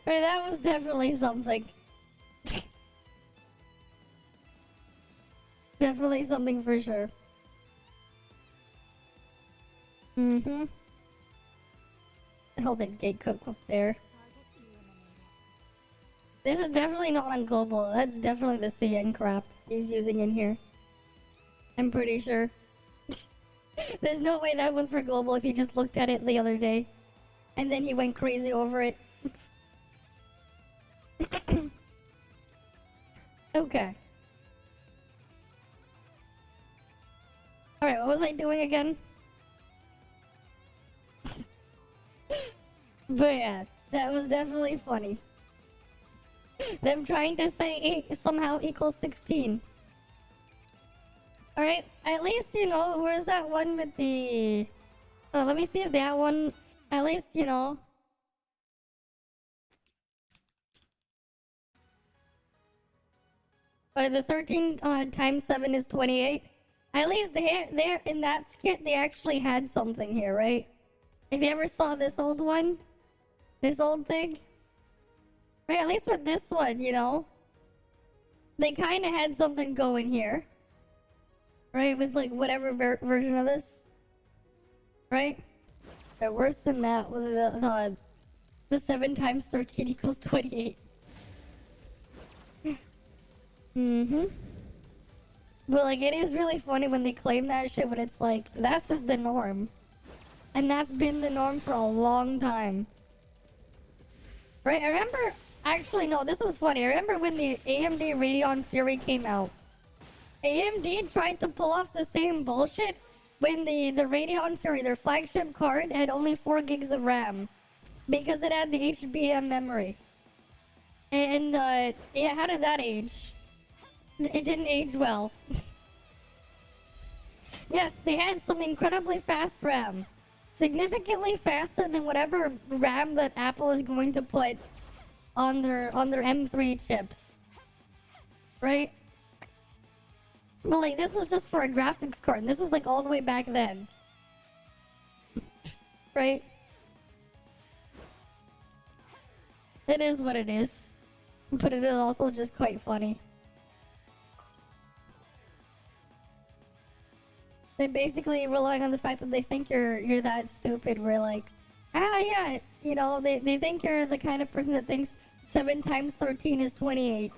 Right, that was definitely something. Definitely something for sure. Held that gate cook up there. This is definitely not on global. That's definitely the CN crap he's using in here. I'm pretty sure. There's no way that was for global if you just looked at it the other day. And then he went crazy over it. Okay. Alright, what was I doing again? But yeah, that was definitely funny. Them trying to say 8 somehow equals 16. Alright, at least, you know, where's that one with the... Oh, let me see if that one... At least, you know... The 13 times 7 is 28. At least there in that skit, they actually had something here, right? If you ever saw this old one, this old thing, right? At least with this one, you know, they kind of had something going here, right? With like whatever version of this, right? But worse than that with the 7 times 13 equals 28. But like, it is really funny when they claim that shit, when it's like, that's just the norm. And that's been the norm for a long time. Right? I remember, actually no, this was funny. I remember when the AMD Radeon Fury came out. AMD tried to pull off the same bullshit when the Radeon Fury, their flagship card, had only 4 gigs of RAM. Because it had the HBM memory. And, yeah, how did that age? It didn't age well. Yes, they had some incredibly fast RAM. Significantly faster than whatever RAM that Apple is going to put on their M3 chips. Right? But like, this was just for a graphics card, and this was like all the way back then. Right? It is what it is. But it is also just quite funny. They're basically relying on the fact that they think you're that stupid. We're like, yeah, you know, they think you're the kind of person that thinks 7 times 13 is 28.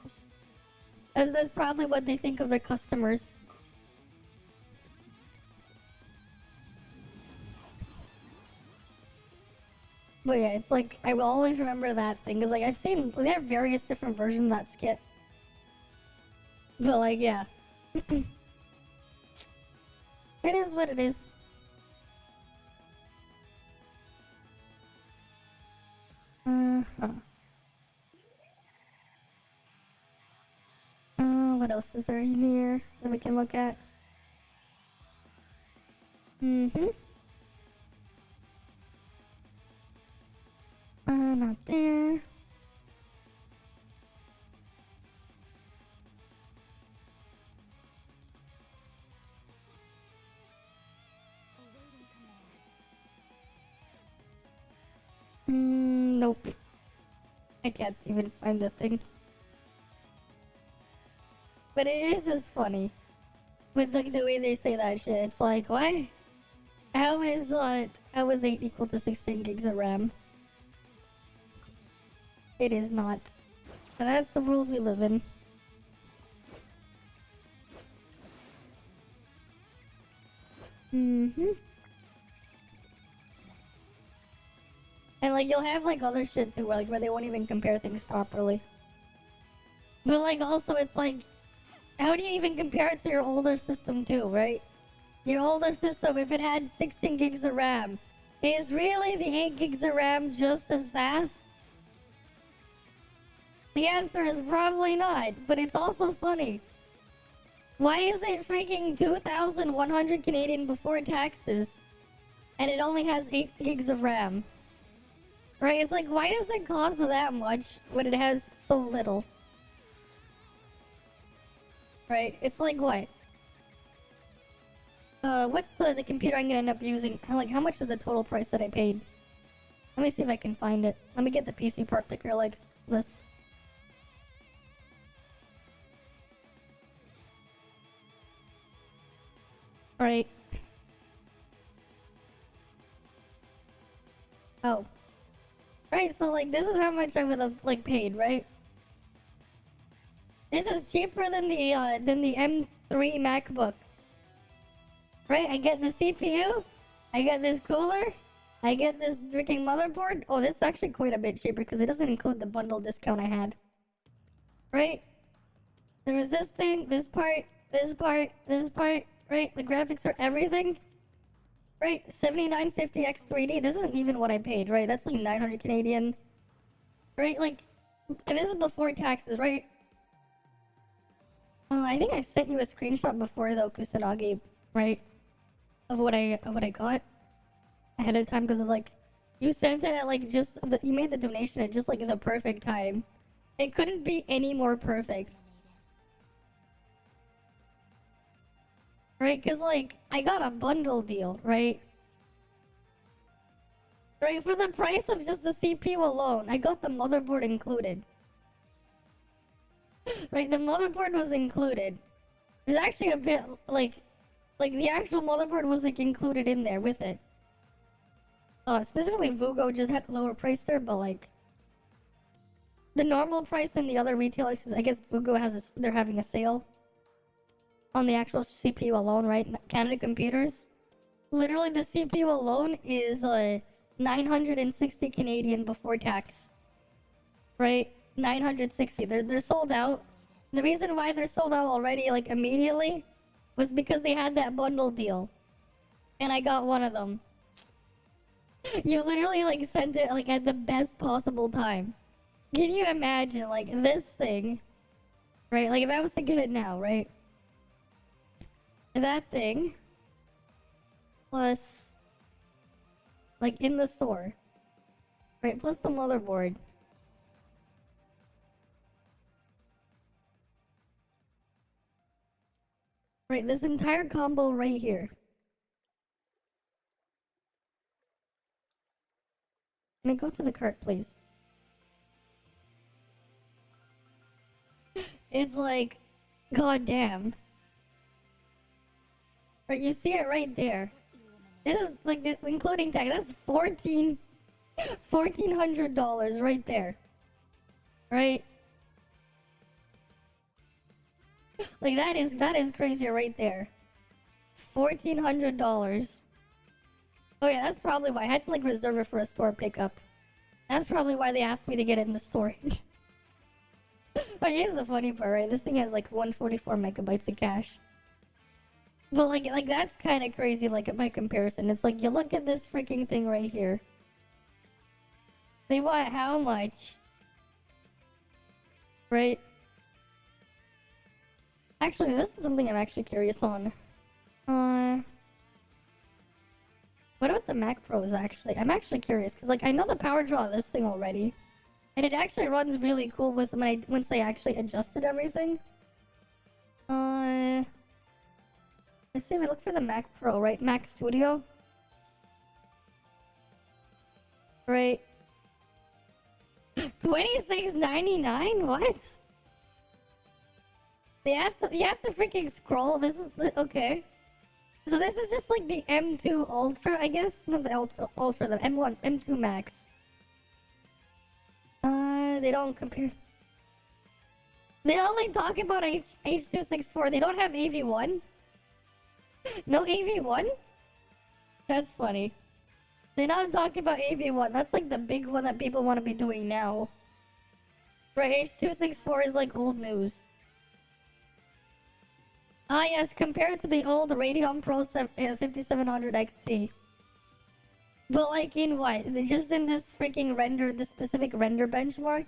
That's probably what they think of their customers. But yeah, it's like, I will always remember that thing, because like, I've seen, they have various different versions of that skit. But like, yeah. It is what it is. What else is there in here that we can look at? Not there. Nope. I can't even find the thing. But it is just funny. With like the way they say that shit. It's like, why? How is 8 equal to 16 gigs of RAM? It is not. But that's the world we live in. And like, you'll have like other shit too, where they won't even compare things properly. But like, also it's like, how do you even compare it to your older system too, right? Your older system, if it had 16 gigs of RAM, is really the 8 gigs of RAM just as fast? The answer is probably not, but it's also funny. Why is it freaking 2,100 Canadian before taxes, and it only has 8 gigs of RAM? Right? It's like, why does it cost that much when it has so little? Right? It's like, what? What's the computer I'm gonna end up using? Like, how much is the total price that I paid? Let me see if I can find it. Let me get the PC part picker list. Right. Oh. Right, so like, this is how much I would have like paid, right? This is cheaper than the M3 MacBook. Right, I get the CPU, I get this cooler, I get this freaking motherboard. Oh, this is actually quite a bit cheaper because it doesn't include the bundle discount I had. Right? There was this thing, this part, this part, this part, right? The graphics are everything. Right, 7950 X3D. This isn't even what I paid, right? That's like 900 Canadian. Right, like, and this is before taxes, right? I think I sent you a screenshot before though, Kusanagi, right? Of what I got ahead of time, because it was like, you sent it at like you made the donation at just like the perfect time. It couldn't be any more perfect. Right, because like, I got a bundle deal, right? Right, for the price of just the CPU alone, I got the motherboard included. Right, the motherboard was included. It was actually a bit like the actual motherboard was like included in there with it. Specifically Vugo just had a lower price there, but like the normal price in the other retailers, 'cause I guess Vugo has they're having a sale on the actual CPU alone, right? Canada Computers. Literally, the CPU alone is 960 Canadian before tax. Right? 960. They're sold out. The reason why they're sold out already, like immediately, was because they had that bundle deal, and I got one of them. You literally like sent it like at the best possible time. Can you imagine like this thing, right? Like if I was to get it now, right? That thing plus like in the store, right? Plus the motherboard. Right, this entire combo right here. Can I go to the cart, please? It's like, goddamn. Right, you see it right there. This is like, including tax, that's $1,400 right there. Right? Like that is crazy right there. $1,400. Oh yeah, that's probably why I had to like reserve it for a store pickup. That's probably why they asked me to get it in the store. But here's the funny part, right? This thing has like 144 megabytes of cache. But like that's kind of crazy, like by comparison. It's like you look at this freaking thing right here. They want how much? Right? Actually, this is something I'm actually curious on. What about the Mac Pros, actually? I'm actually curious, because, like, I know the power draw of this thing already. And it actually runs really cool with once I actually adjusted everything. Let's see if I look for the Mac Pro, right? Mac Studio. Right. $26.99? What? You have to freaking scroll. This is okay. So this is just like the M2 Ultra, I guess. Not the Ultra, the M1, M2 Max. They don't compare. They only talk about H.264. They don't have AV1. No AV1. That's funny. They don't talk about AV1. That's like the big one that people want to be doing now. Right, H.264 is like old news. Ah yes, compared to the old Radeon Pro 5700 XT. But like in what? Just in this freaking render, this specific render benchmark?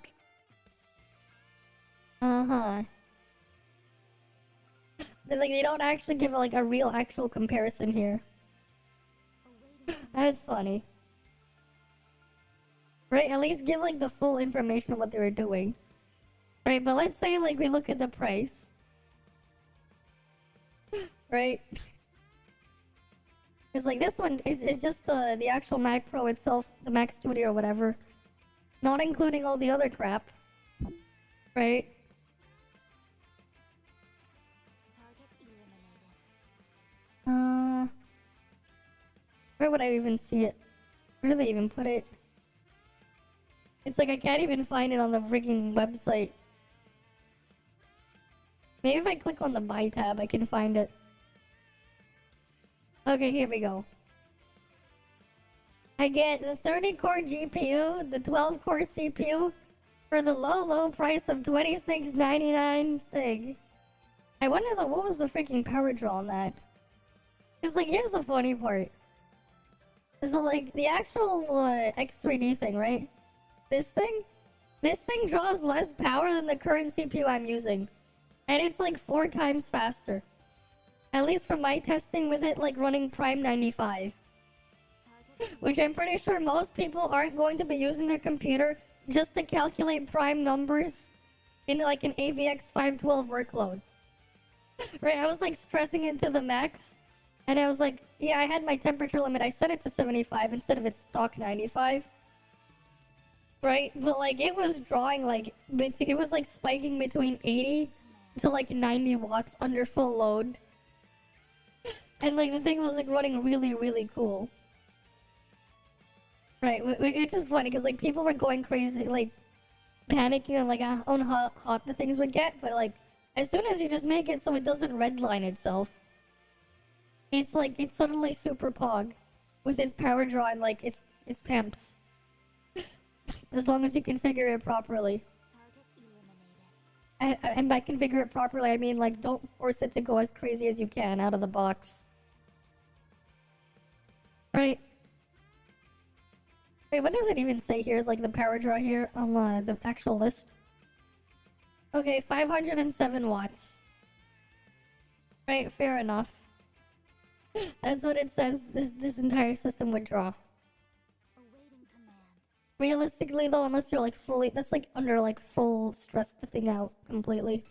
Uh-huh. They don't actually give like a real actual comparison here. That's funny. Right, at least give like the full information of what they were doing. Right, but let's say like we look at the price. Right? It's like this one is just the actual Mac Pro itself, the Mac Studio or whatever. Not including all the other crap. Right? Where would I even see it? Where do they even put it? It's like I can't even find it on the freaking website. Maybe if I click on the buy tab, I can find it. Okay, here we go. I get the 30-core GPU, the 12-core CPU, for the low price of $26.99 thing. I wonder though, what was the freaking power draw on that? Cause like, here's the funny part. So like, the actual X3D thing, right? This thing draws less power than the current CPU I'm using. And it's like 4 times faster. At least from my testing with it like running Prime 95. Which I'm pretty sure most people aren't going to be using their computer just to calculate prime numbers in like an AVX 512 workload. Right, I was like stressing it to the max. And I was like, yeah, I had my temperature limit. I set it to 75 instead of its stock 95. Right? But like, it was drawing like, it was like spiking between 80 to like 90 watts under full load. And like, the thing was like running really, really cool. Right, it's just funny because like people were going crazy, like panicking on how hot the things would get, but like as soon as you just make it so it doesn't redline itself, it's like it's suddenly super pog with its power draw and like its temps. As long as you configure it properly. And by configure it properly, I mean like don't force it to go as crazy as you can out of the box. Right. Wait, what does it even say here? Is like the power draw here on the actual list? Okay, 507 watts. Right, fair enough. That's what it says this entire system would draw. Realistically though, unless you're like fully, that's like under like full stress the thing out completely.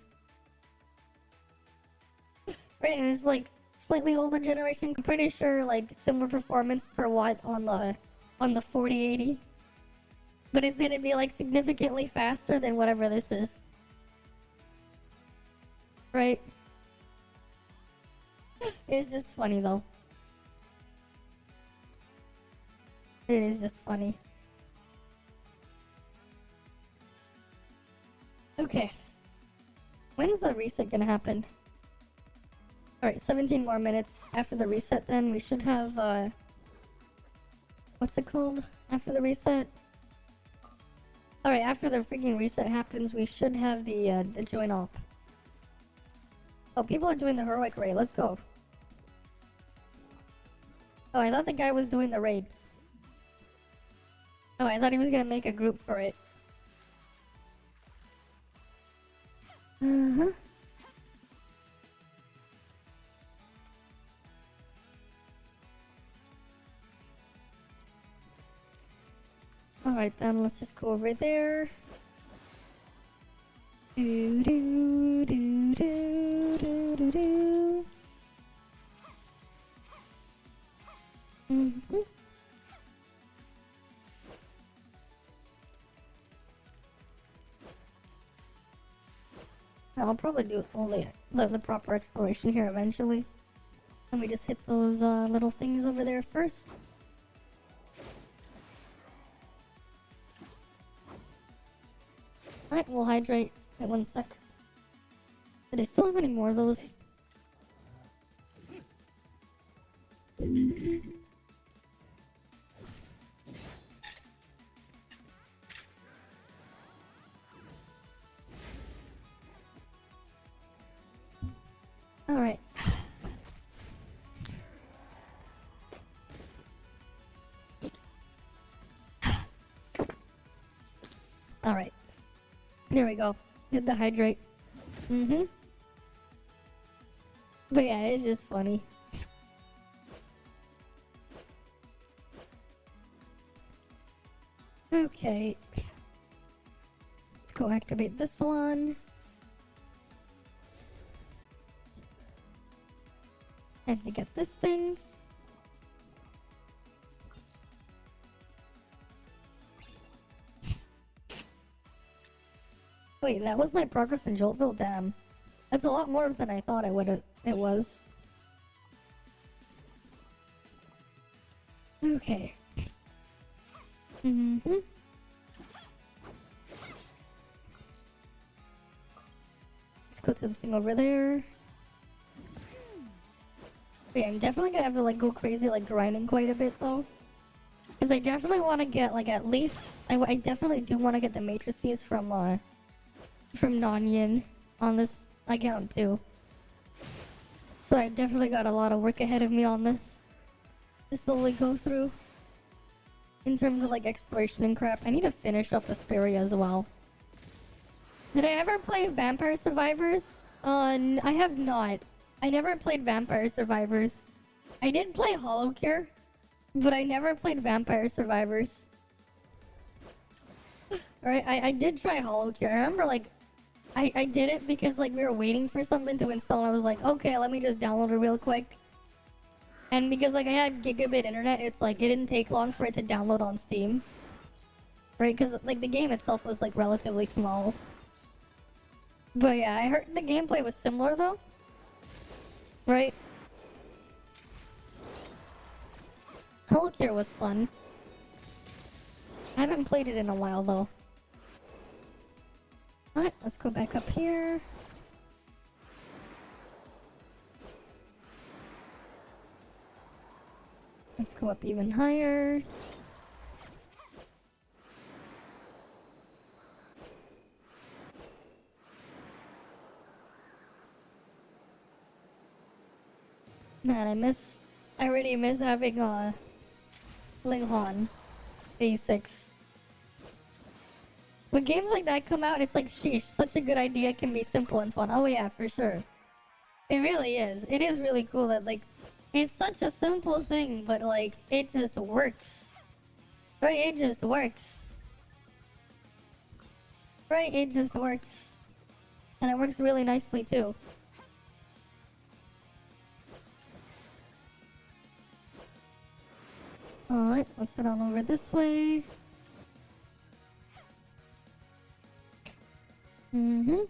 Right, and it's like slightly older generation, I'm pretty sure like similar performance per watt on the 4080. But it's gonna be like significantly faster than whatever this is. Right? It's just funny though. It is just funny. Okay. When's the reset gonna happen? Alright, 17 more minutes after the reset then. We should have, what's it called? After the reset? Alright, after the freaking reset happens, we should have the join op. Oh, people are doing the heroic raid. Let's go. Oh, I thought the guy was doing the raid. Oh, I thought he was gonna make a group for it. Uh-huh. Alright then, let's just go over there. Do do do do do do do. Mm-hmm. I'll probably do only the proper exploration here eventually. Let me just hit those little things over there first. Alright, we'll hydrate. Wait 1 sec. Do they still have any more of those? Alright. Alright. There we go. Hit the hydrate. Mm-hmm. But yeah, it's just funny. Okay. Let's go activate this one. Time to get this thing. Wait, that was my progress in Joltville? Damn. That's a lot more than I thought it was. Okay. Mm-hmm. Let's go to the thing over there. Wait, I'm definitely gonna have to like go crazy like grinding quite a bit though. Because I definitely want to get like at least... I definitely do want to get the matrices from non-yin on this account too. So I definitely got a lot of work ahead of me on this to slowly go through. In terms of like exploration and crap, I need to finish up Asperia as well. Did I ever play Vampire Survivors? I have not. I never played Vampire Survivors. I did play Hollow Cure, but I never played Vampire Survivors. Alright, I did try Hollow Cure. I remember like I did it because like we were waiting for something to install and I was like, okay, let me just download it real quick. And because like I had gigabit internet, it's like it didn't take long for it to download on Steam. Right? Because like the game itself was like relatively small. But yeah, I heard the gameplay was similar though. Right? Hello was fun. I haven't played it in a while though. Alright, let's go back up here. Let's go up even higher. Man, I really miss having Linghorn A6. When games like that come out, it's like, sheesh, such a good idea can be simple and fun. Oh yeah, for sure. It really is. It is really cool that, like, it's such a simple thing, but, like, it just works. Right? It just works. Right? It just works. And it works really nicely, too. Alright, let's head on over this way. Mm-hmm.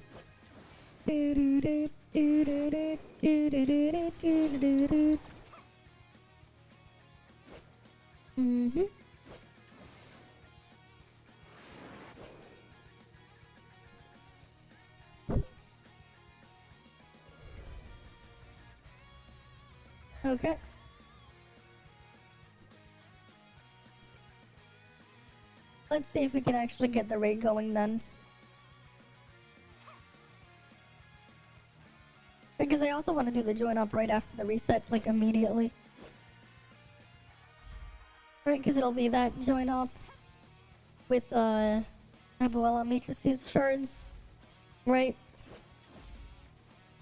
Mm-hmm. Okay. Let's see if we can actually get the raid going then. Because I also want to do the join up right after the reset, like immediately. Right, because it'll be that join up with Abuela Matrices shards. Right?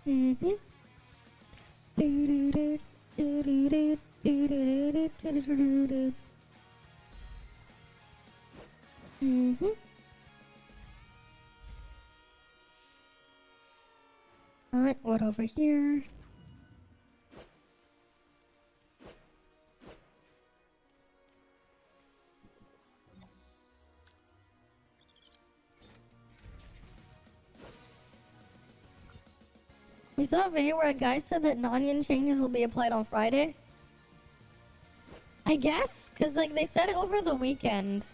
Mm-hmm. Mm-hmm. Alright, what over here? You saw a video where a guy said that non-yen changes will be applied on Friday? I guess? Because, like, they said it over the weekend.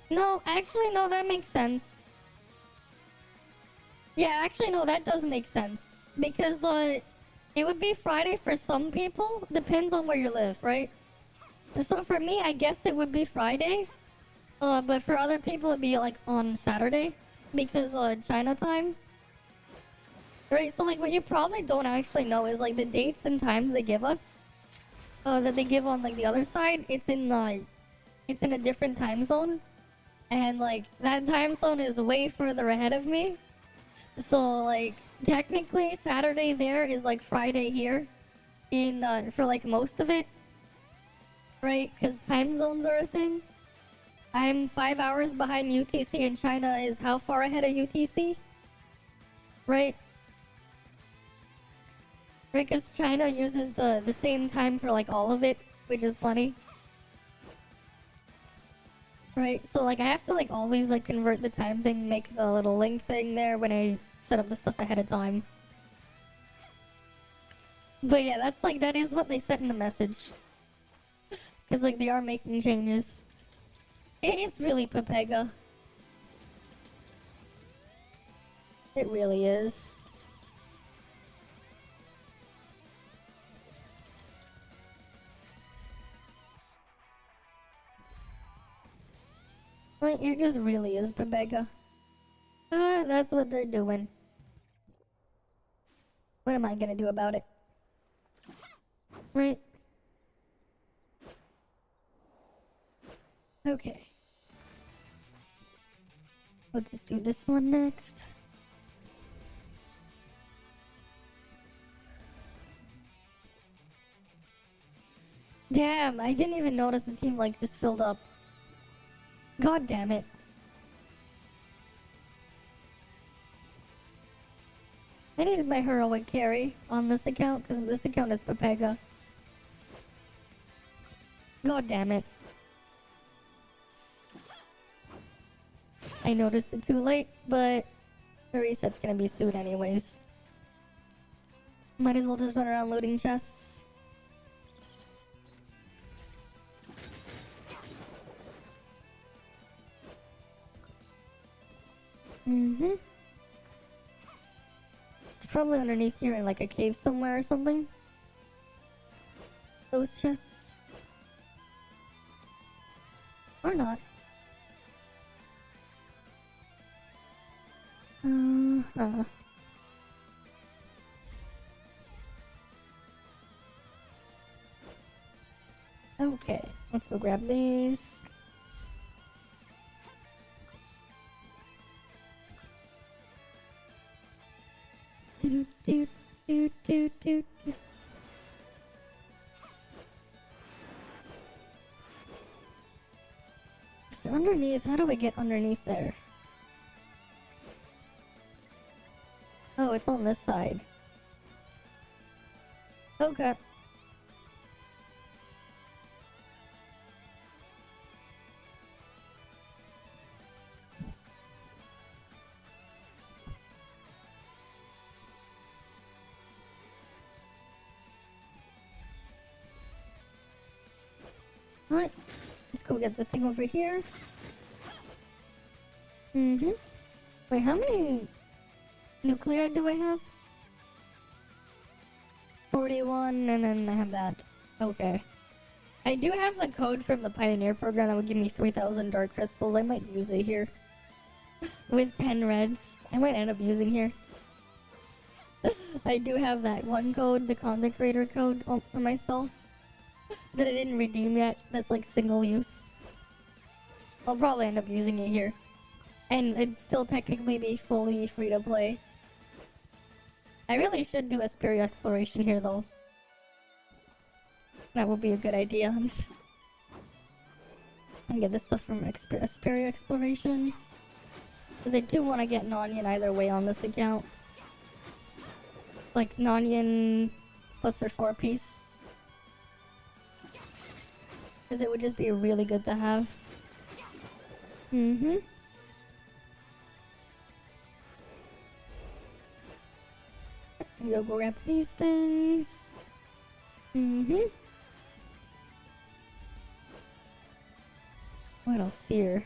No, actually, no, that makes sense. Yeah, actually, no, that does make sense. Because, it would be Friday for some people. Depends on where you live, right? So for me, I guess it would be Friday. But for other people, it'd be, like, on Saturday. Because, China time. Right, so, like, what you probably don't actually know is, like, the dates and times they give us. That they give on, like, the other side. It's in a different time zone. And, like, that time zone is way further ahead of me. So, like, technically, Saturday there is, like, Friday here. For, like, most of it. Right? Because time zones are a thing. I'm 5 hours behind UTC, and China is how far ahead of UTC? Right? Right, because China uses the same time for, like, all of it, which is funny. Right, so, like, I have to, like, always, like, convert the time thing, make the little link thing there when I set up the stuff ahead of time. But yeah, that's, like, that is what they said in the message. Because, like, they are making changes. It's really Pepega. It really is. Right, it just really is Pepega. That's what they're doing. What am I gonna do about it? Right. Okay. We'll just do this one next. Damn, I didn't even notice the team, like, just filled up. God damn it. I needed my heroic carry on this account, because this account is Pepega. God damn it. I noticed it too late, but the reset's gonna be soon anyways. Might as well just run around looting chests. It's probably underneath here in like a cave somewhere or something. Those chests. Or not. Okay, let's go grab these. If they're underneath, how do I get underneath there? Oh, it's on this side. Okay. Alright, let's go get the thing over here. Wait, how many nuclei do I have? 41, and then I have that. Okay. I do have the code from the Pioneer program that would give me 3,000 dark crystals. I might use it here. With 10 reds. I might end up using here. I do have that one code, the content creator code, for myself. That I didn't redeem yet. That's like single use. I'll probably end up using it here. And it'd still technically be fully free to play. I really should do a Asperia exploration here though. That would be a good idea. And get this stuff from Asperia exploration. Because I do want to get Nonian either way on this account. Like Nonian plus her 4-piece. Because it would just be really good to have. Go grab these things. What else here?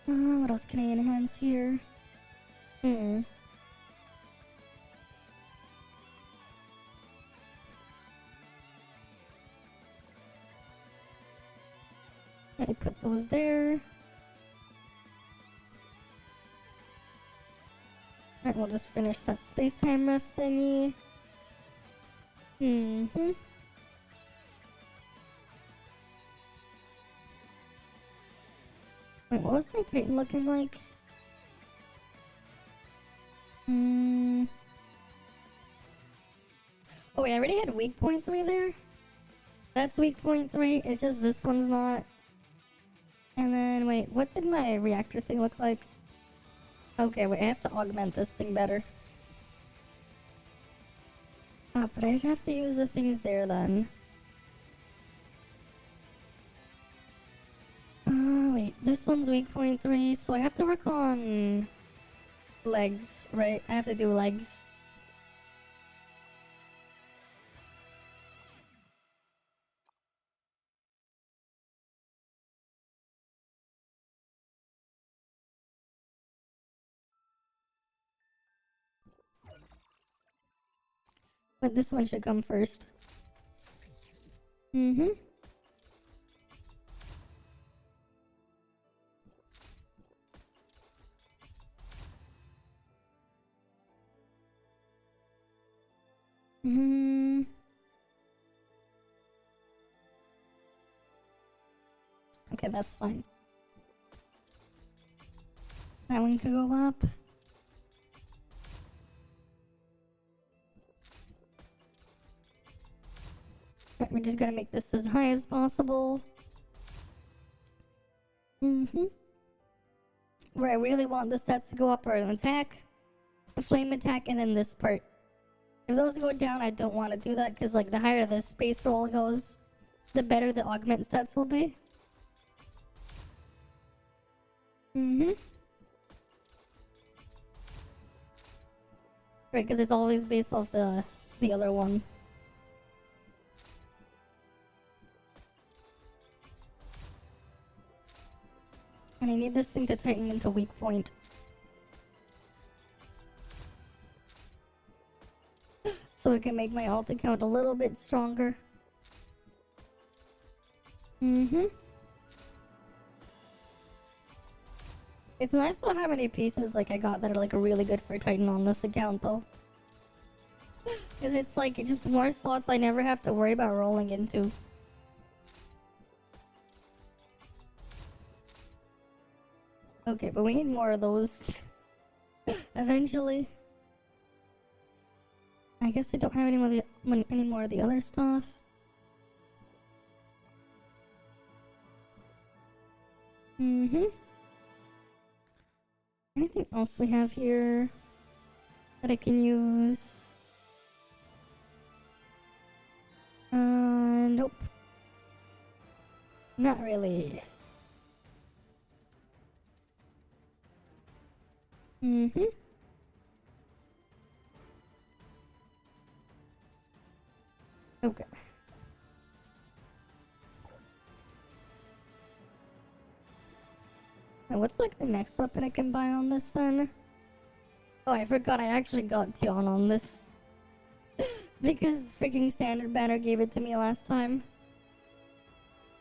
What else can I enhance here? I put those there. Alright, we'll just finish that space-time ref thingy. Wait, what was my Titan looking like? Oh wait, I already had weak point 3 there? That's weak point 3, it's just this one's not. And then, wait, what did my reactor thing look like? Okay, wait, I have to augment this thing better. Ah, but I'd have to use the things there then. Wait, this one's weak point 3, so I have to work on legs, right? I have to do legs. But this one should come first. Okay, that's fine. That one could go up. Right, we're just gonna make this as high as possible. where I really want the stats to go up are an attack, a flame attack, and then this part. If those go down, I don't want to do that, because like the higher the space roll goes, the better the augment stats will be. Right, because it's always based off the other one. And I need this thing to tighten into weak point. So we can make my alt account a little bit stronger. It's nice though how many pieces like I got that are like really good for Titan on this account though. Because it's like just more slots I never have to worry about rolling into. Okay, but we need more of those eventually. I guess I don't have any more of the other stuff. Anything else we have here that I can use? Nope. Not really. Okay. And what's like the next weapon I can buy on this then? Oh, I forgot I actually got Tion on this. Because freaking Standard Banner gave it to me last time.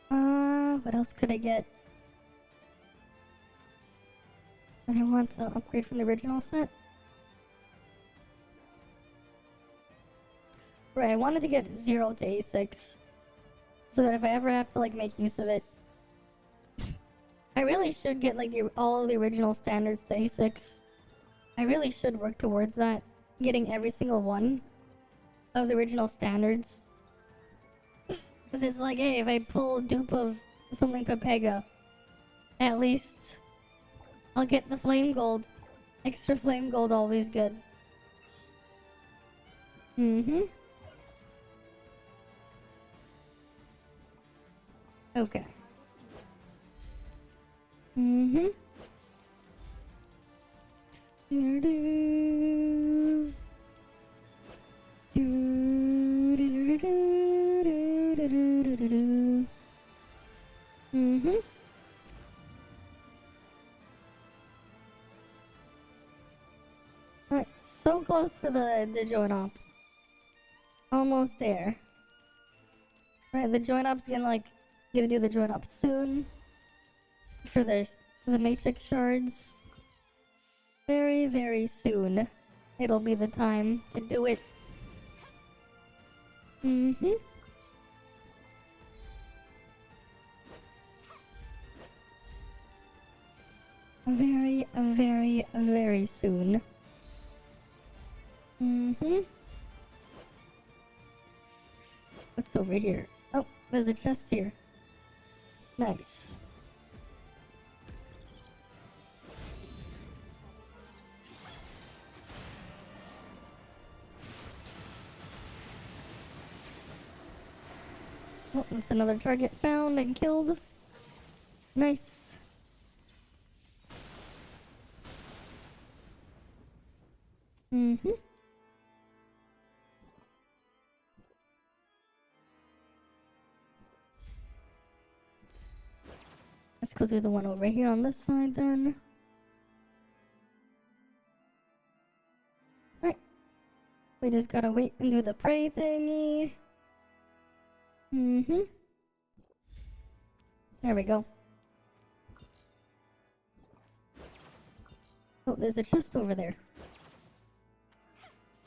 What else could I get? That I want to upgrade from the original set? Right, I wanted to get 0 to A6. So that if I ever have to like make use of it. I really should get like all of the original standards to A6. I really should work towards that. Getting every single one of the original standards. Because it's like, hey, if I pull a dupe of something Pepega, at least I'll get the flame gold. Extra flame gold, always good. Okay. Alright, so close for the join op. Almost there. Right, the join op's gonna do the join op soon. For the matrix shards. Very, very soon. It'll be the time to do it. Very, very, very soon. What's over here? Oh, there's a chest here. Nice. Oh, that's another target found and killed. Nice. Let's go do the one over here on this side then. Right. We just gotta wait and do the prey thingy. There we go. Oh, there's a chest over there.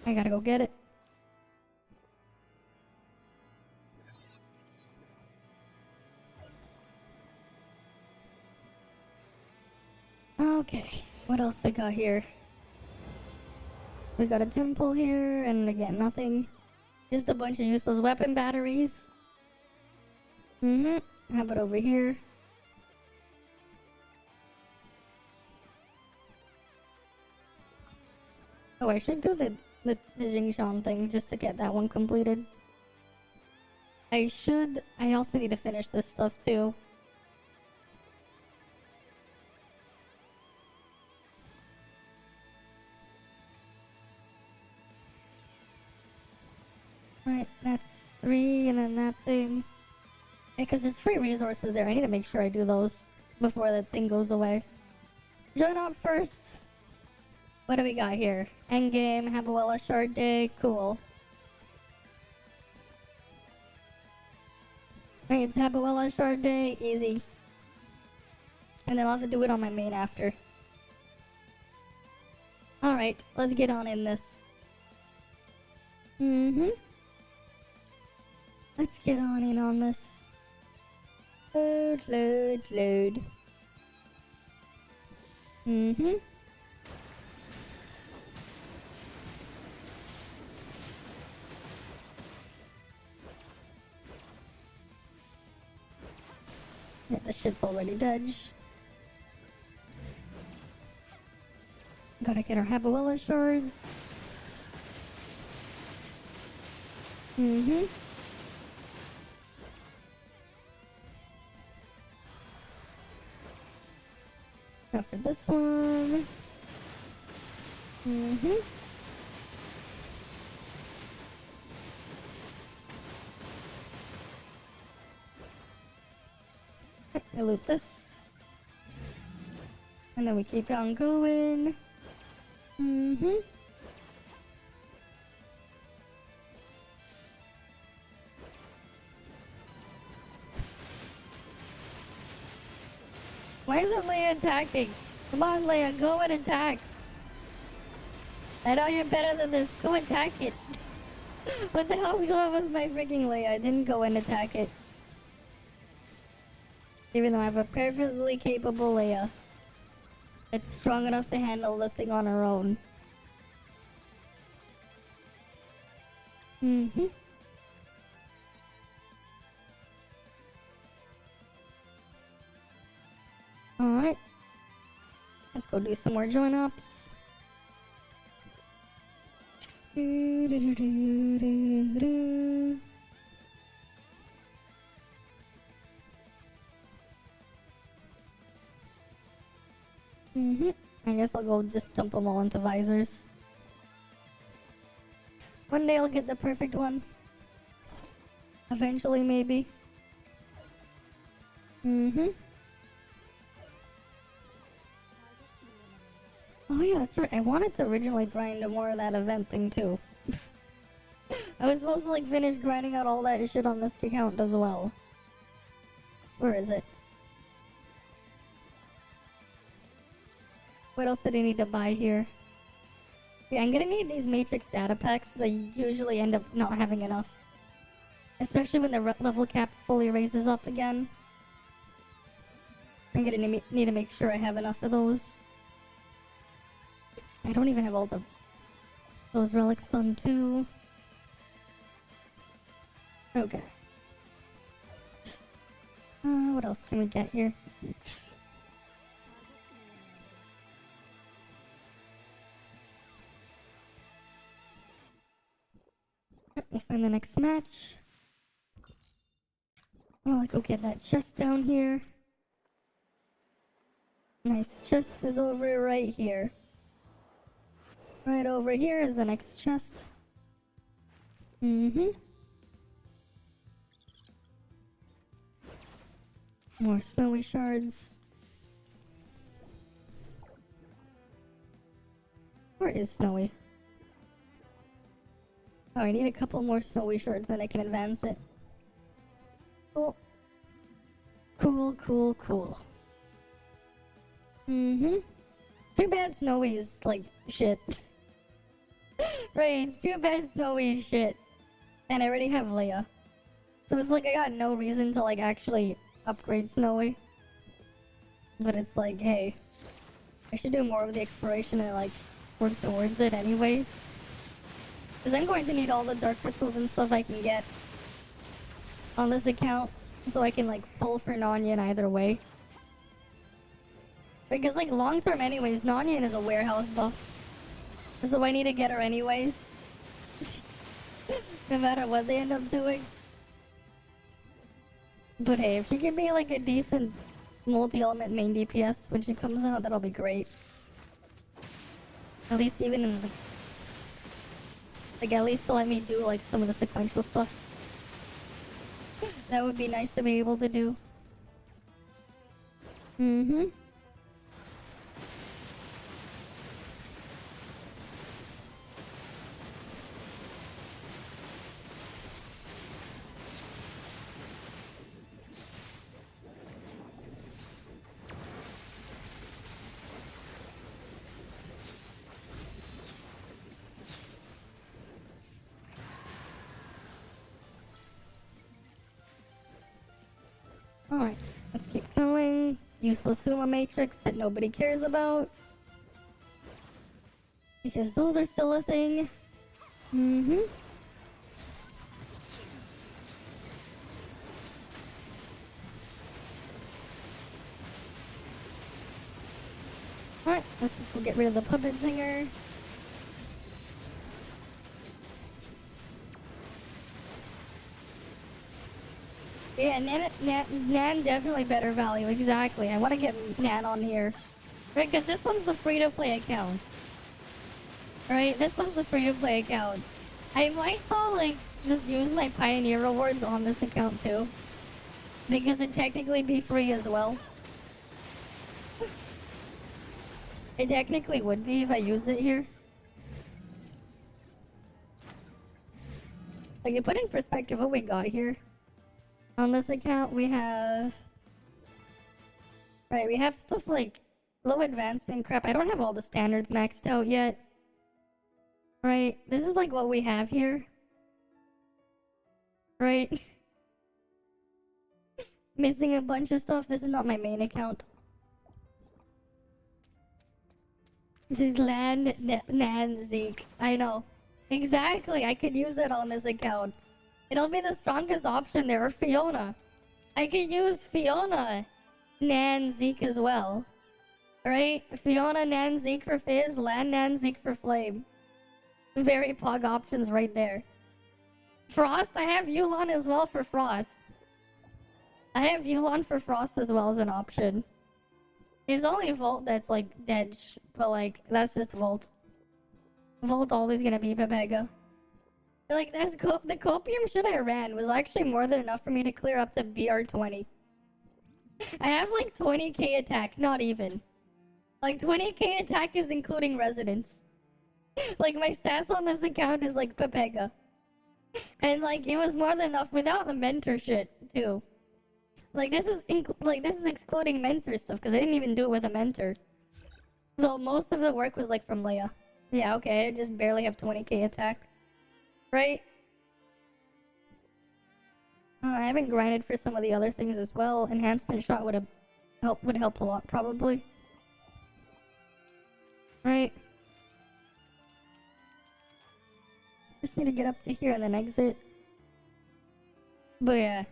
I gotta go get it. Okay, what else we got here? We got a temple here, and again, nothing. Just a bunch of useless weapon batteries. How about over here? Oh, I should do the Jingshan thing just to get that one completed. I also need to finish this stuff too. Right, that's 3, and then that thing. Yeah, because there's free resources there. I need to make sure I do those before the thing goes away. Join up first. What do we got here? Endgame, Habuella Shard Day, cool. Right, it's Habuella Shard Day, easy. And then I'll have to do it on my main after. Alright, let's get on in this. Let's get on in on this. Load, load, load. Yeah, the shit's already dead. Gotta get our Habuella shards. Now for this one. I loot this. And then we keep on going. Why isn't Leia attacking? Come on, Leia, go and attack. I know you're better than this. Go attack it. What the hell's going on with my freaking Leia? I didn't go and attack it. Even though I have a perfectly capable Leia. It's strong enough to handle the thing on her own. Alright. Let's go do some more join ups. I guess I'll go just dump them all into visors. One day I'll get the perfect one. Eventually, maybe. Oh yeah, that's right. I wanted to originally grind more of that event thing too. I was supposed to like finish grinding out all that shit on this account as well. Where is it? What else did I need to buy here? Yeah, I'm gonna need these matrix data packs because I usually end up not having enough. Especially when the level cap fully raises up again. I'm gonna need to make sure I have enough of those. I don't even have all those relics done too. Okay. What else can we get here? We'll find the next match. I'll go get that chest down here. Nice, chest is over right here. Right over here is the next chest. More snowy shards. Where is Snowy? Oh, I need a couple more snowy shards, then I can advance it. Cool. Cool. Too bad Snowy's like shit. Right, it's too bad Snowy's shit. And I already have Leia. So it's like I got no reason to like actually upgrade Snowy. But it's like, hey, I should do more of the exploration and like work towards it anyways. Because I'm going to need all the dark crystals and stuff I can get on this account so I can like pull for Nonyan either way. Because like long term anyways, Nonyan is a warehouse buff. So I need to get her anyways. No matter what they end up doing. But hey, if she can be like a decent multi-element main DPS when she comes out, that'll be great. At least even in the... Like, at least to let me do like some of the sequential stuff. That would be nice to be able to do. Mm-hmm. Alright, let's keep going. Useless Huma Matrix that nobody cares about. Because those are still a thing. Mm-hmm. Alright, let's just go get rid of the puppet singer. Yeah, Nan definitely better value, exactly. I want to get Nan on here. Right, because this one's the free-to-play account. Right, this one's the free-to-play account. I might, though, like, just use my Pioneer rewards on this account, too. Because it'd technically be free as well. It technically would be if I use it here. Like, to put in perspective what we got here. On this account, we have... Right, we have stuff like low advancement crap. I don't have all the standards maxed out yet. Right, this is like what we have here. Right. Missing a bunch of stuff. This is not my main account. This is Nan Zeke. I know. Exactly, I could use it on this account. It'll be the strongest option there, or Fiona. I could use Fiona, Nan, Zeke as well. Right? Fiona, Nan, Zeke for Fizz, Lan, Nan, Zeke for Flame. Very pog options right there. Frost, I have Yulon as well for Frost. I have Yulon for Frost as well as an option. It's only Volt that's like dead, but like, that's just Volt. Volt always gonna be Pepega. Like, that's the copium shit I ran was actually more than enough for me to clear up to BR20. I have like 20k attack, not even. Like 20k attack is including residence. Like my stats on this account is like Pepega. And like it was more than enough without the mentor shit too. Like this is excluding mentor stuff because I didn't even do it with a mentor. Though most of the work was like from Leia. Yeah, okay, I just barely have 20k attack. Right? I haven't grinded for some of the other things as well. Enhancement shot would help a lot probably. Right? Just need to get up to here and then exit. But yeah.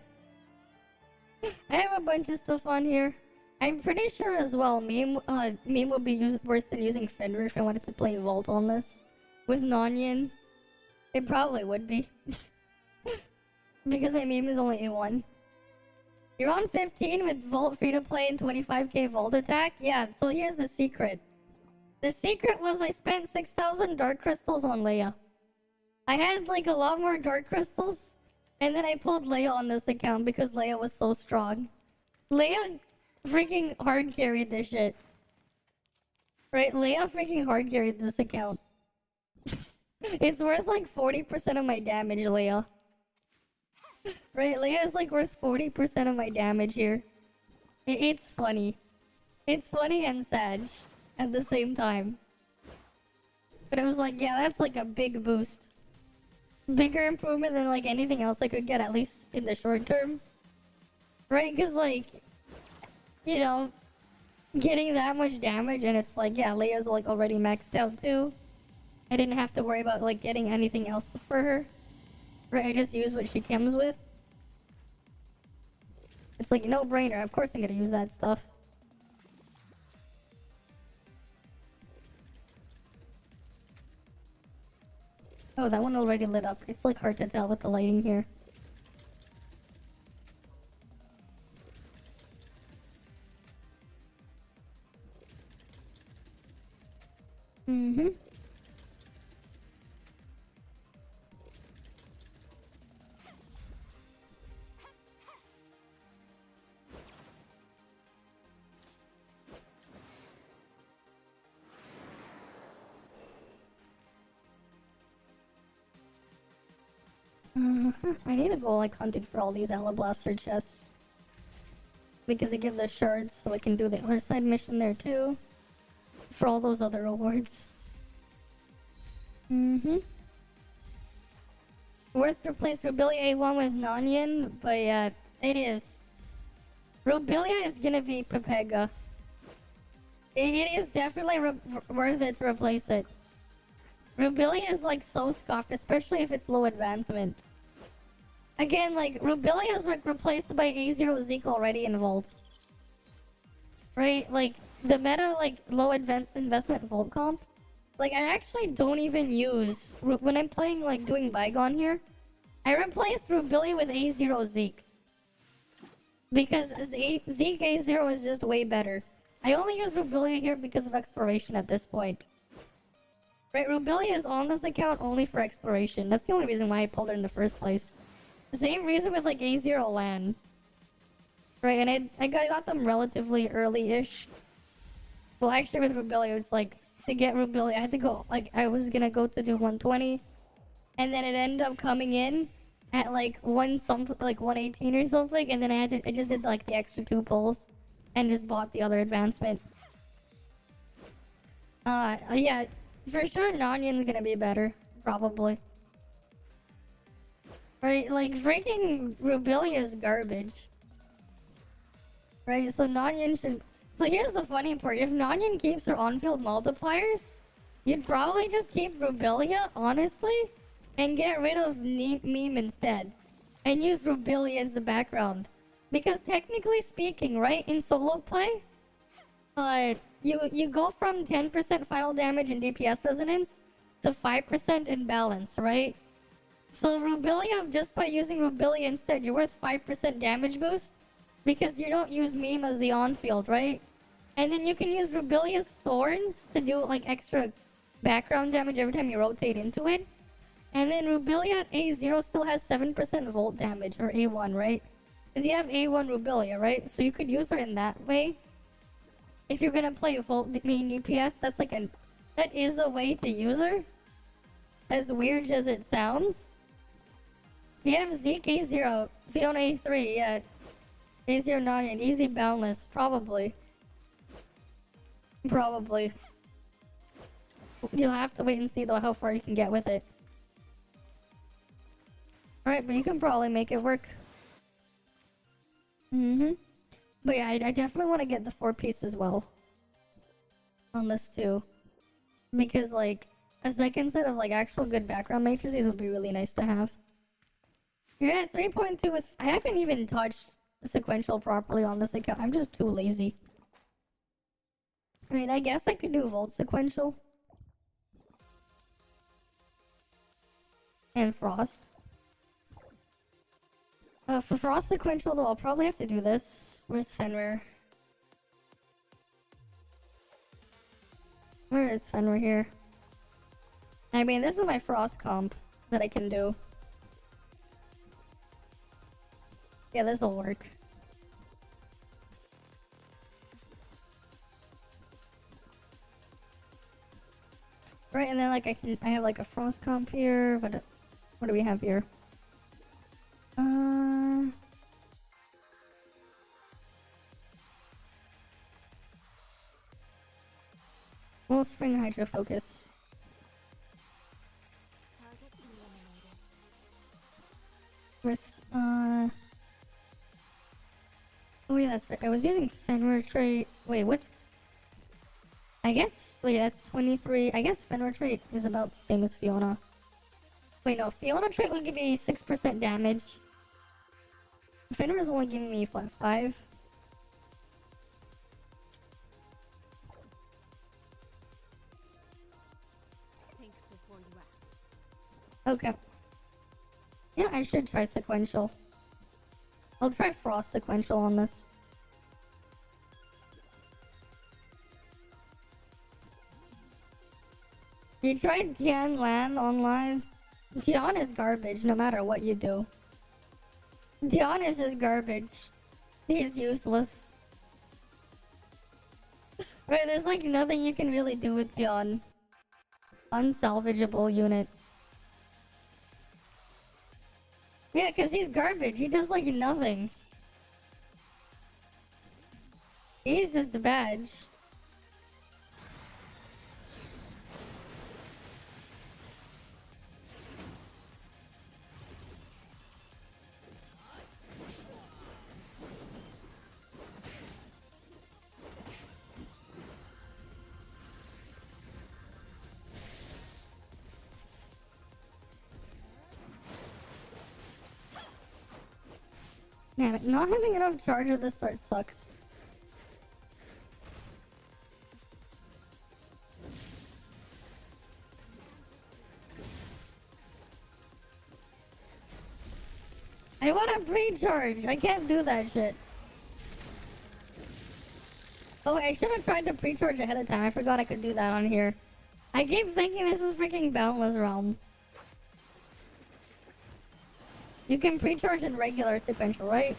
I have a bunch of stuff on here. I'm pretty sure as well meme would be worse than using Fenrir if I wanted to play Vault on this. With Nonyan. It probably would be. Because my meme is only A1. You're on 15 with Volt free to play and 25k Volt attack? Yeah, so here's the secret. The secret was I spent 6,000 Dark Crystals on Leia. I had like a lot more Dark Crystals. And then I pulled Leia on this account because Leia was so strong. Leia freaking hard carried this shit. Right, Leia freaking hard carried this account. It's worth like 40% of my damage, Leia. Right, Leia is like worth 40% of my damage here. It's funny. It's funny and sad at the same time. But it was like, yeah, that's like a big boost. Bigger improvement than like anything else I could get, at least in the short term. Right, because like, you know, getting that much damage and it's like, yeah, Leia's like already maxed out too. I didn't have to worry about like getting anything else for her. Right, I just use what she comes with. It's like no brainer. Of course I'm gonna use that stuff. Oh, that one already lit up. It's like hard to tell with the lighting here. Mm-hmm. I need to go like hunting for all these Alablaster chests. Because they give the shards so I can do the other side mission there too. For all those other rewards. Mm-hmm. Worth to replace Rubilia A1 with Nonyan, but yeah, it is. Rubilia is gonna be Pepega. It is definitely worth it to replace it. Rubilia is like so scuffed, especially if it's low advancement. Again, like, Rubilia is like replaced by A0 Zeke already in Volt. Right? Like, the meta, like, low investment Volt comp. Like, I actually don't even use... When I'm playing, like, doing Bygone here, I replace Rubilia with A0 Zeke. Because Zeke A0 is just way better. I only use Rubilia here because of exploration at this point. Right, Rubilia is on this account only for exploration. That's the only reason why I pulled her in the first place. Same reason with like A0 LAN. Right, and I got them relatively early-ish. Well, actually with Rubilia, it's like, to get Rubilia, I had to go, like, I was gonna go to do 120. And then it ended up coming in at like 118 or something. And then I just did like the extra 2 pulls. And just bought the other advancement. Yeah, for sure Nonyan's gonna be better. Probably. Right, like, freaking Rubilia is garbage. Right, so Nonyan should... So here's the funny part. If Nonyan keeps her on-field multipliers, you'd probably just keep Rubilia, honestly, and get rid of Meme instead. And use Rubilia as the background. Because technically speaking, right, in solo play, you go from 10% final damage and DPS resonance to 5% in balance, right? So Rubilia, just by using Rubilia instead, you're worth 5% damage boost because you don't use Meme as the on-field, right? And then you can use Rubilia's Thorns to do like extra background damage every time you rotate into it. And then Rubilia at A0 still has 7% Volt damage, or A1, right? Because you have A1 Rubilia, right? So you could use her in that way. If you're gonna play Volt main DPS, that's like that is a way to use her. As weird as it sounds. You have Zeke A0, Fiona A3, yeah. A0 Nonyan, easy boundless, probably. Probably. You'll have to wait and see though how far you can get with it. Alright, but you can probably make it work. But yeah, I definitely want to get the 4-piece as well. On this too. Because like, a second set of like actual good background matrices would be really nice to have. You're at 3.2 with... I haven't even touched Sequential properly on this account. I'm just too lazy. I mean, I guess I could do Volt Sequential. And Frost. For Frost Sequential though, I'll probably have to do this. Where's Fenrir? Where is Fenrir here? I mean, this is my Frost comp that I can do. Yeah, this'll work. Right, and then like I have like a Frost comp here. What do we have here? We'll Spring Hydro Focus. Where's, oh yeah, that's right. I was using Fenrir trait. Wait, what? I guess, wait, that's 23. I guess Fenrir trait is about the same as Fiona. Wait, no, Fiona trait will give me 6% damage. Fenrir is only giving me, what, 5? Think before you act. Okay. Yeah, I should try Sequential. I'll try Frost Sequential on this. You tried Tian Lan on live? Tian is garbage no matter what you do. Tian is just garbage. He's useless. Right, there's like nothing you can really do with Tian. Unsalvageable unit. Yeah, because he's garbage. He does like nothing. He's just a badge. Damn it, not having enough charge at the start sucks. I want to pre-charge. I can't do that shit. Oh, I should have tried to pre-charge ahead of time. I forgot I could do that on here. I keep thinking this is freaking Boundless Realm. You can pre-charge in regular sequential, right?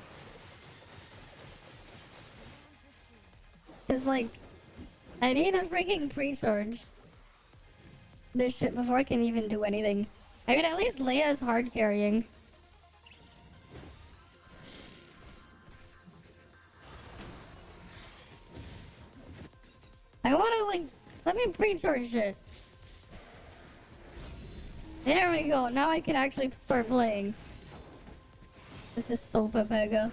It's like, I need a freaking pre-charge this shit before I can even do anything. I mean, at least Leia's hard carrying. I wanna, like, let me pre-charge shit. There we go, now I can actually start playing. This is so Pepega.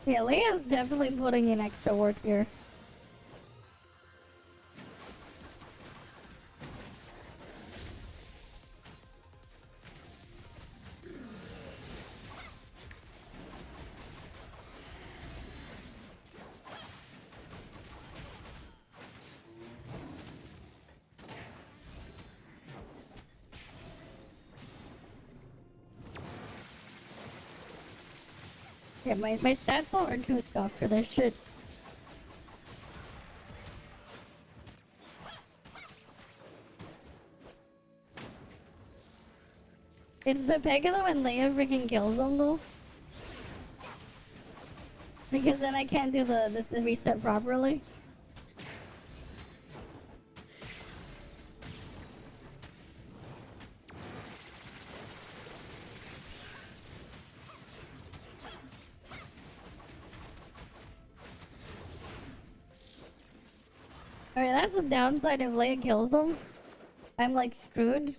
Yeah, Leia's definitely putting in extra work here. Yeah, my stats are too scuffed for this shit. It's Pepega though when Leia freaking kills them though. Because then I can't do the reset properly. Alright, that's the downside if Leia kills them. I'm like screwed.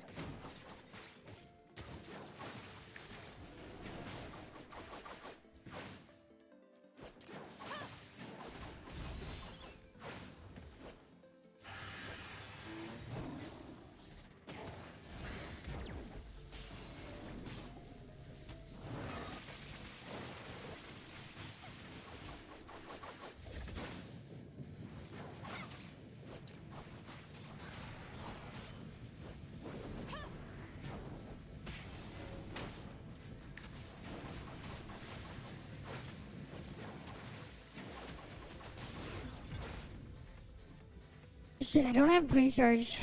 Shit, I don't have pre-charge.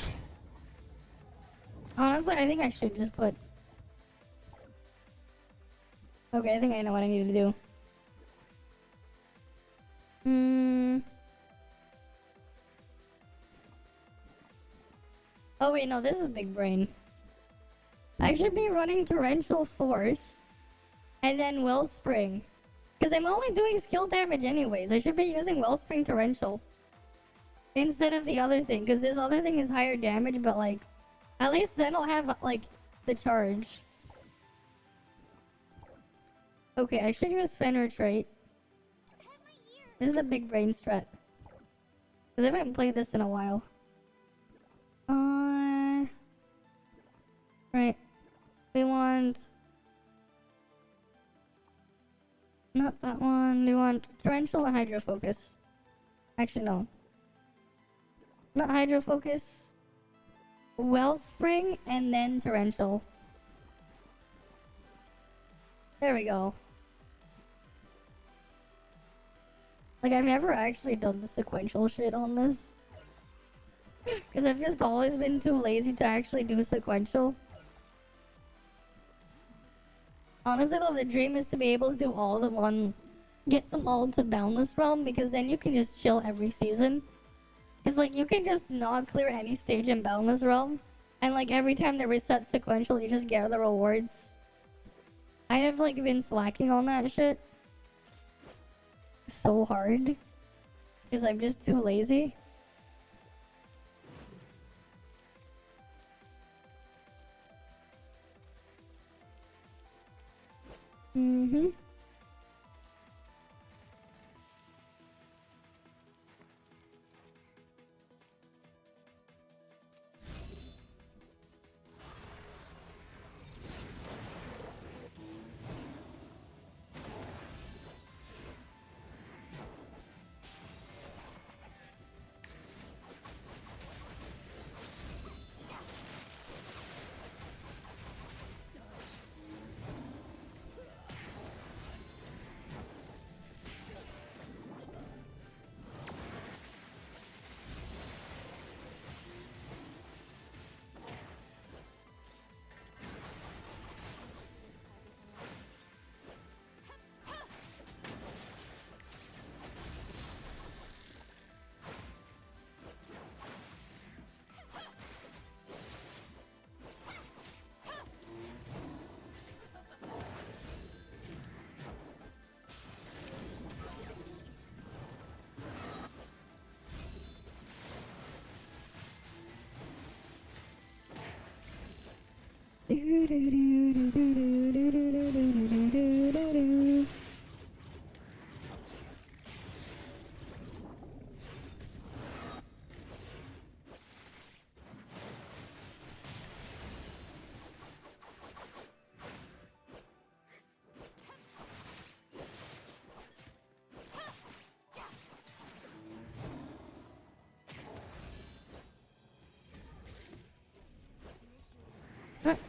Honestly, I think I should just put... Okay, I think I know what I need to do. Oh wait, no, this is big brain. I should be running torrential force and then wellspring. Because I'm only doing skill damage anyways. I should be using wellspring torrential instead of the other thing. Because this other thing is higher damage, but like, at least then I'll have like the charge. Okay, I should use Fenrir trait. This is the big brain strat. Because I haven't played this in a while. Right. We want... Not that one. We want torrential and hydro focus. Actually, no. Not hydro focus. Wellspring and then torrential. There we go. Like, I've never actually done the sequential shit on this. Because I've just always been too lazy to actually do sequential. Honestly though, the dream is to be able to do all the one... Get them all to Boundless Realm, because then you can just chill every season. Because like, you can just not clear any stage in Boundless Realm. And like, every time they reset sequential, you just get the rewards. I have like been slacking on that shit. So hard. Because I'm just too lazy. Mm-hmm.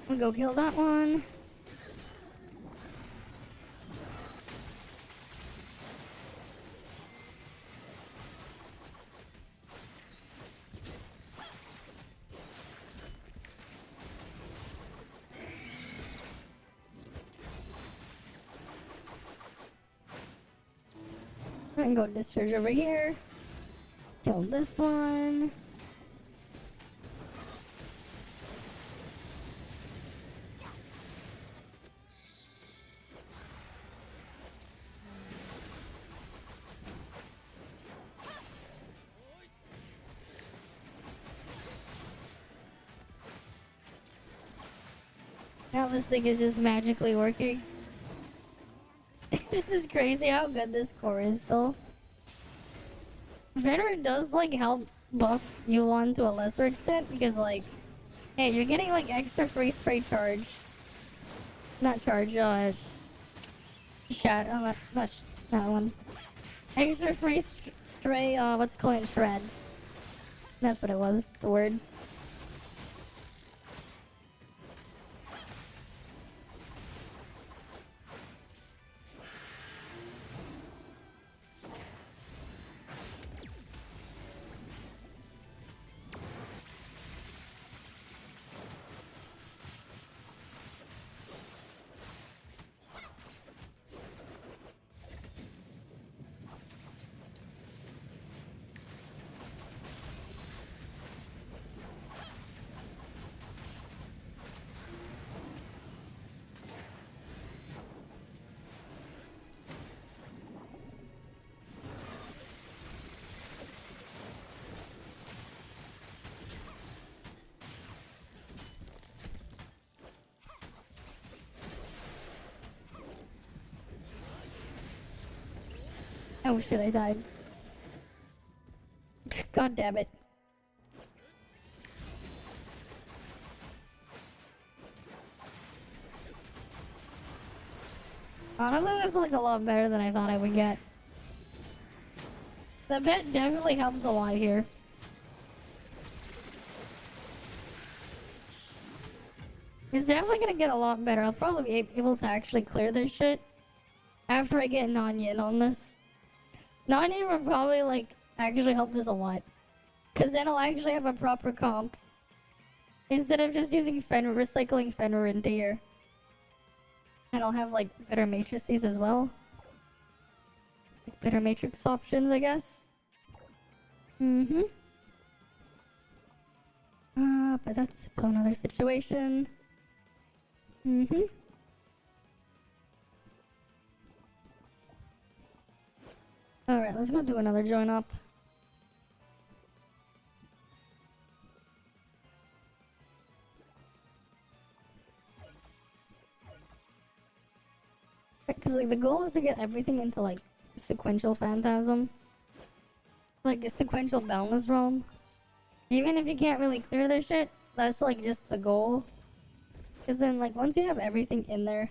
We'll go kill that one. I can go discharge over here. Kill this one. Now this thing is just magically working. This is crazy how good this core is though. Veteran does like help buff you on to a lesser extent because like, hey, you're getting like extra free stray charge. Not charge, not that one. Extra free stray, what's it called, shred. That's what it was, the word. Oh shit, I died. God damn it. Honestly, that's like a lot better than I thought I would get. The bet definitely helps a lot here. It's definitely gonna get a lot better. I'll probably be able to actually clear this shit after I get Nanya on this. Nanya will probably like actually help this a lot. Cause then I'll actually have a proper comp. Instead of just using recycling Fenrir into here. And I'll have like better matrices as well. Like, better matrix options, I guess. But that's its own other situation. Alright, let's go do another join up. Because like the goal is to get everything into like sequential phantasm. Like a sequential boundless realm. Even if you can't really clear this shit, that's like just the goal. Because then like once you have everything in there,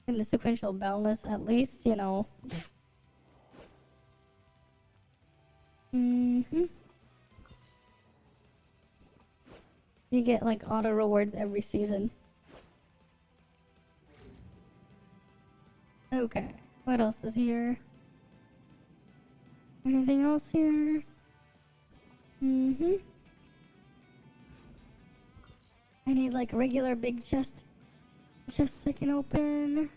in the sequential boundless, at least, you know. You get like auto rewards every season. Okay, what else is here? Anything else here? I need like regular big chests I can open.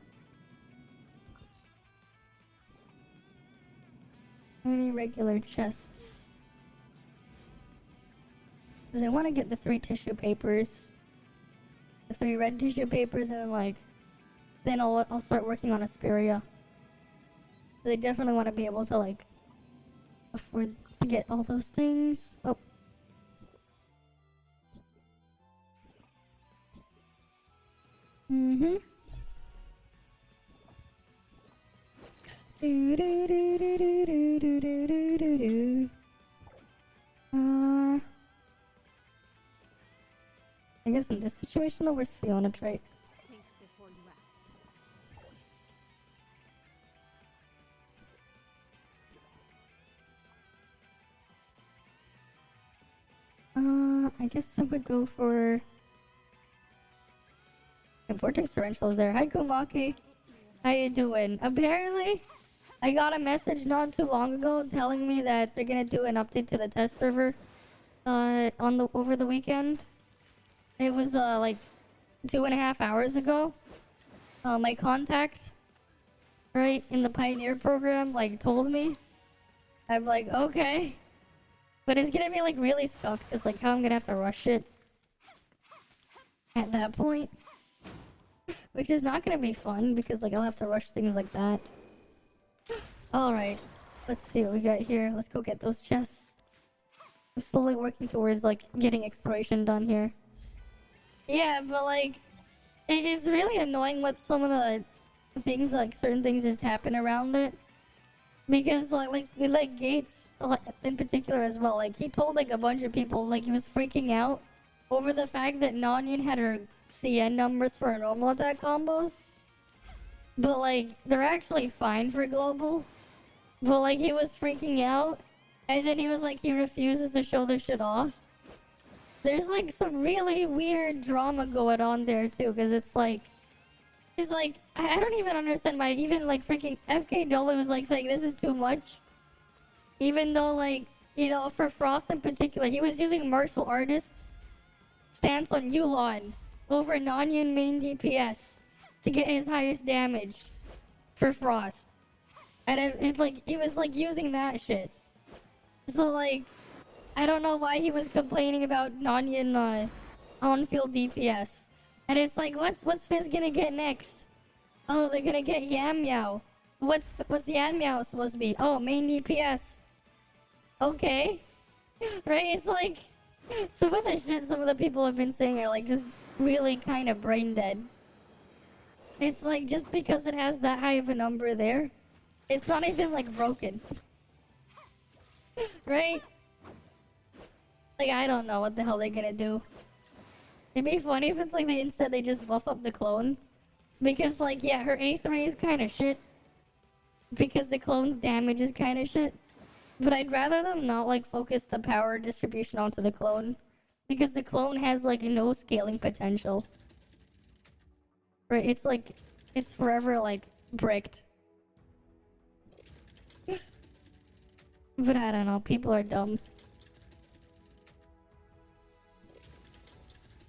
Any regular chests? Cause I want to get the 3 tissue papers, the 3 red tissue papers, and then I'll start working on Asperia. They definitely want to be able to like afford to get all those things. Oh. I guess in this situation though, where's Fiona trait? Think before you act. I guess I would go for... And Vortex Torrential is there. Hi Kumaki. How you doing? Apparently, I got a message not too long ago telling me that they're gonna do an update to the test server over the weekend. It was like 2.5 hours ago. My contact, right, in the Pioneer program, like told me. I'm like, okay. But it's gonna be like really scuffed because like how I'm gonna have to rush it at that point. Which is not gonna be fun because like I'll have to rush things like that. Alright, let's see what we got here. Let's go get those chests. I'm slowly working towards like getting exploration done here. Yeah, but like it's really annoying what some of the things, like certain things just happen around it. Because like Gates in particular as well, like he told like a bunch of people like he was freaking out over the fact that Nonyan had her CN numbers for her normal attack combos. But like they're actually fine for global. But like he was freaking out and then he was like he refuses to show this shit off. There's like some really weird drama going on there too, because it's like I don't even understand why even like freaking FKW was like saying this is too much. Even though like, you know, for Frost in particular, he was using martial artist stance on Yulon over non-Yun main DPS to get his highest damage for Frost. And it like, he was like using that shit. So like, I don't know why he was complaining about non-Yun on-field DPS. And it's like, what's Fizz gonna get next? Oh, they're gonna get Yam Meow. What's Yam Meow supposed to be? Oh, main DPS. Okay. Right? It's like, some of the shit some of the people have been saying are like just really kind of brain dead. It's like, just because it has that high of a number there, It's not even like broken. Right? Like, I don't know what the hell they're gonna do. It'd be funny if it's like instead they just buff up the clone. Because like, yeah, her A3 is kinda shit. Because the clone's damage is kinda shit. But I'd rather them not like focus the power distribution onto the clone. Because the clone has like no scaling potential. Right, it's like, it's forever like bricked. But I don't know, people are dumb.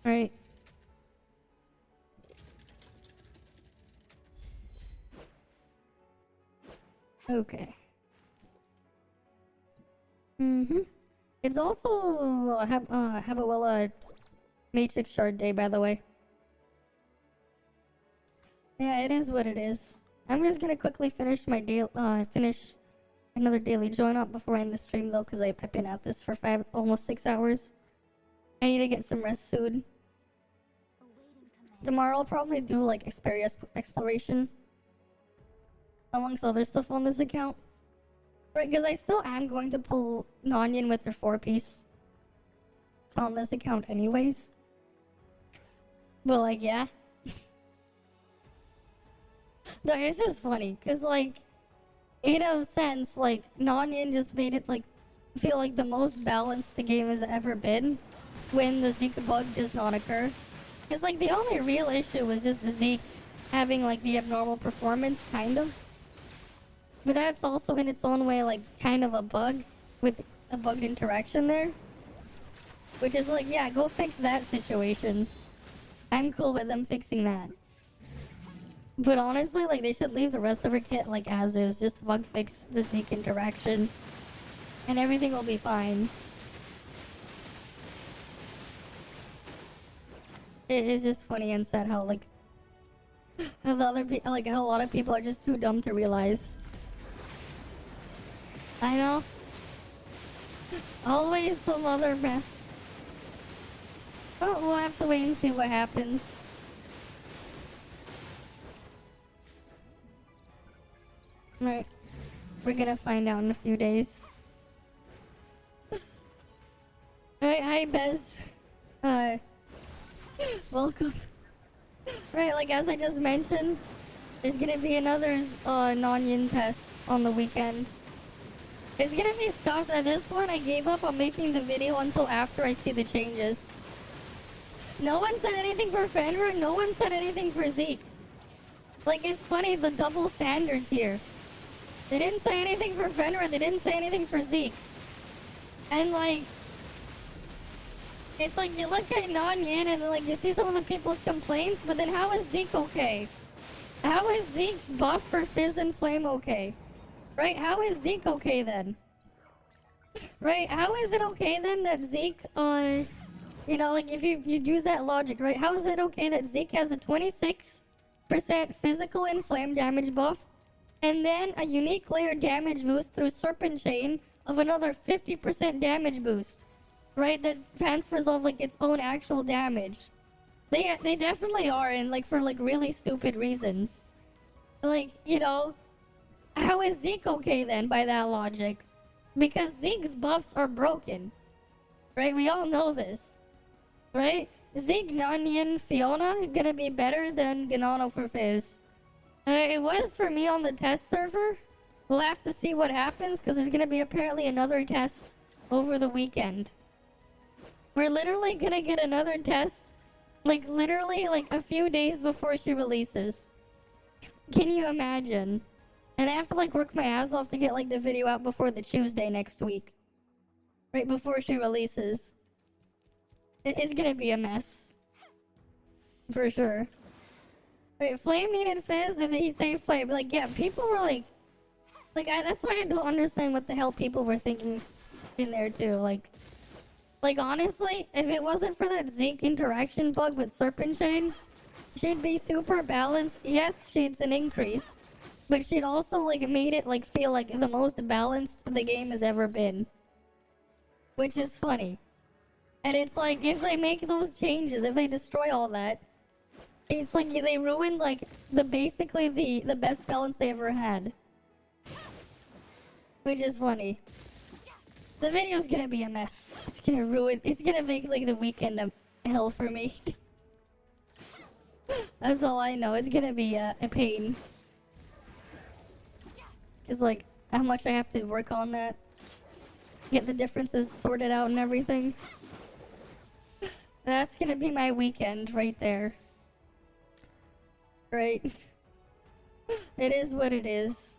Right. Okay. It's also Habawella Matrix Shard Day, by the way. Yeah, it is what it is. I'm just gonna quickly finish my finish another daily join up before I end the stream though, because I've been at this for almost 6 hours. I need to get some rest soon. Tomorrow I'll probably do like exploration amongst other stuff on this account. Right, because I still am going to pull Nonyan with her 4-piece on this account anyways. But like, yeah. No, it's just funny, because like, in a sense, like, Nonyan just made it like, feel like the most balanced the game has ever been when the Zeke bug does not occur. Because like, the only real issue was just the Zeke having like the abnormal performance, kind of. But that's also in its own way like kind of a bug with a bugged interaction there. Which is like, yeah, go fix that situation. I'm cool with them fixing that. But honestly, like, they should leave the rest of her kit like as is. Just bug fix the Zeke interaction. And everything will be fine. It is just funny and sad how like how the other like how a lot of people are just too dumb to realize. I know. Always some other mess. But we'll have to wait and see what happens. Right. We're gonna find out in a few days. Alright, hi Bez. Welcome. Right, like as I just mentioned, there's gonna be another non-yin test on the weekend. It's gonna be scuffed. At this point, I gave up on making the video until after I see the changes. No one said anything for Fenrir, no one said anything for Zeke. Like, it's funny, the double standards here. They didn't say anything for Fenrir, they didn't say anything for Zeke. And like, it's like you look at non-yin and like you see some of the people's complaints, but then how is Zeke okay? How is Zeke's buff for Fizz and Flame okay? Right? How is Zeke okay then? Right? How is it okay then that Zeke, you know, like if you use that logic, right? How is it okay that Zeke has a 26% physical and flame damage buff, and then a unique layer damage boost through Serpent Chain of another 50% damage boost? Right? That transfers off like its own actual damage. They definitely are, and like for like really stupid reasons. Like, you know, how is Zeke okay then by that logic? Because Zeke's buffs are broken. Right? We all know this. Right? Zeke, Nonyan, Fiona gonna be better than Ganano for Fizz. It was for me on the test server. We'll have to see what happens because there's gonna be apparently another test over the weekend. We're literally gonna get another test, like literally like a few days before she releases. Can you imagine? And I have to like work my ass off to get like the video out before the Tuesday next week. Right before she releases. It's gonna be a mess. For sure. Right, Flame needed Fizz and then he saved Flame. Like, yeah, people were like that's why I don't understand what the hell people were thinking in there too. Like honestly, if it wasn't for that Zeke interaction bug with Serpent Chain, she'd be super balanced. Yes, she's an increase, but she'd also like made it like feel like the most balanced the game has ever been. Which is funny. And it's like, if they make those changes, if they destroy all that, it's like they ruined like basically the best balance they ever had. which is funny. The video's gonna be a mess. It's gonna ruin. It's gonna make like the weekend a hell for me. That's all I know. It's gonna be a pain. Cause like how much I have to work on that, get the differences sorted out and everything. That's gonna be my weekend right there. Right. It is what it is.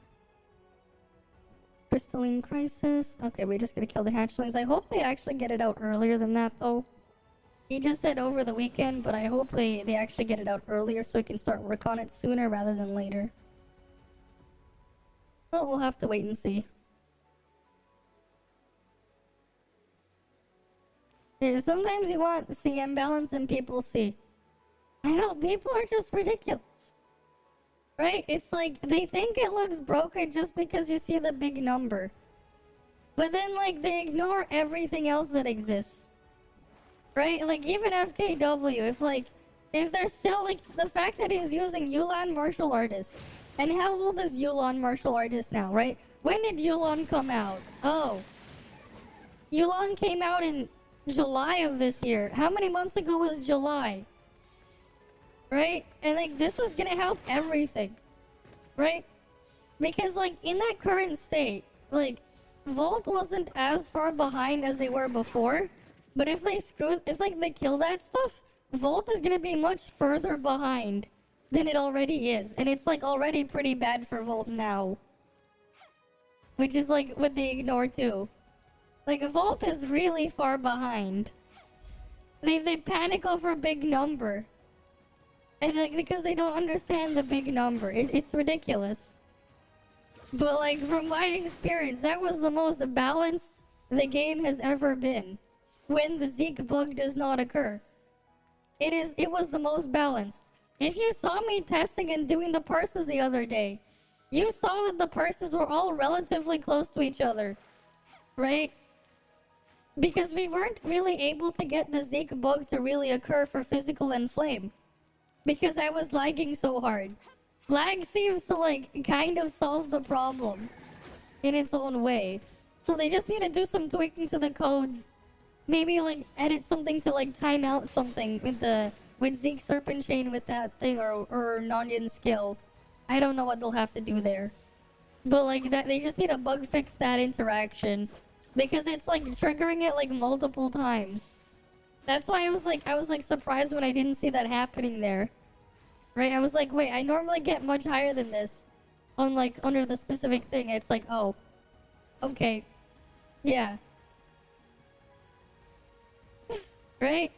Crystalline Crisis. Okay, we're just gonna kill the hatchlings. I hope they actually get it out earlier than that, though. He just said over the weekend, but I hope they actually get it out earlier so we can start work on it sooner rather than later. Well, we'll have to wait and see. Yeah, sometimes you want CM balance and people see. I know, people are just ridiculous. Right? It's like, they think it looks broken just because you see the big number. But then, like, they ignore everything else that exists. Right? Like, even FKW, if they're still, like, the fact that he's using Yulan martial artist. And how old is Yulan martial artist now, right? When did Yulan come out? Oh. Yulan came out in July of this year. How many months ago was July? Right? And like this is gonna help everything. Right? Because like in that current state, like Volt wasn't as far behind as they were before. But if they kill that stuff, Volt is gonna be much further behind than it already is. And it's like already pretty bad for Volt now. Which is like what they ignore too. Like Volt is really far behind. They panic over a big number. And like because they don't understand the big number. It's ridiculous. But like from my experience, that was the most balanced the game has ever been. When the Zeke bug does not occur. It was the most balanced. If you saw me testing and doing the parses the other day, you saw that the parses were all relatively close to each other. Right? Because we weren't really able to get the Zeke bug to really occur for physical and flame. Because I was lagging so hard. Lag seems to like kind of solve the problem in its own way. So they just need to do some tweaking to the code. Maybe like edit something to like time out something with Zeke Serpent Chain with that thing or Nonyan skill. I don't know what they'll have to do there. But like that they just need to bug fix that interaction. Because it's like triggering it like multiple times. That's why I was like surprised when I didn't see that happening there. Right? I was like, wait, I normally get much higher than this on like under the specific thing. It's like, oh. Okay. Yeah. Right?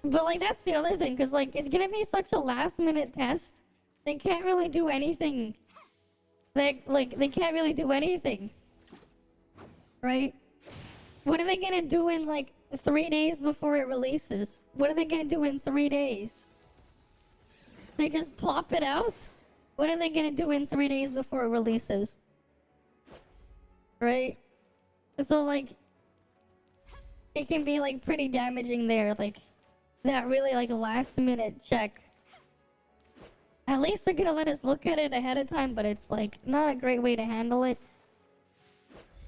But like that's the other thing, cause like it's gonna be such a last minute test. They can't really do anything. They can't really do anything. Right? What are they gonna do in like 3 days before it releases? What are they gonna do in 3 days? They just plop it out? What are they gonna do in 3 days before it releases? Right? So like, it can be like pretty damaging there, like that really like last minute check. At least they're gonna let us look at it ahead of time, but it's like not a great way to handle it.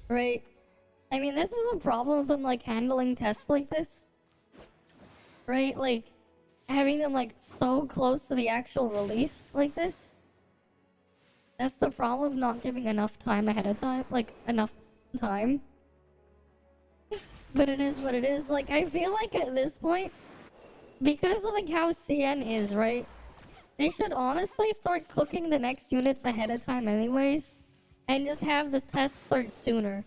Right? I mean, this is the problem with them like handling tests like this. Right? Like having them like so close to the actual release like this. That's the problem of not giving enough time ahead of time. Like enough time. But it is what it is. Like I feel like at this point, because of like how CN is, right? They should honestly start cooking the next units ahead of time anyways. And just have the test start sooner.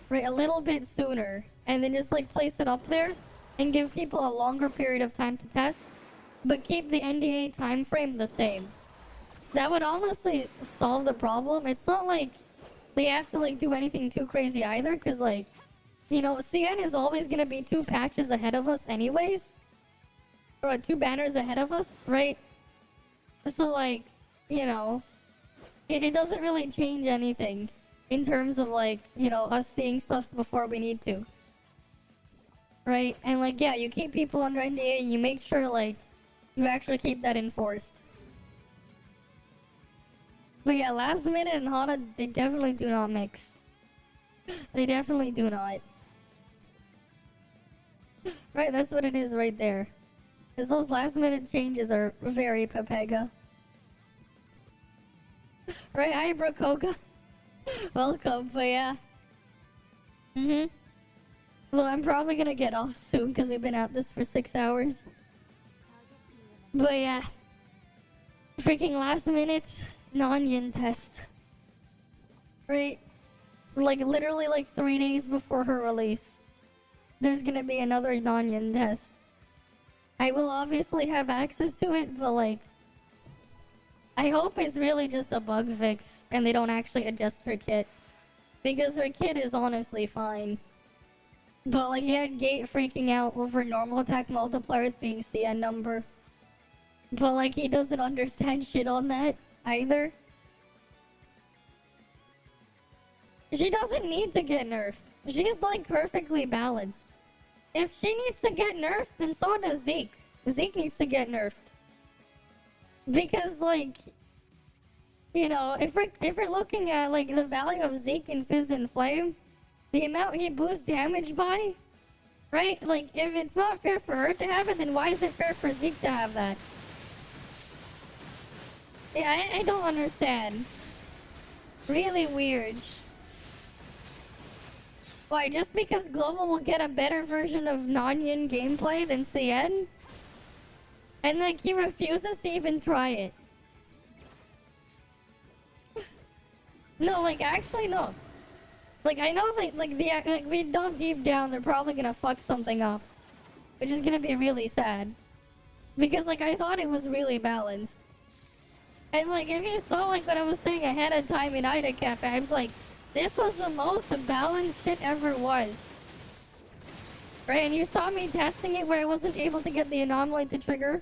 Right, a little bit sooner. And then just like place it up there. And give people a longer period of time to test. But keep the NDA time frame the same. That would honestly solve the problem. It's not like they have to like do anything too crazy either. Cause like, you know, CN is always gonna be 2 patches ahead of us anyways. Or 2 banners ahead of us, right? So like, you know, it doesn't really change anything in terms of like, you know, us seeing stuff before we need to. Right? And like, yeah, you keep people under NDA and you make sure like, you actually keep that enforced. But yeah, last minute and Hana, they definitely do not mix. They definitely do not. Right, that's what it is right there. Because those last minute changes are very Pepega. Right, hi Brokoka. Welcome, but yeah. Well, I'm probably gonna get off soon because we've been at this for 6 hours. But yeah. Freaking last minute non-yin test. Right? Like literally like 3 days before her release. There's gonna be another non-yin test. I will obviously have access to it, but like I hope it's really just a bug fix and they don't actually adjust her kit. Because her kit is honestly fine. But like, he had Gate freaking out over normal attack multipliers being CN number. But like, he doesn't understand shit on that either. She doesn't need to get nerfed. She's like perfectly balanced. If she needs to get nerfed, then so does Zeke. Zeke needs to get nerfed. Because like, you know, if we're looking at like the value of Zeke in Fizz and Flame, the amount he boosts damage by, right? Like, if it's not fair for her to have it, then why is it fair for Zeke to have that? Yeah, I don't understand. Really weird. Why, just because Global will get a better version of non-yin gameplay than CN? And like, he refuses to even try it. No, like, actually, no. Like, I know, like, we know deep down they're probably gonna fuck something up. Which is gonna be really sad. Because, like, I thought it was really balanced. And, like, if you saw, like, what I was saying ahead of time in Ida Cafe, I was like, this was the most balanced shit ever was. Right? And you saw me testing it where I wasn't able to get the anomaly to trigger.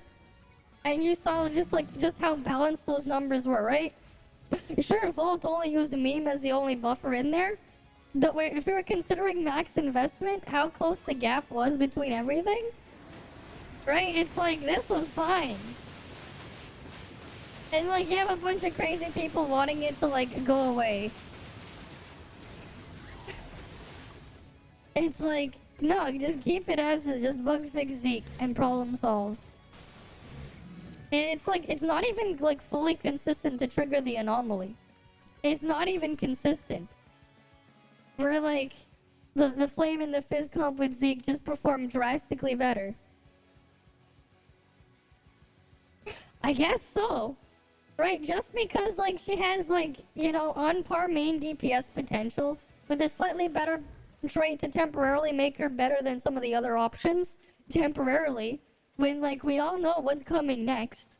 And you saw just how balanced those numbers were, right? Sure, Volt only used meme as the only buffer in there. But if you were considering max investment, how close the gap was between everything, right? It's like, this was fine. And like, you have a bunch of crazy people wanting it to like, go away. It's like, no, just keep it as is, just bug fix Zeke and problem solved. And it's like, it's not even like fully consistent to trigger the anomaly. It's not even consistent. Where like, the Flame and the Fizz comp with Zeke just perform drastically better. I guess so. Right, just because like she has like, you know, on par main DPS potential with a slightly better trait to temporarily make her better than some of the other options, temporarily, when like we all know what's coming next.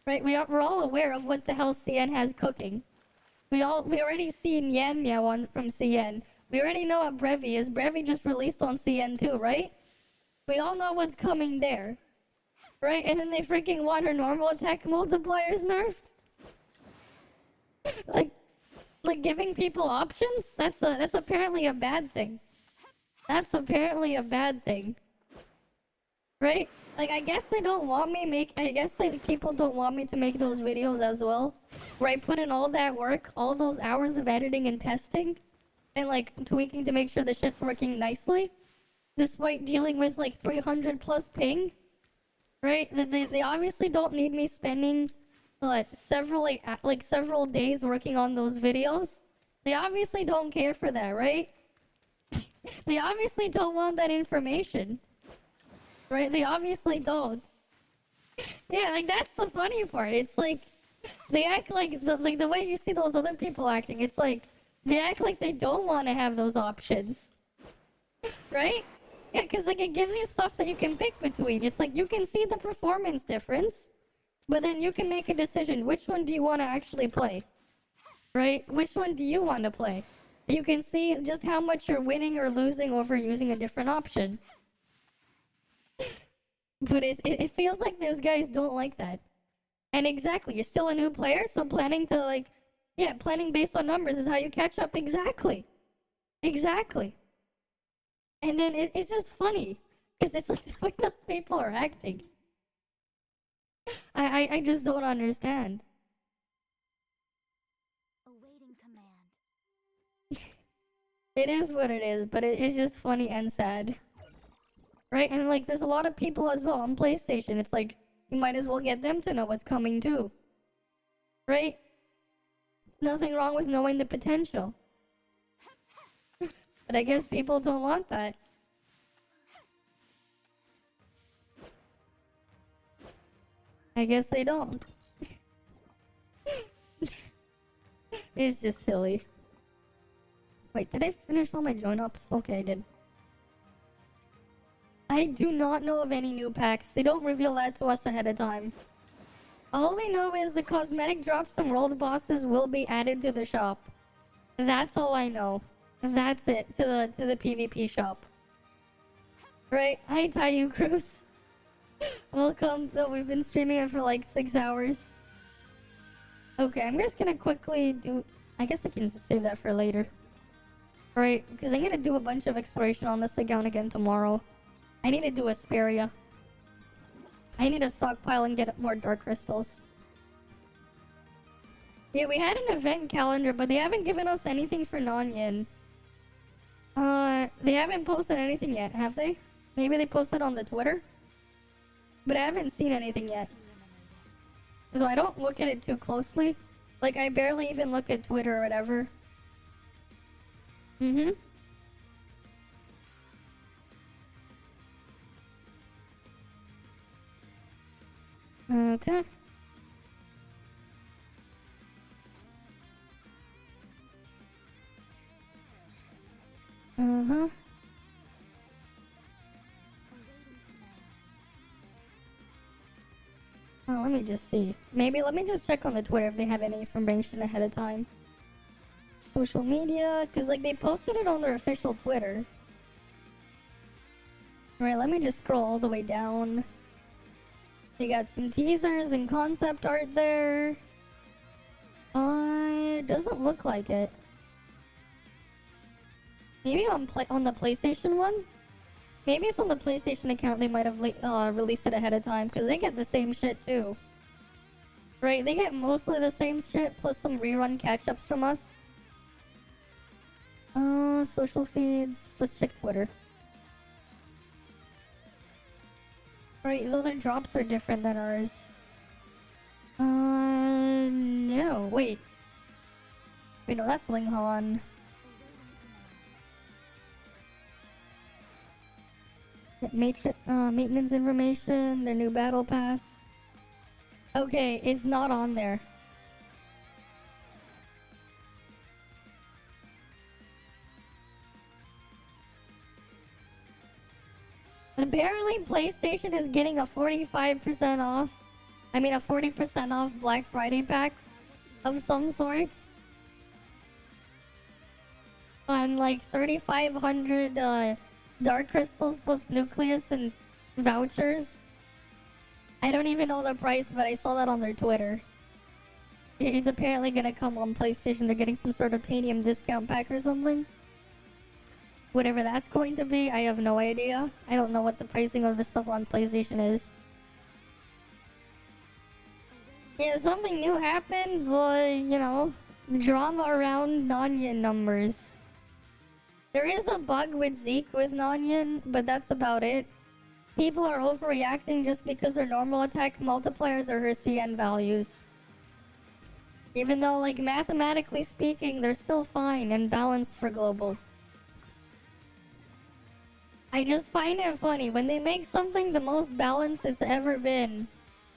Right, we're all aware of what the hell CN has cooking. We already seen Yan Meow on from CN. We already know what Brevi is. Brevi just released on CN too, right? We all know what's coming there. Right? And then they freaking want her normal attack multipliers nerfed? Like giving people options? That's apparently a bad thing. That's apparently a bad thing. Right? Like, I guess they don't want me I guess like people don't want me to make those videos as well. Where I put in all that work, all those hours of editing and testing, and like tweaking to make sure the shit's working nicely. Despite dealing with like 300 plus ping. Right? They obviously don't need me spending several days working on those videos. They obviously don't care for that, right? They obviously don't want that information. Right? They obviously don't. Yeah, like that's the funny part. It's like they act like the way you see those other people acting, it's like they act like they don't want to have those options. Right? Yeah, because like it gives you stuff that you can pick between. It's like you can see the performance difference, but then you can make a decision. Which one do you want to actually play? Right? Which one do you want to play? You can see just how much you're winning or losing over using a different option. But it feels like those guys don't like that. And exactly, you're still a new player, so planning to like, yeah, planning based on numbers is how you catch up. Exactly. Exactly. And then it's just funny, because it's like the way those people are acting. I just don't understand. It is what it is, but it's just funny and sad. Right? And like, there's a lot of people as well on PlayStation. It's like, you might as well get them to know what's coming too. Right? Nothing wrong with knowing the potential. But I guess people don't want that. I guess they don't. It's just silly. Wait, did I finish all my join ups? Okay, I did. I do not know of any new packs. They don't reveal that to us ahead of time. All we know is the cosmetic drops and world bosses will be added to the shop. That's all I know. That's it. To the PvP shop. Right? Hi, Tayu Cruz. Welcome. So we've been streaming it for like 6 hours. Okay, I'm just gonna quickly do... I guess I can save that for later. Right, because I'm gonna do a bunch of exploration on this account again tomorrow. I need to do Asperia. I need to stockpile and get more dark crystals. Yeah, we had an event calendar, but they haven't given us anything for non-yin. They haven't posted anything yet, have they? Maybe they posted on the Twitter? But I haven't seen anything yet. So I don't look at it too closely. Like, I barely even look at Twitter or whatever. Mm-hmm. Okay. Uh-huh. Oh, let me just see. Maybe let me just check on the Twitter if they have any information ahead of time. Social media, because like they posted it on their official Twitter. Alright, let me just scroll all the way down. They got some teasers and concept art there. It doesn't look like it. Maybe on the PlayStation one? Maybe it's on the PlayStation account they might have released it ahead of time, because they get the same shit too. Right, they get mostly the same shit, plus some rerun catch-ups from us. Social feeds. Let's check Twitter. Right, though their drops are different than ours. No, wait. Wait, no, that's Linghan. Maintenance information, their new battle pass. Okay, it's not on there. Apparently, PlayStation is getting a 45% off. I mean, a 40% off Black Friday pack of some sort. On like 3,500 Dark Crystals plus Nucleus and vouchers. I don't even know the price, but I saw that on their Twitter. It's apparently gonna come on PlayStation. They're getting some sort of Tanium discount pack or something. Whatever that's going to be, I have no idea. I don't know what the pricing of this stuff on PlayStation is. Yeah, something new happened, you know, drama around non-yin numbers. There is a bug with Zeke with non-yin, but that's about it. People are overreacting just because their normal attack multipliers are her CN values. Even though, like, mathematically speaking, they're still fine and balanced for global. I just find it funny when they make something the most balanced it's ever been,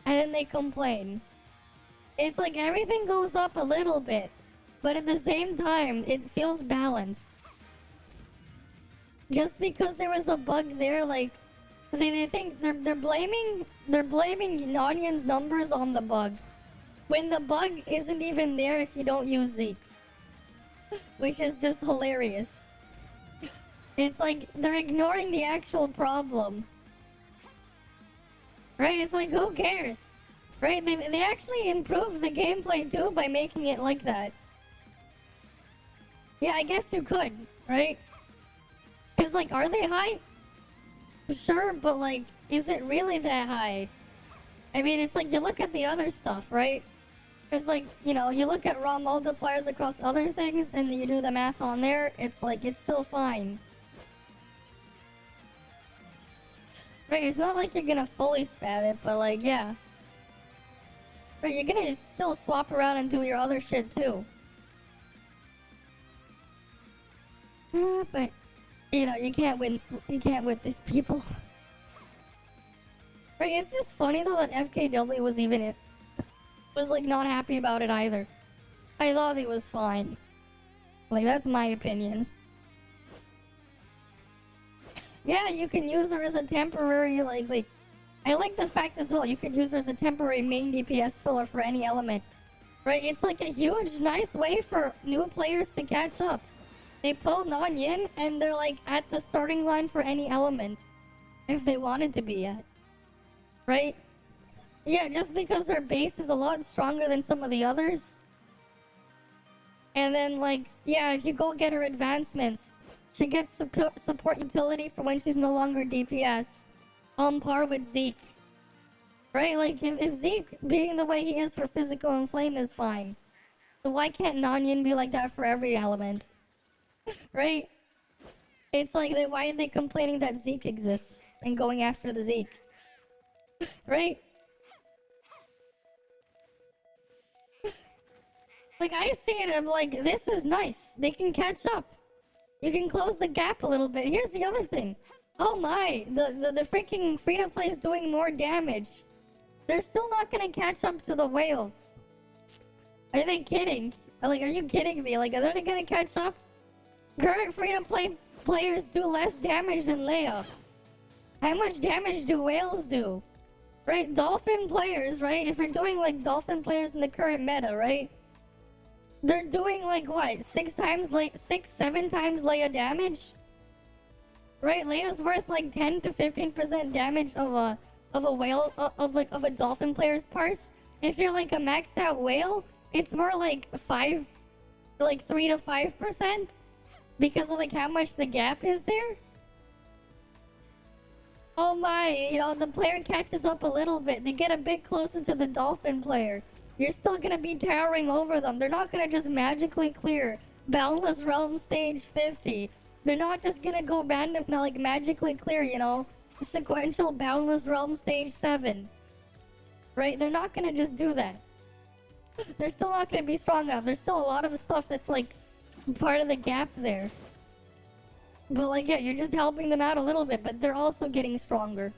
and then they complain. It's like everything goes up a little bit, but at the same time, it feels balanced. Just because there was a bug there, like, they think they're blaming non-yin's numbers on the bug, when the bug isn't even there if you don't use Zeke, which is just hilarious. It's like they're ignoring the actual problem. Right? It's like, who cares? Right? They actually improved the gameplay too by making it like that. Yeah, I guess you could, right? Because, like, are they high? Sure, but, like, is it really that high? I mean, it's like you look at the other stuff, right? Because, like, you know, you look at raw multipliers across other things and you do the math on there, it's like, it's still fine. Right, it's not like you're gonna fully spam it, but like, yeah. Right, you're gonna still swap around and do your other shit too. But, you know, you can't win with these people. Right, it's just funny though that FKW was even was like not happy about it either. I thought he was fine. Like, that's my opinion. Yeah, you can use her as a temporary, like, I like the fact as well, you could use her as a temporary main DPS filler for any element. Right, it's like a huge, nice way for new players to catch up. They pull non-yin, and they're like at the starting line for any element. If they wanted to be at. Right? Yeah, just because their base is a lot stronger than some of the others. And then, like, yeah, if you go get her advancements, she gets support utility for when she's no longer DPS. On par with Zeke. Right? Like, if Zeke, being the way he is for physical and flame, is fine. So why can't non-yin be like that for every element? Right? It's like, why are they complaining that Zeke exists and going after the Zeke? Right? Like, I see it, I'm like, this is nice. They can catch up. You can close the gap a little bit. Here's the other thing. Oh my, the freaking free-to-play is doing more damage. They're still not gonna catch up to the whales. Are they kidding? Like, are you kidding me? Like, are they gonna catch up? Current free-to-play players do less damage than Leia. How much damage do whales do? Right? Dolphin players, right? If you're doing like dolphin players in the current meta, right? They're doing like what? 7 times Leia damage? Right? Leia's worth like 10 to 15% damage of a whale of a dolphin player's parts. If you're like a maxed out whale, it's more like 3 to 5%. Because of like how much the gap is there? Oh my, you know, the player catches up a little bit. They get a bit closer to the dolphin player. You're still gonna be towering over them. They're not gonna just magically clear Boundless Realm stage 50. They're not just gonna go random, like magically clear, you know, Sequential Boundless Realm stage 7. Right? They're not gonna just do that. They're still not gonna be strong enough. There's still a lot of stuff that's like part of the gap there. But like, yeah, you're just helping them out a little bit, but they're also getting stronger.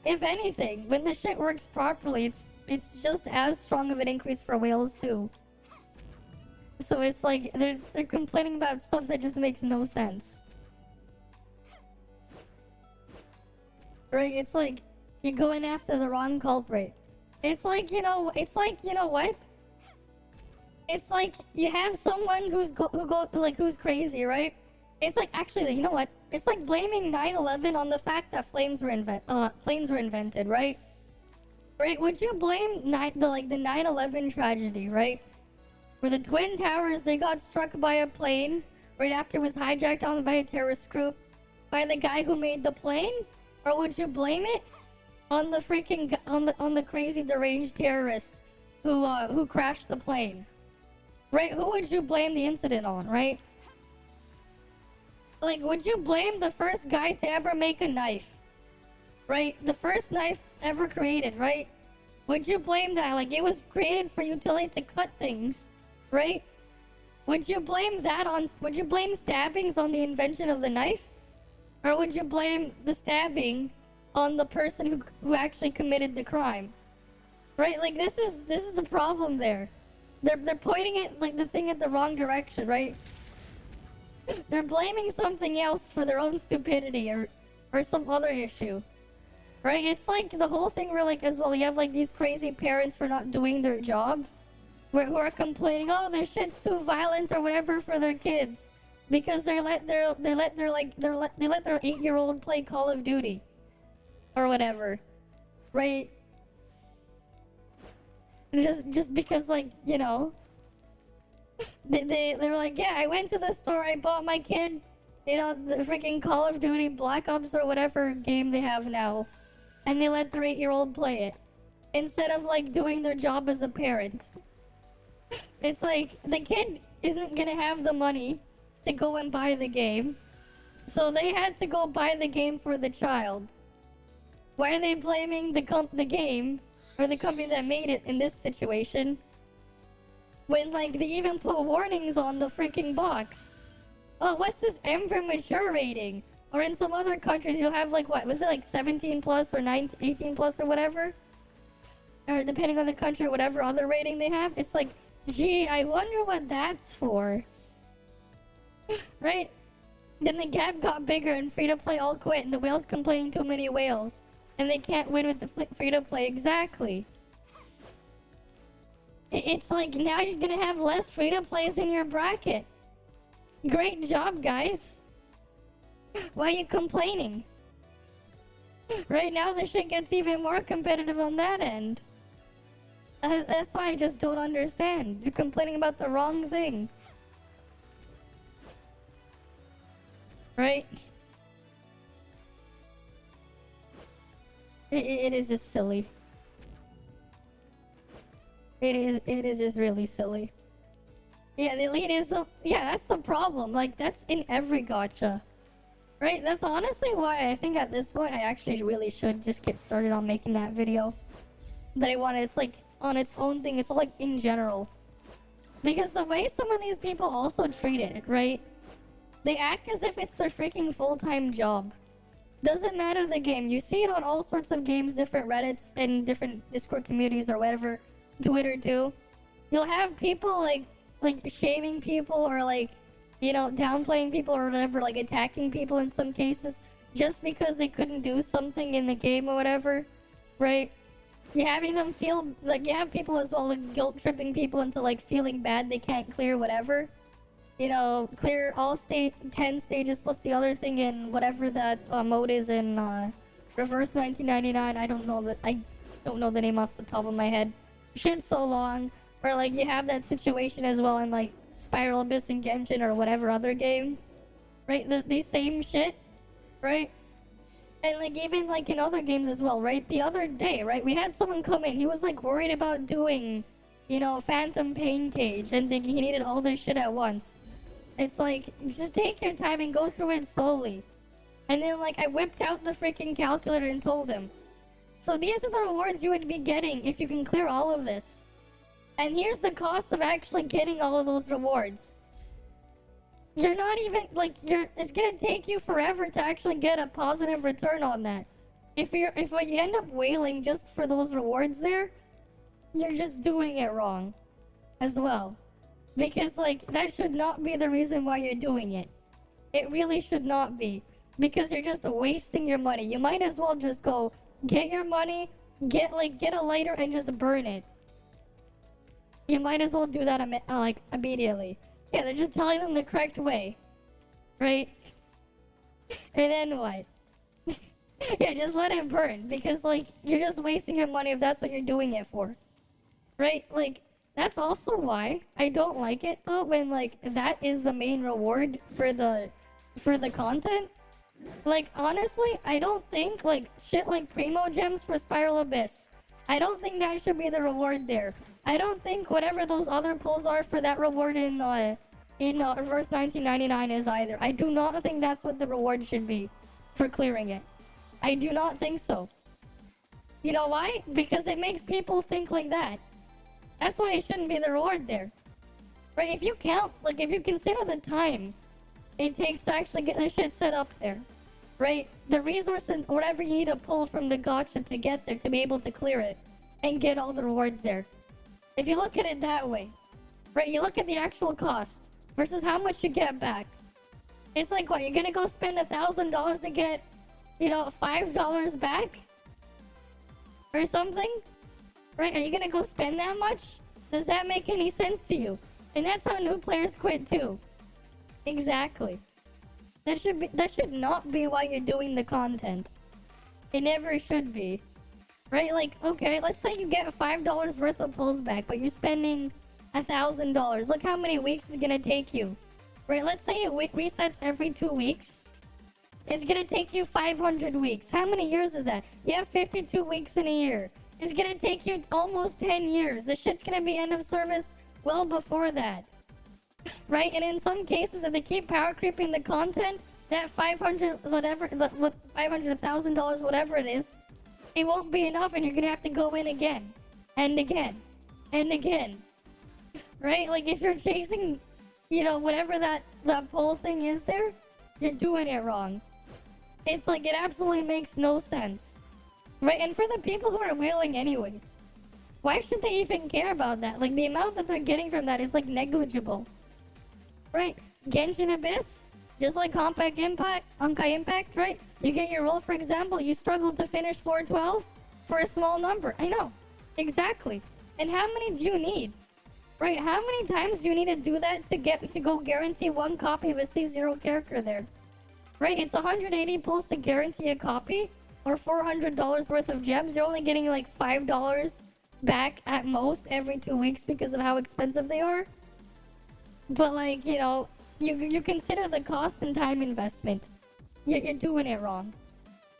If anything, when the shit works properly, it's just as strong of an increase for whales too. So it's like, they're complaining about stuff that just makes no sense. Right? It's like, you're going after the wrong culprit. It's like, you know what? It's like you have someone who's crazy, right? It's like, actually, you know what? It's like blaming 9/11 on the fact that planes were invented, right? Right? Would you blame the 9/11 tragedy, right? Where the Twin Towers, they got struck by a plane right after it was hijacked on by a terrorist group by the guy who made the plane? Or would you blame it on the freaking on the crazy deranged terrorist who crashed the plane? Right? Who would you blame the incident on, right? Like, would you blame the first guy to ever make a knife? Right? The first knife ever created, right? Would you blame that? Like, it was created for utility to cut things, right? Would you blame stabbings on the invention of the knife? Or would you blame the stabbing on the person who actually committed the crime? Right? Like, this is the problem there. They're pointing it, like, the thing in the wrong direction, right? They're blaming something else for their own stupidity or some other issue. Right? It's like the whole thing where, like, as well, you have like these crazy parents for not doing their job, who are complaining, oh, this shit's too violent or whatever for their kids, because they let their 8-year-old play Call of Duty or whatever, right? Just because, like, you know, they were like, yeah, I went to the store, I bought my kid, you know, the freaking Call of Duty Black Ops or whatever game they have now, and they let their 8-year-old play it. instead of like doing their job as a parent. It's like the kid isn't gonna have the money to go and buy the game, so they had to go buy the game for the child. Why are they blaming the game or the company that made it in this situation? When like they even put warnings on the freaking box. Oh, what's this M for mature rating? Or in some other countries you'll have like, what was it, like 17 plus or 18 plus or whatever? Or depending on the country or whatever other rating they have. It's like, gee, I wonder what that's for. Right? Then the gap got bigger and free-to-play all quit and the whales complaining too many whales. And they can't win with the free-to-play. Exactly. It's like now you're gonna have less free-to-plays in your bracket. Great job, guys. Why are you complaining? Right now the shit gets even more competitive on that end. That's why I just don't understand. You're complaining about the wrong thing. Right? It is just silly. It is just really silly. Yeah, the elitism, yeah, that's the problem. Like, that's in every gacha. Right? That's honestly why I think at this point I actually really should just get started on making that video. That I wanted, it's like, on its own thing, it's like in general. Because the way some of these people also treat it, right? They act as if it's their freaking full-time job. Doesn't matter the game. You see it on all sorts of games, different Reddits and different Discord communities or whatever. Twitter too. You'll have people like shaming people or like, you know, downplaying people or whatever, like attacking people in some cases just because they couldn't do something in the game or whatever, right? You're having them feel like, you have people as well like guilt tripping people into like feeling bad they can't clear whatever. You know, clear all 10 stages plus the other thing in whatever that mode is in Reverse 1999. I don't know the name off the top of my head. Shit's so long. Or like you have that situation as well in like Spiral Abyss and Genshin or whatever other game. Right? The same shit. Right? And like even like in other games as well, right? The other day, right? We had someone come in. He was like worried about doing, you know, Phantom Pain Cage and thinking he needed all this shit at once. It's like, just take your time and go through it slowly. And then like I whipped out the freaking calculator and told him, so these are the rewards you would be getting if you can clear all of this. And here's the cost of actually getting all of those rewards. You're not even, like, it's gonna take you forever to actually get a positive return on that. If you end up wailing just for those rewards there, you're just doing it wrong as well. Because, like, that should not be the reason why you're doing it. It really should not be. Because you're just wasting your money. You might as well just go get your money, get a lighter and just burn it. You might as well do that immediately. Yeah, they're just telling them the correct way. Right? And then what? Yeah, just let it burn. Because, like, you're just wasting your money if that's what you're doing it for. Right? Like, that's also why I don't like it, though, when, like, that is the main reward for the content. Like, honestly, I don't think, like, shit like Primo Gems for Spiral Abyss, I don't think that should be the reward there. I don't think whatever those other pulls are for that reward in Reverse 1999 is either. I do not think that's what the reward should be for clearing it. I do not think so. You know why? Because it makes people think like that. That's why it shouldn't be the reward there. Right? If you count, like, if you consider the time it takes to actually get this shit set up there, right? The resources, whatever you need to pull from the gacha to get there to be able to clear it and get all the rewards there. If you look at it that way, right? You look at the actual cost versus how much you get back. It's like, what, you're gonna go spend $1,000 to get, you know, $5 back? Or something? Right? Are you gonna go spend that much? Does that make any sense to you? And that's how new players quit too. Exactly. That should not be why you're doing the content. It never should be. Right? Like, okay, let's say you get $5 worth of pulls back, but you're spending $1,000. Look how many weeks it's gonna take you. Right? Let's say it resets every 2 weeks. It's gonna take you 500 weeks. How many years is that? You have 52 weeks in a year. It's gonna take you almost 10 years. The shit's gonna be end of service well before that. Right? And in some cases, if they keep power creeping the content, that $500,000, whatever it is, it won't be enough, and you're gonna have to go in again, and again, and again. Right? Like, if you're chasing, you know, whatever that whole thing is there, you're doing it wrong. It's like, it absolutely makes no sense. Right? And for the people who are whaling anyways, why should they even care about that? Like, the amount that they're getting from that is, like, negligible. Right? Genshin Abyss, just like Honkai Impact, right? You get your roll, for example, you struggle to finish 412 for a small number. I know. Exactly. And how many do you need? Right? How many times do you need to do that to go guarantee one copy of a C0 character there? Right? It's 180 pulls to guarantee a copy, or $400 worth of gems. You're only getting like $5 back at most every 2 weeks because of how expensive they are. But like, you know, you consider the cost and time investment. You're doing it wrong.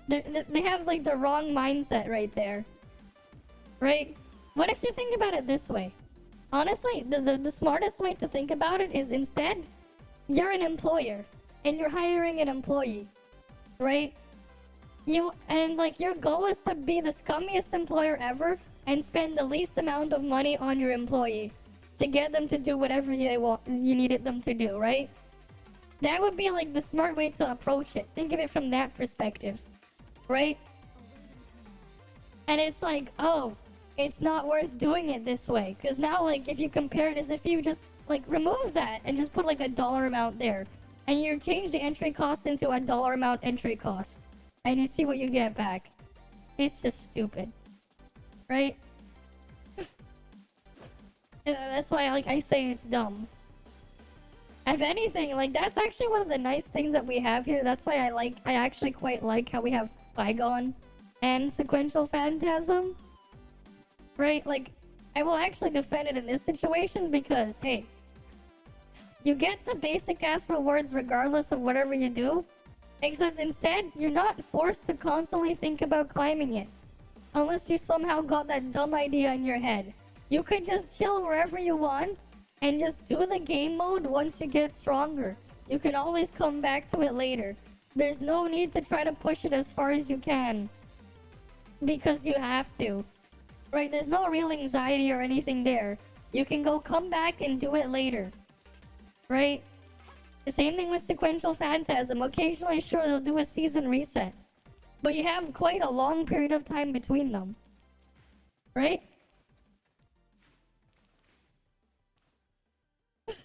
They have like the wrong mindset right there. Right? What if you think about it this way? Honestly, the smartest way to think about it is, instead, you're an employer and you're hiring an employee. Right? Like, your goal is to be the scummiest employer ever and spend the least amount of money on your employee to get them to do whatever you needed them to do, right? That would be like the smart way to approach it. Think of it from that perspective, right? And it's like, oh, it's not worth doing it this way. Because now, like, if you compare it, as if you just, like, remove that and just put, like, a dollar amount there. And you change the entry cost into a dollar amount entry cost. And you see what you get back. It's just stupid. Right? That's why, like, I say it's dumb. If anything, like, that's actually one of the nice things that we have here. That's why I actually quite like how we have Bygone and Sequential Phantasm. Right? Like, I will actually defend it in this situation because, hey, you get the basic ass rewards regardless of whatever you do. Except instead, you're not forced to constantly think about climbing it. Unless you somehow got that dumb idea in your head. You could just chill wherever you want and just do the game mode once you get stronger. You can always come back to it later. There's no need to try to push it as far as you can. Because you have to. Right? There's no real anxiety or anything there. You can come back and do it later. Right? The same thing with Sequential Phantasm. Occasionally, sure, they'll do a season reset. But you have quite a long period of time between them. Right?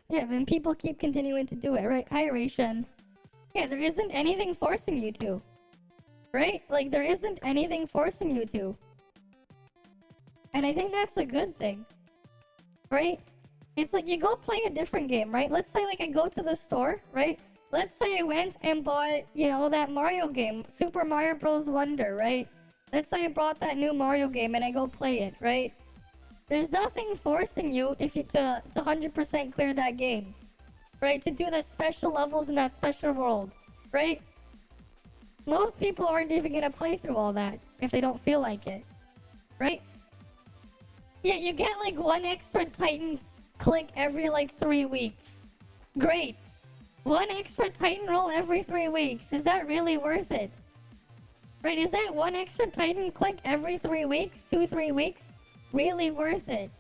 Yeah, and people keep continuing to do it, right? Hi, Ration. Yeah, there isn't anything forcing you to. Right? Like, there isn't anything forcing you to. And I think that's a good thing. Right? It's like, you go play a different game, right? Let's say, like, I go to the store, right? Let's say I went and bought, you know, that Mario game, Super Mario Bros. Wonder, right? Let's say I bought that new Mario game and I go play it, right? There's nothing forcing you to 100% clear that game, right? To do the special levels in that special world, right? Most people aren't even gonna play through all that if they don't feel like it, right? Yeah, you get like one extra Titan click every like 3 weeks. Great. One extra Titan roll every 3 weeks. Is that really worth it? Right, is that one extra Titan click every 3 weeks, 2-3 weeks, really worth it?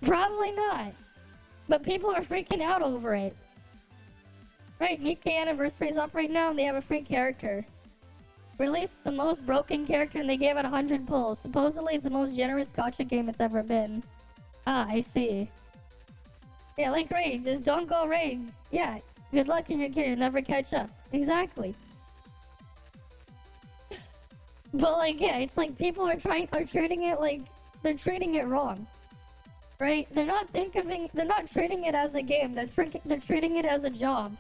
Probably not. But people are freaking out over it. Right, Nikkei Anniversary is up right now and they have a free character. Released the most broken character and they gave it 100 pulls. Supposedly it's the most generous gacha game it's ever been. Ah, I see. Yeah, like raid, just don't go raid. Yeah, good luck in your gear, you'll never catch up. Exactly. But like, yeah, it's like people are treating it like they're treating it wrong. Right? They're not treating it as a game, they're treating it as a job.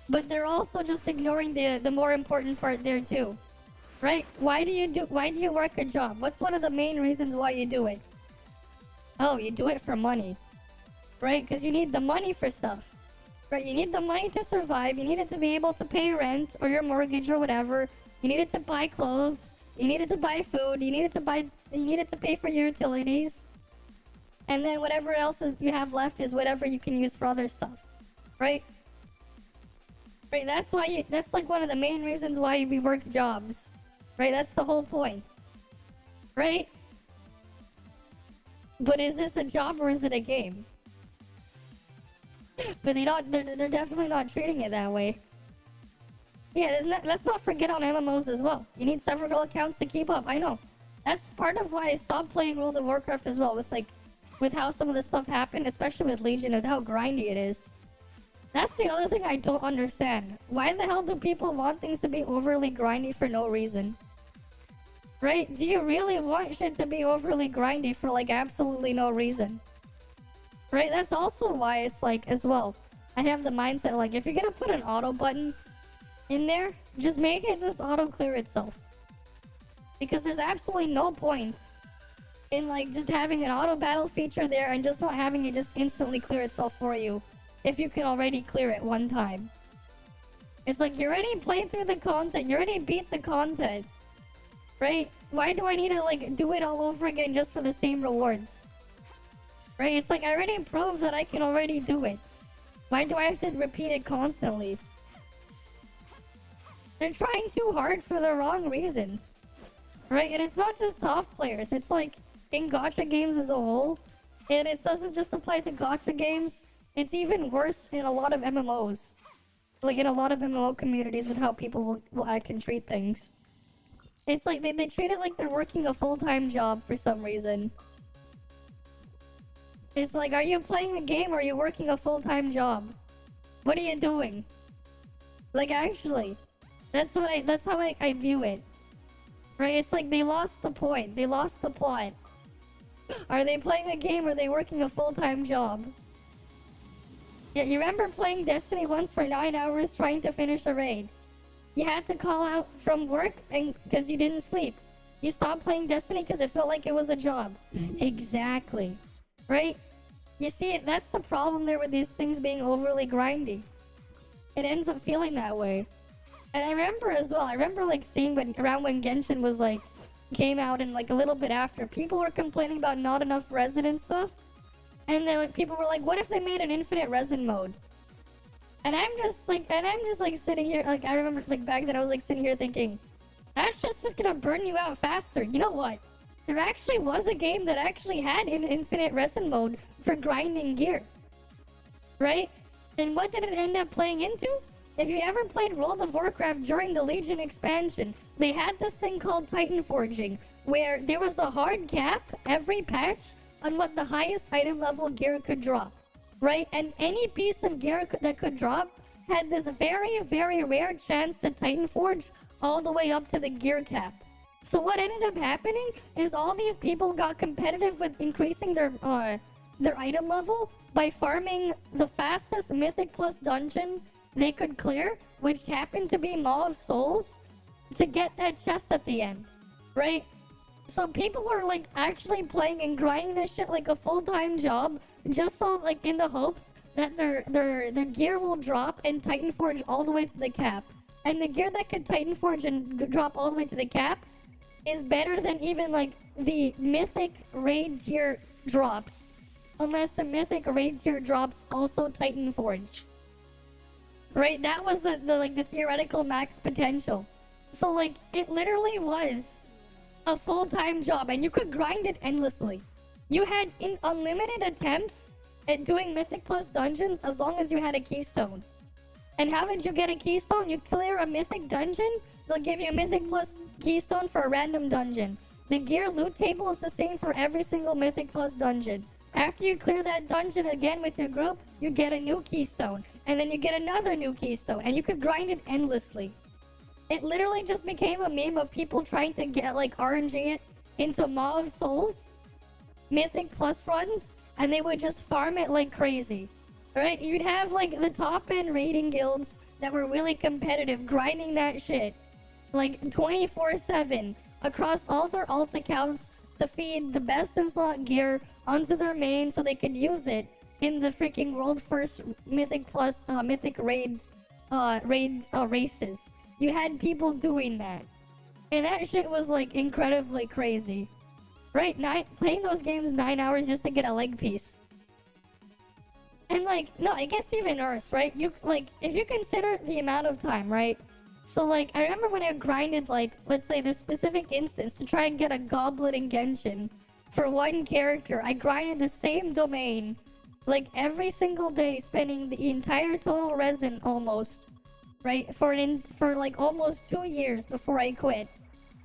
But they're also just ignoring the more important part there too. Right? Why do you work a job? What's one of the main reasons why you do it? Oh, you do it for money. Right? Because you need the money for stuff. Right? You need the money to survive. You need it to be able to pay rent or your mortgage or whatever. You need it to buy clothes. You need it to buy food. You need it to buy You need it to pay for your utilities. And then whatever else you have left is whatever you can use for other stuff. Right? Right, that's like one of the main reasons why we work jobs. Right? That's the whole point. Right? But is this a job or is it a game? But they're definitely not treating it that way. Yeah, let's not forget on MMOs as well. You need several accounts to keep up. I know. That's part of why I stopped playing World of Warcraft as well, with how some of this stuff happened, especially with Legion, with how grindy it is. That's the other thing I don't understand. Why the hell do people want things to be overly grindy for no reason? Right? Do you really want shit to be overly grindy for like absolutely no reason? Right? That's also why it's like, as well, I have the mindset like, if you're gonna put an auto button in there, just make it just auto clear itself. Because there's absolutely no point in like just having an auto battle feature there and just not having it just instantly clear itself for you if you can already clear it one time. It's like you already played through the content, you already beat the content, right? Why do I need to like do it all over again just for the same rewards? Right? It's like I already proved that I can already do it. Why do I have to repeat it constantly? They're trying too hard for the wrong reasons. Right? And it's not just ToF players. It's like in gacha games as a whole. And it doesn't just apply to gacha games. It's even worse in a lot of MMOs. Like in a lot of MMO communities with how people will act and treat things. It's like they treat it like they're working a full-time job for some reason. It's like, are you playing a game or are you working a full-time job? What are you doing? Like actually, that's how I view it. Right? It's like they lost the point. They lost the plot. Are they playing a game or are they working a full-time job? Yeah, you remember playing Destiny once for 9 hours trying to finish a raid? You had to call out from work and because you didn't sleep. You stopped playing Destiny because it felt like it was a job. Exactly. Right? You see, that's the problem there with these things being overly grindy. It ends up feeling that way. And I remember as well, like seeing around when Genshin was like, came out and like a little bit after, people were complaining about not enough resin and stuff. And then people were like, what if they made an infinite resin mode? And I'm just like sitting here, like I remember like back then I was like sitting here thinking, that's just gonna burn you out faster. You know what? There actually was a game that actually had an infinite resin mode for grinding gear. Right? And what did it end up playing into? If you ever played World of Warcraft during the Legion expansion, they had this thing called Titan Forging, where there was a hard cap every patch on what the highest item level gear could drop. Right? And any piece of gear that could drop had this very, very rare chance to Titan Forge all the way up to the gear cap. So what ended up happening is all these people got competitive with increasing their item level by farming the fastest Mythic Plus dungeon they could clear, which happened to be Maw of Souls, to get that chest at the end. Right? So people were like actually playing and grinding this shit like a full-time job, just so like in the hopes that their gear will drop and Titan Forge all the way to the cap. And the gear that could Titan Forge and drop all the way to the cap is better than even like the mythic raid tier drops, unless the mythic raid tier drops also Titan Forge. Right? That was the theoretical max potential. So like it literally was a full-time job and you could grind it endlessly. You had unlimited attempts at doing Mythic Plus dungeons as long as you had a keystone. And how did you get a keystone? You clear a Mythic dungeon, they'll give you a Mythic Plus keystone for a random dungeon. The gear loot table is the same for every single Mythic Plus dungeon. After you clear that dungeon again with your group, you get a new keystone. And then you get another new keystone. And you could grind it endlessly. It literally just became a meme of people trying to get like RNG it into Maw of Souls, Mythic Plus runs, and they would just farm it like crazy. Right? You'd have like the top end raiding guilds that were really competitive grinding that shit like 24/7 across all their alt accounts to feed the best in slot gear onto their main so they could use it in the freaking world first Mythic Plus Mythic raid races. You had people doing that. And that shit was like incredibly crazy. Right? Playing those games 9 hours just to get a leg piece. And like, no, it gets even worse, right? You like, if you consider the amount of time, right? So like, I remember when I grinded like, let's say this specific instance to try and get a goblet in Genshin for one character. I grinded the same domain like every single day, spending the entire total resin almost, right? For like almost 2 years before I quit.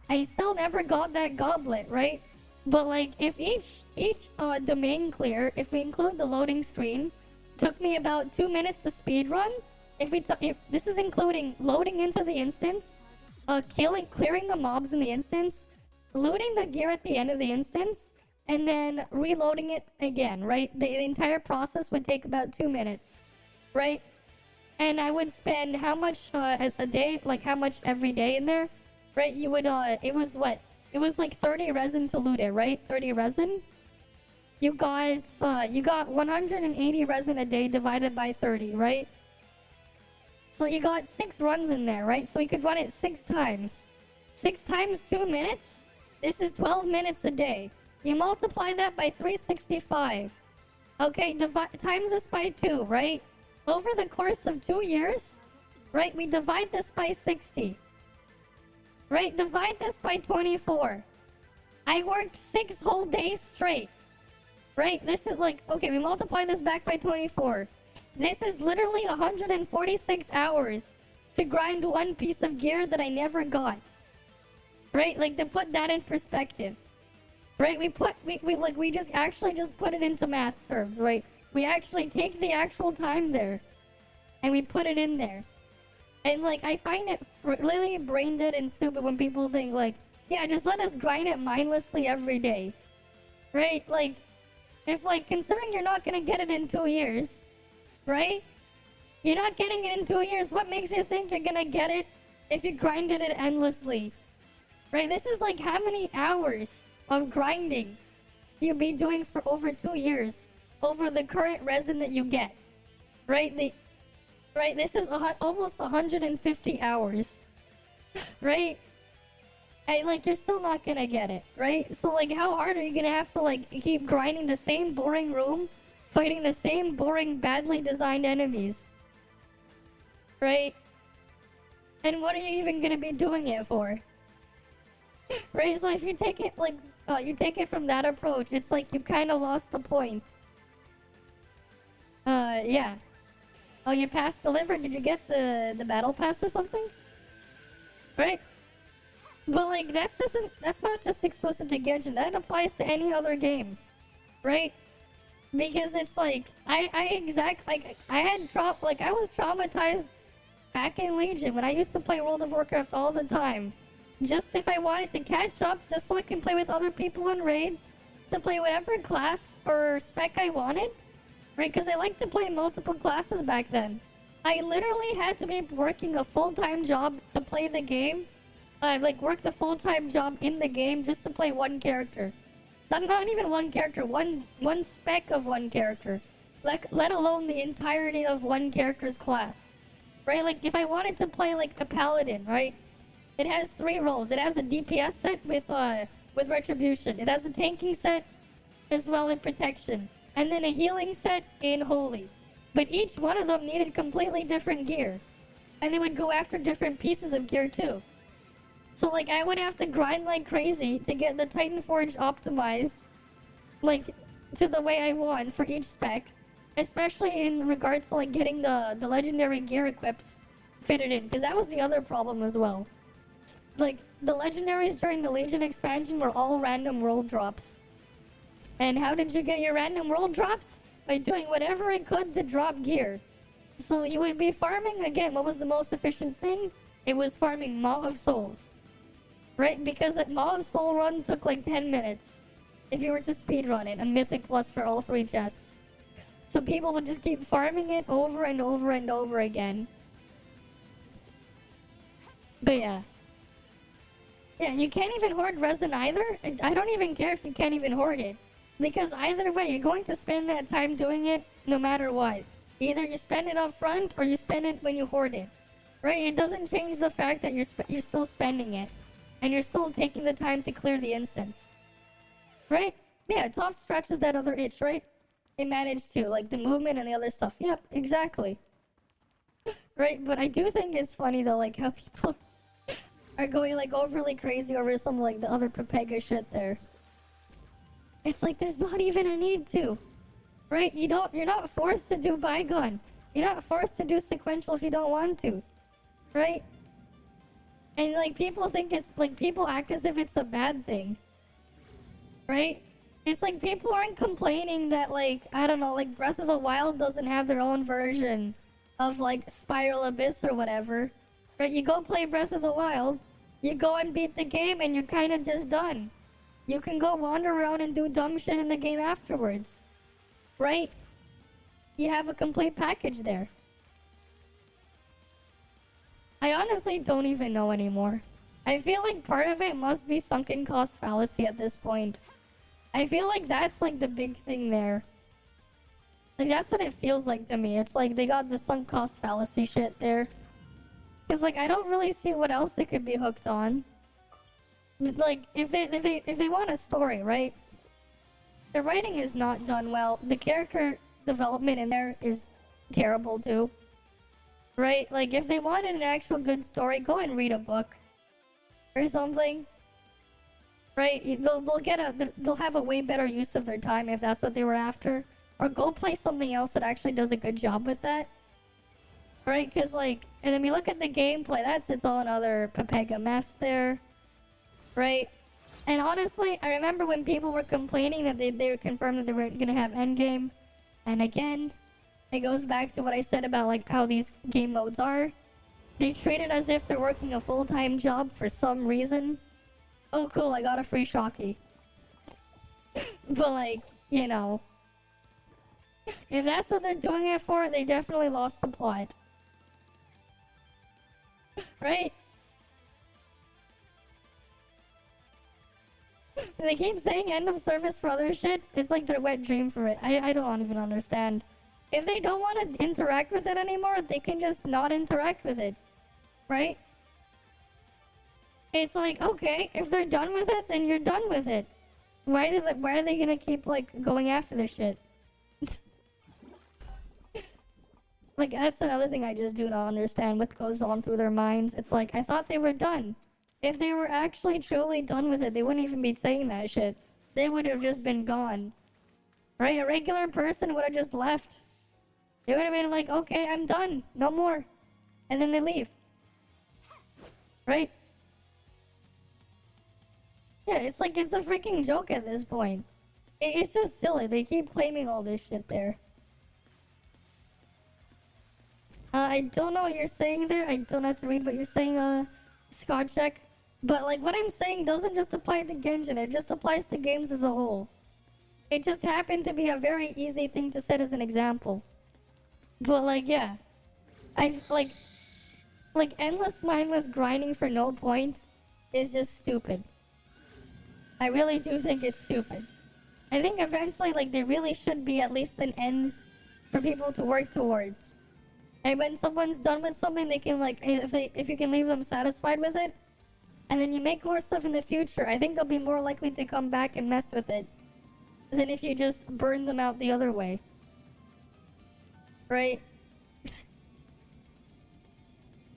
I still never got that goblet, right? But like, if each domain clear, if we include the loading screen, took me about 2 minutes to speedrun. If this is including loading into the instance, clearing the mobs in the instance, looting the gear at the end of the instance, and then reloading it again, right? The entire process would take about 2 minutes, right? And I would spend how much a day, like how much every day in there, right? You would, it was what? It was like 30 resin to loot it, right? 30 resin. You got 180 resin a day divided by 30, right? So you got 6 runs in there, right? So you could run it 6 times. 6 times 2 minutes? This is 12 minutes a day. You multiply that by 365. Okay, times this by 2, right? Over the course of 2 years, right? We divide this by 60. Right? Divide this by 24. I worked 6 whole days straight. Right? This is like, okay, we multiply this back by 24. This is literally 146 hours to grind one piece of gear that I never got. Right? Like, to put that in perspective. Right? We just actually just put it into math terms, right? We actually take the actual time there and we put it in there. And like, I find it really brain dead and stupid when people think like, yeah, just let us grind it mindlessly every day. Right? Like, if like, considering you're not gonna get it in 2 years, right? You're not getting it in 2 years. What makes you think you're gonna get it if you grinded it endlessly? Right? This is like how many hours of grinding you'll be doing for over 2 years over the current resin that you get. Right? This is almost 150 hours. Right? And like, you're still not gonna get it, right? So like, how hard are you gonna have to like keep grinding the same boring room, fighting the same boring, badly designed enemies, right? And what are you even gonna be doing it for? Right? So if you take it like, you take it from that approach, it's like you kind of lost the point. Yeah. Oh, your pass delivered? Did you get the battle pass or something? Right? But like, that's not just exclusive to Genshin. That applies to any other game, right? Because it's like, I was traumatized back in Legion when I used to play World of Warcraft all the time. Just if I wanted to catch up, just so I can play with other people on raids, to play whatever class or spec I wanted, right? Because I liked to play multiple classes back then. I literally had to be working a full-time job to play the game. Like, work the full-time job in the game just to play one character. Not even one character, one spec of one character. Like, let alone the entirety of one character's class. Right? Like, if I wanted to play, like, a paladin, right? It has 3 roles. It has a DPS set with retribution. It has a tanking set as well in protection. And then a healing set in holy. But each one of them needed completely different gear. And they would go after different pieces of gear too. So like, I would have to grind like crazy to get the Titan Forge optimized, like, to the way I want for each spec. Especially in regards to like getting the legendary gear equips fitted in. Because that was the other problem as well. Like, the legendaries during the Legion expansion were all random world drops. And how did you get your random world drops? By doing whatever I could to drop gear. So you would be farming, again, what was the most efficient thing? It was farming Maw of Souls. Right? Because that Maw of Soul run took like 10 minutes. If you were to speedrun it, and Mythic Plus for all 3 chests. So people would just keep farming it over and over and over again. But yeah. Yeah, you can't even hoard resin either. I don't even care if you can't even hoard it. Because either way, you're going to spend that time doing it no matter what. Either you spend it up front or you spend it when you hoard it. Right? It doesn't change the fact that you're still spending it. And you're still taking the time to clear the instance. Right? Yeah, ToF stretches that other itch, right? It managed to, like the movement and the other stuff. Yep, exactly. Right? But I do think it's funny though, like how people are going like overly crazy over some like the other Pepega shit there. It's like there's not even a need to. Right? You're not forced to do Bygone. You're not forced to do Sequential if you don't want to. Right? And like people think it's like people act as if it's a bad thing. Right? It's like people aren't complaining that like, I don't know, like Breath of the Wild doesn't have their own version of like Spiral Abyss or whatever. Right? You go play Breath of the Wild, you go and beat the game and you're kind of just done. You can go wander around and do dumb shit in the game afterwards. Right? You have a complete package there. I honestly don't even know anymore. I feel like part of it must be sunken cost fallacy at this point. I feel like that's like the big thing there. Like that's what it feels like to me. It's like they got the sunk cost fallacy shit there. Cause like I don't really see what else they could be hooked on. Like if they want a story, right? The writing is not done well. The character development in there is terrible too. Right? Like if they wanted an actual good story, go and read a book or something. Right? They'll have a way better use of their time if that's what they were after. Or go play something else that actually does a good job with that. Right? Because like, and then we look at the gameplay, that's its own other Pepega mess there. Right? And honestly, I remember when people were complaining that they confirmed that they weren't gonna have endgame. And again, it goes back to what I said about like how these game modes are. They treat it as if they're working a full-time job for some reason. Oh cool, I got a free Shocky. But like, you know, if that's what they're doing it for, they definitely lost the plot. Right? They keep saying end of service for other shit. It's like their wet dream for it. I don't even understand. If they don't want to interact with it anymore, they can just not interact with it. Right? It's like, okay, if they're done with it, then you're done with it. Why are they gonna keep, like, going after this shit? Like, that's another thing I just do not understand what goes on through their minds. It's like, I thought they were done. If they were actually truly done with it, they wouldn't even be saying that shit. They would have just been gone. Right? A regular person would have just left. They would have been like, okay, I'm done. No more. And then they leave. Right? Yeah, it's like it's a freaking joke at this point. It's just silly. They keep claiming all this shit there. I don't know what you're saying there. I don't have to read what you're saying, Scott check. But like what I'm saying doesn't just apply to Genshin, it just applies to games as a whole. It just happened to be a very easy thing to set as an example. But like, yeah. I like endless mindless grinding for no point is just stupid. I really do think it's stupid. I think eventually like there really should be at least an end for people to work towards. And when someone's done with something, they can like, if you can leave them satisfied with it, and then you make more stuff in the future, I think they'll be more likely to come back and mess with it than if you just burn them out the other way. Right?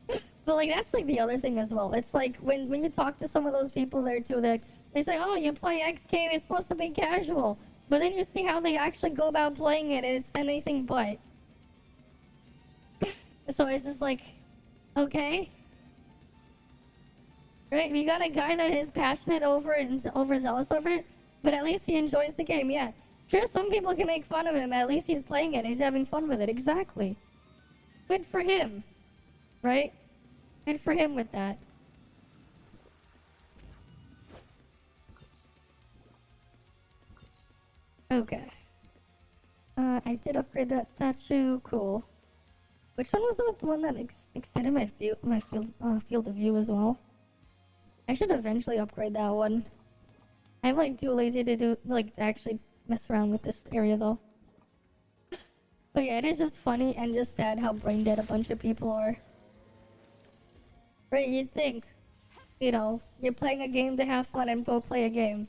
But like that's like the other thing as well. It's like when you talk to some of those people there too, they say, oh, you play XK, it's supposed to be casual. But then you see how they actually go about playing it, and it's anything but. So it's just like, okay. Right? We got a guy that is passionate over it and overzealous over it, but at least he enjoys the game, yeah. Sure, some people can make fun of him, at least he's playing it, he's having fun with it, exactly. Good for him. Right? Good for him with that. Okay. I did upgrade that statue, cool. Which one was the one that extended my field of view as well? I should eventually upgrade that one. I'm like too lazy to do to actually mess around with this area though. But yeah, it is just funny and just sad how brain dead a bunch of people are. Right? You'd think, you know, you're playing a game to have fun and go play a game.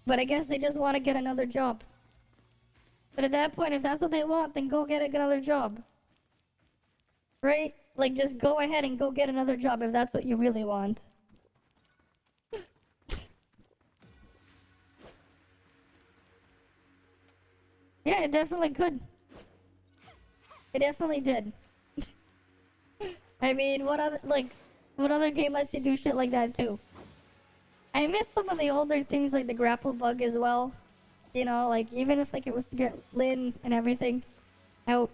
But I guess they just want to get another job. But at that point, if that's what they want, then go get another job. Right? Like, just go ahead and go get another job if that's what you really want. Yeah, it definitely could. It definitely did. I mean, what other game lets you do shit like that too? I miss some of the older things like the grapple bug as well. You know, like even if like it was to get Lynn and everything out.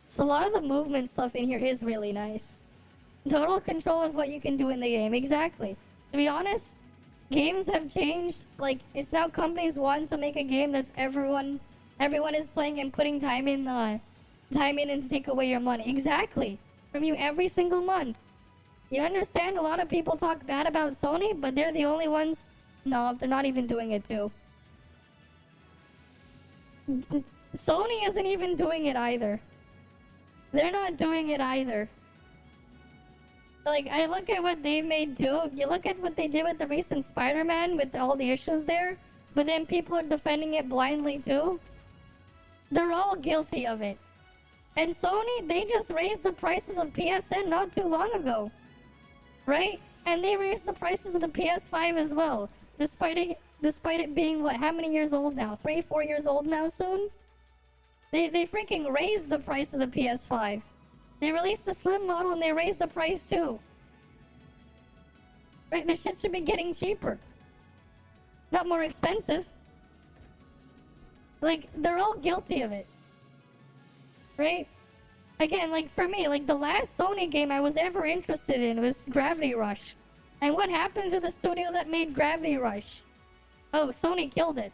So a lot of the movement stuff in here is really nice. Total control of what you can do in the game, exactly. To be honest, games have changed. Like it's now companies want to make a game that's everyone is playing and putting time in and to take away your money. Exactly. From you every single month. You understand a lot of people talk bad about Sony, but they're the only ones. No, they're not even doing it too. Sony isn't even doing it either. They're not doing it either. Like, I look at what they made too. You look at what they did with the recent Spider-Man with all the issues there, but then people are defending it blindly too. They're all guilty of it. And Sony, they just raised the prices of PSN not too long ago. Right? And they raised the prices of the PS5 as well. Despite it being, what, how many years old now? 3-4 years old now soon? They freaking raised the price of the PS5. They released the slim model and they raised the price too. Right? This shit should be getting cheaper. Not more expensive. Like, they're all guilty of it. Right? Again, like, for me, like, the last Sony game I was ever interested in was Gravity Rush. And what happened to the studio that made Gravity Rush? Oh, Sony killed it.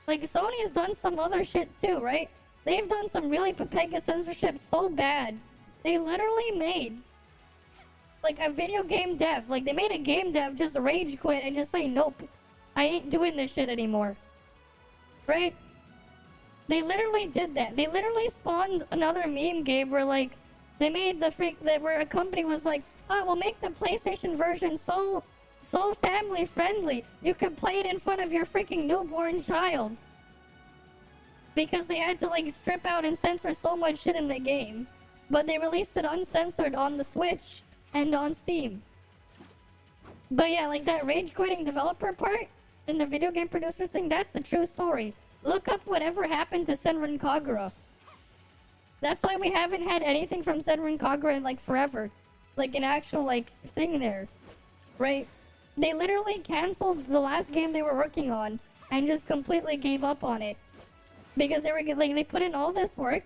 Like, Sony's done some other shit too, right? They've done some really Pepega censorship so bad. They literally made, like, a video game dev. Like, they made a game dev just rage quit and just say, nope, I ain't doing this shit anymore. Right? They literally did that. They literally spawned another meme game where, like, they made where a company was like, oh, we'll make the PlayStation version so family friendly. You can play it in front of your freaking newborn child. Because they had to, like, strip out and censor so much shit in the game. But they released it uncensored on the Switch and on Steam. But yeah, like, that rage quitting developer part in the video game producer thing, that's a true story. Look up whatever happened to Senran Kagura. That's why we haven't had anything from Senran Kagura in, like, forever. Like, an actual, like, thing there. Right? They literally canceled the last game they were working on and just completely gave up on it. Because they were, like, they put in all this work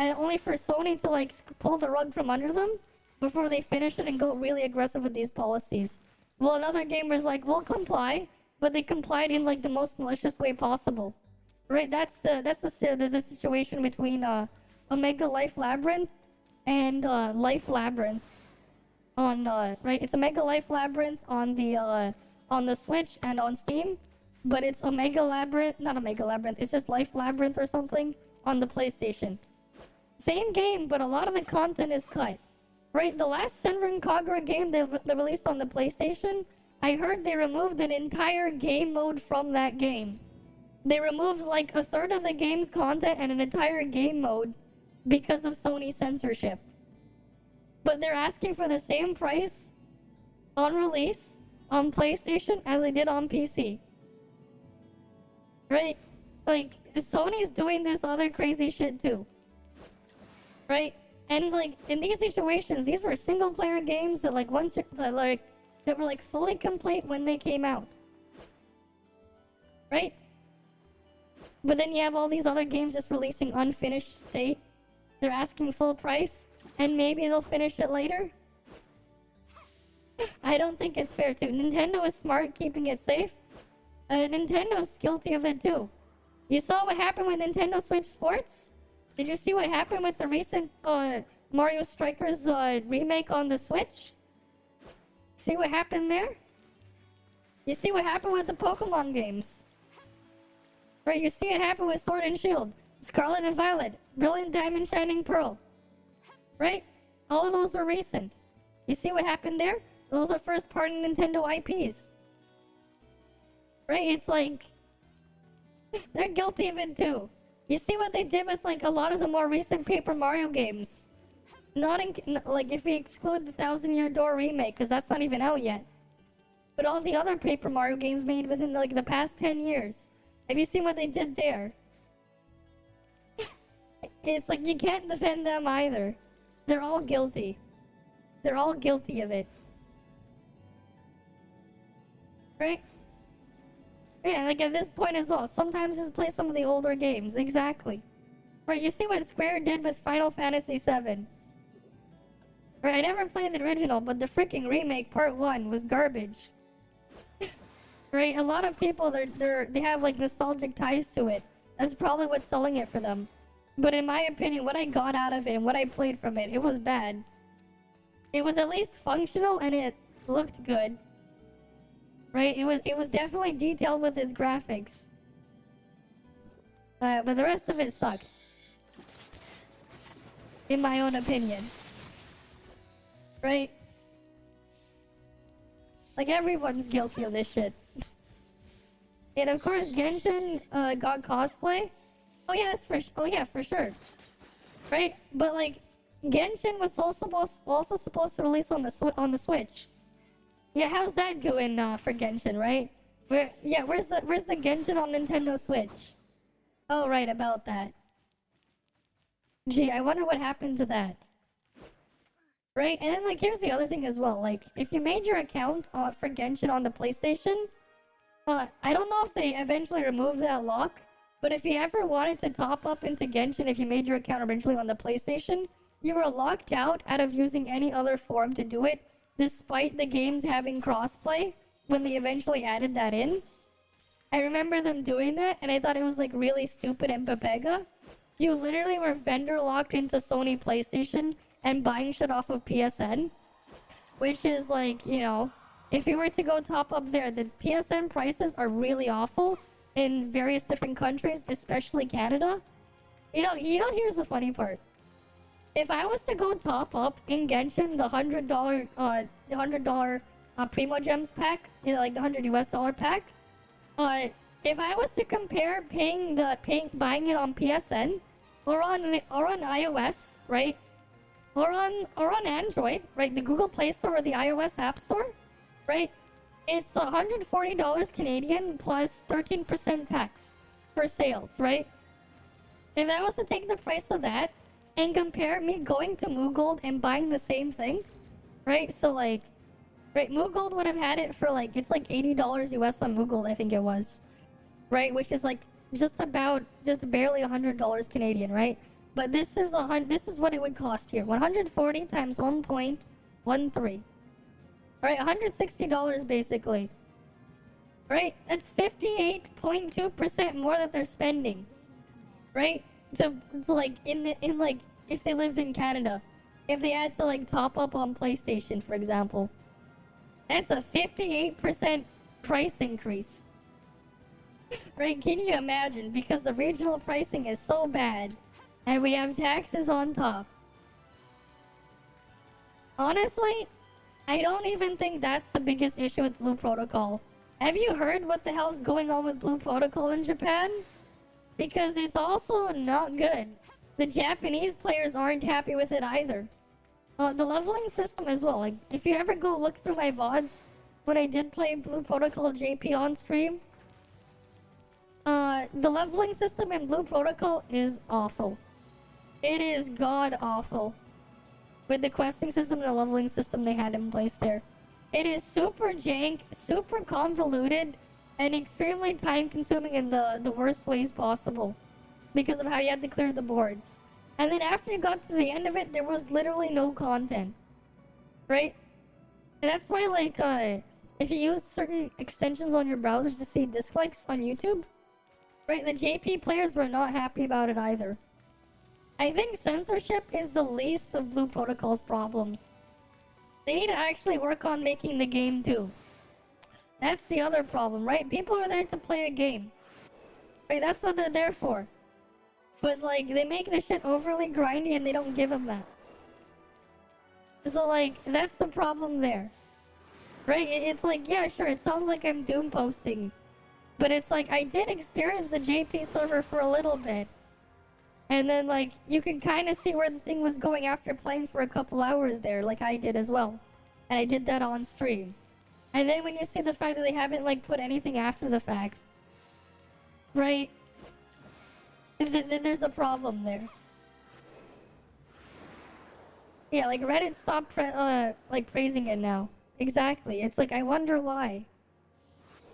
and only for Sony to, like, pull the rug from under them before they finish it and go really aggressive with these policies. Well, another game was like, we'll comply, but they complied in, like, the most malicious way possible. Right, that's the situation between Omega Life Labyrinth and Life Labyrinth on right. It's Omega Life Labyrinth on the Switch and on Steam, but it's Omega Labyrinth, not Omega Labyrinth. It's just Life Labyrinth or something on the PlayStation. Same game, but a lot of the content is cut. Right, the last Senran Kagura game they released on the PlayStation, I heard they removed an entire game mode from that game. They removed like a third of the game's content and an entire game mode because of Sony censorship. But they're asking for the same price on release on PlayStation as they did on PC. Right? Like, Sony's doing this other crazy shit too. Right? And like, in these situations, these were single player games that like that were like fully complete when they came out. Right? But then you have all these other games just releasing unfinished state. They're asking full price, and maybe they'll finish it later. I don't think it's fair too. Nintendo is smart keeping it safe. Nintendo's guilty of it too. You saw what happened with Nintendo Switch Sports? Did you see what happened with the recent Mario Strikers remake on the Switch? See what happened there? You see what happened with the Pokemon games? Right, you see it happen with Sword and Shield, Scarlet and Violet, Brilliant Diamond, Shining Pearl. Right? All of those were recent. You see what happened there? Those are first-party Nintendo IPs. Right? It's like they're guilty of it too. You see what they did with like a lot of the more recent Paper Mario games. Not in like if we exclude the Thousand Year Door remake, because that's not even out yet. But all the other Paper Mario games made within like the past 10 years. Have you seen what they did there? It's like you can't defend them either. They're all guilty. They're all guilty of it. Right? Yeah, like at this point as well, sometimes just play some of the older games. Exactly. Right, you see what Square did with Final Fantasy VII. Right, I never played the original, but the freaking remake part 1 was garbage. Right, a lot of people, they have like nostalgic ties to it. That's probably what's selling it for them. But in my opinion, what I got out of it and what I played from it, it was bad. It was at least functional and it looked good. Right? It was definitely detailed with its graphics. But the rest of it sucked. In my own opinion. Right? Like everyone's guilty of this shit. And of course Genshin got cosplay. Oh yeah, for sure. Right? But like Genshin was also supposed to release on the Switch. Yeah, how's that going for Genshin, right? Where's the Genshin on Nintendo Switch? Oh right, about that. Gee, I wonder what happened to that. Right? And then like here's the other thing as well. Like if you made your account for Genshin on the PlayStation, I don't know if they eventually removed that lock, but if you ever wanted to top up into Genshin if you made your account originally on the PlayStation, you were locked out of using any other form to do it, despite the games having crossplay when they eventually added that in. I remember them doing that, and I thought it was like really stupid and Pepega. You literally were vendor locked into Sony PlayStation and buying shit off of PSN, which is like, you know, if you were to go top up there, the PSN prices are really awful in various different countries, especially Canada. You know, here's the funny part. If I was to go top up in Genshin the $100 Primo Gems pack, you know, like the $100 US pack, if I was to compare buying it on PSN or on iOS, right, or on Android, right, the Google Play Store or the iOS App Store, right, it's $140 Canadian plus 13% tax for sales, right? If I was to take the price of that and compare me going to moogold and buying the same thing, right? So like, right, moogold would have had it for like, it's like $80 US on moogold, I think it was, right? Which is like just barely $100 Canadian, right? But this is what it would cost here. 140 times 1.13. Right, $160 basically. Right? That's 58.2% more that they're spending. Right? To like if they lived in Canada. If they had to like top up on PlayStation, for example. That's a 58% price increase. Right? Can you imagine? Because the regional pricing is so bad. And we have taxes on top. Honestly, I don't even think that's the biggest issue with Blue Protocol. Have you heard what the hell's going on with Blue Protocol in Japan? Because it's also not good. The Japanese players aren't happy with it either. The leveling system as well. Like, if you ever go look through my VODs when I did play Blue Protocol JP on stream, the leveling system in Blue Protocol is awful. It is god awful. With the questing system and the leveling system they had in place there. It is super jank, super convoluted, and extremely time consuming in the worst ways possible. Because of how you had to clear the boards. And then after you got to the end of it, there was literally no content. Right? And that's why, like, if you use certain extensions on your browsers to see dislikes on YouTube, right, the JP players were not happy about it either. I think censorship is the least of Blue Protocol's problems. They need to actually work on making the game too. That's the other problem, right? People are there to play a game. Right, that's what they're there for. But like, they make the shit overly grindy and they don't give them that. So like, that's the problem there. Right, it's like, yeah, sure, it sounds like I'm doom posting. But it's like, I did experience the JP server for a little bit. And then, like, you can kind of see where the thing was going after playing for a couple hours there, like I did as well. And I did that on stream. And then when you see the fact that they haven't, like, put anything after the fact, right? Then there's a problem there. Yeah, like, Reddit stopped, praising it now. Exactly. It's like, I wonder why.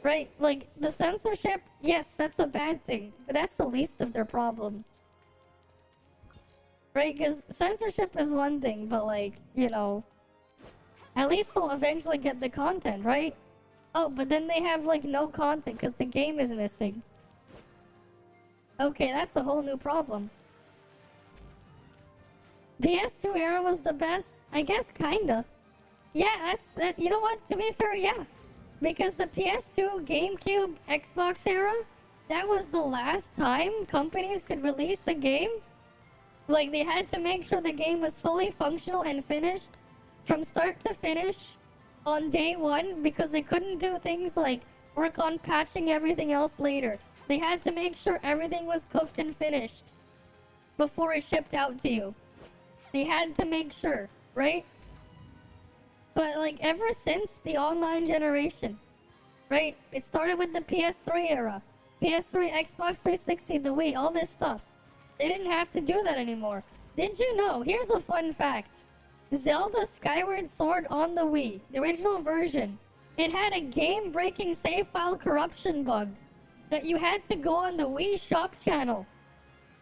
Right? Like, the censorship, yes, that's a bad thing. But that's the least of their problems. Right? Because censorship is one thing, but, like, you know, at least they'll eventually get the content, right? Oh, but then they have, like, no content because the game is missing. Okay, that's a whole new problem. PS2 era was the best? I guess, kinda. Yeah, you know what? To be fair, yeah. Because the PS2, GameCube, Xbox era, that was the last time companies could release a game. Like, they had to make sure the game was fully functional and finished from start to finish on day one, because they couldn't do things like work on patching everything else later. They had to make sure everything was cooked and finished before it shipped out to you. They had to make sure, right? But, like, ever since the online generation, right? It started with the PS3 era. PS3, Xbox 360, the Wii, all this stuff. They didn't have to do that anymore. Did you know? Here's a fun fact. Zelda Skyward Sword on the Wii, the original version, it had a game-breaking save file corruption bug that you had to go on the Wii shop channel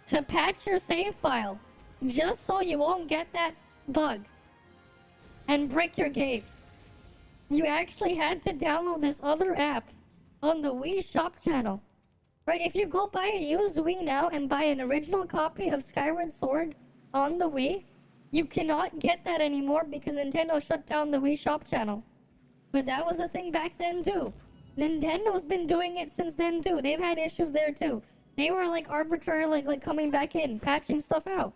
to patch your save file just so you won't get that bug and break your game. You actually had to download this other app on the Wii shop channel. Right, if you go buy a used Wii now and buy an original copy of Skyward Sword on the Wii, you cannot get that anymore because Nintendo shut down the Wii shop channel. But that was a thing back then too. Nintendo's been doing it since then too. They've had issues there too. They were like arbitrarily like coming back in, patching stuff out.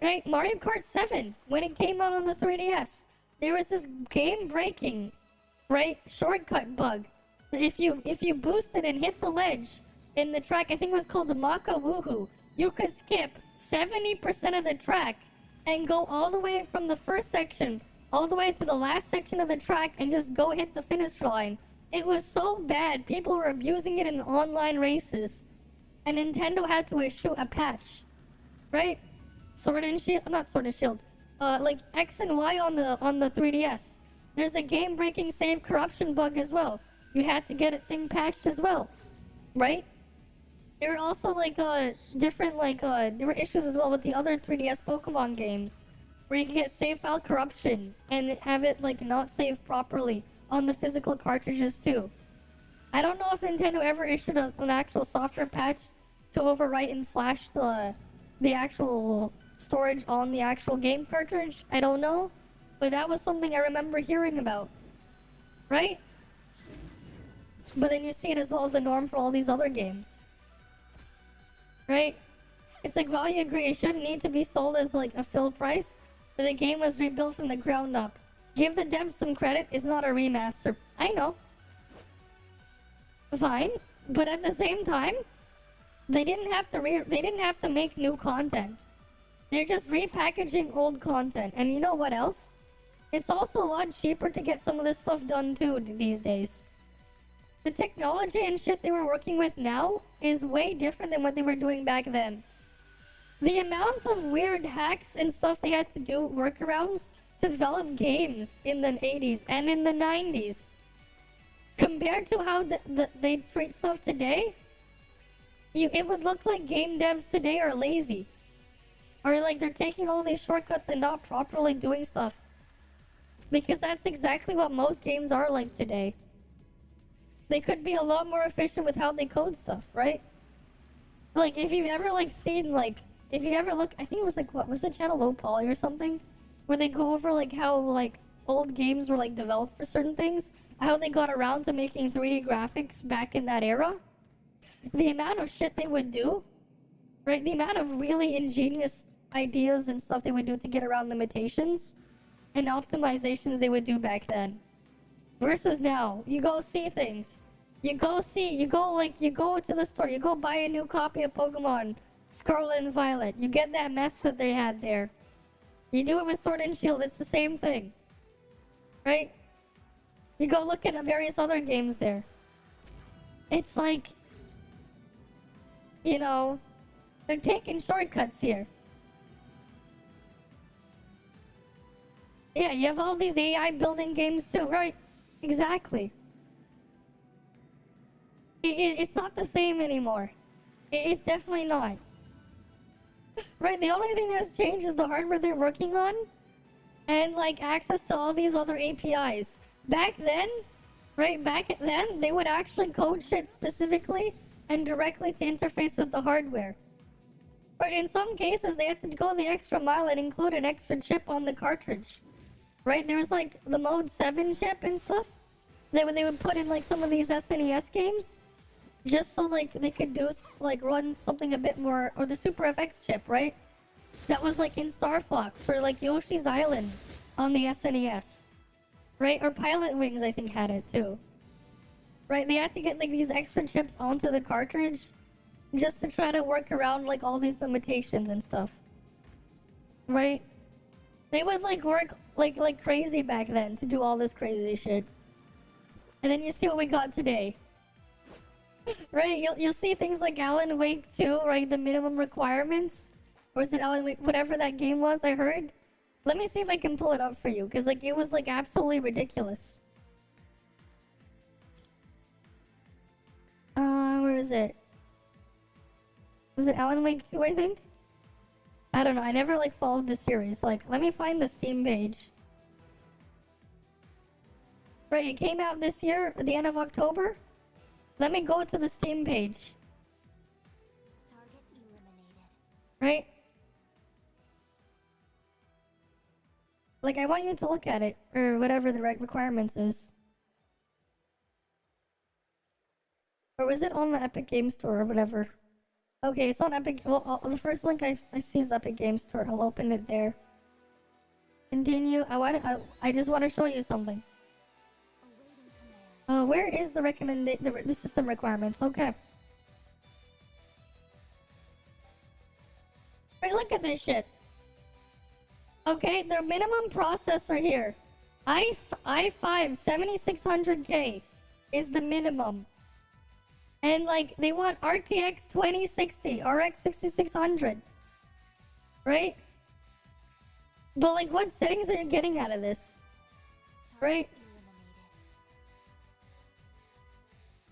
Right, Mario Kart 7, when it came out on the 3DS, there was this game-breaking, right, shortcut bug. If you boosted and hit the ledge in the track, I think it was called the Maka Woohoo, you could skip 70% of the track and go all the way from the first section all the way to the last section of the track and just go hit the finish line. It was so bad, people were abusing it in online races, and Nintendo had to issue a patch, right? Sword and Shield, not Sword and Shield, like X and Y on the 3DS. There's a game-breaking save corruption bug as well. You had to get a thing patched as well, right? There were also like different there were issues as well with the other 3DS Pokemon games, where you can get save file corruption and have it like not save properly on the physical cartridges too. I don't know if Nintendo ever issued an actual software patch to overwrite and flash the actual storage on the actual game cartridge. I don't know, but that was something I remember hearing about, right? But then you see it as well as the norm for all these other games, right? It's like, well, you agree, it shouldn't need to be sold as like a full price, but the game was rebuilt from the ground up. Give the devs some credit, it's not a remaster. I know. Fine, but at the same time, they didn't have to make new content. They're just repackaging old content. And you know what else? It's also a lot cheaper to get some of this stuff done too these days. The technology and shit they were working with now is way different than what they were doing back then. The amount of weird hacks and stuff they had to do, workarounds, to develop games in the 80s and in the 90s, compared to how they treat stuff today, it would look like game devs today are lazy. Or like they're taking all these shortcuts and not properly doing stuff. Because that's exactly what most games are like today. They could be a lot more efficient with how they code stuff, right? Like, if you've ever, like, seen, like, if you ever look, I think it was, like, what, was the channel Low Poly or something? Where they go over, like, how, like, old games were, like, developed for certain things? How they got around to making 3D graphics back in that era? The amount of shit they would do, right? The amount of really ingenious ideas and stuff they would do to get around limitations and optimizations they would do back then. Versus now, you go see things. You go to the store, you go buy a new copy of Pokemon Scarlet and Violet. You get that mess that they had there. You do it with Sword and Shield, it's the same thing. Right? You go look at various other games there. It's like, you know, they're taking shortcuts here. Yeah, you have all these AI building games too, right? Exactly. It's not the same anymore. It's definitely not. Right, the only thing that's changed is the hardware they're working on and like access to all these other APIs. Back then, they would actually code shit specifically and directly to interface with the hardware. But in some cases, they had to go the extra mile and include an extra chip on the cartridge. Right, there was like the Mode 7 chip and stuff. They would put in like some of these SNES games. Just so like they could do like run something a bit more, or the Super FX chip, right? That was like in Star Fox or like Yoshi's Island on the SNES, right? Or Pilot Wings, I think, had it too. Right? They had to get like these extra chips onto the cartridge just to try to work around like all these limitations and stuff. Right? They would like work like crazy back then to do all this crazy shit. And then you see what we got today. Right, you'll see things like Alan Wake 2, right? The minimum requirements, or is it Alan Wake? Whatever that game was, I heard. Let me see if I can pull it up for you, because like it was like absolutely ridiculous. Where is it? Was it Alan Wake 2? I think. I don't know. I never like followed the series. Like, let me find the Steam page. Right, it came out this year at the end of October. Let me go to the Steam page. Target eliminated. Right? Like, I want you to look at it, or whatever the requirements is. Or was it on the Epic Game Store or whatever? Okay, it's on Epic. Well, the first link I see is Epic Game Store. I'll open it there. Continue. I just want to show you something. Where is the system requirements? Okay. Right, look at this shit. Okay, their minimum processor here. i5 7600K is the minimum. And like, they want RTX 2060, RX 6600. Right? But like, what settings are you getting out of this? Right?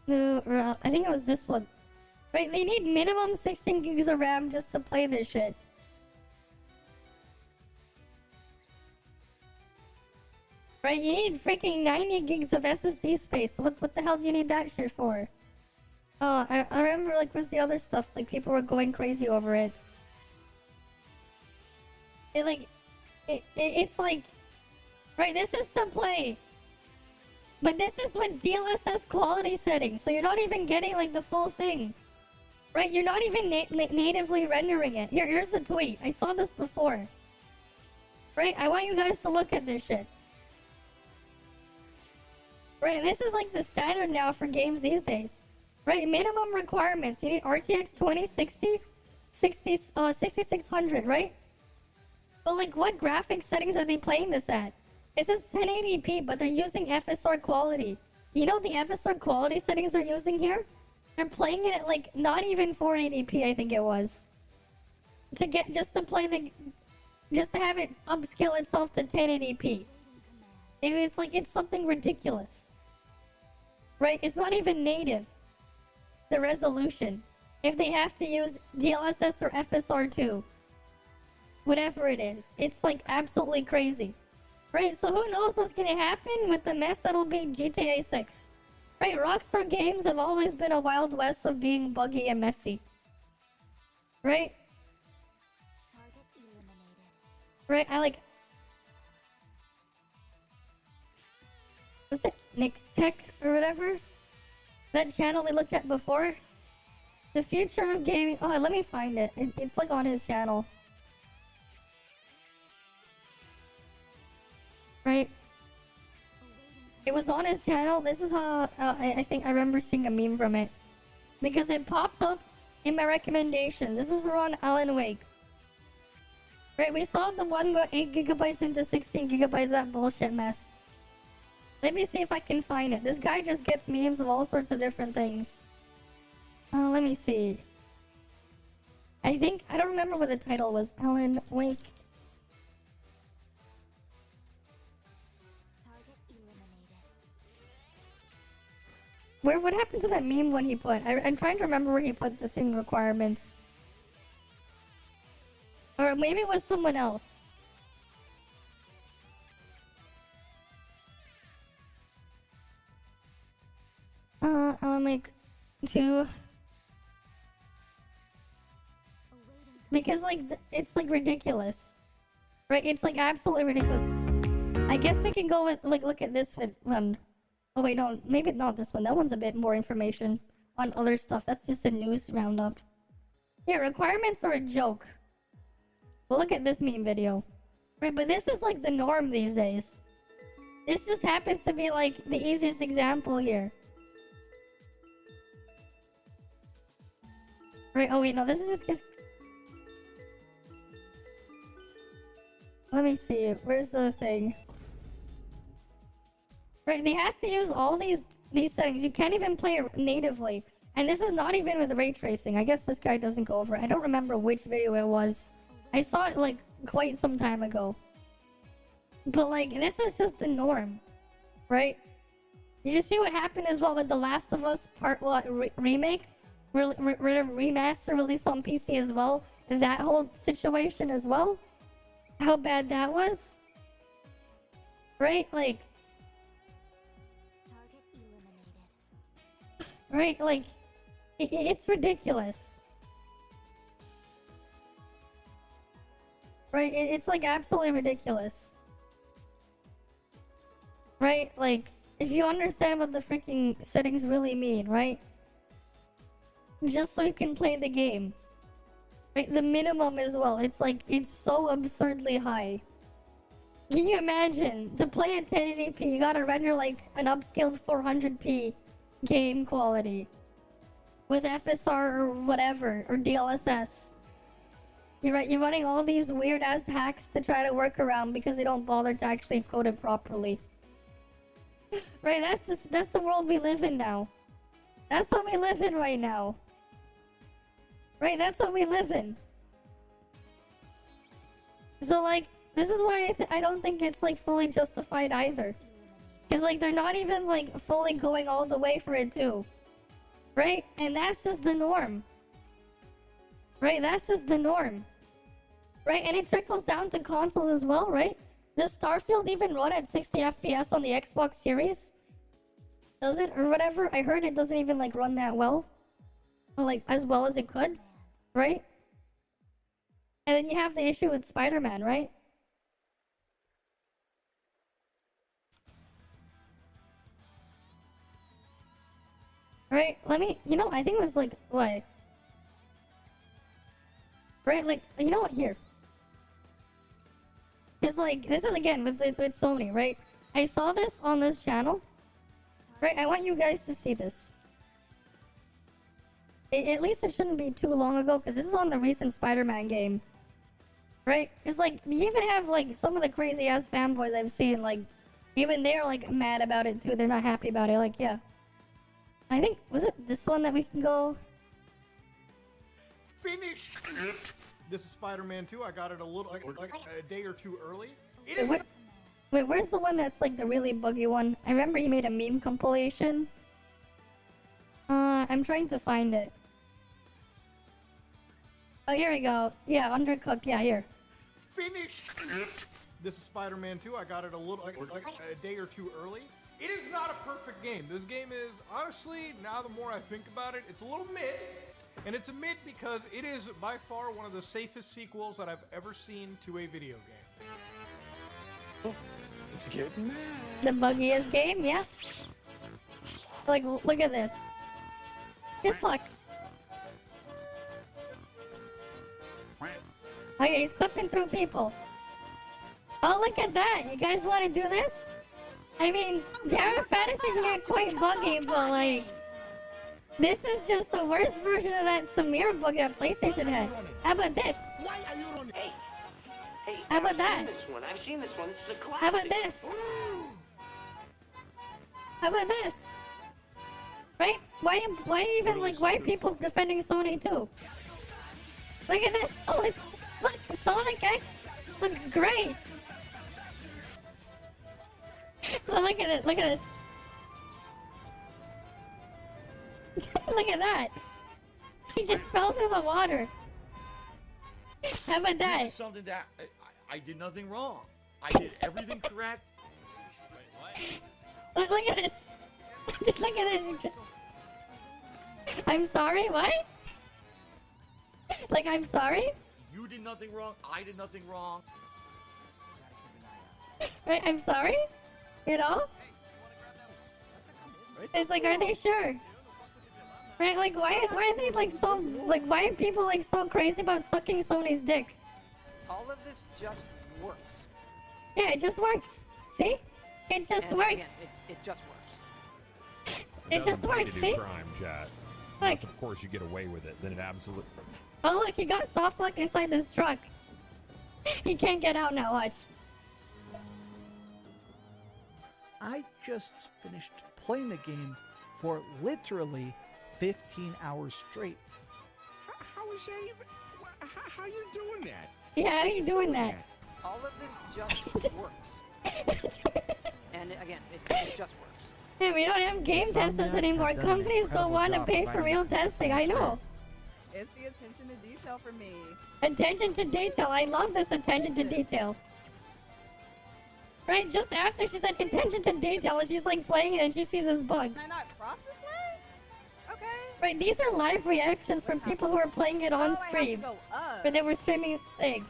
I think it was this one. Right, they need minimum 16 gigs of RAM just to play this shit. Right, you need freaking 90 gigs of SSD space. What the hell do you need that shit for? Oh, I remember like what's the other stuff? Like people were going crazy over it. It's like, right, this is to play. But this is with DLSS quality settings, so you're not even getting like the full thing. Right, you're not even natively rendering it. Here's the tweet. I saw this before. Right, I want you guys to look at this shit. Right, this is like the standard now for games these days. Right, minimum requirements. You need RTX 2060, 6600, right? But like, what graphics settings are they playing this at? It says 1080p, but they're using FSR quality. You know the FSR quality settings they're using here? They're playing it at like not even 480p, I think it was. Just to have it upscale itself to 1080p. It's like, it's something ridiculous. Right? It's not even native. The resolution. If they have to use DLSS or FSR2. Whatever it is. It's like absolutely crazy. Right, so who knows what's gonna happen with the mess that'll be GTA 6. Right, Rockstar games have always been a wild west of being buggy and messy. Right? Target eliminated. Right, I like... Was it Nick Tech or whatever? That channel we looked at before? The future of gaming... Oh, let me find it. It's like on his channel. Right? It was on his channel. This is how I think I remember seeing a meme from it. Because it popped up in my recommendations. This was around Alan Wake. Right, we saw the one with 8 gigabytes into 16 gigabytes, that bullshit mess. Let me see if I can find it. This guy just gets memes of all sorts of different things. Let me see. I don't remember what the title was. Alan Wake. What happened to that meme when he put? I'm trying to remember where he put the thing requirements. Or maybe it was someone else. I'll make 2. Because like it's like ridiculous, right? It's like absolutely ridiculous. I guess we can go with like look at this one. Oh wait, no, maybe not this one. That one's a bit more information on other stuff. That's just a news roundup. Yeah, requirements are a joke. Well, look at this meme video. Right, but this is like the norm these days. This just happens to be like the easiest example here. Right, oh wait, no, this is just 'cause... Let me see, where's the thing? Right, they have to use all these settings. You can't even play it natively. And this is not even with ray tracing. I guess this guy doesn't go over it. I don't remember which video it was. I saw it like quite some time ago. But like, this is just the norm. Right? Did you see what happened as well with The Last of Us Part 1 remake? Remaster released on PC as well? That whole situation as well? How bad that was? Right? Like... Right? Like... It's ridiculous. Right? It's like absolutely ridiculous. Right? Like, if you understand what the freaking settings really mean, right? Just so you can play the game. Right? The minimum as well. It's like, it's so absurdly high. Can you imagine? To play at 1080p, you gotta render like an upscaled 400p game quality. With FSR or whatever, or DLSS. You're running all these weird ass hacks to try to work around because they don't bother to actually code it properly. Right, that's the world we live in now. That's what we live in right now. Right, that's what we live in. So like, this is why I don't think it's like fully justified either. Cause like they're not even like fully going all the way for it too. Right? And that's just the norm. Right? That's just the norm. Right? And it trickles down to consoles as well, right? Does Starfield even run at 60 FPS on the Xbox Series? Does it? Or whatever? I heard it doesn't even like run that well. Or like as well as it could. Right? And then you have the issue with Spider-Man, right? Right? Let me... You know, I think it was like... What? Right? Like, you know what? Here. Because, like, this is again with Sony, right? I saw this on this channel. Right? I want you guys to see this. At least it shouldn't be too long ago, because this is on the recent Spider-Man game. Right? Because, like, you even have, like, some of the crazy-ass fanboys I've seen, like, even they're, like, mad about it, too. They're not happy about it. Like, yeah. I think... Was it this one that we can go... Finish it! This is Spider-Man 2. I got it a little, like a day or two early. It is... Wait, where's the one that's, like, the really buggy one? I remember he made a meme compilation. I'm trying to find it. Oh, here we go. Yeah, Undercooked. Yeah, here. Finish it! This is Spider-Man 2. I got it a little, like a day or two early. It is not a perfect game. This game is, honestly, now the more I think about it, it's a little mid. And it's a mid because it is by far one of the safest sequels that I've ever seen to a video game. Oh, it's getting mad. The buggiest game, yeah. Like, look at this. Just look. Oh yeah, he's clipping through people. Oh, look at that. You guys want to do this? I mean, Terra Fantasy can get quite buggy, but like, this is just the worst version of that Samir bug that PlayStation had. How about this? Why are you on? Hey, How about that? I've seen this one. This is a classic. How about this? How about this? Right? Why even like white people defending Sony too? Look at this. Oh, look, Sonic X looks great. Well, look at it. Look at this. Look at that. He just fell through the water. How about that? This is something that I did nothing wrong. I did everything correct. Look at this. Look at this. I'm sorry, what? Like, I'm sorry? You did nothing wrong. I did nothing wrong. Right, I'm sorry? You know? It's like, are they sure? Right, like, why are they, like, so, like, why are people, like, so crazy about sucking Sony's dick? All of this just works. Yeah, it just works. See? It just And works. again, it just works. It just works, see? Crime, chat. Look. Unless, of course, you get away with it. Then it absolutely... Oh, look, he got soft lock inside this truck. He can't get out now, watch. I just finished playing the game for literally 15 hours straight. How is that even? How are you doing that? Yeah, how are you doing that? All of this just works. And again, it just works. Hey, we don't have game testers anymore. Companies don't want to pay for real testing. I know. It's the attention to detail for me. Attention to detail. I love this attention to detail. Right, just after she said attention to detail, she's like playing it and she sees this bug. Can I not cross this way? Okay. Right, these are live reactions from people who are playing it on stream. Go up. But they were streaming thing.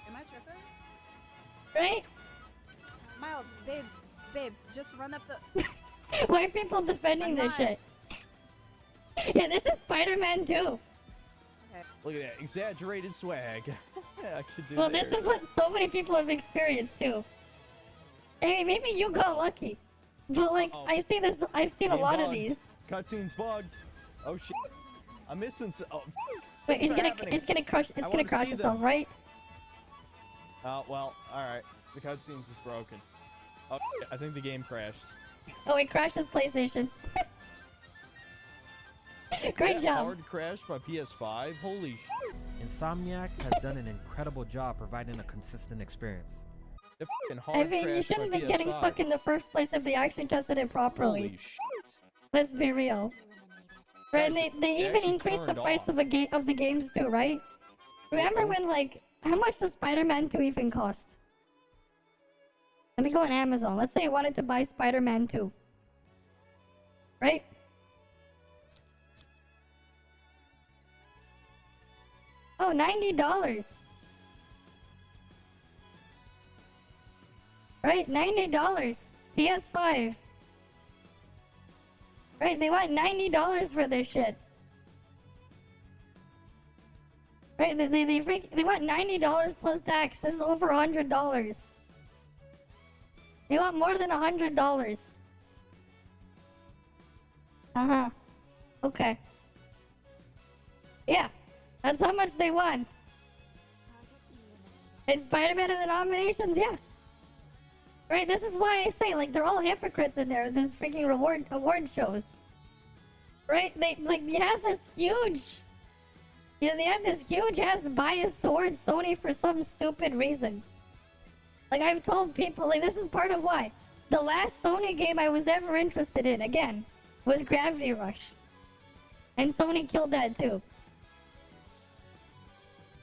Am I tripping? Right? Miles, babes, just run up the... Why are people defending this shit? Yeah, this is Spider-Man 2. Okay. Look at that, exaggerated swag. Yeah, I could do Well, that. this is what so many people have experienced too. Hey, maybe you got lucky. But like, I see this, I've seen a Game lot of bugged. these. Cutscene's bugged. Oh shit. I'm missing some. Oh, Wait, things are happening. it's gonna crash I wanna see itself, them. right? Oh, well, alright. The cutscene's just broken. Oh, shit, I think the game crashed. Oh, it crashes PlayStation. Great Yeah, job. Hard crash by PS5. Holy shit. Insomniac has done an incredible job providing a consistent experience. The fucking hard I mean, you crash shouldn't by be getting PS5. stuck in the first place if they actually tested it properly. Holy shit. Let's be real. Right, and Guys, they even actually increased the turned price off. of the games too, right? Remember when like how much does Spider-Man 2 even cost? Let me go on Amazon. Let's say I wanted to buy Spider-Man 2. Right? Oh, $90. Right, $90. PS5. Right, they want $90 for this shit. Right, they want $90 plus tax. This is over $100. They want more than $100. Uh-huh. Okay. Yeah. That's how much they want. Is Spider-Man in the nominations? Yes. Right, this is why I say, like, they're all hypocrites in there. This freaking award shows. Right? You have this huge... Yeah, they have this huge-ass bias towards Sony for some stupid reason. Like, I've told people, like, this is part of why. The last Sony game I was ever interested in, again, was Gravity Rush. And Sony killed that, too.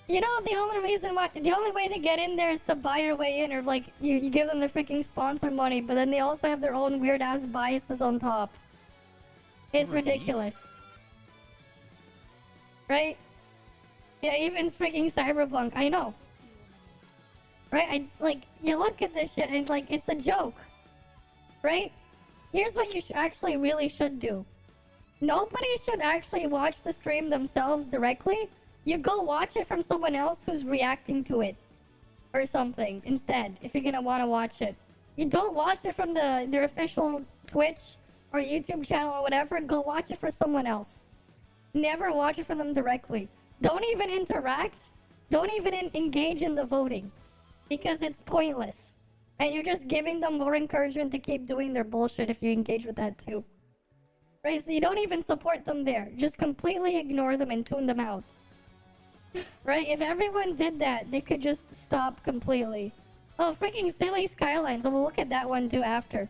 You know, the only way to get in there is to buy your way in, or like, you give them the freaking sponsor money, but then they also have their own weird-ass biases on top. It's ridiculous. Right? Yeah, even freaking Cyberpunk, I know. Right? You look at this shit and, like, it's a joke. Right? Here's what you actually really should do. Nobody should actually watch the stream themselves directly. You go watch it from someone else who's reacting to it. Or something, instead, if you're gonna want to watch it. You don't watch it from their official Twitch or YouTube channel or whatever. Go watch it for someone else. Never watch it for them directly. Don't even interact. Don't even engage in the voting. Because it's pointless. And you're just giving them more encouragement to keep doing their bullshit if you engage with that too. Right? So you don't even support them there. Just completely ignore them and tune them out. Right? If everyone did that, they could just stop completely. Oh, freaking Silly Skylines. We'll look at that one too after.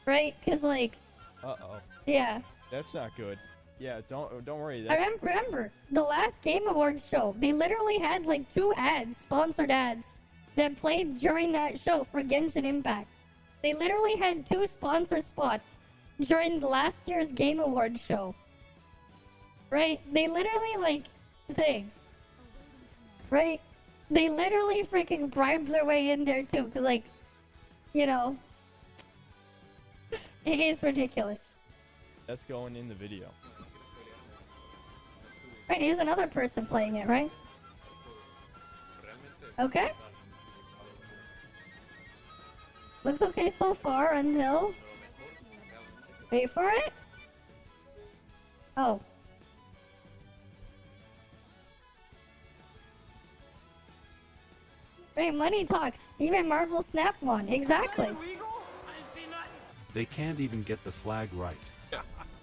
Right? Because, like... Uh-oh. Yeah. That's not good. Yeah, don't worry. I remember the last Game Awards show. They literally had like 2 ads, sponsored ads, that played during that show for Genshin Impact. They literally had 2 sponsor spots during the last year's Game Awards show. Right? They literally like right? They literally freaking bribed their way in there too, cause like, you know, it is ridiculous. That's going in the video. Right, here's another person playing it, right? Okay. Looks okay so far until... Wait for it? Oh. Right, money talks. Even Marvel Snap won. Exactly. They can't even get the flag right.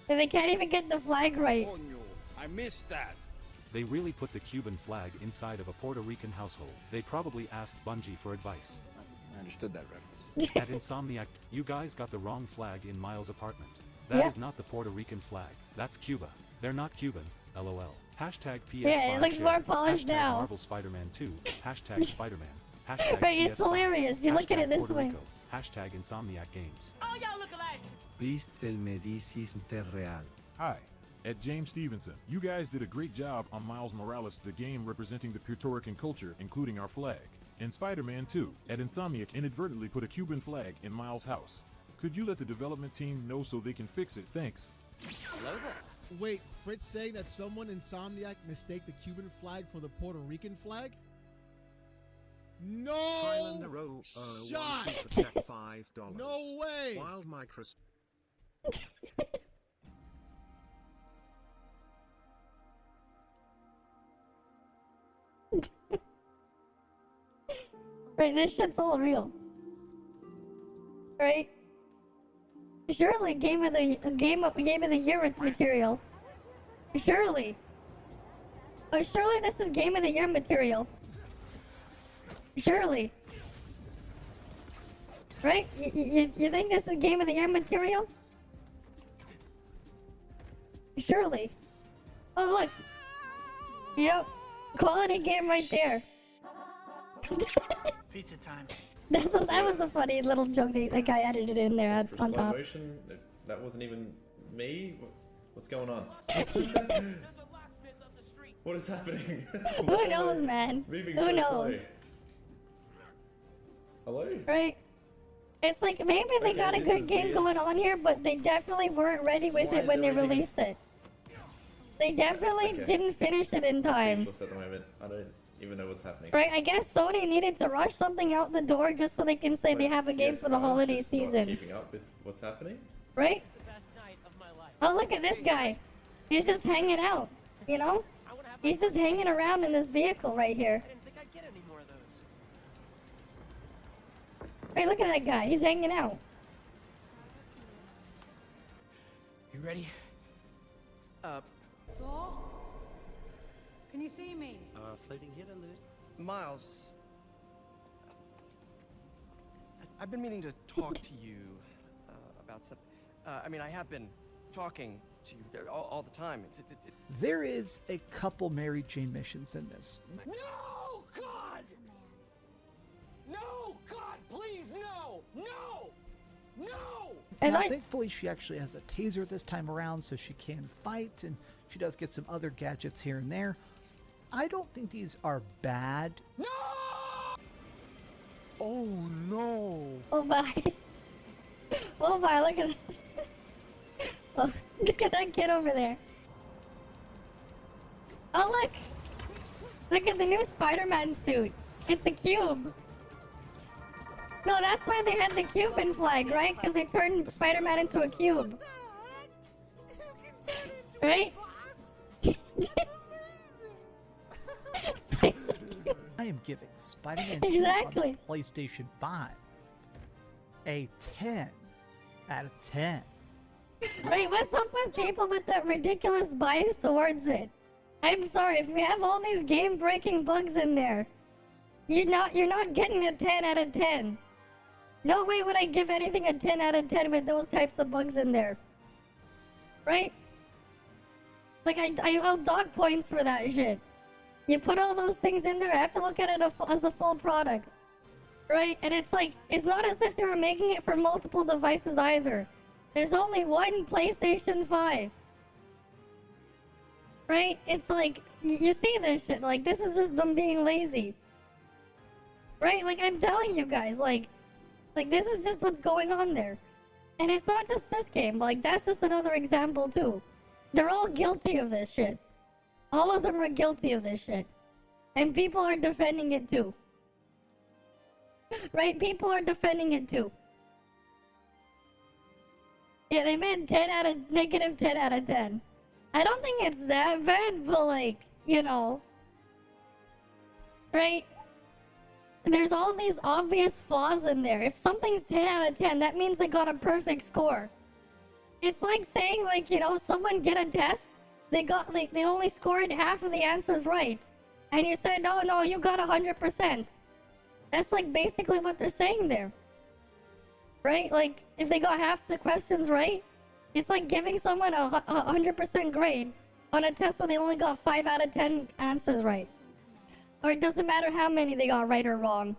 And they can't even get the flag right. Oh no, I missed that. They really put the Cuban flag inside of a Puerto Rican household. They probably asked Bungie for advice. I understood that reference. At Insomniac, you guys got the wrong flag in Miles' apartment. That is not the Puerto Rican flag. That's Cuba. They're not Cuban. LOL. Hashtag PS5 Yeah, it looks share. more polished Hashtag now. Marvel Spider-Man 2. Hashtag Spider-Man. Hashtag Right, it's PS5. hilarious. You look at it Hashtag this Puerto way. Rico. Hashtag Insomniac Games. Oh, y'all look alike. Viste el Medicis Interreal. Hi, at James Stevenson. You guys did a great job on Miles Morales, the game representing the Puerto Rican culture, including our flag. In Spider-Man 2, at Insomniac inadvertently put a Cuban flag in Miles' house. Could you let the development team know so they can fix it? Thanks. Hello there. Wait, Fritz saying that someone in Insomniac mistake the Cuban flag for the Puerto Rican flag? No shot! $5. No way! Wild Microsoft. Right, this shit's all real. Right? Surely game of the year material. Surely. Oh, surely this is game of the year material. Surely. Right? You think this is game of the year material? Surely. Oh look. Yep. Quality game right there. Pizza time. That was a funny little joke that guy edited in there For on slow top. motion, that wasn't even me. What's going on? What is happening? Who knows, man? Moving Who so knows? slow. Hello? Right? It's like maybe they got a good game going on here, but they definitely weren't ready with it when they released it. They definitely didn't finish it in time. Speechless at the moment. I don't even know what's happening. Right, I guess Sony needed to rush something out the door just so they can say they have a game for the holiday Just not season. keeping up with what's happening. Right? Oh, look at this guy. He's just hanging out, you know? He's just hanging around in this vehicle right here. Hey, look at that guy. He's hanging out. You ready? Can you see me? Floating here a little. Miles, I've been meaning to talk to you about something. I mean, I have been talking to you all the time. There is a couple Mary Jane missions in this. No, God! No, God, please, no! No! No! And thankfully, she actually has a taser this time around, so she can fight, and she does get some other gadgets here and there. I don't think these are bad. No! Oh no! Oh my! Oh my! Look at that! Oh, look at that kid over there! Oh look! Look at the new Spider-Man suit. It's a cube. No, that's why they had the Cuban flag, right? Because they turned Spider-Man into a cube. Right? I am giving Spider-Man 2 Exactly. on the PlayStation 5 a 10 out of 10. Right, what's up with people with that ridiculous bias towards it? I'm sorry, if we have all these game-breaking bugs in there, you're not getting a 10 out of 10. No way would I give anything a 10 out of 10 with those types of bugs in there. Right? Like, I'll dog points for that shit. You put all those things in there, I have to look at it as a full product. Right? And it's like, it's not as if they were making it for multiple devices either. There's only one PlayStation 5. Right? It's like, you see this shit, like, this is just them being lazy. Right? Like, I'm telling you guys, like, this is just what's going on there. And it's not just this game, like, that's just another example, too. They're all guilty of this shit. All of them are guilty of this shit. And people are defending it, too. Right? People are defending it, too. Yeah, they made negative 10 out of 10. I don't think it's that bad, but, like, you know. Right? There's all these obvious flaws in there. If something's 10 out of 10, that means they got a perfect score. It's like saying, like, you know, someone did a test, they only scored half of the answers right. And you said, no, you got 100%. That's like basically what they're saying there. Right? Like, if they got half the questions right, it's like giving someone a 100% grade on a test where they only got 5 out of 10 answers right. Or it doesn't matter how many they got right or wrong.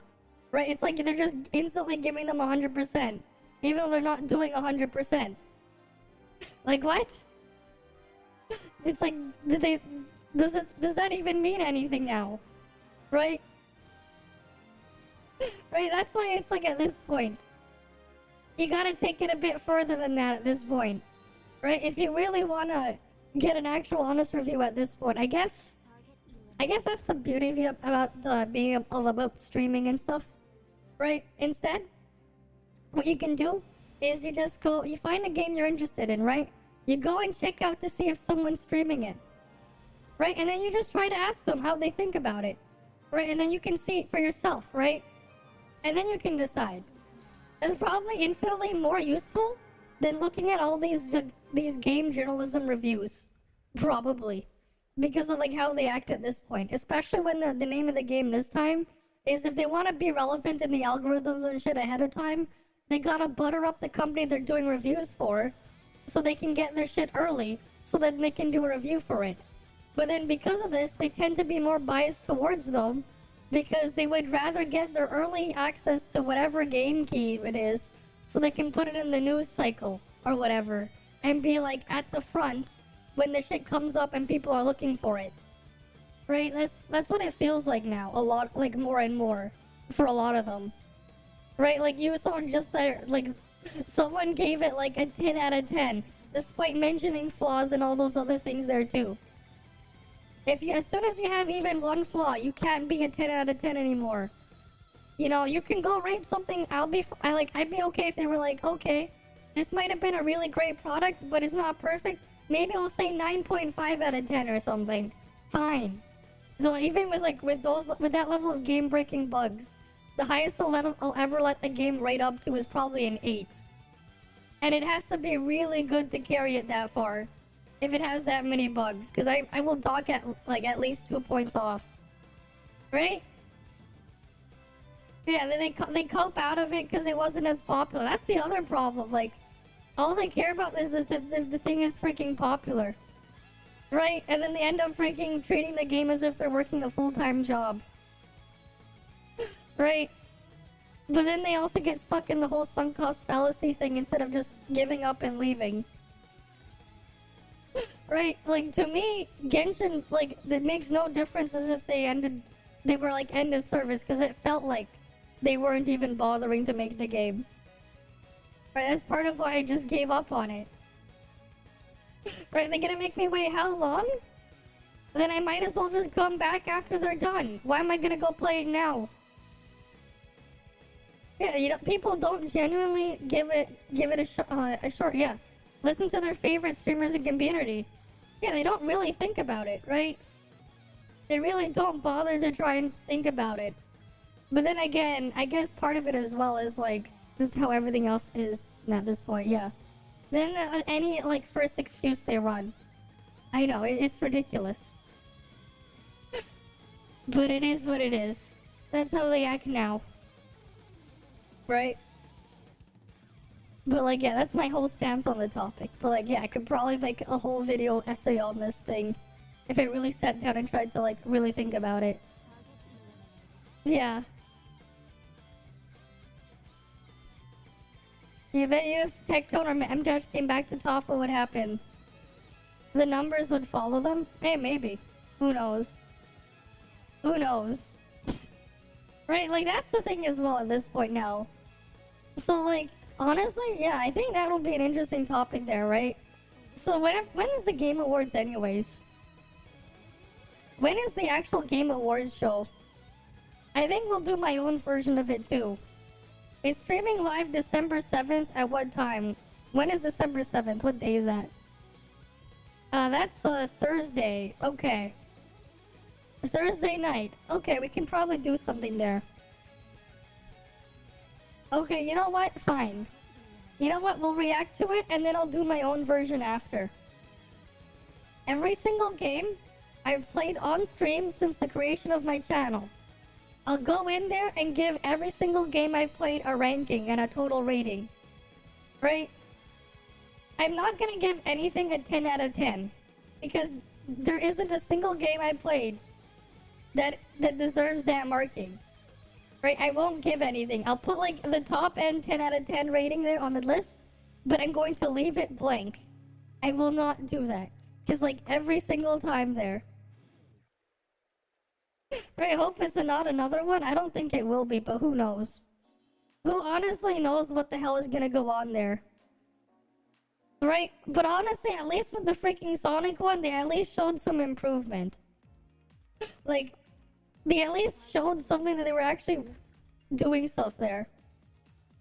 Right? It's like they're just instantly giving them 100%. Even though they're not doing 100%. Like, what? It's like, does that even mean anything now? Right? Right? That's why it's like at this point. You gotta take it a bit further than that at this point. Right? If you really wanna get an actual honest review at this point, I guess that's the beauty of about being about streaming and stuff. Right? Instead, what you can do is you find a game you're interested in, right? You go and check out to see if someone's streaming it. Right? And then you just try to ask them how they think about it. Right? And then you can see it for yourself, right? And then you can decide. It's probably infinitely more useful than looking at all these game journalism reviews. Probably. Because of like how they act at this point. Especially when the name of the game this time is if they want to be relevant in the algorithms and shit ahead of time, they gotta butter up the company they're doing reviews for so they can get their shit early so that they can do a review for it. But then because of this, they tend to be more biased towards them because they would rather get their early access to whatever game key it is so they can put it in the news cycle or whatever and be like at the front when the shit comes up and people are looking for it. Right? That's what it feels like now. A lot, like more and more for a lot of them. Right? Like you saw just there, like someone gave it like a 10 out of 10 despite mentioning flaws and all those other things there too. As soon as you have even one flaw, you can't be a 10 out of 10 anymore. You know, you can go rate something, I'd be okay if they were like, okay, this might have been a really great product, but it's not perfect. Maybe I'll say 9.5 out of 10 or something. Fine. So even with that level of game-breaking bugs, the highest I'll ever let the game rate up to is probably an 8. And it has to be really good to carry it that far. If it has that many bugs, because I will dock at least 2 points off. Right? Yeah, then they cope out of it because it wasn't as popular. That's the other problem. Like, all they care about is that the thing is freaking popular. Right? And then they end up freaking treating the game as if they're working a full-time job. Right? But then they also get stuck in the whole sunk cost fallacy thing instead of just giving up and leaving. Right? Like, to me, Genshin, like, it makes no difference as if they were like end of service because it felt like they weren't even bothering to make the game. Right? That's part of why I just gave up on it. Right? They're gonna make me wait how long? Then I might as well just come back after they're done. Why am I gonna go play it now? Yeah, you know, people don't genuinely give it a short. Yeah, listen to their favorite streamers and community. Yeah, they don't really think about it, right? They really don't bother to try and think about it. But then again, I guess part of it as well is like just how everything else is at this point. Yeah. Then any like first excuse they run. I know it's ridiculous, but it is what it is. That's how they act now, right? But like, yeah, that's my whole stance on the topic. But like, yeah, I could probably make a whole video essay on this thing if I really sat down and tried to like really think about it. Yeah. You bet you if Tectone or M-Dash came back to ToF, what would happen? The numbers would follow them? Hey, maybe. Who knows? Who knows? Right, like that's the thing as well at this point now. So like, honestly, yeah, I think that'll be an interesting topic there, right? So when is the Game Awards anyways? When is the actual Game Awards show? I think we'll do my own version of it too. It's streaming live December 7th at what time? When is December 7th? What day is that? That's Thursday. Okay. Thursday night. Okay, we can probably do something there. Okay, you know what? Fine. You know what? We'll react to it and then I'll do my own version after. Every single game I've played on stream since the creation of my channel. I'll go in there and give every single game I've played a ranking and a total rating. Right? I'm not gonna give anything a 10 out of 10. Because there isn't a single game I played that deserves that marking. Right? I won't give anything. I'll put like the top end 10 out of 10 rating there on the list. But I'm going to leave it blank. I will not do that. Because like every single time there. Right, I hope it's not another one. I don't think it will be, but who knows? Who honestly knows what the hell is gonna go on there? Right, but honestly, at least with the freaking Sonic one, they at least showed some improvement. Like, they at least showed something that they were actually doing stuff there.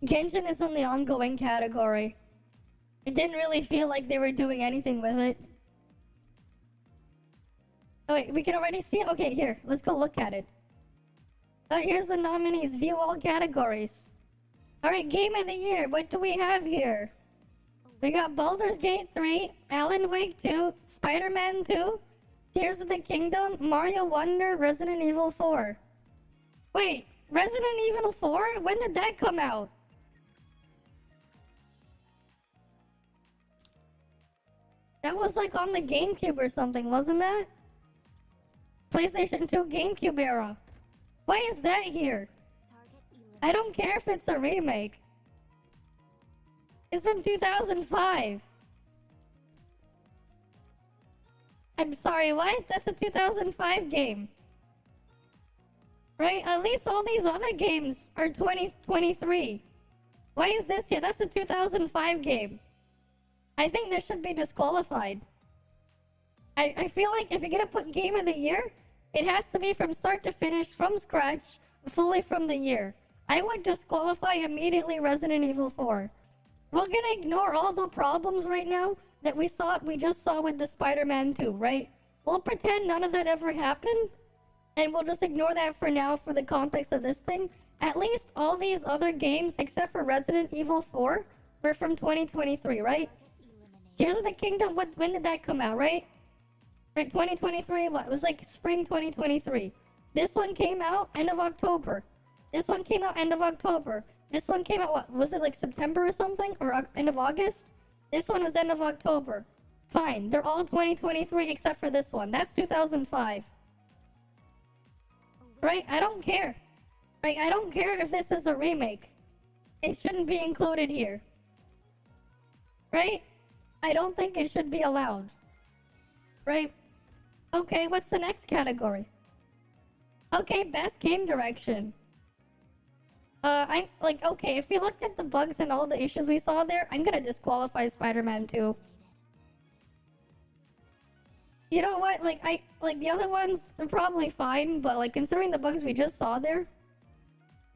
Genshin is in the ongoing category. It didn't really feel like they were doing anything with it. Oh wait, we can already see it? Okay, here, let's go look at it. Here's the nominees, view all categories. Alright, Game of the Year, what do we have here? We got Baldur's Gate 3, Alan Wake 2, Spider-Man 2, Tears of the Kingdom, Mario Wonder, Resident Evil 4. Wait, Resident Evil 4? When did that come out? That was like on the GameCube or something, wasn't that? PlayStation 2 GameCube era. Why is that here? I don't care if it's a remake. It's from 2005. I'm sorry, what? That's a 2005 game. Right? At least all these other games are 2023. Why is this here? That's a 2005 game. I think this should be disqualified. I feel like if you're gonna put Game of the Year, it has to be from start to finish, from scratch, fully from the year. I would disqualify immediately Resident Evil 4. We're gonna ignore all the problems right now that we just saw with the Spider-Man 2, right? We'll pretend none of that ever happened, and we'll just ignore that for now for the context of this thing. At least all these other games, except for Resident Evil 4, were from 2023, right? Tears of the Kingdom, when did that come out, right? Right, 2023, what? It was like spring 2023. This one came out end of October. This one came out end of October. This one came out, what? Was it like September or something? Or end of August? This one was end of October. Fine, they're all 2023 except for this one. That's 2005. Right? I don't care. Right? I don't care if this is a remake. It shouldn't be included here. Right? I don't think it should be allowed. Right? Okay, what's the next category? Okay, best game direction. I'm like, okay, if we looked at the bugs and all the issues we saw there, I'm gonna disqualify Spider-Man 2. You know what? Like, the other ones, they're probably fine, but like, considering the bugs we just saw there,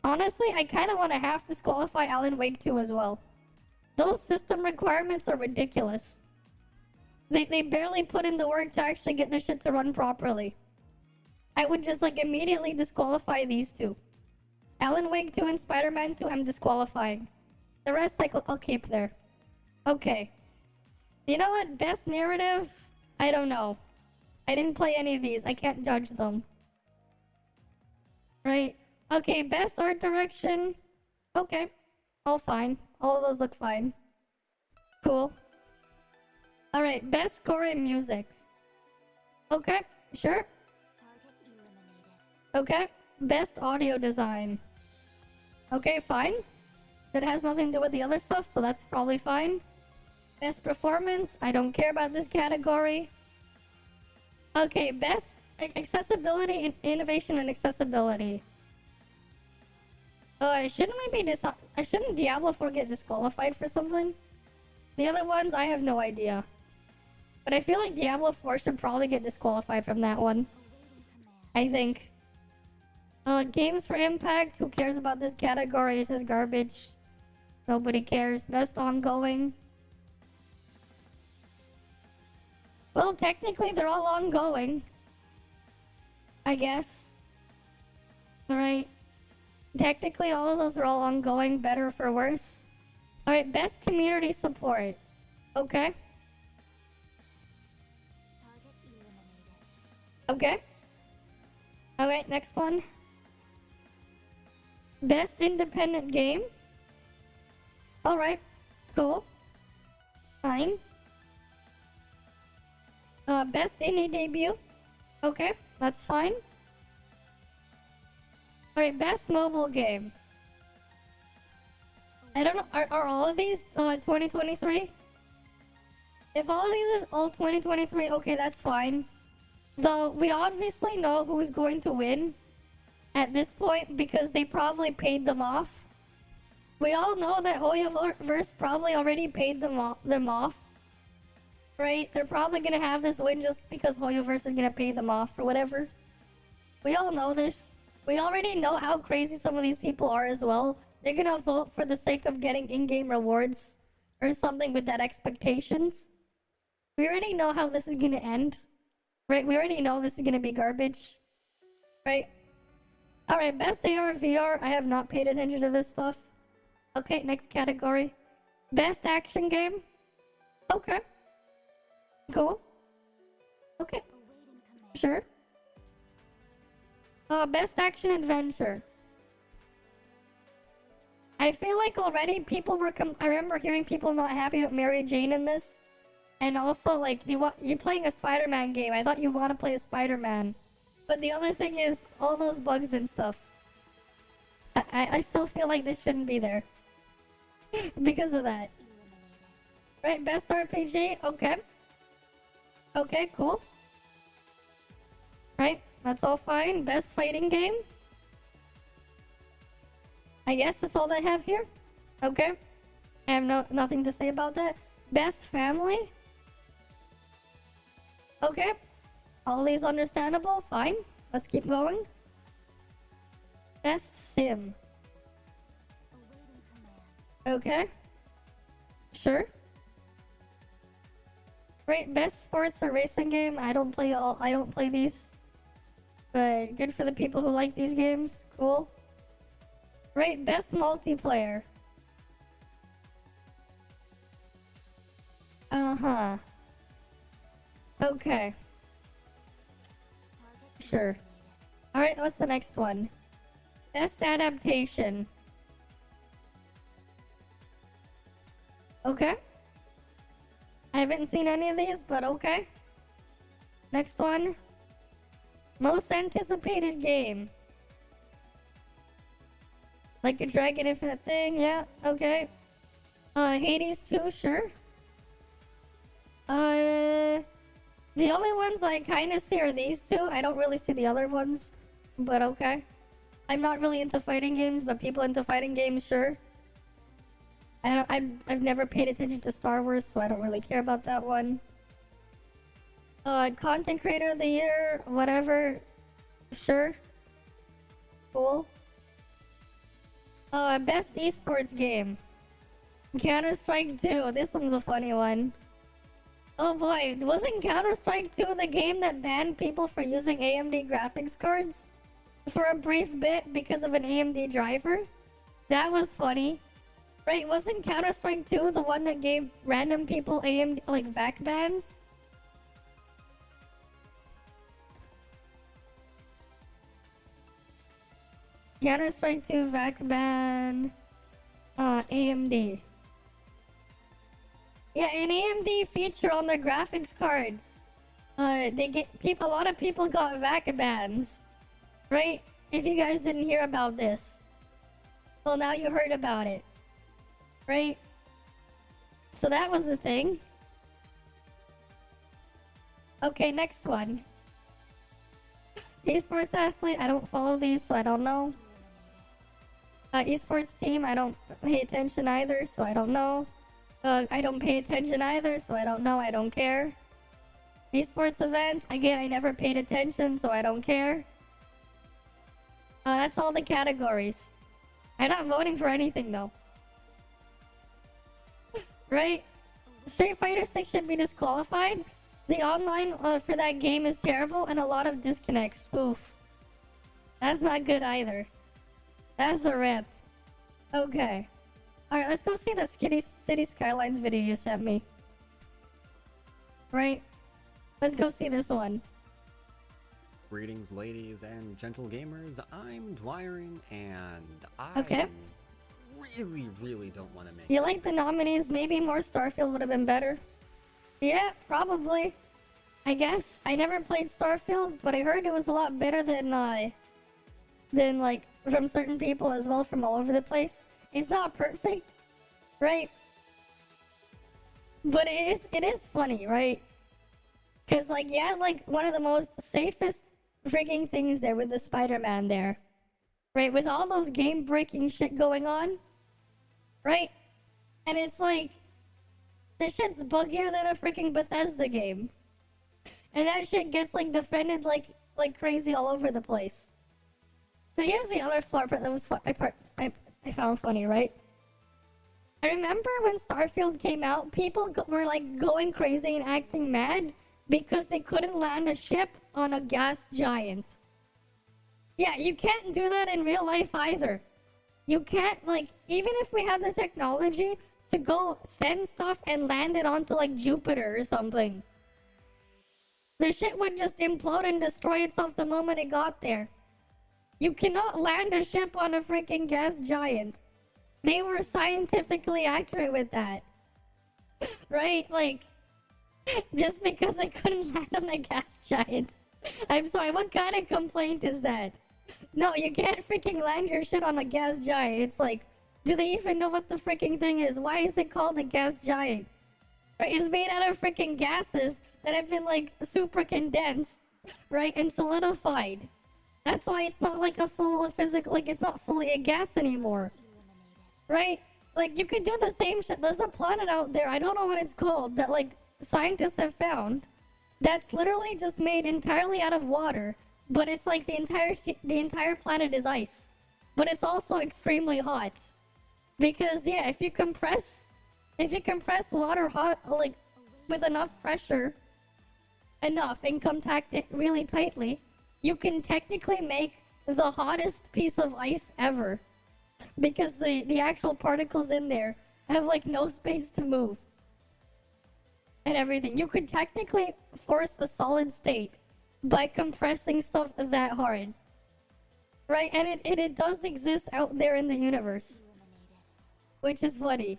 Honestly, I kind of want to half disqualify Alan Wake 2 as well. Those system requirements are ridiculous. They barely put in the work to actually get this shit to run properly. I would just like immediately disqualify these two. Alan Wake 2 and Spider-Man 2 I'm disqualifying. The rest like I'll keep there. Okay. You know what? Best narrative? I don't know. I didn't play any of these. I can't judge them. Right? Okay, best art direction. Okay. All fine. All of those look fine. Cool. Alright, best score in music. Okay, sure. Okay, best audio design. Okay, fine. That has nothing to do with the other stuff, so that's probably fine. Best performance. I don't care about this category. Okay, best accessibility and innovation and accessibility. Shouldn't Diablo 4 get disqualified for something? The other ones, I have no idea. But I feel like Diablo 4 should probably get disqualified from that one. I think. Games for Impact. Who cares about this category? It's just garbage. Nobody cares. Best ongoing. Well, technically, they're all ongoing. I guess. Alright. Technically, all of those are all ongoing, better for worse. Alright, best community support. Okay. Okay. Alright, next one. Best independent game. Alright. Cool. Fine. Best indie debut. Okay, that's fine. Alright, best mobile game. I don't know, are all of these 2023? If all of these are all 2023, okay, that's fine. Though, we obviously know who's going to win at this point because they probably paid them off. We all know that Hoyoverse probably already paid them off. Right? They're probably gonna have this win just because Hoyoverse is gonna pay them off or whatever. We all know this. We already know how crazy some of these people are as well. They're gonna vote for the sake of getting in-game rewards or something with that expectations. We already know how this is gonna end. Right? We already know this is gonna be garbage. Right? Alright, best AR VR. I have not paid attention to this stuff. Okay, next category. Best action game. Okay. Cool. Okay. Sure. Best action adventure. I feel like already people were I remember hearing people not happy with Mary Jane in this. And also, like, you're playing a Spider-Man game. I thought you want to play a Spider-Man. But the other thing is, all those bugs and stuff. I still feel like this shouldn't be there. Because of that. Right, best RPG? Okay. Okay, cool. Right, that's all fine. Best fighting game? I guess that's all they have here. Okay. I have nothing to say about that. Best family? Okay. All these understandable. Fine. Let's keep going. Best sim. Okay. Sure. Right, best sports or racing game. I don't play these. But good for the people who like these games. Cool. Right, best multiplayer. Uh-huh. Okay. Sure. Alright, what's the next one? Best adaptation. Okay. I haven't seen any of these, but okay. Next one. Most anticipated game. Like a Dragon Infinite thing, yeah, okay. Hades 2, sure. The only ones I kind of see are these two. I don't really see the other ones, but okay. I'm not really into fighting games, but people into fighting games, sure. I've never paid attention to Star Wars, so I don't really care about that one. Content Creator of the Year, whatever. Sure. Cool. Best esports game. Counter-Strike 2. This one's a funny one. Oh boy, wasn't Counter-Strike 2 the game that banned people for using AMD graphics cards? For a brief bit because of an AMD driver? That was funny. Right, wasn't Counter-Strike 2 the one that gave random people AMD, like, VAC bans? Counter-Strike 2 VAC ban... AMD. Yeah, an AMD feature on their graphics card. A lot of people got VAC bans. Right? If you guys didn't hear about this. Well, now you heard about it. Right? So that was the thing. Okay, next one. Esports athlete, I don't follow these, so I don't know. Esports team, I don't pay attention either, so I don't know. I don't pay attention either, so I don't know, I don't care. Esports event, again, I never paid attention, so I don't care. That's all the categories. I'm not voting for anything, though. Right? Street Fighter 6 should be disqualified. The online for that game is terrible and a lot of disconnects. Oof. That's not good either. That's a rip. Okay. Alright, let's go see the City Skylines video you sent me. Right? Let's go see this one. Greetings, ladies and gentle gamers. I'm Dwyron, and I really don't want to make... You like the nominees? Maybe more Starfield would have been better. Yeah, probably. I guess. I never played Starfield, but I heard it was a lot better than like, from certain people as well from all over the place. It's not perfect, right? But it is funny, right? Because, like, yeah, like, one of the most safest freaking things there with the Spider-Man there. Right? With all those game-breaking shit going on. Right? And it's like, this shit's buggier than a freaking Bethesda game. And that shit gets, like, defended like crazy all over the place. So here's the other part that was I found funny, right? I remember when Starfield came out, people were, like, going crazy and acting mad because they couldn't land a ship on a gas giant. Yeah, you can't do that in real life either. You can't, like, even if we had the technology to go send stuff and land it onto, like, Jupiter or something, the shit would just implode and destroy itself the moment it got there. You cannot land a ship on a freaking gas giant. They were scientifically accurate with that. Right? Like, just because I couldn't land on a gas giant. I'm sorry, what kind of complaint is that? No, you can't freaking land your shit on a gas giant. It's like, do they even know what the freaking thing is? Why is it called a gas giant? Right? It's made out of freaking gases that have been, like, super condensed, right? And solidified. That's why it's not like a full physical, like, it's not fully a gas anymore. Right? Like, you could do the same shit. There's a planet out there, I don't know what it's called, that, like, scientists have found that's literally just made entirely out of water, but it's like the entire planet is ice. But it's also extremely hot. Because, yeah, if you compress water hot, like, with enough pressure, and compact it really tightly, you can technically make the hottest piece of ice ever. Because the actual particles in there have, like, no space to move. And everything. You could technically force a solid state by compressing stuff that hard. Right? And it does exist out there in the universe. Which is funny.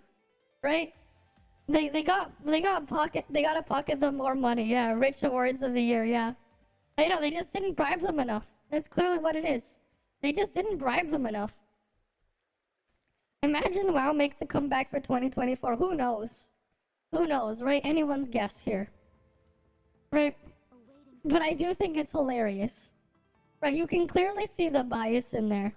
Right? They gotta pocket them more money, yeah. Rich Awards of the Year, yeah. I know, they just didn't bribe them enough. That's clearly what it is. They just didn't bribe them enough. Imagine WoW makes a comeback for 2024. Who knows? Who knows, right? Anyone's guess here. Right? But I do think it's hilarious. Right? You can clearly see the bias in there.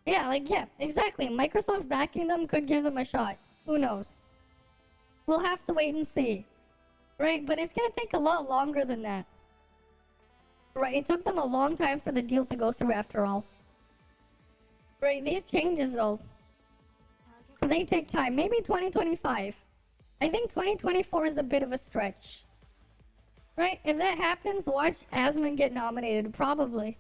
Yeah, like, yeah, exactly. Microsoft backing them could give them a shot. Who knows? We'll have to wait and see. Right? But it's gonna take a lot longer than that. Right? It took them a long time for the deal to go through after all. Right, these changes though, they take time. Maybe 2025. I think 2024 is a bit of a stretch. Right, if that happens, watch Asmon get nominated, probably.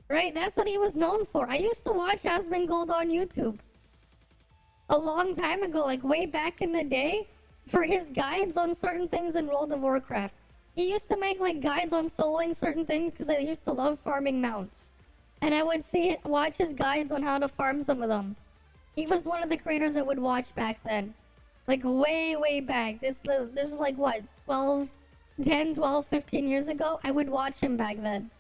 Right, that's what he was known for. I used to watch Asmongold on YouTube a long time ago, like way back in the day, for his guides on certain things in World of Warcraft. He used to make like guides on soloing certain things because I used to love farming mounts. And I would watch his guides on how to farm some of them. He was one of the creators I would watch back then. Like way back. This was like what, 10, 12, 15 years ago? I would watch him back then.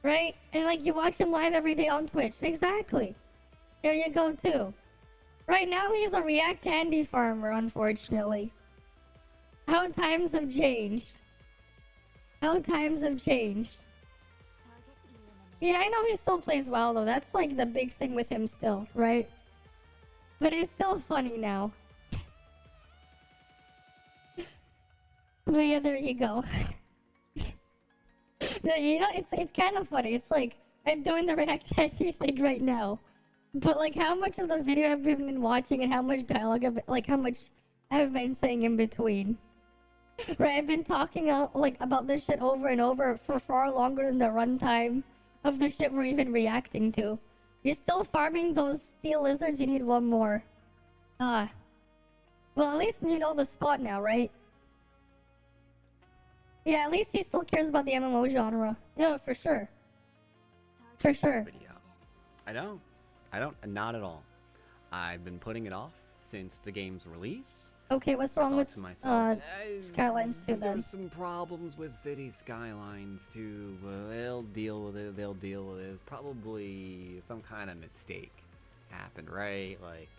Right? And like you watch him live every day on Twitch. Exactly. There you go too. Right now he's a React candy farmer, unfortunately. How times have changed. How times have changed. Yeah, I know he still plays well though. That's like the big thing with him still, right? But it's still funny now. But yeah, there you go. You know, it's kind of funny. It's like I'm doing the React candy thing right now. But like how much of the video I've been watching and how much dialogue how much I've been saying in between. Right, I've been talking about this shit over and over for far longer than the runtime of the shit we're even reacting to. You're still farming those steel lizards, you need one more. Well, at least you know the spot now, right? Yeah, at least he still cares about the MMO genre. Yeah, for sure. For sure. I don't, not at all. I've been putting it off since the game's release. Okay, what's wrong with Skylines 2 then? There's some problems with City Skylines 2. They'll deal with it. It's probably some kind of mistake happened, right? Like,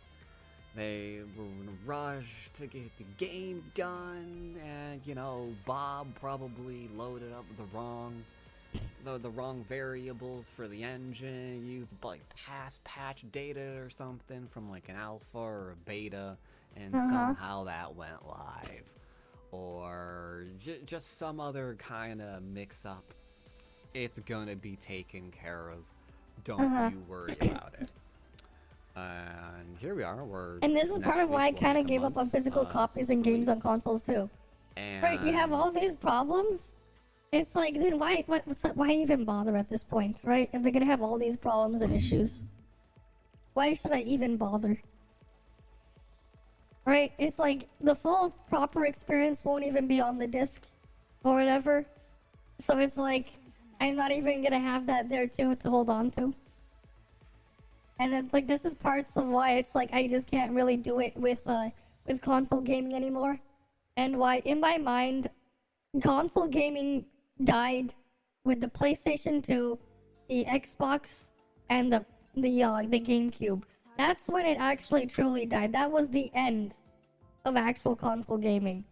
they were in a rush to get the game done, and, you know, Bob probably loaded up the wrong variables for the engine, used, like, past patch data or something from, like, an alpha or a beta, and somehow that went live, or just some other kind of mix-up. It's gonna be taken care of. Don't you worry about it. And here we are. And this is part of why I kind of gave up on physical copies and games on consoles too. And right, you have all these problems. It's like, then why even bother at this point, right? If they're gonna have all these problems and issues, why should I even bother? Right? It's like the full proper experience won't even be on the disc or whatever. So it's like I'm not even gonna have that there too to hold on to. And then like this is parts of why it's like I just can't really do it with console gaming anymore. And why in my mind console gaming died with the PlayStation 2, the Xbox, and the GameCube. That's when it actually truly died. That was the end of actual console gaming.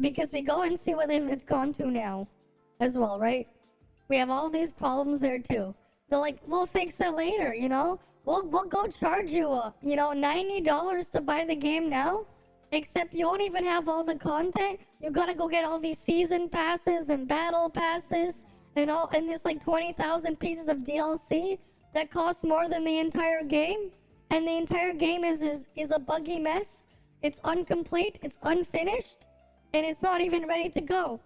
Because we go and see what it's gone to now as well, right? We have all these problems there too. They're like, we'll fix it later, you know? We'll go charge you, $90 to buy the game now? Except you won't even have all the content. You gotta go get all these season passes and battle passes and there's like 20,000 pieces of DLC that cost more than the entire game. And the entire game is a buggy mess. It's incomplete, it's unfinished, and it's not even ready to go.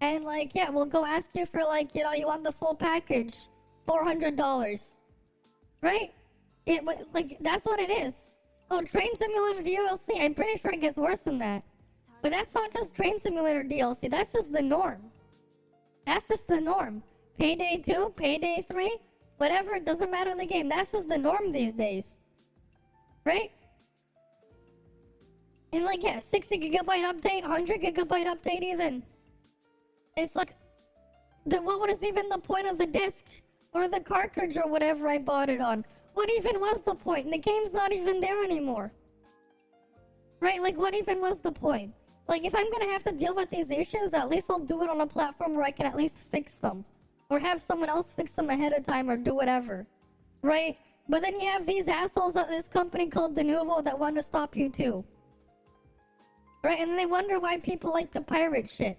And like, yeah, we'll go ask you for like, you want the full package, $400. Right? Like, that's what it is. Oh, Train Simulator DLC, I'm pretty sure it gets worse than that. But that's not just Train Simulator DLC, that's just the norm. That's just the norm. Payday 2, Payday 3, whatever, it doesn't matter in the game. That's just the norm these days. Right? And like, yeah, 60 gigabyte update, 100 gigabyte update even. It's like, what was even the point of the disc? Or the cartridge or whatever I bought it on? What even was the point? The game's not even there anymore. Right? Like, what even was the point? Like, if I'm gonna have to deal with these issues, at least I'll do it on a platform where I can at least fix them. Or have someone else fix them ahead of time or do whatever. Right? But then you have these assholes at this company called Denuvo that want to stop you too. Right? And they wonder why people like to pirate shit.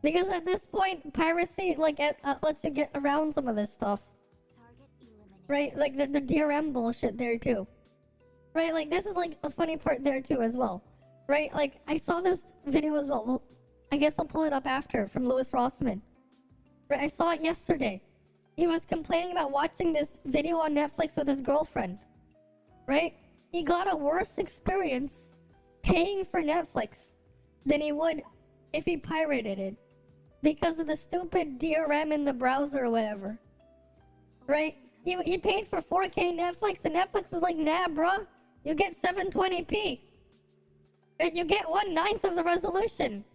Because at this point, piracy, like, lets you get around some of this stuff. right? Like the DRM bullshit there too, right? Like this is like a funny part there too as well, right? Like I saw this video as well. Well, I guess I'll pull it up after from Louis Rossman. Right, I saw it yesterday. He was complaining about watching this video on Netflix with his girlfriend, right? He got a worse experience paying for Netflix than he would if he pirated it because of the stupid DRM in the browser or whatever, right? He paid for 4K Netflix and Netflix was like, nah, bruh, you get 720p. You get 1/9 of the resolution.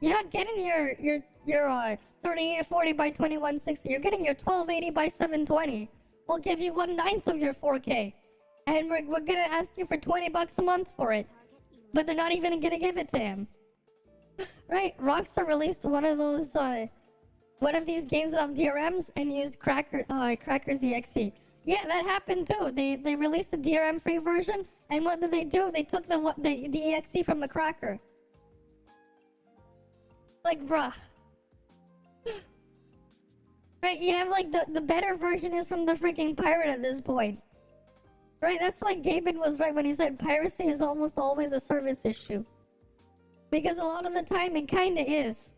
You're not getting your 3840 by 2160. You're getting your 1280 by 720. We'll give you 1/9 of your 4K. And we're gonna ask you for $20 a month for it. But they're not even gonna give it to him. Right? Rockstar released one of those, one of these games without DRMs and used Crackers EXE. Yeah, that happened too. They released a DRM-free version, and what did they do? They took the EXE from the Cracker. Like, bruh. Right, you have like the better version is from the freaking pirate at this point. Right, that's why Gaben was right when he said piracy is almost always a service issue. Because a lot of the time it kinda is.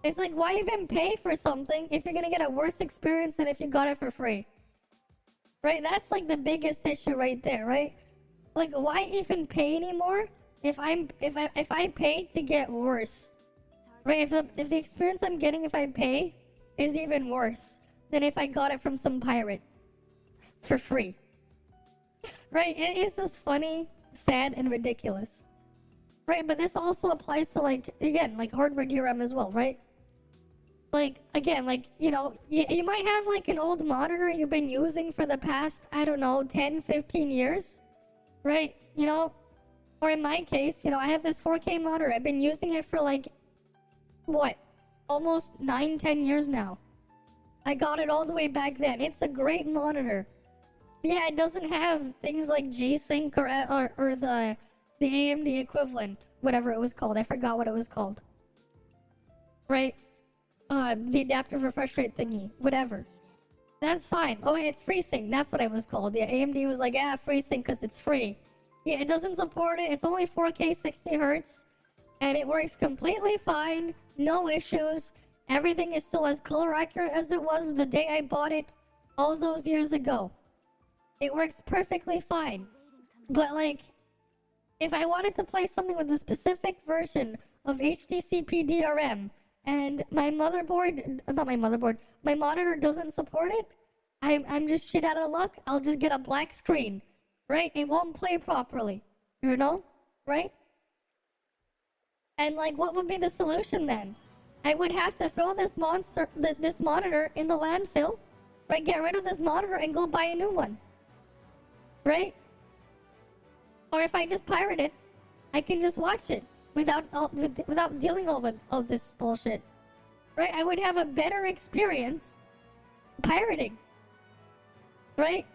It's like, why even pay for something if you're gonna get a worse experience than if you got it for free? Right, that's like the biggest issue right there, right? Like, why even pay anymore if I pay to get worse? Right, if the experience I'm getting if I pay is even worse than if I got it from some pirate for free. Right, it's just funny, sad, and ridiculous. Right, but this also applies to, like, again, like hardware DRM as well, right? Like, again, like, you know, you might have like an old monitor you've been using for the past, I don't know, 10, 15 years, right? You know, or in my case, you know, I have this 4K monitor. I've been using it for like, what, almost 9, 10 years now. I got it all the way back then. It's a great monitor. Yeah, it doesn't have things like G-Sync or the AMD equivalent, whatever it was called. I forgot what it was called. Right? The adaptive refresh rate thingy, whatever. That's fine. Oh, it's FreeSync. That's what it was called. Yeah, AMD was like, yeah, FreeSync because it's free. Yeah, it doesn't support it. It's only 4K 60 hertz, and it works completely fine. No issues. Everything is still as color accurate as it was the day I bought it all those years ago. It works perfectly fine. But like, if I wanted to play something with a specific version of HDCP DRM and my monitor doesn't support it, I'm just shit out of luck. I'll just get a black screen, right? It won't play properly, you know, right? And like, what would be the solution then? I would have to throw this monitor in the landfill, right? Get rid of this monitor and go buy a new one, right? Or if I just pirate it, I can just watch it without dealing with all this bullshit, right? I would have a better experience pirating, right?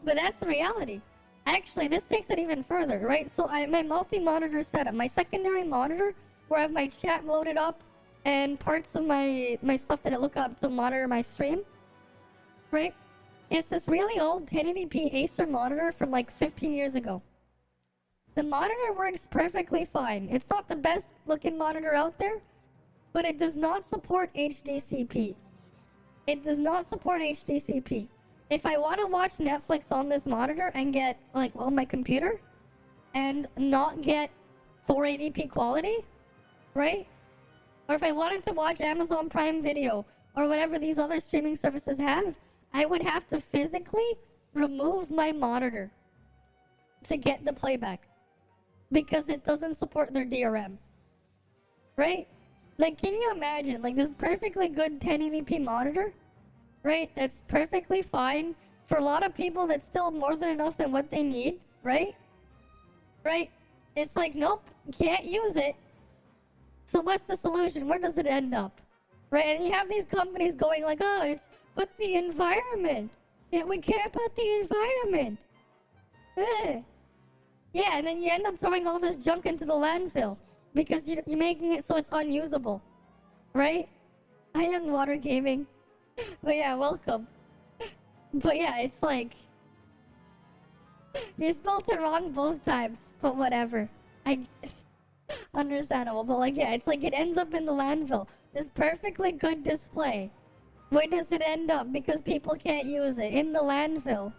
But that's the reality. Actually, this takes it even further, right? So my multi-monitor setup, my secondary monitor, where I have my chat loaded up and parts of my stuff that I look up to monitor my stream, right? It's this really old 1080p Acer monitor from like 15 years ago. The monitor works perfectly fine. It's not the best looking monitor out there, but it does not support HDCP. It does not support HDCP. If I want to watch Netflix on this monitor and get, like, on my computer, and not get 480p quality, right? Or if I wanted to watch Amazon Prime Video, or whatever these other streaming services have, I would have to physically remove my monitor to get the playback. Because it doesn't support their DRM. Right? Like, can you imagine, like, this perfectly good 1080p monitor, right? That's perfectly fine. For a lot of people, that's still more than enough than what they need, right? Right? It's like, nope, can't use it. So what's the solution? Where does it end up? Right? And you have these companies going like, oh, it's, but the environment. Yeah, we care about the environment. Yeah, and then you end up throwing all this junk into the landfill because you're making it so it's unusable, right? Hi, Young Water Gaming. But yeah, welcome. But yeah, it's like you spelled it wrong both times, but whatever. Understandable, but like yeah, it's like it ends up in the landfill. This perfectly good display. Where does it end up? Because people can't use it in the landfill.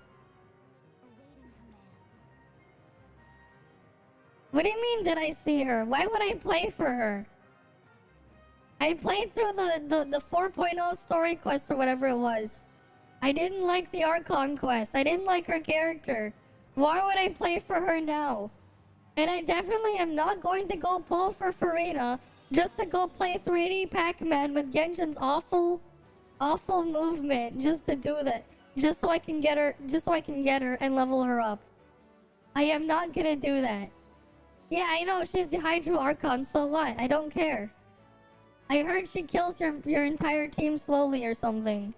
What do you mean did I see her? Why would I play for her? I played through the 4.0 story quest or whatever it was. I didn't like the Archon quest. I didn't like her character. Why would I play for her now? And I definitely am not going to go pull for Farina just to go play 3D Pac-Man with Genshin's awful movement just to do that. Just so I can get her and level her up. I am not gonna do that. Yeah, I know she's the Hydro Archon, so what? I don't care. I heard she kills your entire team slowly or something.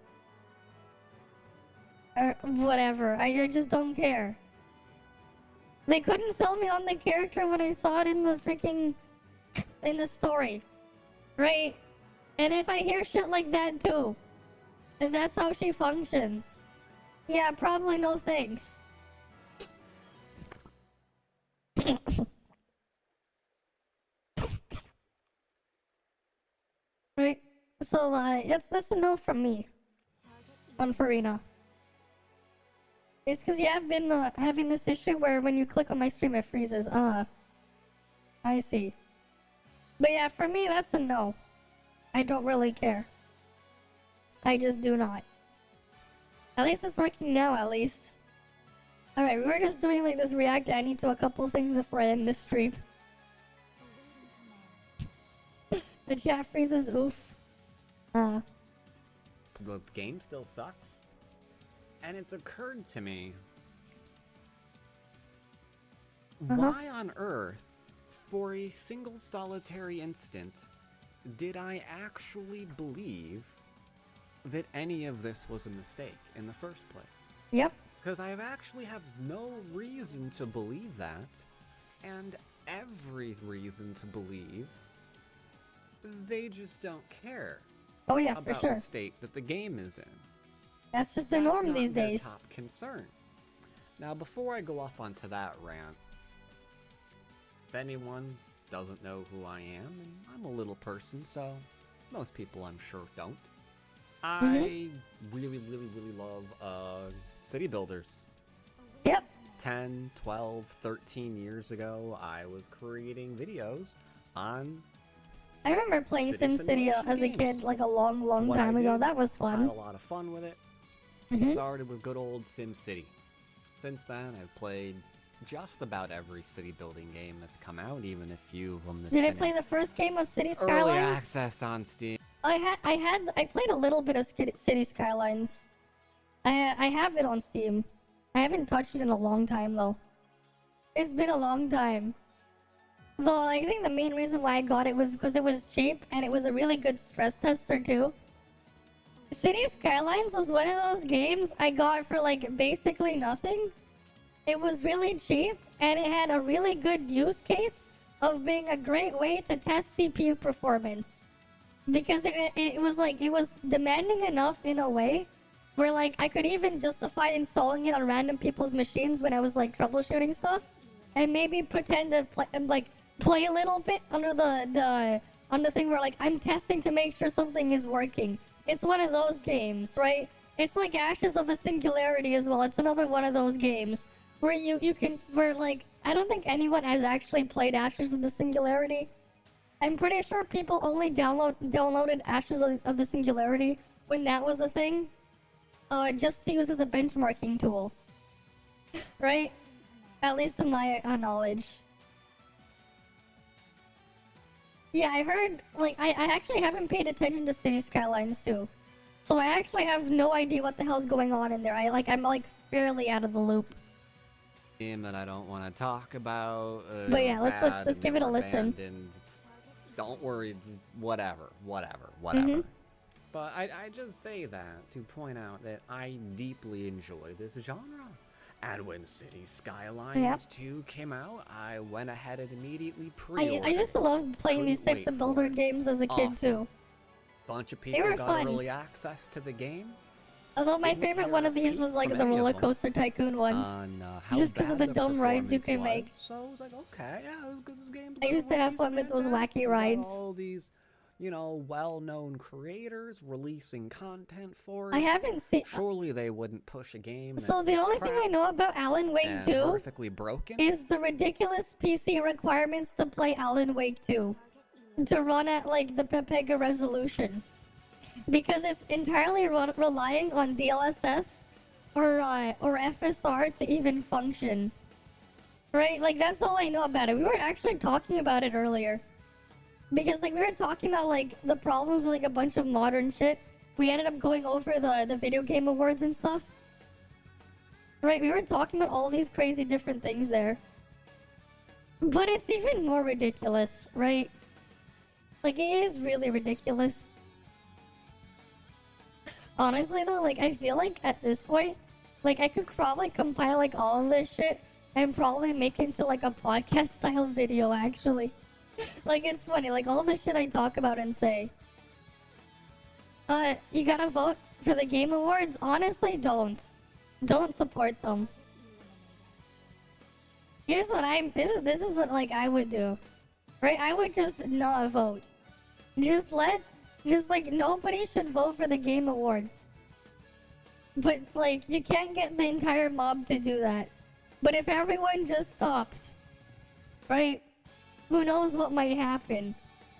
Or whatever. I just don't care. They couldn't sell me on the character when I saw it in the freaking... in the story. Right? And if I hear shit like that too. If that's how she functions. Yeah, probably no thanks. Right? So, that's a no from me. On Farina. It's because you have been having this issue where when you click on my stream it freezes. I see. But yeah, for me that's a no. I don't really care. I just do not. At least it's working now, at least. Alright, we were just doing like this react Annie to a couple things before I end this stream. The chat freezes, oof. The game still sucks. And it's occurred to me, why on earth, for a single solitary instant, did I actually believe that any of this was a mistake in the first place? Yep. Because I actually have no reason to believe that, and every reason to believe they just don't care. Oh yeah, about for sure. the state that the game is in. That's just the norm these their days. Top concern. Now, before I go off onto that rant, if anyone doesn't know who I am, and I'm a little person, so most people I'm sure don't. I really love city builders. Yep. 10, 12, 13 years ago, I was creating videos on... I remember playing SimCity as a kid, like a long time ago. That was fun. I had a lot of fun with it. Started with good old SimCity. Since then, I've played just about every city building game that's come out, even a few of them. Did I play the first game of City Skylines? Early access on Steam. I played a little bit of City Skylines. I have it on Steam. I haven't touched it in a long time though. It's been a long time. Though I think the main reason why I got it was because it was cheap and it was a really good stress tester too. City Skylines was one of those games I got for like basically nothing. It was really cheap and it had a really good use case of being a great way to test CPU performance. Because it was like, it was demanding enough in a way where like I could even justify installing it on random people's machines when I was like troubleshooting stuff. And maybe pretend to play a little bit under the thing where like I'm testing to make sure something is working. It's one of those games, right? It's like Ashes of the Singularity as well. It's another one of those games where where like I don't think anyone has actually played Ashes of the Singularity. I'm pretty sure people only downloaded Ashes of the Singularity when that was a thing, just to use as a benchmarking tool, right? At least in my knowledge. Yeah, I heard, like, I actually haven't paid attention to City Skylines too. So I actually have no idea what the hell's going on in there. I'm fairly out of the loop. Game that I don't want to talk about. But yeah, let's give it a listen. Don't worry, whatever. But I just say that to point out that I deeply enjoy this genre. And when City Skylines 2 came out, I went ahead and immediately pre-ordered. I used to love playing these types of builder games as a kid too. Bunch of people got early access to the game. Although my favorite one of these was like the roller coaster tycoon ones. Just because of the dumb rides you can make. So I was like, okay, yeah, this game's I used to have fun with those wacky rides. All these, you know, well-known creators releasing content for it. I haven't seen. Surely they wouldn't push a game. So the only thing I know about Alan Wake 2 perfectly broken is the ridiculous PC requirements to play Alan Wake 2 to run at like the Pepega resolution, because it's entirely relying on DLSS or FSR to even function. Right? Like that's all I know about it. We were actually talking about it earlier. Because like we were talking about like the problems with like a bunch of modern shit. We ended up going over the video game awards and stuff. Right, we were talking about all these crazy different things there. But it's even more ridiculous, right? Like it is really ridiculous. Honestly though, like I feel like at this point, like I could probably compile like all of this shit and probably make it into like a podcast style video actually. Like it's funny, like all the shit I talk about and say. You gotta vote for the Game Awards? Honestly, don't. Don't support them. Here's what this is what like I would do. Right? I would just not vote. Just like nobody should vote for the Game Awards. But like you can't get the entire mob to do that. But if everyone just stopped, right? Who knows what might happen,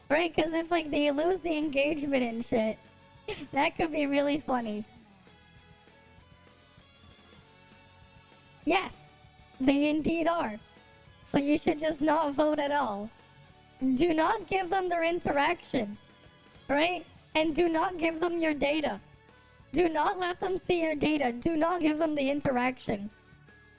right? Because if like they lose the engagement and shit, that could be really funny. Yes, they indeed are. So you should just not vote at all. Do not give them their interaction, right? And do not give them your data. Do not let them see your data. Do not give them the interaction.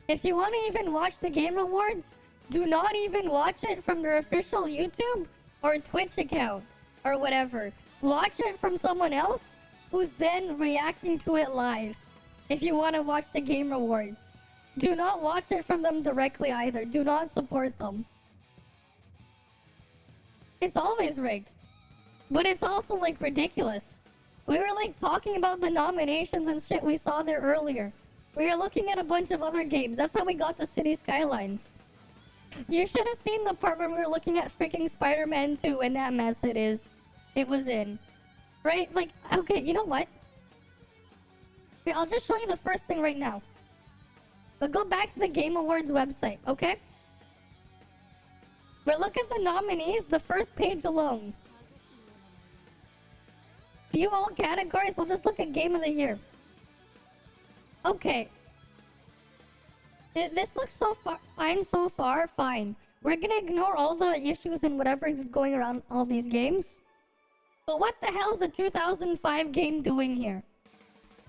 If you want to even watch the Game Awards, do not even watch it from their official YouTube or Twitch account or whatever. Watch it from someone else who's then reacting to it live. If you want to watch the Game Awards, do not watch it from them directly either. Do not support them. It's always rigged. But it's also like ridiculous. We were like talking about the nominations and shit we saw there earlier. We were looking at a bunch of other games. That's how we got to City Skylines. You should have seen the part where we were looking at freaking Spider-Man 2 and that mess it was in. Right? Like, okay, you know what? Here, I'll just show you the first thing right now. But go back to the Game Awards website, okay? But look at the nominees, the first page alone. View all categories, we'll just look at Game of the Year. Okay. This looks so far, fine. We're gonna ignore all the issues and whatever is going around all these games. But what the hell is a 2005 game doing here?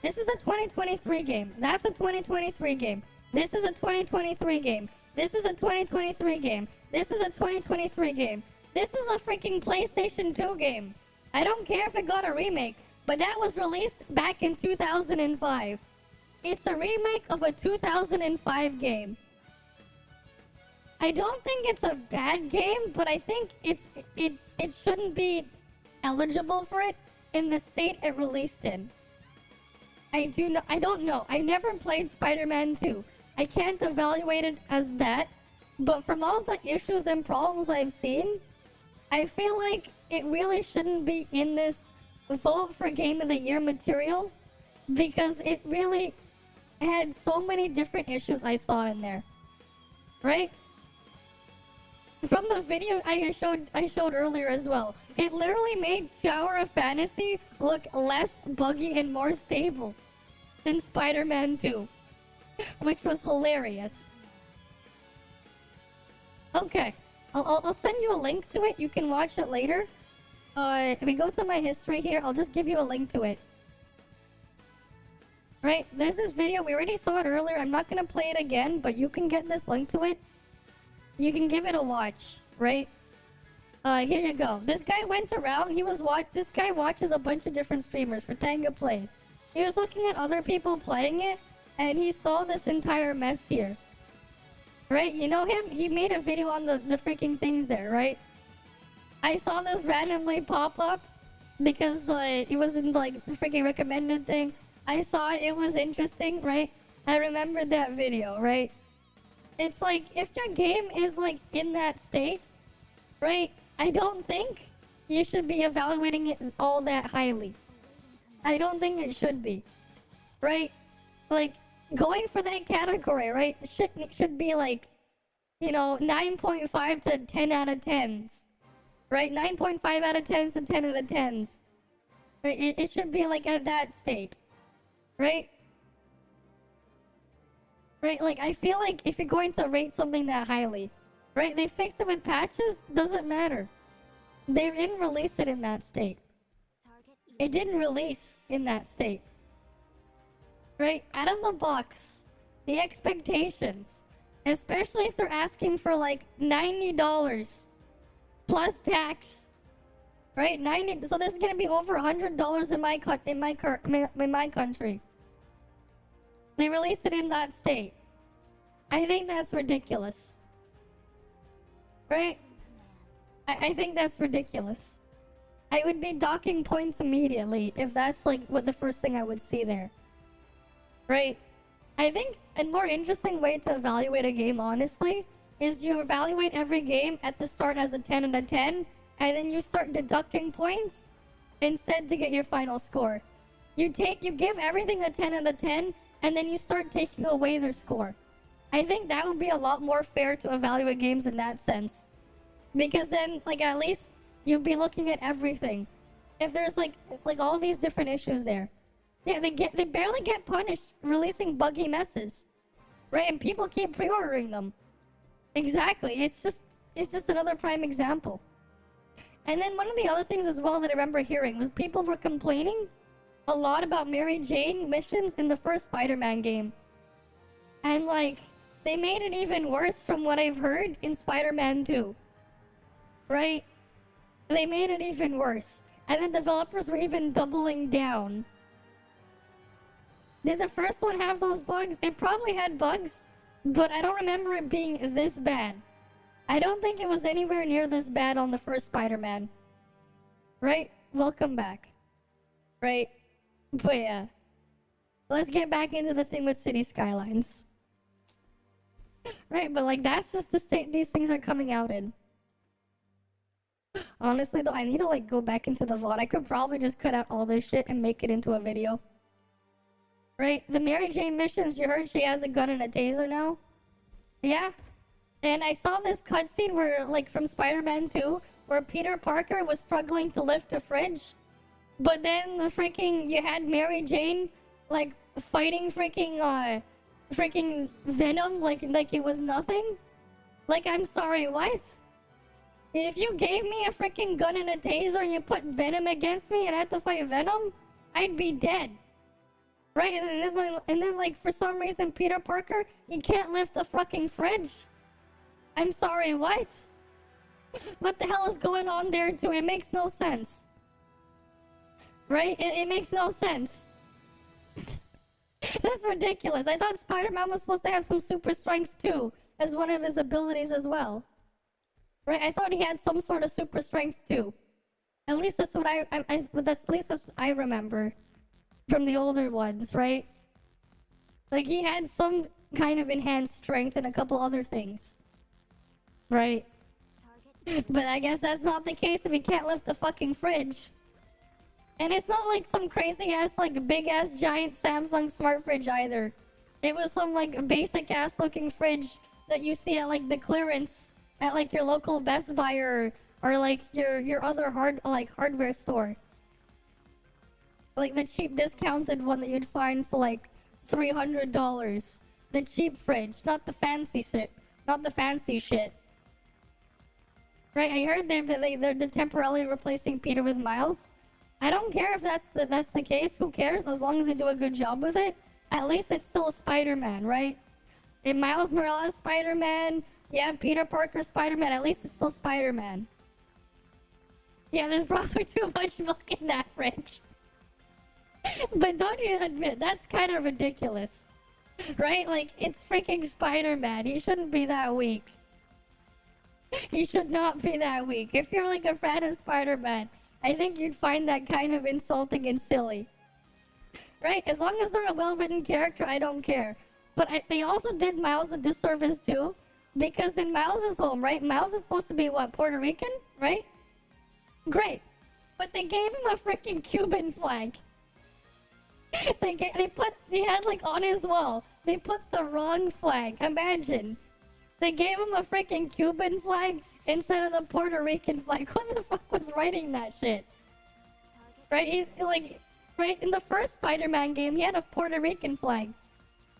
This is a 2023 game. That's a 2023 game. This is a 2023 game. This is a 2023 game. This is a 2023 game. This is a freaking PlayStation 2 game. I don't care if it got a remake, but that was released back in 2005. It's a remake of a 2005 game. I don't think it's a bad game, but I think it shouldn't be eligible for it in the state it released in. I don't know. I never played Spider-Man 2. I can't evaluate it as that, but from all the issues and problems I've seen, I feel like it really shouldn't be in this vote for Game of the Year material, because it really had so many different issues I saw in there. Right? From the video I showed earlier as well, it literally made Tower of Fantasy look less buggy and more stable than Spider-Man 2, which was hilarious. Okay, I'll send you a link to it. You can watch it later. If we go to my history here, I'll just give you a link to it. Right, there's this video. We already saw it earlier. I'm not gonna play it again, but you can get this link to it. You can give it a watch, right? Here you go. This guy went around. This guy watches a bunch of different streamers for Tanga Plays. He was looking at other people playing it, and he saw this entire mess here. Right? You know him? He made a video on the freaking things there, right? I saw this randomly pop up because it was in like the freaking recommended thing. I saw it. It was interesting, right? I remembered that video, right? It's like, if your game is like in that state, right? I don't think you should be evaluating it all that highly. I don't think it should be, right? Like, going for that category, right? Should be like, you know, 9.5 to 10 out of 10s, right? 9.5 out of 10s to 10 out of 10s. Right? It should be like at that state, right? Right, like, I feel like if you're going to rate something that highly, right? They fix it with patches, doesn't matter. They didn't release it in that state. It didn't release in that state. Right? Out of the box, the expectations, especially if they're asking for like $90 plus tax, right? 90. So this is gonna be over $100 in my country. They release it in that state. I think that's ridiculous. Right? I think that's ridiculous. I would be docking points immediately if that's like what the first thing I would see there. Right? I think a more interesting way to evaluate a game, honestly, is you evaluate every game at the start as a 10 out of 10, and then you start deducting points instead to get your final score. You give everything a 10 out of 10, and then you start taking away their score. I think that would be a lot more fair to evaluate games in that sense. Because then, like, at least you'd be looking at everything. If there's like all these different issues there. Yeah, they barely get punished releasing buggy messes. Right? And people keep pre-ordering them. Exactly. It's just another prime example. And then one of the other things as well that I remember hearing was people were complaining a lot about Mary Jane missions in the first Spider-Man game. And like, they made it even worse from what I've heard in Spider-Man 2. Right? They made it even worse. And the developers were even doubling down. Did the first one have those bugs? It probably had bugs, but I don't remember it being this bad. I don't think it was anywhere near this bad on the first Spider-Man. Right? Welcome back. Right? But yeah. Let's get back into the thing with City Skylines. Right, but like, that's just the state these things are coming out in. Honestly though, I need to like go back into the VOD. I could probably just cut out all this shit and make it into a video. Right? The Mary Jane missions, you heard she has a gun and a taser now? Yeah? And I saw this cutscene where, like, from Spider-Man 2, where Peter Parker was struggling to lift a fridge. But then you had Mary Jane, like, fighting freaking Venom like it was nothing? Like, I'm sorry, what? If you gave me a freaking gun and a taser and you put Venom against me and I had to fight Venom, I'd be dead. Right? And then like, for some reason, Peter Parker, he can't lift a fucking fridge. I'm sorry, what? What the hell is going on there too? It makes no sense. Right? It makes no sense. That's ridiculous. I thought Spider-Man was supposed to have some super strength too, as one of his abilities as well. Right? I thought he had some sort of super strength too. At least that's what that's what I remember from the older ones, right? Like, he had some kind of enhanced strength and a couple other things. Right? But I guess that's not the case if he can't lift the fucking fridge. And it's not like some crazy ass, like, big ass giant Samsung smart fridge either. It was some like basic ass looking fridge that you see at like the clearance at like your local Best Buy or like your other hardware store. Like the cheap discounted one that you'd find for like $300. The cheap fridge, not the fancy shit. Not the fancy shit. Right, I heard they're temporarily replacing Peter with Miles. I don't care if that's the case. Who cares? As long as they do a good job with it. At least it's still Spider-Man, right? If Miles Morales Spider-Man, yeah, Peter Parker Spider-Man, at least it's still Spider-Man. Yeah, there's probably too much milk in that fridge. But don't you admit, that's kind of ridiculous. Right? Like, it's freaking Spider-Man. He shouldn't be that weak. He should not be that weak. If you're like a fan of Spider-Man, I think you'd find that kind of insulting and silly. right? As long as they're a well-written character, I don't care. But they also did Miles a disservice too, because in Miles' home, right? Miles is supposed to be what, Puerto Rican, right? Great, but they gave him a freaking Cuban flag. He had like on his wall, they put the wrong flag. Imagine, they gave him a freaking Cuban flag instead of the Puerto Rican flag. Who the fuck was writing that shit? Right? He's like, right in the first Spider-Man game, he had a Puerto Rican flag,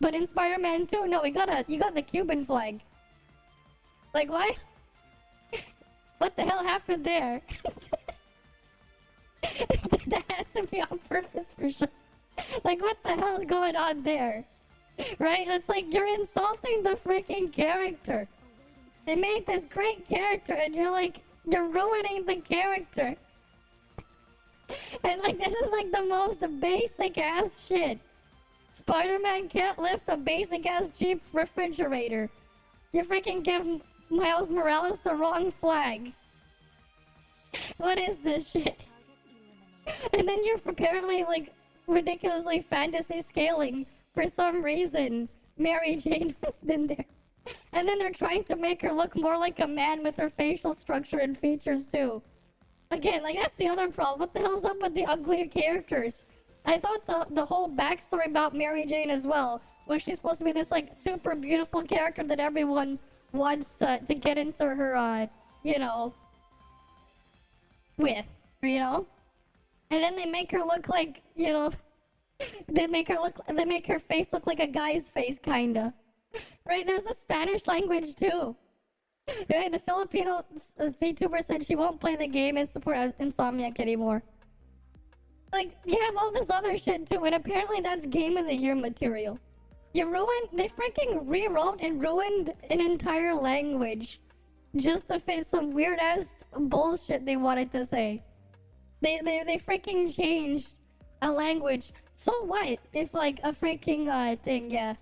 but in Spider-Man 2, no, you got the Cuban flag. Like, why? What the hell happened there? That had to be on purpose for sure. Like, what the hell is going on there? Right? It's like you're insulting the freaking character. They made this great character and you're ruining the character. And like, this is like the most basic ass shit. Spider-Man can't lift a basic ass cheap refrigerator. You freaking give Miles Morales the wrong flag. What is this shit? And then you're apparently like ridiculously fantasy scaling for some reason Mary Jane in there. And then they're trying to make her look more like a man with her facial structure and features too. Again, like, that's the other problem. What the hell's up with the uglier characters? I thought the whole backstory about Mary Jane as well, where she's supposed to be this like super beautiful character that everyone wants to get into her, you know, with, you know? And then they make her look like, you know, they make her face look like a guy's face, kinda. Right? There's a Spanish language too. Right? The Filipino Vtuber said she won't play the game and support Insomniac anymore. Like, you have all this other shit too, and apparently that's Game of the Year material. They freaking rewrote and ruined an entire language just to fit some weird ass bullshit they wanted to say. They freaking changed a language. So what if like a freaking thing, yeah.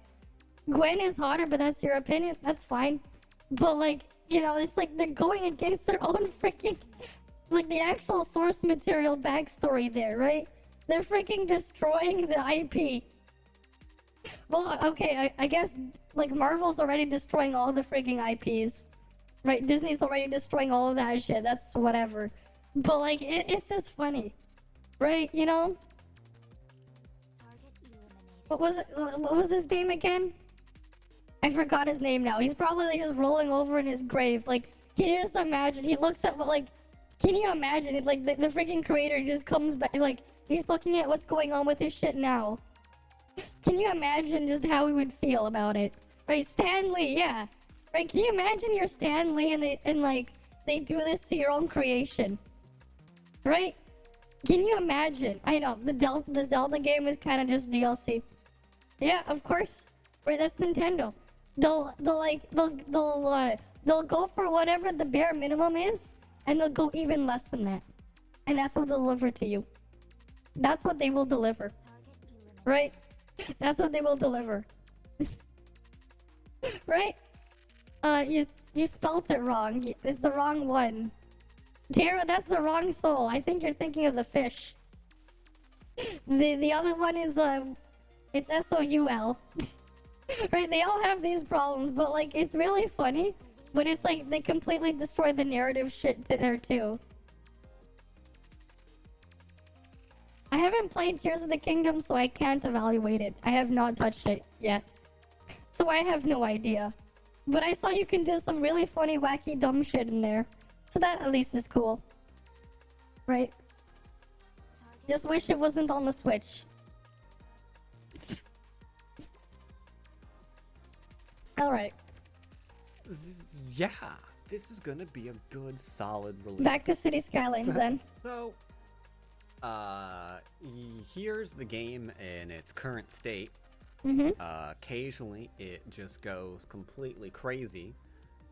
Gwen is hotter, but that's your opinion, that's fine. But like, you know, it's like they're going against their own freaking, like the actual source material backstory there, right? They're freaking destroying the IP. Well, okay, I guess like Marvel's already destroying all the freaking IPs. Right, Disney's already destroying all of that shit, that's whatever. But like, it's just funny. Right, you know? What was his name again? I forgot his name now. He's probably like just rolling over in his grave. Like, can you just imagine? He looks at what, like, can you imagine? It's like the freaking creator just comes back, like, he's looking at what's going on with his shit now. Can you imagine just how he would feel about it? Right, Stan Lee, yeah. Right, can you imagine you're Stan Lee and like, they do this to your own creation? Right? Can you imagine? I know, the Zelda game is kind of just DLC. Yeah, of course. Right, that's Nintendo. They'll go for whatever the bare minimum is, and they'll go even less than that. And that's what they'll deliver to you. That's what they will deliver. Right? That's what they will deliver. Right? You spelt it wrong. It's the wrong one. Tara, that's the wrong soul. I think you're thinking of the fish. The other one is it's SOUL. Right? They all have these problems, but like it's really funny. But it's like they completely destroy the narrative shit there too. I haven't played Tears of the Kingdom, so I can't evaluate it. I have not touched it yet. So I have no idea. But I saw you can do some really funny, wacky, dumb shit in there. So that at least is cool. Right? Just wish it wasn't on the Switch. Alright. Yeah, this is gonna be a good, solid release. Back to City Skylines then. So, here's the game in its current state. Occasionally, it just goes completely crazy.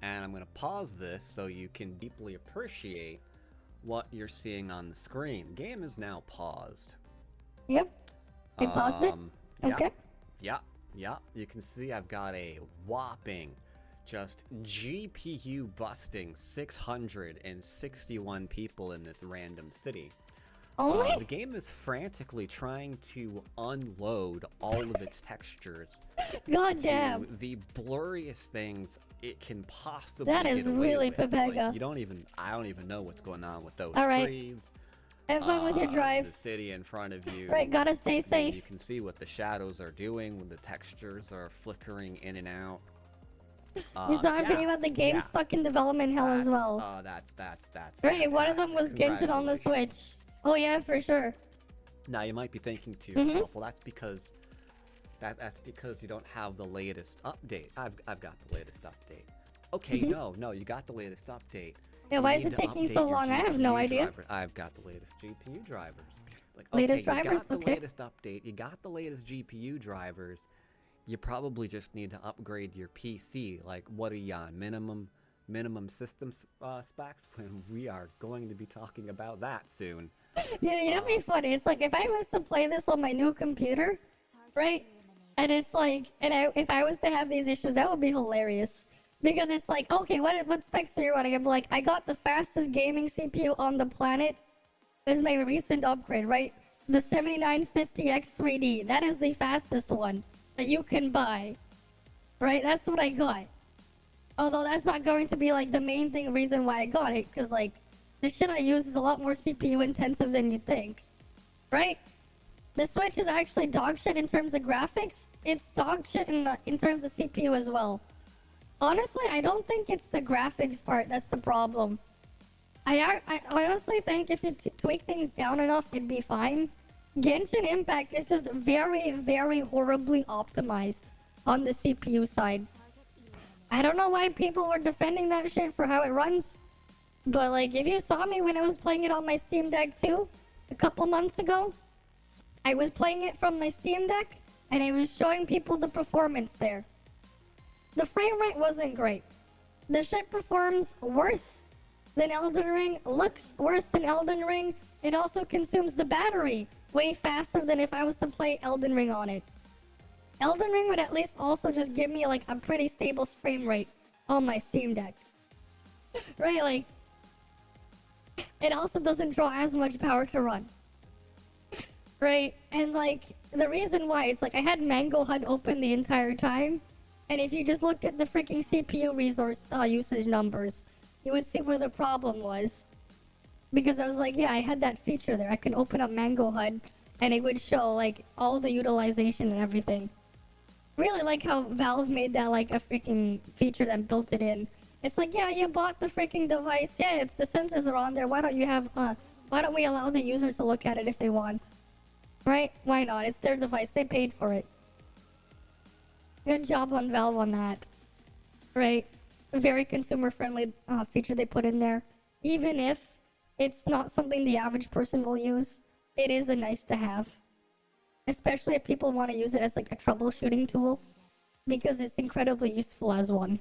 And I'm gonna pause this so you can deeply appreciate what you're seeing on the screen. The game is now paused. Yep. I paused it? Okay. Yeah. You can see I've got a whopping, just GPU busting 661 people in this random city. Only? The game is frantically trying to unload all of its textures God to damn. the blurriest things it can possibly That is get away really with. Like, Pepega. I don't even know what's going on with those All right. trees. Have fun with your drive. The city in front of you. Right, gotta stay I mean, safe. you can see what the shadows are doing when the textures are flickering in and out. You saw everything about the game stuck in development hell as well. That's Right, one of them was Genshin on the Switch. Oh yeah, for sure. Now you might be thinking to Mm-hmm. yourself, well, that's because you don't have the latest update. I've got the latest update. Okay, no, you got the latest update. Yeah, You why is need it to taking update so your long? I have no GPU idea. driver. I've got the latest GPU drivers. Like, Latest okay, drivers? You got the Okay. latest update. You got the latest GPU drivers. You probably just need to upgrade your PC. Like, what are you on? Minimum system specs? When we are going to be talking about that soon. Yeah, you know what'd be funny? It's like if I was to play this on my new computer, right? And it's like, if I was to have these issues, that would be hilarious. Because it's like, okay, what specs are you running? I'm like, I got the fastest gaming CPU on the planet. This is my recent upgrade, right? The 7950X3D. That is the fastest one that you can buy. Right? That's what I got. Although that's not going to be like the main reason why I got it. Because like, the shit I use is a lot more CPU intensive than you think. Right? The Switch is actually dog shit in terms of graphics. It's dog shit in terms of CPU as well. Honestly, I don't think it's the graphics part that's the problem. I honestly think if you tweak things down enough, it'd be fine. Genshin Impact is just very, very horribly optimized on the CPU side. I don't know why people were defending that shit for how it runs. But like, if you saw me when I was playing it on my Steam Deck too, a couple months ago, I was playing it from my Steam Deck, and I was showing people the performance there. The frame rate wasn't great. The shit performs worse than Elden Ring, looks worse than Elden Ring. It also consumes the battery way faster than if I was to play Elden Ring on it. Elden Ring would at least also just give me like a pretty stable frame rate on my Steam Deck. Right, like, it also doesn't draw as much power to run. Right, and like, the reason why, it's like I had Mango HUD open the entire time, and if you just looked at the freaking CPU resource usage numbers, you would see where the problem was. Because I was like, yeah, I had that feature there. I can open up Mango HUD, and it would show like all the utilization and everything. Really like how Valve made that like a freaking feature and built it in. It's like, yeah, you bought the freaking device. Yeah, it's the sensors are on there. Why don't we allow the user to look at it if they want? Right? Why not? It's their device. They paid for it. Good job on Valve on that. Right? A very consumer-friendly feature they put in there. Even if it's not something the average person will use, it is a nice to have. Especially if people want to use it as like a troubleshooting tool. Because it's incredibly useful as one.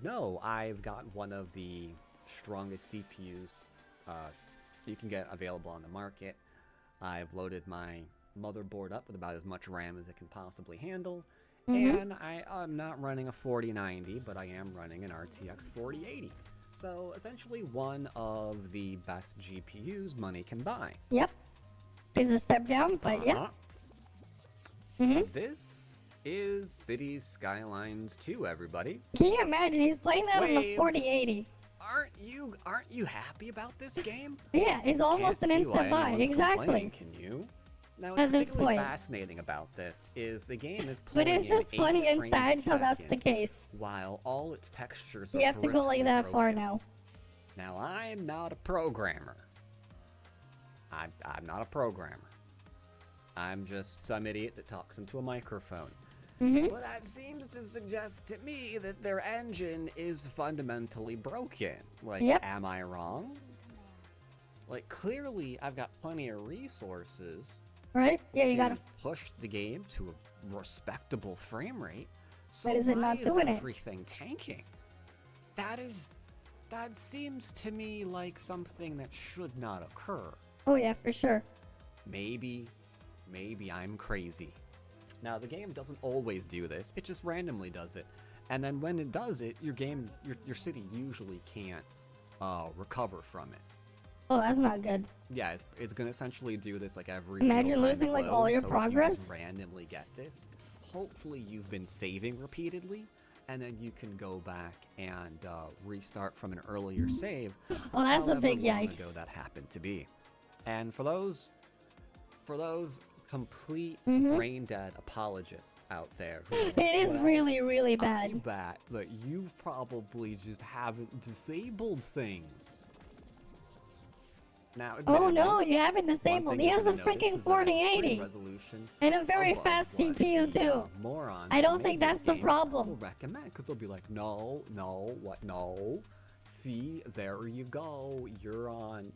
No, I've got one of the strongest CPUs you can get available on the market. I've loaded my motherboard up with about as much RAM as it can possibly handle. And I'm not running a 4090, but I am running an RTX 4080. So essentially one of the best GPUs money can buy. Yep. Is a step down, but yeah. This is Cities Skylines 2, everybody. Can you imagine? He's playing that on the 4080. Aren't you happy about this game? Yeah, it's almost an instant buy. Exactly. Can you? Now, At what's this particularly point. fascinating about this is the game is But pulling it's just in funny 8 and frames sad a how that's second, the case. While all its textures You are have to go like horrifically that far broken. now. Now, I'm not a programmer. I'm not a programmer. I'm just some idiot that talks into a microphone. Well, that seems to suggest to me that their engine is fundamentally broken. Like, am I wrong? Like, clearly, I've got plenty of resources. Right? Yeah, you to gotta push the game to a respectable frame rate. So But is it why not doing it? everything tanking? That seems to me like something that should not occur. Oh yeah, for sure. Maybe I'm crazy. Now, the game doesn't always do this. It just randomly does it. And then when it does it, your city usually can't recover from it. Oh, that's not good. Yeah, it's gonna essentially do this like every Imagine single time losing, it like, loads, all your so if progress. you just randomly get this, hopefully you've been saving repeatedly, and then you can go back and restart from an earlier save. Oh, that's a however big long yikes. ago that happened to be. And for those complete Mhm. brain dead apologists out there, who It is really, really bad. I bet that you probably just haven't disabled things. Now, Oh admittedly, no, you haven't one disabled. thing He you're has a gonna notice freaking is that frame 4080 resolution and a very above fast what CPU the, too. morons I who don't made think this that's the game problem. will recommend, because they'll be like, no, see, there you go. You're on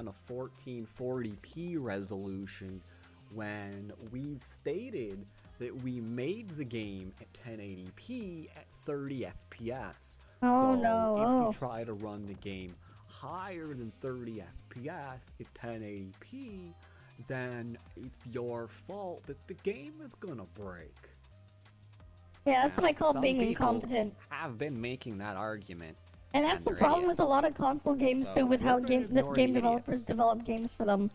a 1440p resolution when we've stated that we made the game at 1080p at 30 FPS. Oh, so no, if oh. you try to run the game higher than 30 FPS at 1080p, then it's your fault that the game is gonna break. Yeah, that's Now, what I call some being people incompetent. have been making that argument, And that's the they're problem with a idiots. lot of console games So too, with we're how gonna game ignore the developers idiots. develop games for them.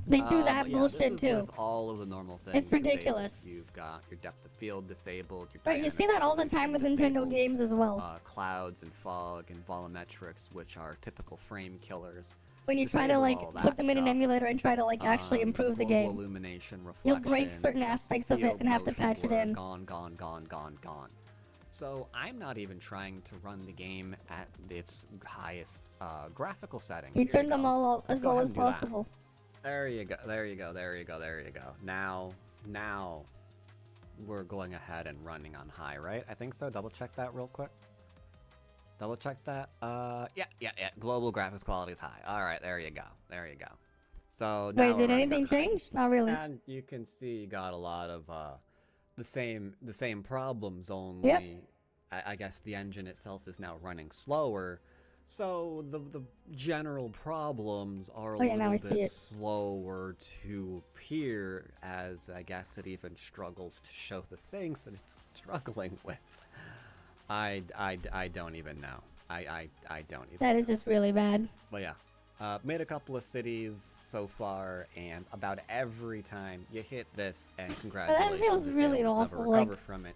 They do that but yeah, bullshit this is too. with all of the normal things. It's ridiculous. disabled. You've got your depth of field disabled. Your Right, you see that all the time with Nintendo games as well. Clouds and fog and volumetrics, which are typical frame killers. When you try to Disable like all put that them in an stuff. emulator and try to like actually improve the global game, illumination, you'll break reflection, certain aspects of it field and have to motion patch it blur, in. Gone. So I'm not even trying to run the game at its highest graphical settings. You Here turn them go. all Let's as go low ahead as and do that. possible. There you go. Now we're going ahead and running on high, right? I think so. Double check that real quick. Double check that. Yeah. Global graphics quality is high. All right, there you go. So now Wait, did anything change? Not really. and you can see you got a lot of the same problems, only Yep. I guess the engine itself is now running slower. So the general problems are a Oh, yeah, now I little see bit it. slower to appear, as I guess it even struggles to show the things that it's struggling with. I don't even know. I don't even. That is just really bad. But yeah, made a couple of cities so far, and about every time you hit this, and congratulations, feels if you really never awful, recover like, from it.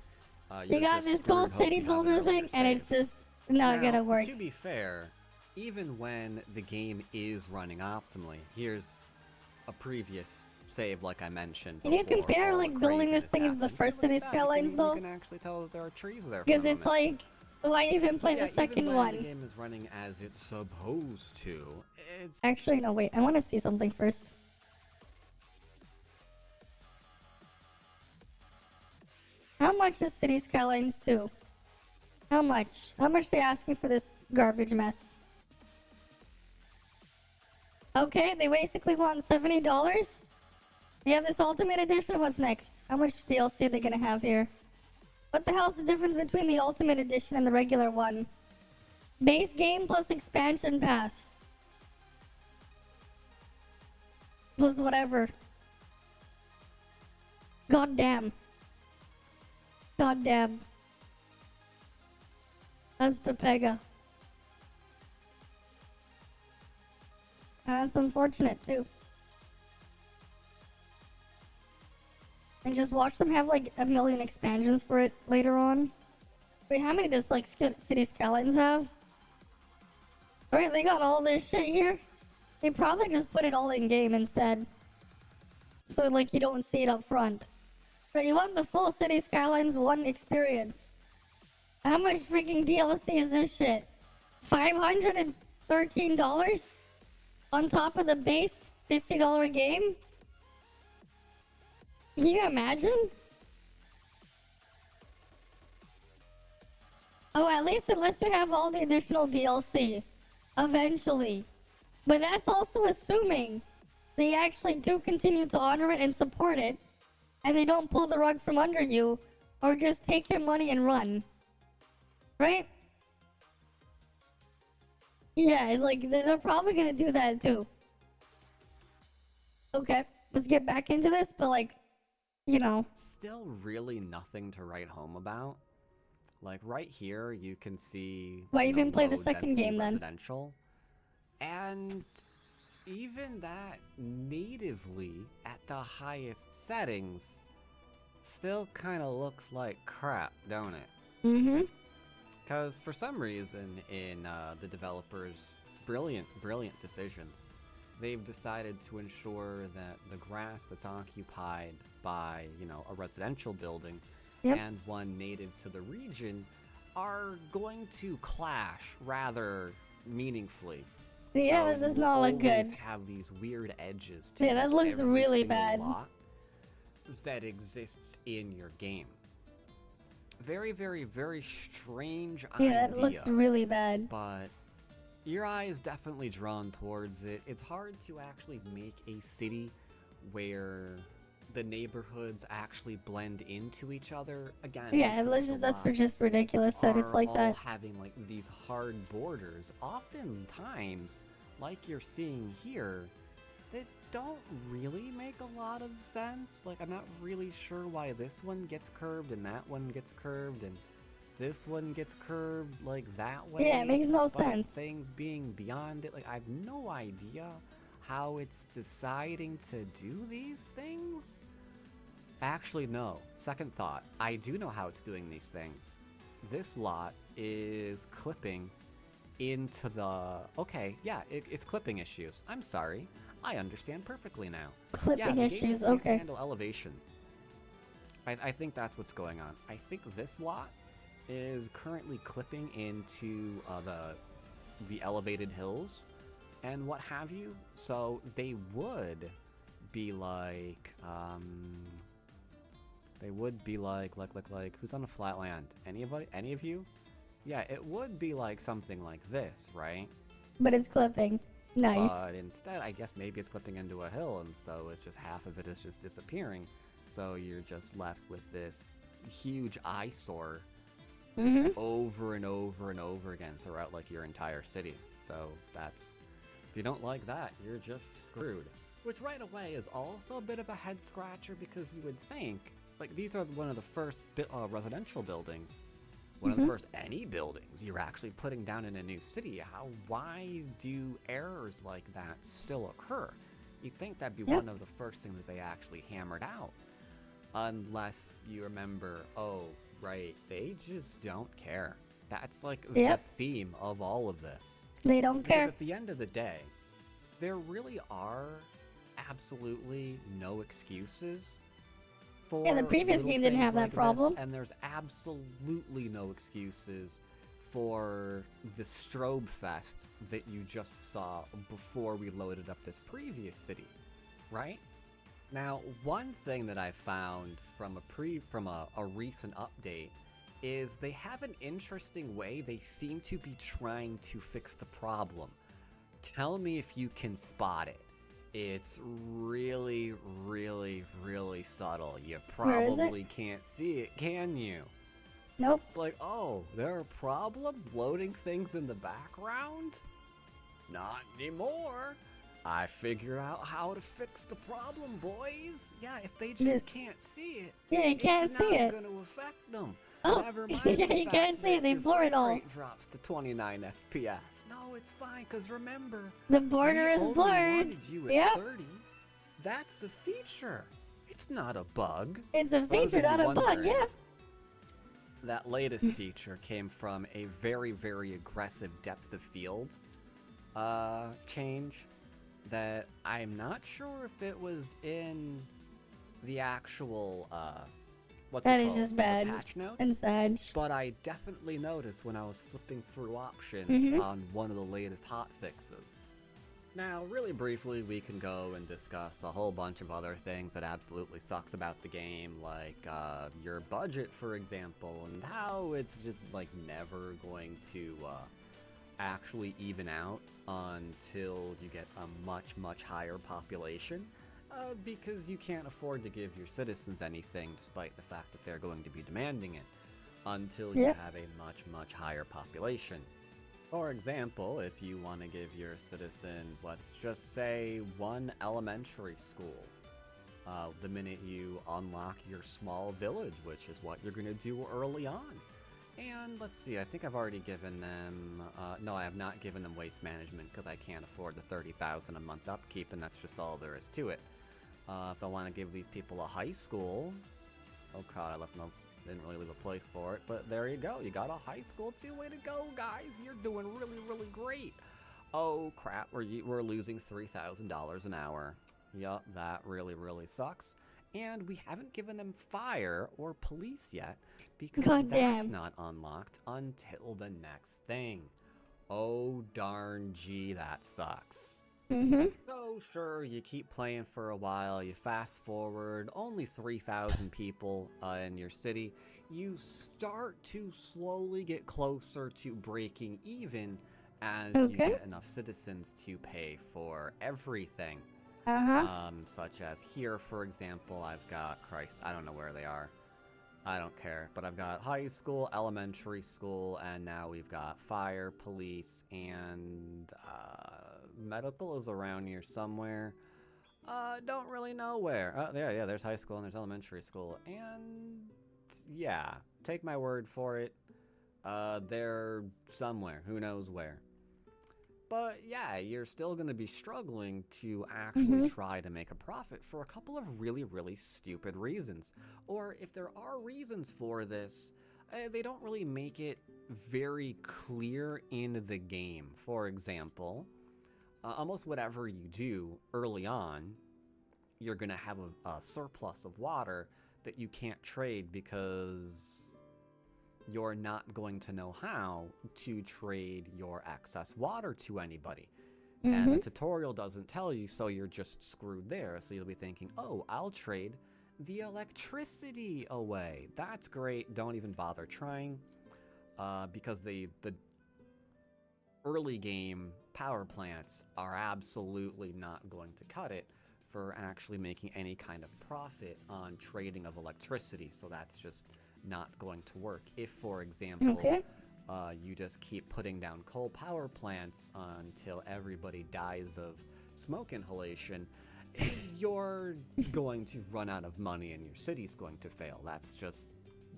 You got this cool city builder thing, and it's just not Now, gonna work. To be fair, even when the game is running optimally, here's a previous save, like I mentioned. Can you before compare all like the building this craziness thing into the happened. first City Look at that, Skylines though? You can actually tell that there are trees there. Because it's like, why even play Yeah, the second even when one? the game is running as it's supposed to, it's Actually, no, wait. I want to see something first. How much is City Skylines 2? How much? How much they asking for this garbage mess? Okay, they basically want $70. You have this Ultimate Edition. What's next? How much DLC are they gonna have here? What the hell's the difference between the Ultimate Edition and the regular one? Base game plus expansion pass. Plus whatever. God damn. God damn. That's Pepega. That's unfortunate too. And just watch them have like a million expansions for it later on. Wait, how many does like City Skylines have? Alright, they got all this shit here. They probably just put it all in game instead. So like you don't see it up front. Right, you want the full City Skylines 1 experience. How much freaking DLC is this shit? $513? On top of the base $50 game? Can you imagine? Oh, at least it lets you have all the additional DLC. Eventually. But that's also assuming they actually do continue to honor it and support it, and they don't pull the rug from under you, or just take your money and run. Right? Yeah, like, they're probably gonna do that too. Okay, let's get back into this, but like, you know. still really nothing to write home about. Like right here, you can see. Why you know, even play the low second density game then? residential. And even that natively at the highest settings still kind of looks like crap, don't it? Mm-hmm. Because for some reason in the developers' brilliant decisions, they've decided to ensure that the grass that's occupied by, you know, a residential building and one native to the region are going to clash rather meaningfully. Yeah, So that does you not look always good. have these weird edges to Yeah, that looks every really single bad. lot that exists in your game. Very, very, very strange idea. Yeah, that looks really bad. But your eye is definitely drawn towards it. It's hard to actually make a city where the neighborhoods actually blend into each other again. Yeah, because that's lots just ridiculous that it's like are that. all having like these hard borders, oftentimes, like you're seeing here, that don't really make a lot of sense. Like, I'm not really sure why this one gets curved and that one gets curved and this one gets curved like that way. Yeah, it makes no despite sense. Things being beyond it. Like, I have no idea how it's deciding to do these things. Actually, no. Second thought. I do know how it's doing these things. This lot is clipping into the... Okay, yeah, it's clipping issues. I'm sorry. I understand perfectly now. Clipping the game issues, can't okay. handle elevation. I think that's what's going on. I think this lot is currently clipping into the elevated hills and what have you. So they would be like... They would be like, who's on a flat land? Anybody? Any of you? Yeah, it would be like something like this, right? But it's clipping. Nice. But instead, I guess maybe it's clipping into a hill, and so it's just half of it is just disappearing. So you're just left with this huge eyesore over and over and over again throughout like your entire city. So that's, if you don't like that, you're just screwed. Which right away is also a bit of a head scratcher, because you would think, like, these are one of the first residential buildings, one of the first any buildings you're actually putting down in a new city. Why do errors like that still occur? You'd think that'd be one of the first things that they actually hammered out. Unless you remember, oh, right, they just don't care. That's like the theme of all of this. They don't Because care. at the end of the day, there really are absolutely no excuses for Yeah, the previous little game didn't things have that like this, problem. and there's absolutely no excuses for the strobe fest that you just saw before we loaded up this previous city, right? Now, one thing that I found from a recent update is they have an interesting way they seem to be trying to fix the problem. Tell me if you can spot it. It's really, really, really subtle. You probably can't see it, can you? Nope. It's like, oh, there are problems loading things in the background? Not anymore. I figured out how to fix the problem, boys. Yeah, if they just can't see it, you can't see it. It's not gonna affect them. Oh, Never mind yeah, the you fact can't see it. that They your blur it frame all. rate drops to 29 FPS. No, it's fine, because remember, The border we is only blurred. wanted you at 30. That's a feature. It's not a bug. It's a feature, not a bug, yeah. That latest feature came from a very, very aggressive depth of field change that I'm not sure if it was in the actual what's That it is called? just The bad patch notes, and sad. but I definitely noticed when I was flipping through options on one of the latest hot fixes. Now, really briefly, we can go and discuss a whole bunch of other things that absolutely sucks about the game, like your budget, for example, and how it's just like never going to actually even out until you get a much, much higher population, because you can't afford to give your citizens anything, despite the fact that they're going to be demanding it, until you have a much, much higher population. For example, if you want to give your citizens, let's just say, one elementary school, the minute you unlock your small village, which is what you're going to do early on, And let's see, I think I've already given them, no, I have not given them waste management because I can't afford the 30,000 a month upkeep, and that's just all there is to it. If I want to give these people a high school, oh god, I left no, didn't really leave a place for it, but there you go, you got a high school too, way to go guys, you're doing really, really great. Oh crap, we're losing $3,000 an hour. Yup, that really, really sucks. And we haven't given them fire or police yet because that's not unlocked until the next thing. Oh darn gee, that sucks. So sure, you keep playing for a while, you fast forward, only 3,000 people in your city. You start to slowly get closer to breaking even as you get enough citizens to pay for everything. Such as here, for example, I've got, Christ, I don't know where they are. I don't care, but I've got high school, elementary school, and now we've got fire, police, and medical is around here somewhere. Don't really know where. Yeah, there's high school and there's elementary school, and yeah, take my word for it. They're somewhere, who knows where. But yeah, you're still going to be struggling to actually try to make a profit for a couple of really, really stupid reasons. Or if there are reasons for this, they don't really make it very clear in the game. For example, almost whatever you do early on, you're going to have a surplus of water that you can't trade because you're not going to know how to trade your excess water to anybody. And the tutorial doesn't tell you, so you're just screwed there. So you'll be thinking, oh, I'll trade the electricity away. That's great. Don't even bother trying because the early game power plants are absolutely not going to cut it for actually making any kind of profit on trading of electricity. So that's just not going to work. If, for example, you just keep putting down coal power plants until everybody dies of smoke inhalation, you're going to run out of money and your city's going to fail. That's just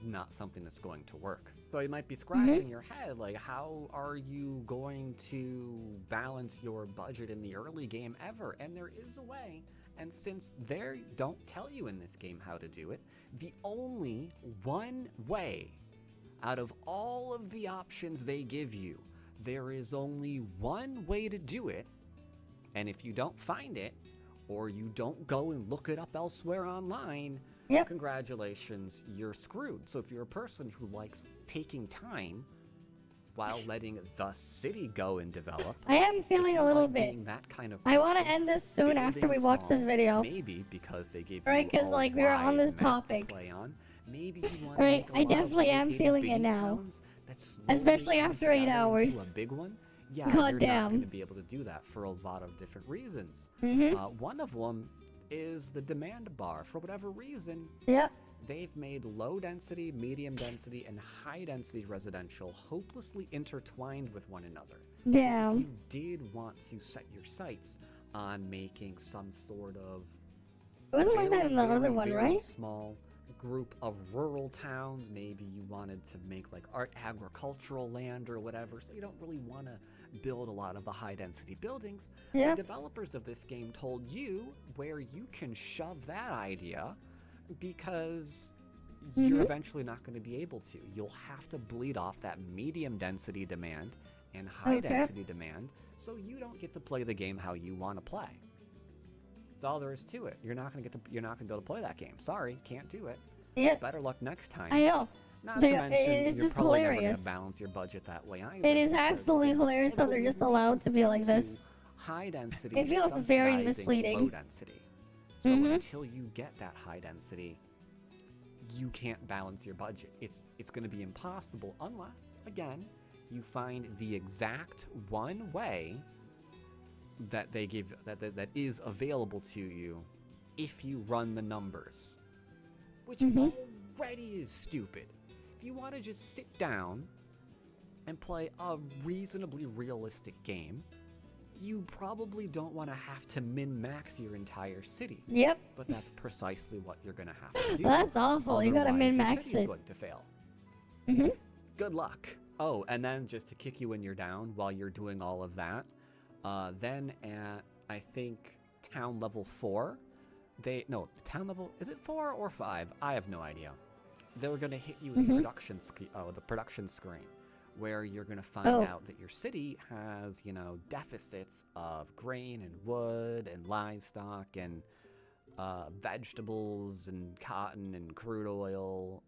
not something that's going to work. So you might be scratching your head, like, how are you going to balance your budget in the early game ever? And there is a way. And since they don't tell you in this game how to do it, the only one way out of all of the options they give you, there is only one way to do it. And if you don't find it, or you don't go and look it up elsewhere online, congratulations, you're screwed. So if you're a person who likes taking time while letting the city go and develop, I am feeling a little bit. That kind of I want to end this soon after we watch this video. Maybe because they gave right, because like we were on this topic. Play on. Maybe you want right, I definitely am feeling it now, especially after 8 hours. A big one. Yeah, God you're damn. not going to be able to do that for a lot of different reasons. One of them is the demand bar. For whatever reason, they've made low density, medium density, and high density residential hopelessly intertwined with one another. Damn. So if you did want to set your sights on making some sort of it wasn't like that in the other one, right? Small group of rural towns, maybe you wanted to make like agricultural land or whatever, so you don't really want to build a lot of the high density buildings. The developers of this game told you where you can shove that idea, because you're eventually not going to be able to. You'll have to bleed off that medium density demand and high density demand, so you don't get to play the game how you want to play. That's all there is to it. You're not going to be able to play that game. Sorry, can't do it. Better luck next time. I know. Not to mention, it's you're just probably hilarious. never going to balance your budget that way either. It is absolutely hilarious how they're just allowed to be like this. High density. It feels very subsidizing misleading. Low density. So until you get that high density, you can't balance your budget. It's going to be impossible unless, again, you find the exact one way that they give that is available to you if you run the numbers, which already is stupid. If you want to just sit down and play a reasonably realistic game, you probably don't want to have to min-max your entire city. But that's precisely what you're going to have to do. That's awful. You gotta min-max your city's it. going to fail. good luck. Oh, and then just to kick you when you're down while you're doing all of that, then at, I think, town level 4, town level, is it 4 or 5? I have no idea. They were going to hit you with the production screen, where you're going to find out that your city has, you know, deficits of grain and wood and livestock and vegetables and cotton and crude oil,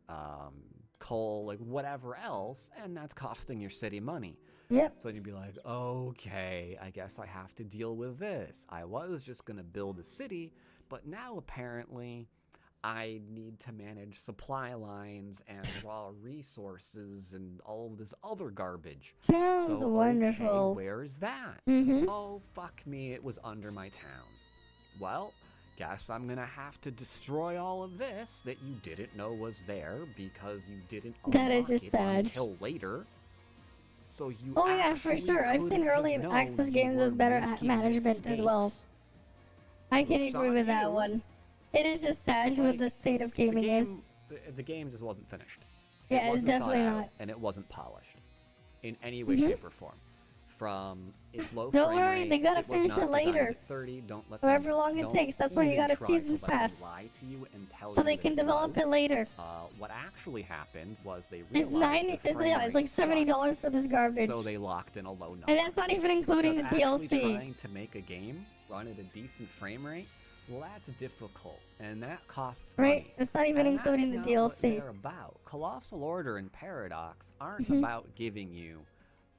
coal, like whatever else, and that's costing your city money. Yep. So you'd be like, okay, I guess I have to deal with this. I was just going to build a city, but now apparently I need to manage supply lines and raw resources and all of this other garbage. Sounds so, wonderful. Okay, where's that? Oh, fuck me, it was under my town. Well, guess I'm gonna have to destroy all of this that you didn't know was there because you didn't unlock it until later. So you Oh yeah, for sure. I've seen early access games with better management as well. I can agree with that one. It is just sad with the state of gaming is. The game just wasn't finished. Yeah, it's definitely not. And it wasn't polished in any way, shape, or form. From its low Don't frame worry, rate, they gotta it was finish not it designed later. at 30. Don't let However them, long it don't takes, that's why you even got a try to season's let them pass. lie to you and tell So you they that can develop was. it later. What actually happened was they It's realized it's like $70 for this garbage. so they locked in a low number. And that's not even including the Because actually DLC. trying to make a game run at a decent frame rate, well, that's difficult, and that costs money. Right? It's not even And including the that's not what DLC. they're about. Colossal Order and Paradox aren't about giving you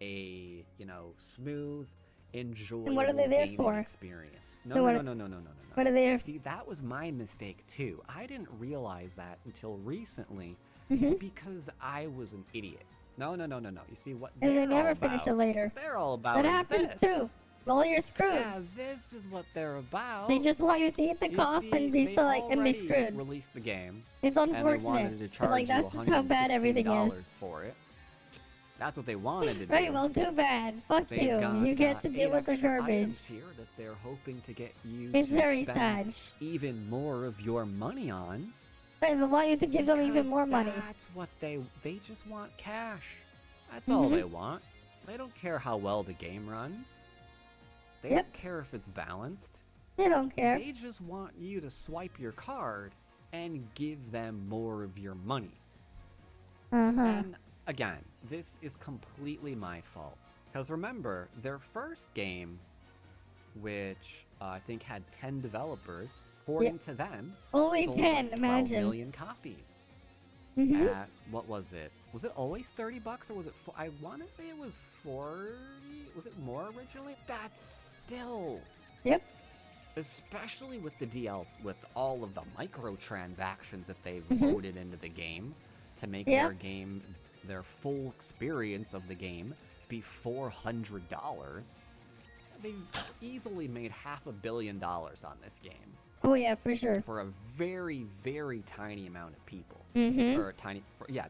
a, you know, smooth, enjoyable And what are they there gaming for? experience. So No. What are they there for? See, that was my mistake too. I didn't realize that until recently because I was an idiot. No. You see what? And they they're never all finish about- it later. They're all about That is happens this. too. Well, you're screwed. Yeah, this is what they're about. They just want you to eat the You cost see, and be they and be already screwed. Released the game. It's And they unfortunate. wanted to It's charge like that's you just how bad everything $116 is. for it. That's what they wanted to do. Right, well, too bad. Fuck They've you. got, You get to deal 8 with the extra garbage. items here that they're hoping to get you It's to very spend sad. even more of your money on. Right, they want you to give them even because more money. That's what they just want cash. That's all they want. They don't care how well the game runs. They don't care if it's balanced. They don't care. They just want you to swipe your card and give them more of your money. And again, this is completely my fault. Because remember, their first game, which I think had 10 developers, according to them, Only sold 10, like 12 imagine. million copies. At, what was it? Was it always $30 or was it, I want to say it was 40, was it more originally? That's still. Yep. Especially with the DLC, with all of the microtransactions that they've loaded into the game to make their game, their full experience of the game be $400. They've easily made $500 million on this game. Oh yeah, for sure. For a very, very tiny amount of people. Mhm. Or a tiny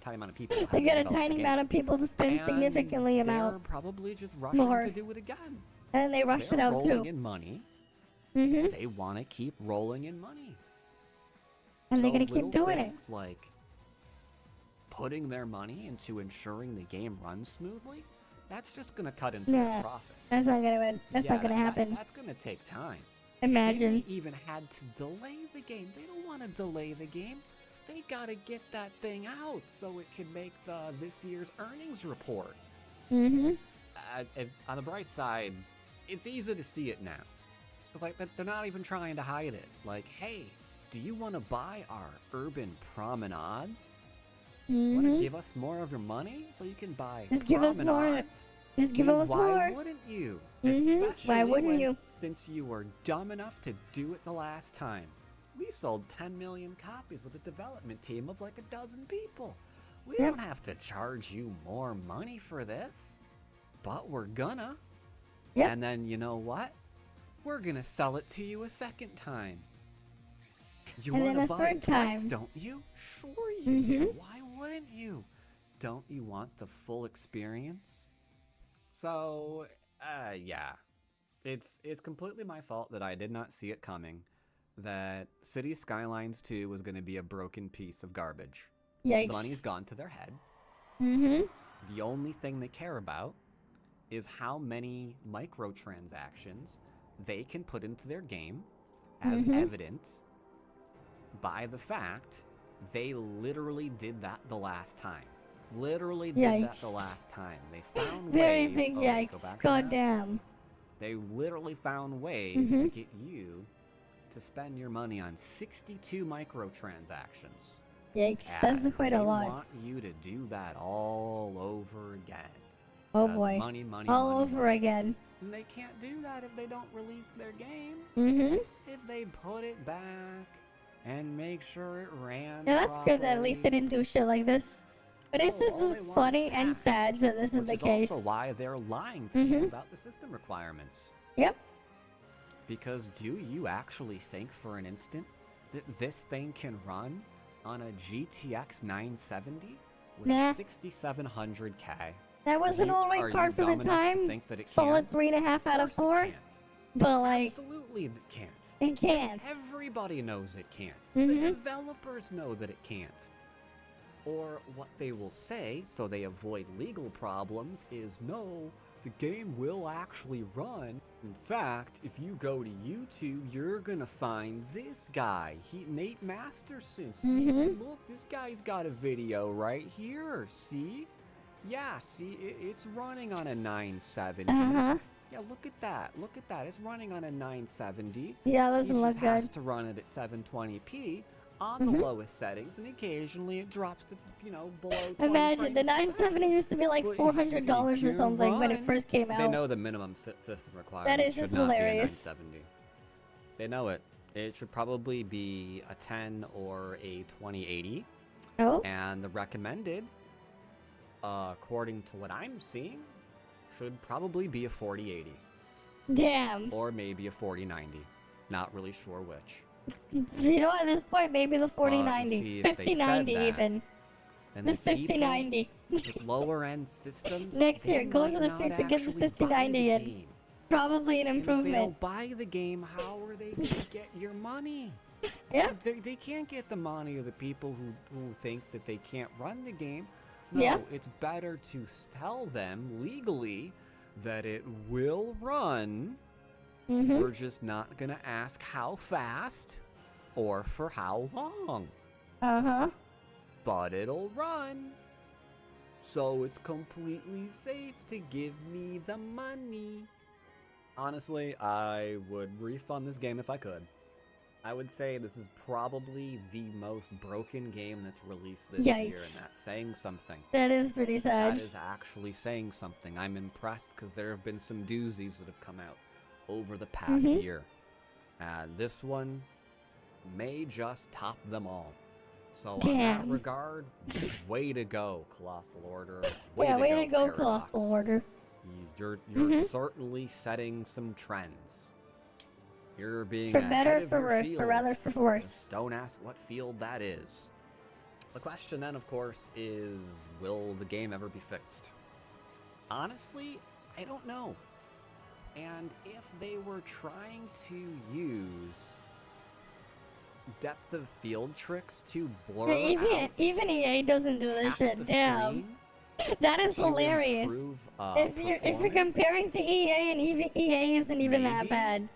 amount of people. They got a tiny amount of people to spend significantly They're amount probably just rushing more. to do it again. And they rushed They're it out rolling too. in money. Mhm. They want to keep rolling in money. And they're So gonna keep little doing it. things like putting their money into ensuring the game runs smoothly, that's just gonna cut into their Nah, profits. that's not gonna. That's not gonna happen. That's gonna take time. Imagine. They even had to delay the game. They don't want to delay the game. They gotta get that thing out so it can make this year's earnings report. Mhm. On the bright side, it's easy to see it now. It's like they're not even trying to hide it. Like, hey, do you want to buy our urban promenades? Want to give us more of your money so you can buy Just give us more. promenades? Just give us why more. Why wouldn't you? Why Especially wouldn't you? Since you were dumb enough to do it the last time. We sold 10 million copies with a development team of like a dozen people. We don't have to charge you more money for this, but we're gonna. And then you know what? We're gonna sell it to you a second time. You And want then to a buy third twice, time. don't you? Sure you do. Why wouldn't you? Don't you want the full experience? So, yeah. It's completely my fault that I did not see it coming. That City Skylines 2 was going to be a broken piece of garbage. Yikes. The money's gone to their head. The only thing they care about is how many microtransactions they can put into their game, as evident by the fact they literally did that the last time. Literally did that the last time. They found Very ways. big Go back yikes. to that. Goddamn. They literally found ways to get you to spend your money on 62 microtransactions. Yikes, that's quite a lot. They want you to do that all over again. Oh That's boy. Money, money, All money, over money. again. And they can't do that if they don't release their game. If they put it back and make sure it ran Yeah, that's good that at least they properly. didn't do shit like this. But it's just all they want funny is and sad that this is Which the is case. also why they're lying to you about the system requirements. Yep. Because do you actually think for an instant that this thing can run on a GTX 970 with Nah. 6700K? That was an Are alright you card for dumb the enough to time. think that it Solid can? 3.5 out of 4. But like, Absolutely it can't. it can't. Everybody knows it can't. Mhm. The developers know that it can't. Or what they will say, so they avoid legal problems, is no, the game will actually run. In fact, if you go to YouTube, you're gonna find this guy, Nate Masterson. See, look, this guy's got a video right here. See? Yeah, see, it's running on a 970. Yeah, look at that. Look at that. It's running on a 970. Yeah, it doesn't He look just has good. to run it at 720p on the lowest settings, and occasionally it drops to, below 20 Imagine, the frames a 970 used to be like But $400 or you something when it run. first came They out. know the minimum system requirement is should just not hilarious. be a 970. They know it. It should probably be a 10 or a 2080. Oh? And the recommended, according to what I'm seeing, should probably be a 4080. Damn. Or maybe a 4090. Not really sure which. You know, at this point, maybe the 4090. see, if they said 5090 that, even. And The people 5090. with lower end systems. Next they year, go might to the not future, get the actually buy 5090 the in. game. Probably an And if they improvement. don't buy the game, how are they going to get your money? Yeah. They can't get the money of the people who think that they can't run the game. No, Yeah. it's better to tell them legally that it will run. We're just not going to ask how fast or for how long. But it'll run. So it's completely safe to give me the money. Honestly, I would refund this game if I could. I would say this is probably the most broken game that's released this year, and Yikes. that's saying something. That is pretty sad. That is actually saying something. I'm impressed because there have been some doozies that have come out over the past year. And this one may just top them all. So in that Damn. regard, way to go, Colossal Order. Way to go, Paradox. Colossal Order. You're certainly setting some trends. You're being For ahead better, of for your worse, field. or rather for worse. Just don't ask what field that is. The question then, of course, is will the game ever be fixed? Honestly, I don't know. And if they were trying to use depth of field tricks to blur out Even EA doesn't do this half shit. the Damn. screen That is to hilarious. improve, If you're performance, comparing to EA, and even EA isn't even that maybe bad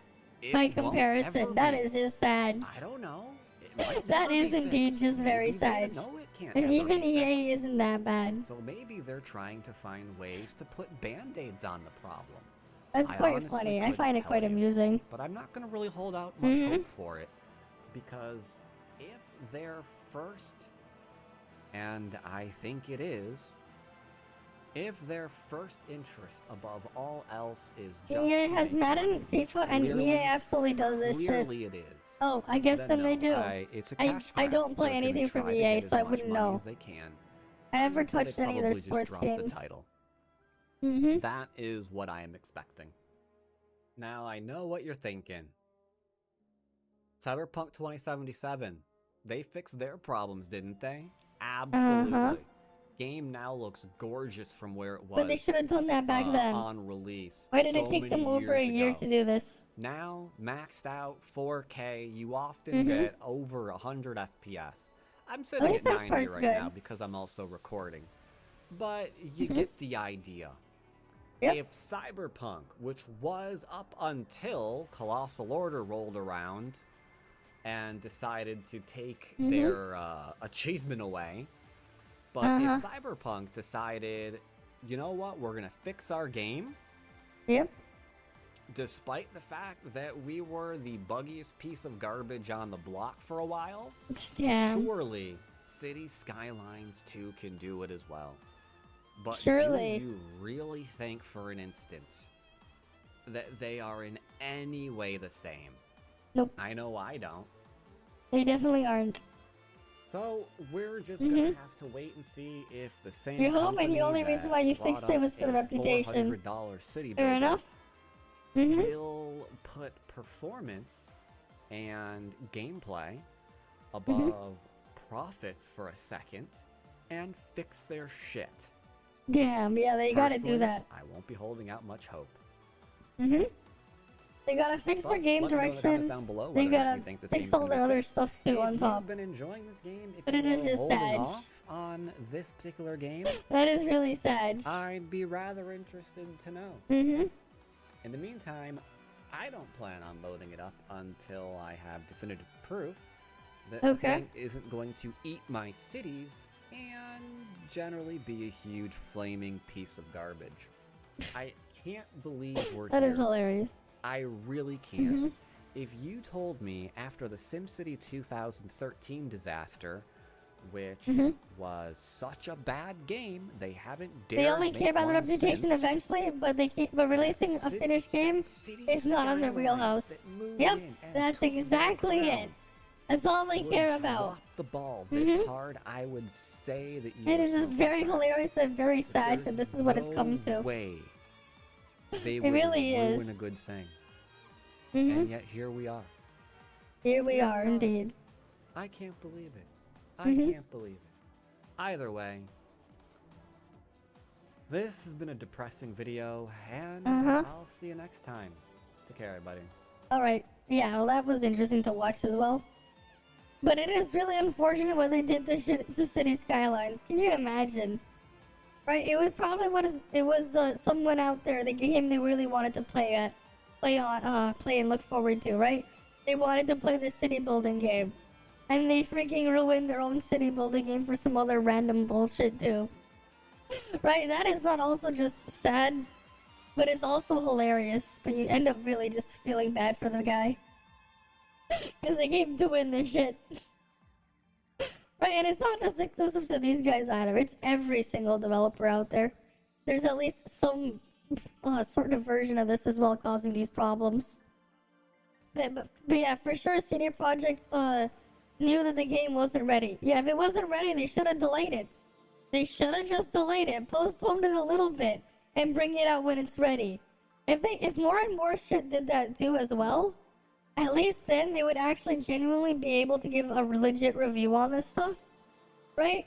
it by won't comparison, ever that be. is just sad. I don't know. It might That never is be indeed fixed. just very Maybe they sad. know it can't And ever even be EA isn't that bad. So maybe they're trying to find ways to put band-aids on the problem. That's I quite honestly funny. I couldn't find it tell quite you. amusing. But I'm not going to really hold out much Mhm. hope for it. Because if their first, and I think it is, if their first interest above all else is just EA to has make Madden, money, which FIFA, and clearly- EA absolutely does this shit. Clearly it is. Oh, I guess then they no, do. it's a I cash I grab. don't play They're gonna anything from try to EA, get as so I much wouldn't money know. as they can. I never until they touched any of their probably just sports drop games. The title. Mhm. That is what I am expecting. Now I know what you're thinking. Cyberpunk 2077. They fixed their problems, didn't they? Absolutely. Game now looks gorgeous from where it was. But they should have done that back then. On release. Why did it so take them many over a years year ago. to do this? Now, maxed out 4K, you often get over 100 FPS. I'm sitting least at that 90 part's right good. now because I'm also recording. but you get the idea. If Cyberpunk, which was up until Colossal Order rolled around and decided to take their achievement away, but if Cyberpunk decided, you know what, we're gonna fix our game. Yep. Despite the fact that we were the buggiest piece of garbage on the block for a while, surely City Skylines 2 can do it as well. But do you really think for an instant that they are in any way the same? Nope. I know I don't. They definitely aren't. So we're just gonna have to wait and see if the same You're home, and the only reason why you fixed it was for the reputation. $400 city Fair enough. will put performance and gameplay above profits for a second and fix their shit. Damn, yeah, they gotta do that. I won't be holding out much hope. They gotta fix their game direction. They gotta fix all their other stuff too on top. If you've been enjoying this game, if but it is just sad. On this particular game, that is really sad. I'd be rather interested to know. In the meantime, I don't plan on loading it up until I have definitive proof that the thing isn't going to eat my cities and generally be a huge flaming piece of garbage. I can't believe we're That here. is hilarious. I really can't. If you told me after the SimCity 2013 disaster, which was such a bad game, they haven't dared They only make care about the one reputation since. eventually, but releasing a finished game is not on their wheelhouse. Yep, that's exactly it. That's all they care about. Drop the ball this hard, I would say that you. It is just very hilarious and very sad that this is what it's come to. Way they It would really ruin is. a good thing. And yet here we are. Here we are, indeed. I can't believe it. I can't believe it. Either way, this has been a depressing video, and I'll see you next time. Take care, everybody. Alright, yeah, well, that was interesting to watch as well. But it is really unfortunate when they did this shit to City Skylines. Can you imagine? Right, it was probably someone out there, the game they really wanted to play and look forward to, right? They wanted to play the city building game. And they freaking ruined their own city building game for some other random bullshit too. Right, that is not also just sad, but it's also hilarious. But you end up really just feeling bad for the guy. Because they keep doing this shit. Right, and it's not just exclusive to these guys either. It's every single developer out there. There's at least some sort of version of this as well causing these problems. But yeah, for sure, Senior Project knew that the game wasn't ready. Yeah, if it wasn't ready, they should have delayed it. They should have just delayed it, postponed it a little bit, and bring it out when it's ready. If more and more shit did that too as well, at least then they would actually genuinely be able to give a legit review on this stuff, right?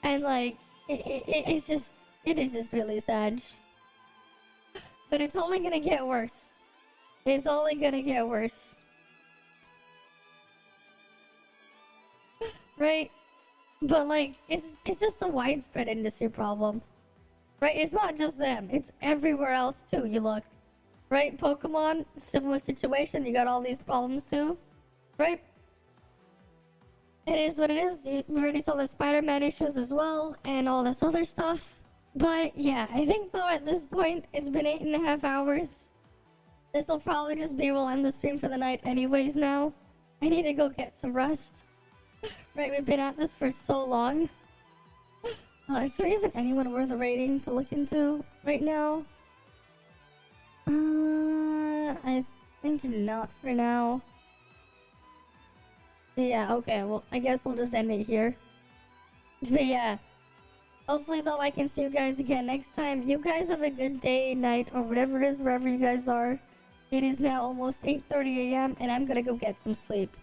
And like, it is just really sad. But it's only gonna get worse. It's only gonna get worse. Right? But like, it's just a widespread industry problem. Right? It's not just them. It's everywhere else too, you look. Right? Pokemon, similar situation. You got all these problems too. Right? It is what it is. You already saw the Spider-Man issues as well, and all this other stuff. But yeah, I think though at this point, it's been 8.5 hours. This'll probably just be, we'll end the stream for the night anyways now. I need to go get some rest. Right, we've been at this for so long. Is there even anyone worth a rating to look into right now? I think not for now. Yeah, okay, well, I guess we'll just end it here. But yeah, hopefully though I can see you guys again next time. You guys have a good day, night, or whatever it is, wherever you guys are. It is now almost 8:30 a.m. and I'm gonna go get some sleep.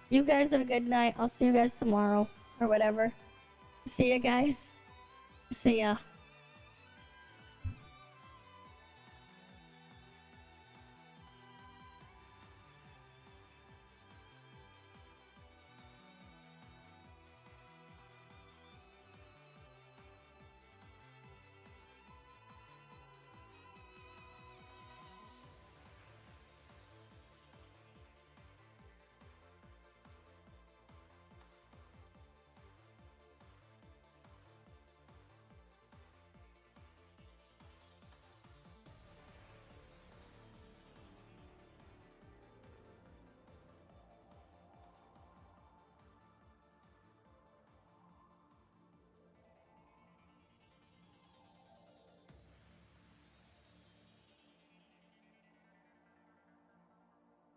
You guys have a good night. I'll see you guys tomorrow, or whatever. See ya, guys. See ya.